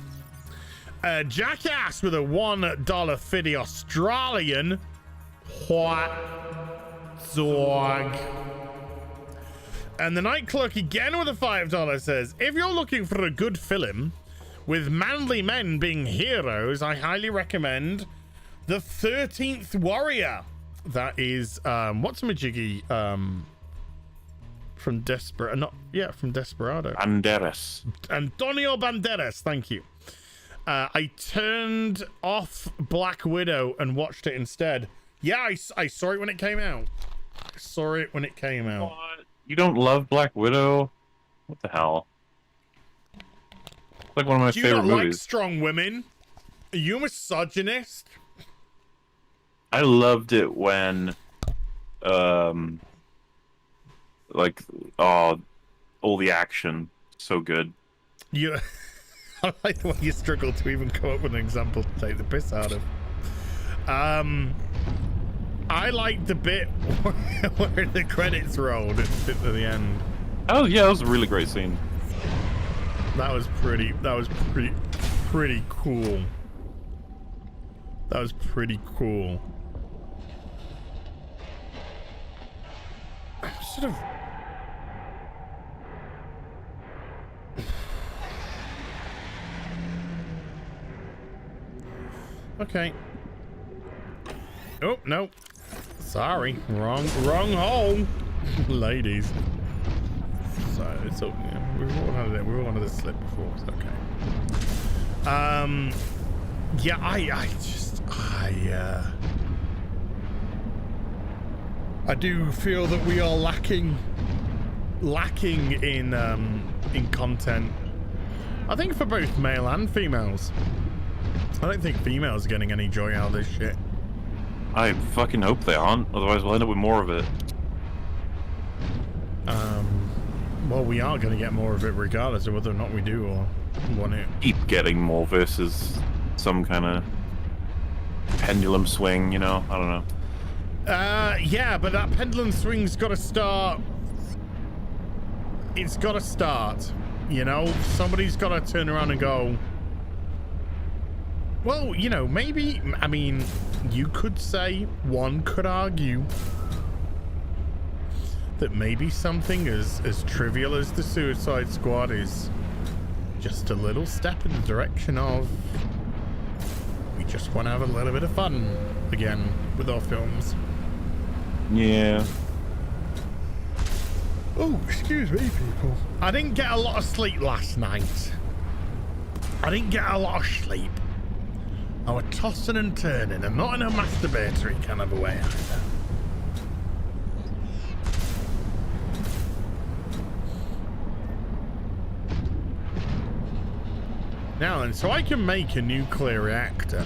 Jackass with a $1 fiddy Australian. What dog? And the Night Clock again with a $5 says, "If you're looking for a good film with manly men being heroes, I highly recommend The 13th Warrior." That is what's a majiggy from Desperado. Banderas. Antonio Banderas, thank you. I turned off Black Widow and watched it instead. Yeah, I saw it when it came out. What? You don't love Black Widow? What the hell? It's like one of my Do you favorite not like movies. strong women? Are you a misogynist? I loved it when, all the action, so good. You, I like the way you struggle to even come up with an example to take the piss out of. I like the bit where the credits rolled at the end. Oh yeah, that was a really great scene. That was pretty cool. That was pretty cool. I'm sort of... Okay. Oh, no. Sorry. Wrong hole. Ladies. So, it's okay. Yeah, we've all had this slip before. It's okay. Yeah, I do feel that we are lacking in content. I think for both male and females. I don't think females are getting any joy out of this shit. I fucking hope they aren't, otherwise we'll end up with more of it. Well, we are going to get more of it regardless of whether or not we do or want it. Keep getting more versus some kind of pendulum swing, you know? I don't know. Yeah, but that pendulum swing's got to start. It's got to start, you know? Somebody's got to turn around and go, well, you know, maybe, I mean, you could say, one could argue that maybe something as trivial as the Suicide Squad is just a little step in the direction of we just want to have a little bit of fun again with our films. Yeah. Oh, excuse me, people. I didn't get a lot of sleep last night. I didn't get a lot of sleep. I was tossing and turning, and not in a masturbatory kind of a way either. Now then, so I can make a nuclear reactor.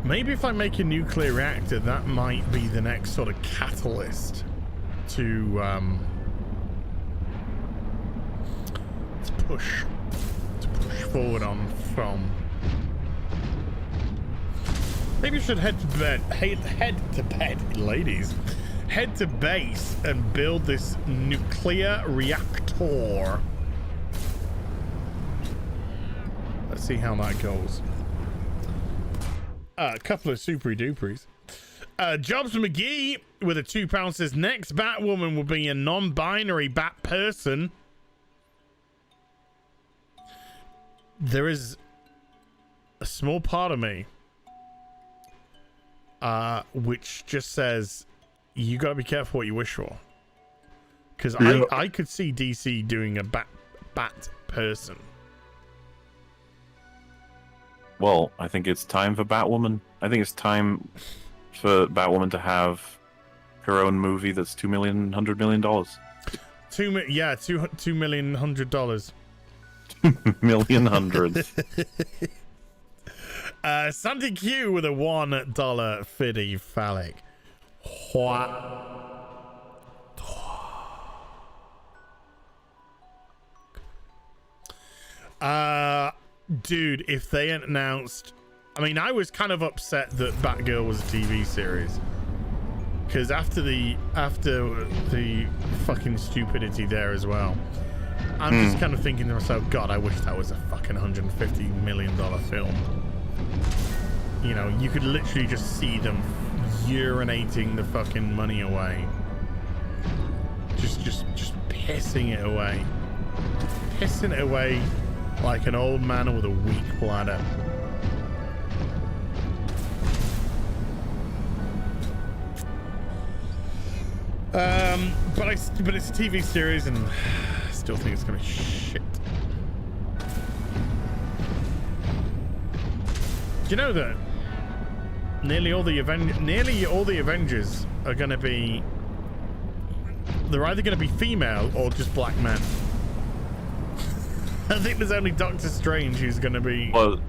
Maybe if I make a nuclear reactor, that might be the next sort of catalyst to push forward on from. Maybe I should head to bed. Head to bed, ladies. Head to base and build this nuclear reactor. Let's see how that goes. A couple of super duperies. Jobs McGee with a £2 says next Batwoman will be a non-binary bat person. There is a small part of me which just says you gotta be careful what you wish for, because I could see DC doing a bat person. Well, I think it's time for Batwoman. I think it's time for Batwoman to have her own movie that's $2 million, $100 million. $2 million, $100. $2 million, hundreds. Sandy Q with a $1 fiddy phallic. What? Dude, if they had announced, I mean, I was kind of upset that Batgirl was a TV series, because after the fucking stupidity there as well, I'm just kind of thinking to myself, God, I wish that was a fucking $150 million film. You know, you could literally just see them urinating the fucking money away, just pissing it away, like an old man with a weak bladder. But it's a TV series, and I still think it's gonna be shit. Do you know that nearly all the Avengers are gonna be, they're either gonna be female or just black men? I think there's only Doctor Strange who's gonna be. Well,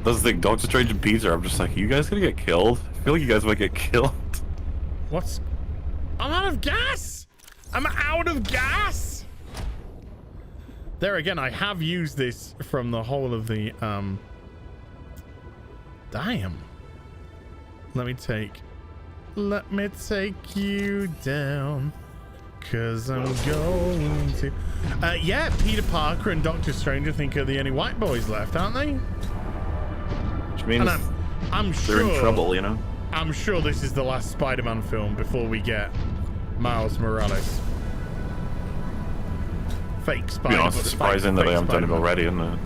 that's the thing. Doctor Strange and Peter. I'm just like, you guys gonna get killed? I feel like you guys might get killed. What's? I'm out of gas. I'm out of gas. There again, I have used this from the whole of the Damn. Let me take you down. Cause I'm going to. Yeah, Peter Parker and Doctor Strange, I think, are the only white boys left, aren't they? Which means I'm they're sure in trouble, you know? I'm sure this is the last Spider-Man film before we get Miles Morales. Fake Spider-Man. To be honest, it's surprising that they haven't done it already, isn't it?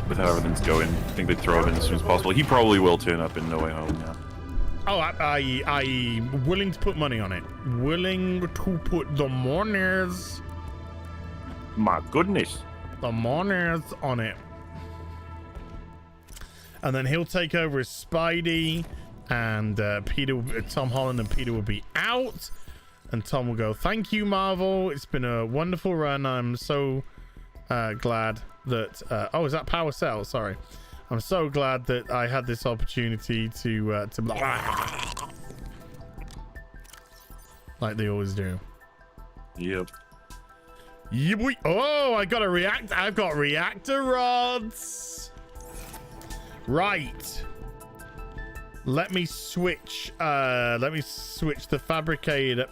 With how everything's going, I think they'd throw him in as soon as possible. He probably will turn up in No Way Home, yeah. Oh, I'm willing to put money on it. Willing to put the monies. My goodness. The monies on it. And then he'll take over as Spidey, and Tom Holland and Peter will be out. And Tom will go, thank you, Marvel. It's been a wonderful run. I'm so glad that oh, is that power cell? Sorry. I'm so glad that I had this opportunity to like they always do. Yep. Oh, I got a reactor. I've got reactor rods. Right. Let me switch the fabricator.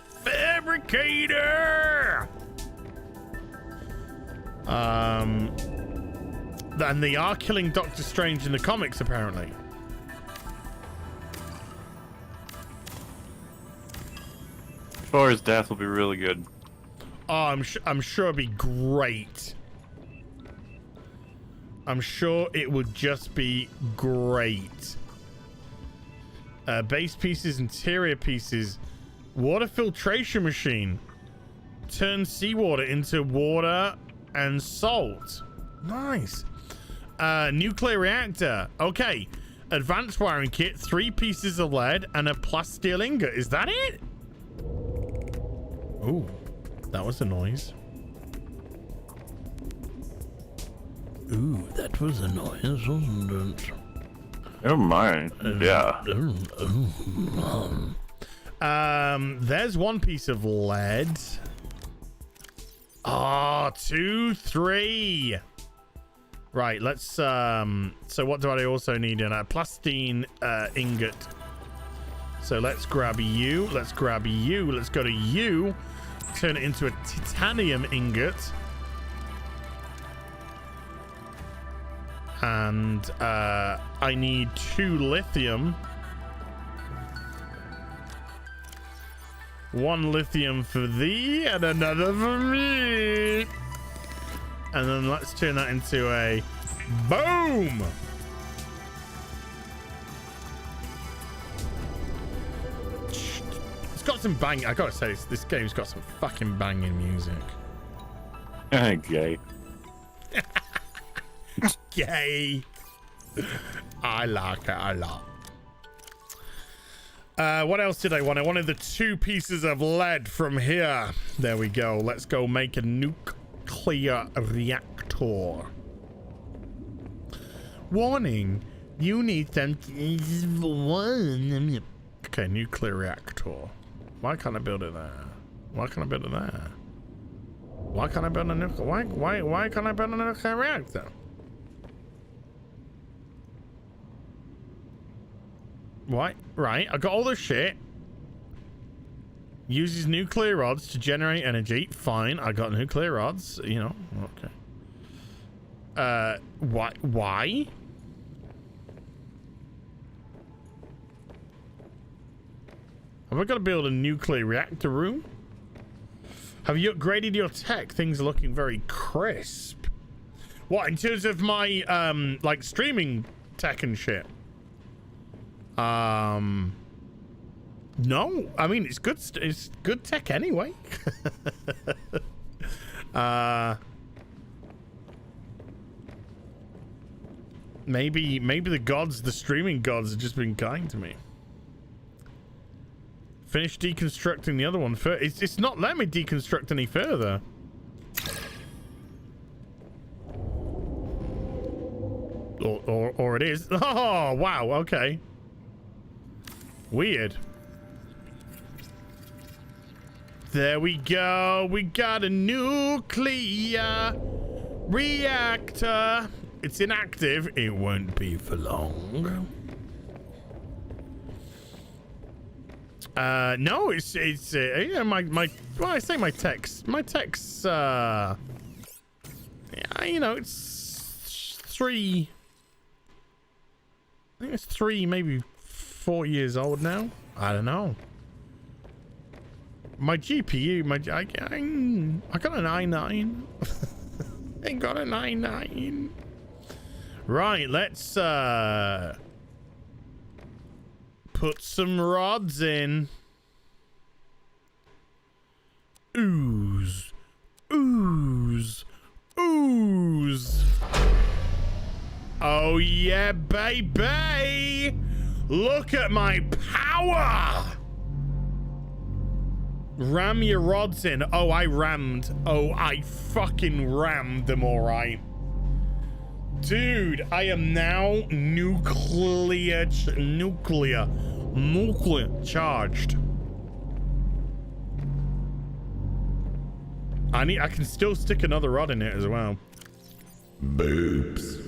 And they are killing Doctor Strange in the comics, apparently. As far as death will be really good. Oh, I'm sure it'd be great. I'm sure it would just be great. Base pieces, interior pieces, water filtration machine. Turn seawater into water and salt. Nice. Nuclear reactor. Okay. Advanced wiring kit, 3 pieces of lead, and a plasteel ingot. Is that it? Ooh, that was a noise. Ooh, that was a noise, wasn't it? Never mind. Yeah. There's 1 piece of lead. Oh, 2, 3. Right, let's so what do I also need in a plastine ingot? So let's grab you, let's go to you, turn it into a titanium ingot. And I need 2 lithium. 1 lithium for thee and another for me. And then let's turn that into a boom. It's got some bang. I gotta say, this game's got some fucking banging music. Gay. Gay. I like it a lot. What else did I want? I wanted the 2 pieces of lead from here. There we go. Let's go make a nuclear reactor. Warning. You need some one. Okay, nuclear reactor. Why can't I build it there? Why can't I build it there? Why can't I build a nuclear? Why can't I build a nuclear reactor? What? Right, I got all this shit. Uses nuclear rods to generate energy. Fine, I got nuclear rods. You know, okay. Why? Have I got to build a nuclear reactor room? Have you upgraded your tech? Things are looking very crisp. What, in terms of my, like, streaming tech and shit? No, I mean, it's good tech anyway. Maybe the streaming gods have just been kind to me. Finish deconstructing the other one first. It's not letting me deconstruct any further. Or it is. Oh, wow, okay. Weird. There we go. We got a nuclear reactor. It's inactive. It won't be for long. No, it's yeah, my well, I say my text. My text yeah, you know, it's 3. I think it's 3, maybe 4 years old now. I don't know. My GPU, I got a i9. I got an i9. Right, let's put some rods in. Ooze. Oh yeah, baby. Look at my power. Ram your rods in. Oh, I rammed. Oh, I fucking rammed them, all right. Dude, I am now nuclear charged. I can still stick another rod in it as well. Boobs.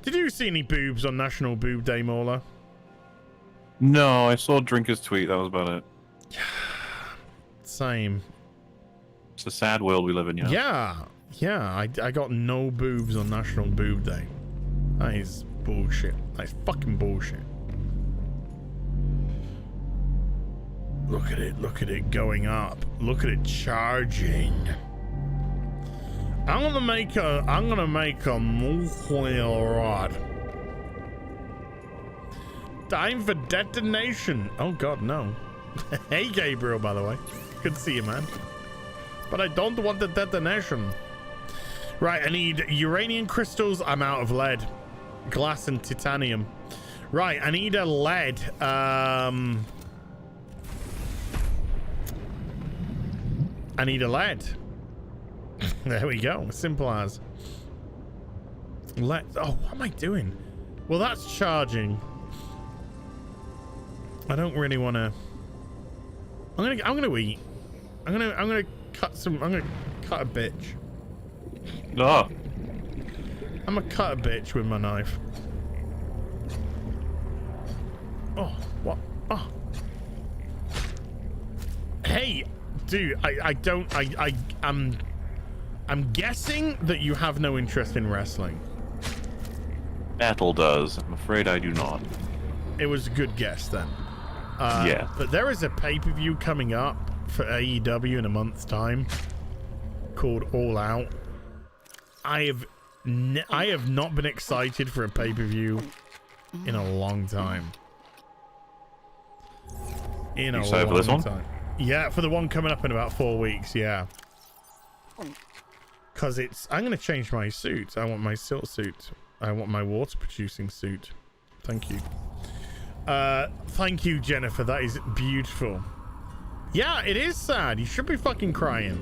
Did you see any boobs on National Boob Day, Mauler? No, I saw Drinker's tweet. That was about it. Same. It's a sad world we live in, Yeah. I got no boobs on National Boob Day. That is bullshit. That is fucking bullshit. Look at it going up. Look at it charging. I'm gonna make a nuclear rod. Time for detonation. Oh god, no. Hey Gabriel, by the way. Good to see you, man. But I don't want the detonation. Right, I need uranium crystals. I'm out of lead. Glass and titanium. Right, I need a lead. I need a lead. There we go. Simple as. Lead. Oh, what am I doing? Well, that's charging. I don't really want to. I'm gonna eat. I'm gonna cut some. I'm gonna cut a bitch. No. I'm gonna cut a bitch with my knife. Oh, what? Oh. Hey, dude, I'm guessing that you have no interest in wrestling. Battle does. I'm afraid I do not. It was a good guess then. Yeah. But there is a pay-per-view coming up for AEW in a month's time called All Out. I have not been excited for a pay-per-view in a long time. In a excited for this one? time. Yeah, for the one coming up in about 4 weeks, yeah. Because I'm going to change my suit. I want my silt suit. I want my water-producing suit. Thank you. Thank you, Jennifer. That is beautiful. Yeah, it is sad. You should be fucking crying.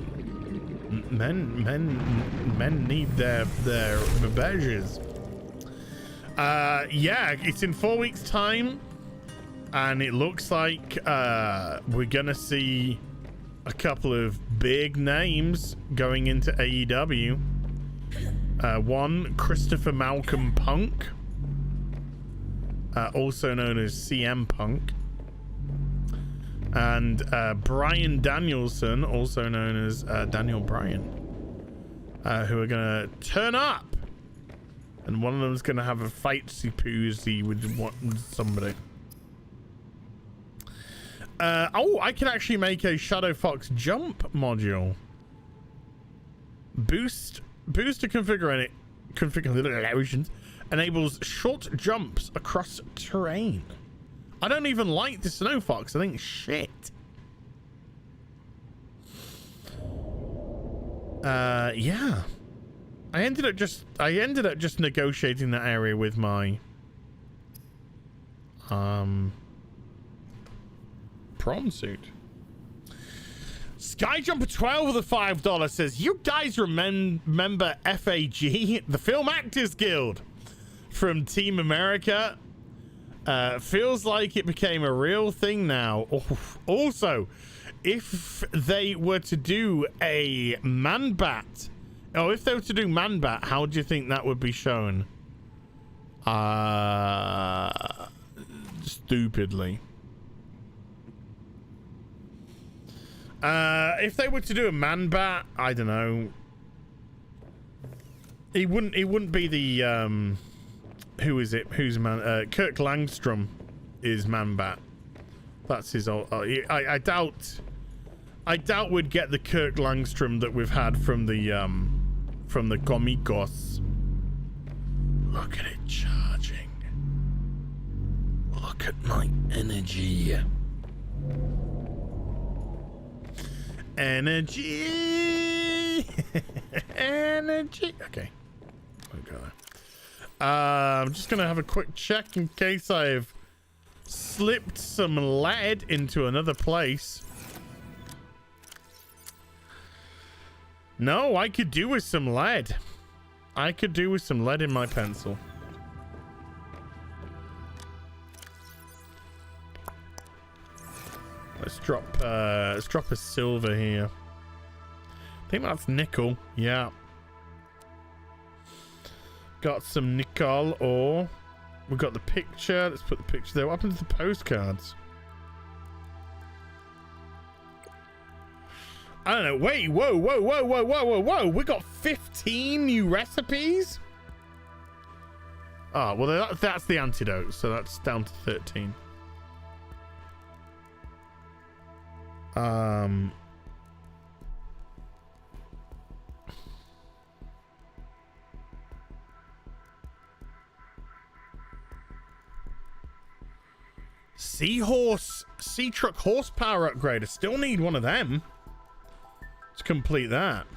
Men need their badges. Yeah, it's in 4 weeks' time, and it looks like we're gonna see a couple of big names going into AEW. One, Christopher Malcolm Punk, also known as CM Punk, and Bryan Danielson, also known as Daniel Bryan, who are gonna turn up, and one of them is gonna have a fight-si-poozy with somebody. Oh, I can actually make a Shadow Fox jump module. Booster configurations enables short jumps across terrain. I don't even like the Snow Fox. I think shit. Yeah. I ended up just negotiating that area with my prom suit. Skyjumper 12 with a $5 says, you guys remember FAG, the Film Actors Guild from Team America? Feels like it became a real thing now. Oh, also, if they were to do a Man-Bat, if they were to do Man-Bat, how do you think that would be shown? Stupidly. If they were to do a Man-Bat, I don't know. It wouldn't be the who is it? Who's man? Kirk Langstrom is Man-Bat. That's his old. I doubt we'd get the Kirk Langstrom that we've had from the Comicos. Look at it charging. Look at my energy. Energy. Energy. Okay. I'm just gonna have a quick check in case I've slipped some lead into another place. No, I could do with some lead. I could do with some lead in my pencil. Let's drop a silver here. I think that's nickel. Yeah. Got some nickel ore. We've got the picture. Let's put the picture there. What happened to the postcards? I don't know. Wait, whoa. We got 15 new recipes? Oh, well, that's the antidote. So that's down to 13. Sea truck horsepower upgrade. I still need one of them to complete that.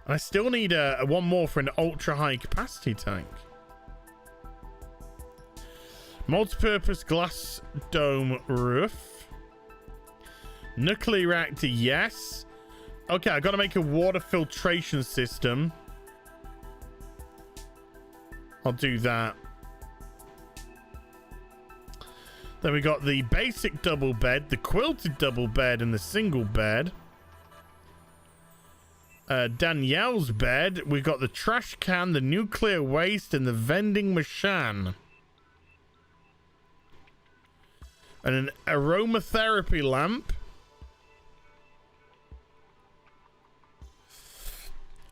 I still need one more for an ultra high capacity tank. Multi-purpose glass dome roof. Nuclear reactor, yes. Okay, I gotta make a water filtration system. I'll do that. Then we got the basic double bed, the quilted double bed, and the single bed. Danielle's bed. We've got the trash can, the nuclear waste, and the vending machine. And an aromatherapy lamp.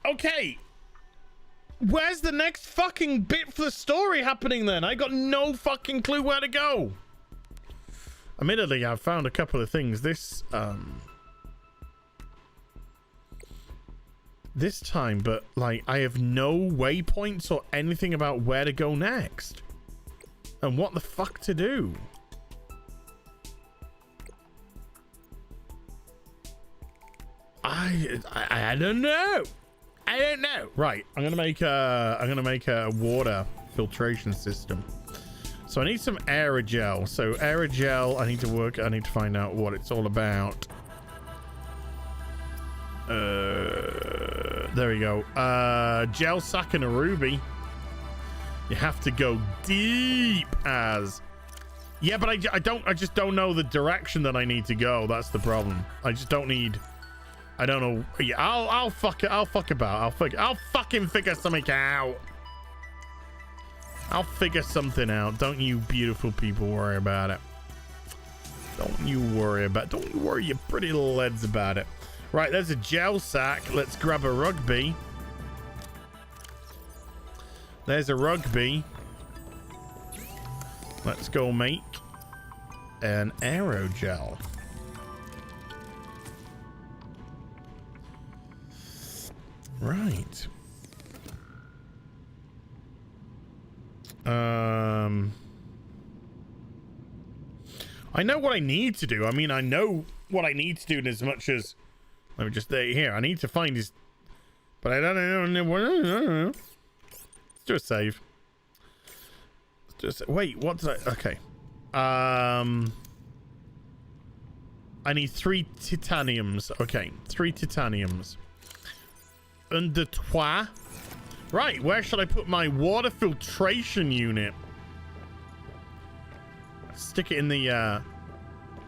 Okay. Where's the next fucking bit for the story happening then? I got no fucking clue where to go. Admittedly, I've found a couple of things this time, but like I have no waypoints or anything about where to go next and what the fuck to do. I don't know. I don't know. Right, I'm gonna make a water filtration system. So I need some aerogel. So aerogel, I need to find out what it's all about. There we go. Gel sack and a ruby. You have to go deep as. Yeah, but I just don't know the direction that I need to go. That's the problem. I just don't need. I don't know. Yeah, I'll fuck it. I'll fuck about. I'll fucking figure something out. I'll figure something out. Don't you beautiful people worry about it. Don't you worry your pretty little heads about it. Right, there's a gel sack. Let's grab a rugby. There's a rugby. Let's go make an aerogel. Right. I know what I need to do. I mean, I know what I need to do in as much as. Let me just stay here. I need to find his. But I don't know. Let's do a save. Wait, what did I. Okay. I need 3 titaniums. Okay, 3 titaniums. Under trois. Right, where should I put my water filtration unit? Stick it in the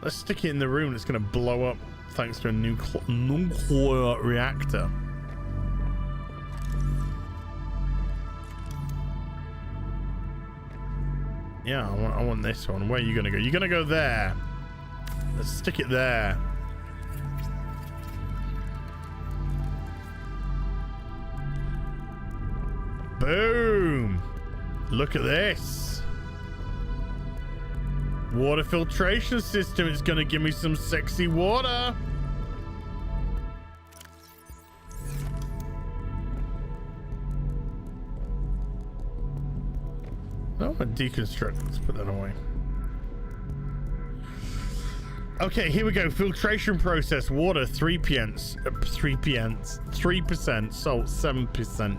let's stick it in the room that's gonna blow up thanks to a nuclear reactor. Yeah, I want this one. Where are you gonna go? You're gonna go there. Let's stick it there. Boom! Look at this. Water filtration system is gonna give me some sexy water. I don't want to deconstruct. Let's put that away. Okay, here we go. Filtration process. Water 3%. 3%. Salt 7%.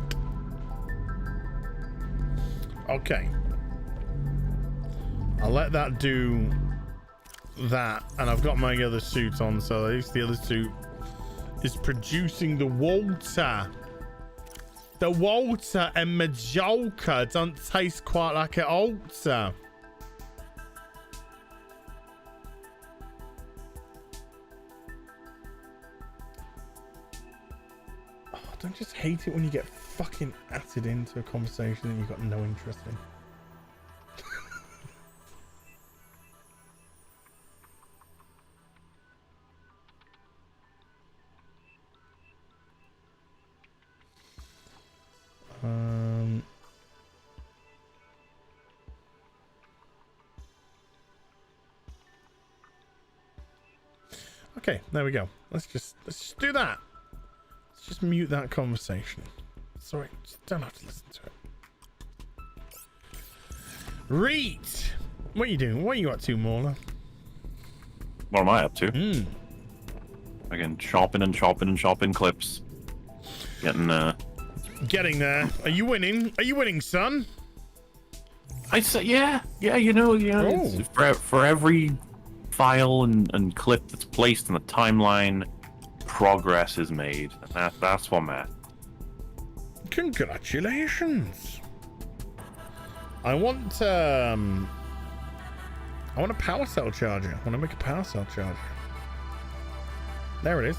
Okay. I'll let that do that, and I've got my other suit on, so at least the other suit is producing the water. The water and Majolka don't taste quite like it ought to. Oh, don't just hate it when you get fucking added into a conversation and you've got no interest in. Okay, there we go. Let's just do that. Let's just mute that conversation. Sorry, just don't have to listen to it. Reet, what are you doing? What are you up to, Mauler? What am I up to? Again, chopping clips. Getting there. Are you winning? Are you winning, son? I say, yeah, you know, for every file and clip that's placed in the timeline, progress is made, and that's what I'm at. Congratulations. I want a power cell charger. I want to make a power cell charger. There it is.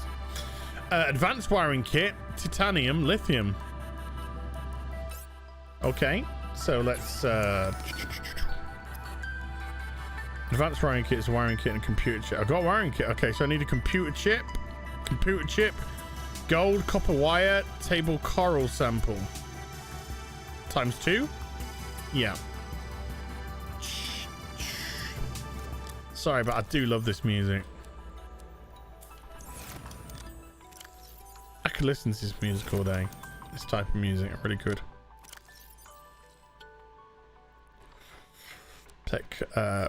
Advanced wiring kit, titanium, lithium. Okay, so let's advanced wiring kit is a wiring kit and a computer chip. I got a wiring kit. Okay, so I need a computer chip, gold, copper wire, table coral sample. Times 2? Yeah. Sorry, but I do love this music. I could listen to this music all day. This type of music, I really could.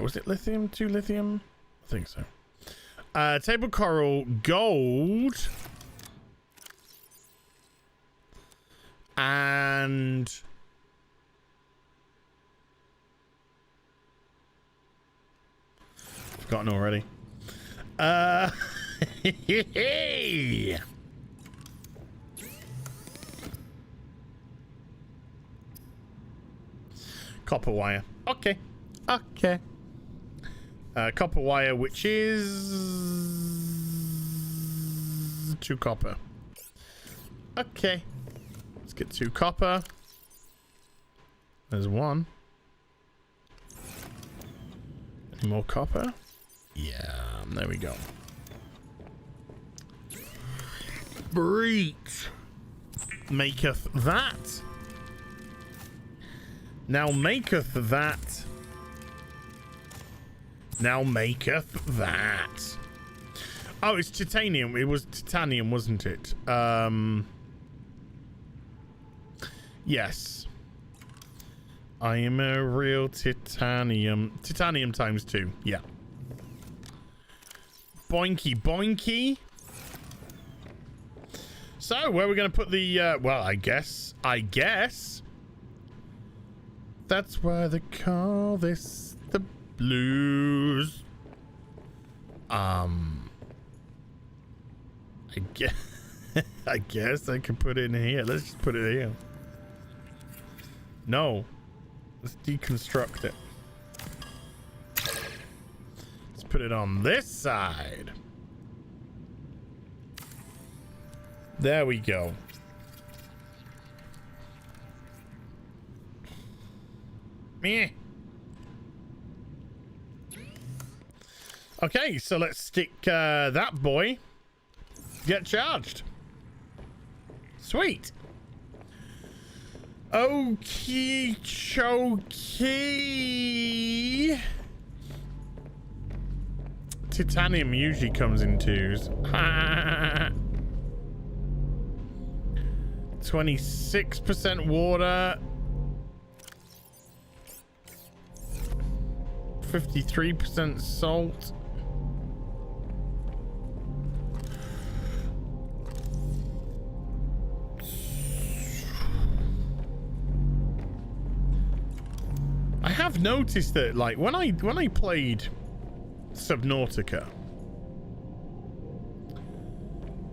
Was it lithium? 2 lithium? I think so. Table coral, gold, and forgotten already. Copper wire. Okay. Copper wire, which is 2 copper. Okay. Let's get 2 copper. There's 1. Any more copper? Yeah, there we go. Breach maketh that. Now maketh that. Now maketh that. Oh, it's titanium. It was titanium, wasn't it? Yes. I am a real titanium. Titanium times 2. Yeah. Boinky boinky. So, where are we going to put the, well, I guess. That's why they call this the blues. I guess I can put it in here. Let's just put it here. No. Let's deconstruct it. Let's put it on this side. There we go. Meh. Okay, so let's stick that boy. Get charged. Sweet. Okie chokie. Titanium usually comes in 2s. 26% water. 53% salt. I have noticed that, like, when I played Subnautica.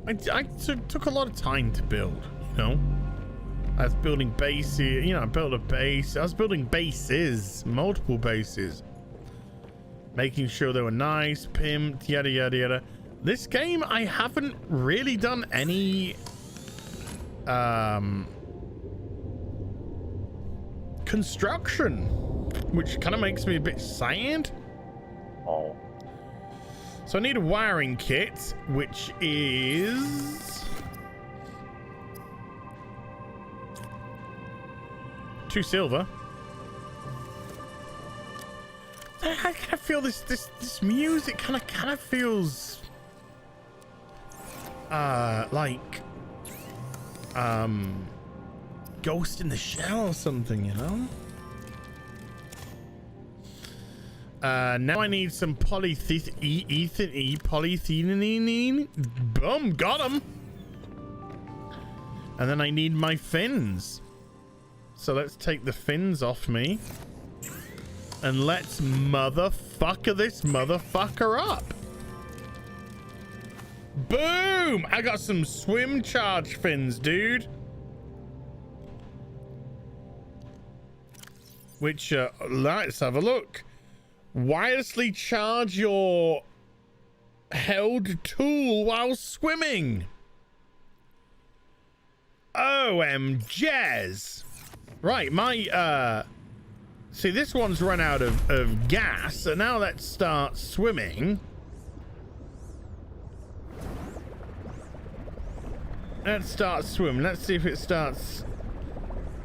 I took a lot of time to build, you know. I was building bases, you know, I built a base. I was building bases, multiple bases. Making sure they were nice, pimped, yada, yada, yada. This game, I haven't really done any construction, which kind of makes me a bit sad. Oh. So I need a wiring kit, which is 2 silver. I kind of feel this music kind of feels like Ghost in the Shell or something, you know. Now I need some polyethylene. Boom, got them. And then I need my fins. So let's take the fins off me. And let's motherfucker this motherfucker up. Boom! I got some swim charge fins, dude. Which, let's have a look. Wirelessly charge your held tool while swimming. OMGs. Right, my, see, this one's run out of gas, so now let's start swimming. Let's start swimming. Let's see if it starts.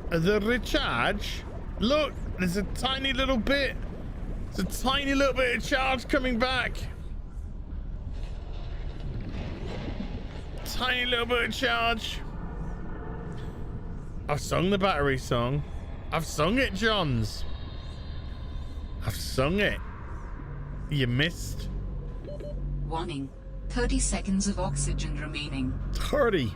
The recharge. Look, there's a tiny little bit. It's a tiny little bit of charge coming back. Tiny little bit of charge. I've sung the battery song. I've sung it, Johns. I've sung it. You missed. Warning. 30 seconds of oxygen remaining. 30.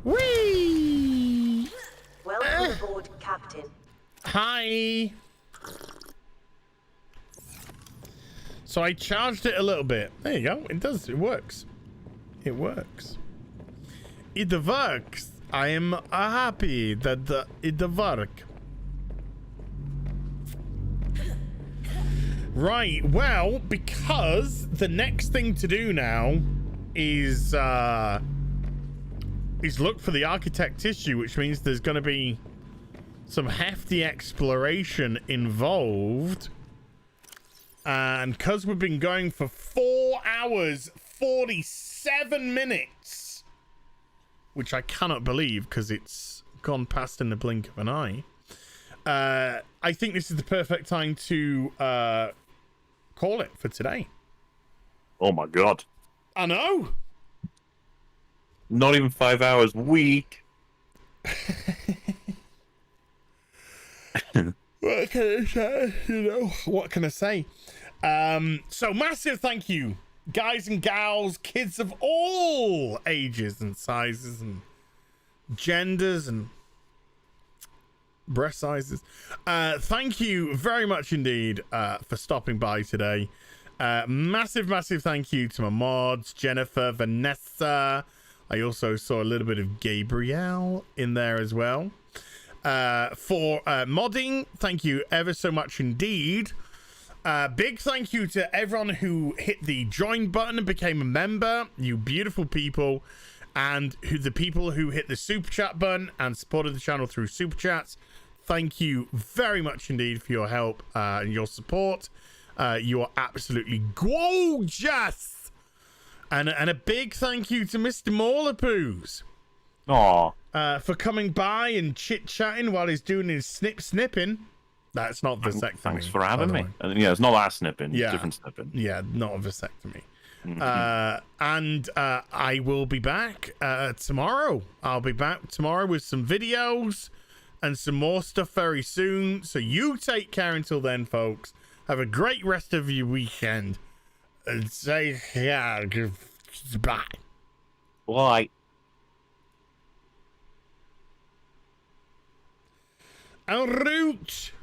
Whee! Welcome aboard, Captain. Hi. So I charged it a little bit. There you go. It does. It works. It works. It works. I am happy that it works. Right. Well, because the next thing to do now is look for the architect issue, which means there's going to be some hefty exploration involved. And because we've been going for 4 hours, 47 minutes, which I cannot believe because it's gone past in the blink of an eye, I think this is the perfect time to call it for today. Oh my god. I know. Not even 5 hours. Weak. What can I say? You know, what can I say? So massive thank you, guys and gals, kids of all ages and sizes and genders and breast sizes. Thank you very much indeed for stopping by today. Massive thank you to my mods, Jennifer, Vanessa. I also saw a little bit of Gabrielle in there as well. For modding, thank you ever so much indeed. Big thank you to everyone who hit the join button and became a member, you beautiful people, and the people who hit the super chat button and supported the channel through super chats. Thank you very much indeed for your help and your support. You are absolutely gorgeous. And a big thank you to Mr. Morlapoos. Aw. For coming by and chit-chatting while he's doing his snipping. That's not vasectomy. Thanks for having me. And yeah, it's not that snipping. Yeah. It's different snipping. Yeah, not a vasectomy. Mm-hmm. And I will be back tomorrow. I'll be back tomorrow with some videos and some more stuff very soon. So you take care until then, folks. Have a great rest of your weekend. And say, yeah, bye. Bye. En route!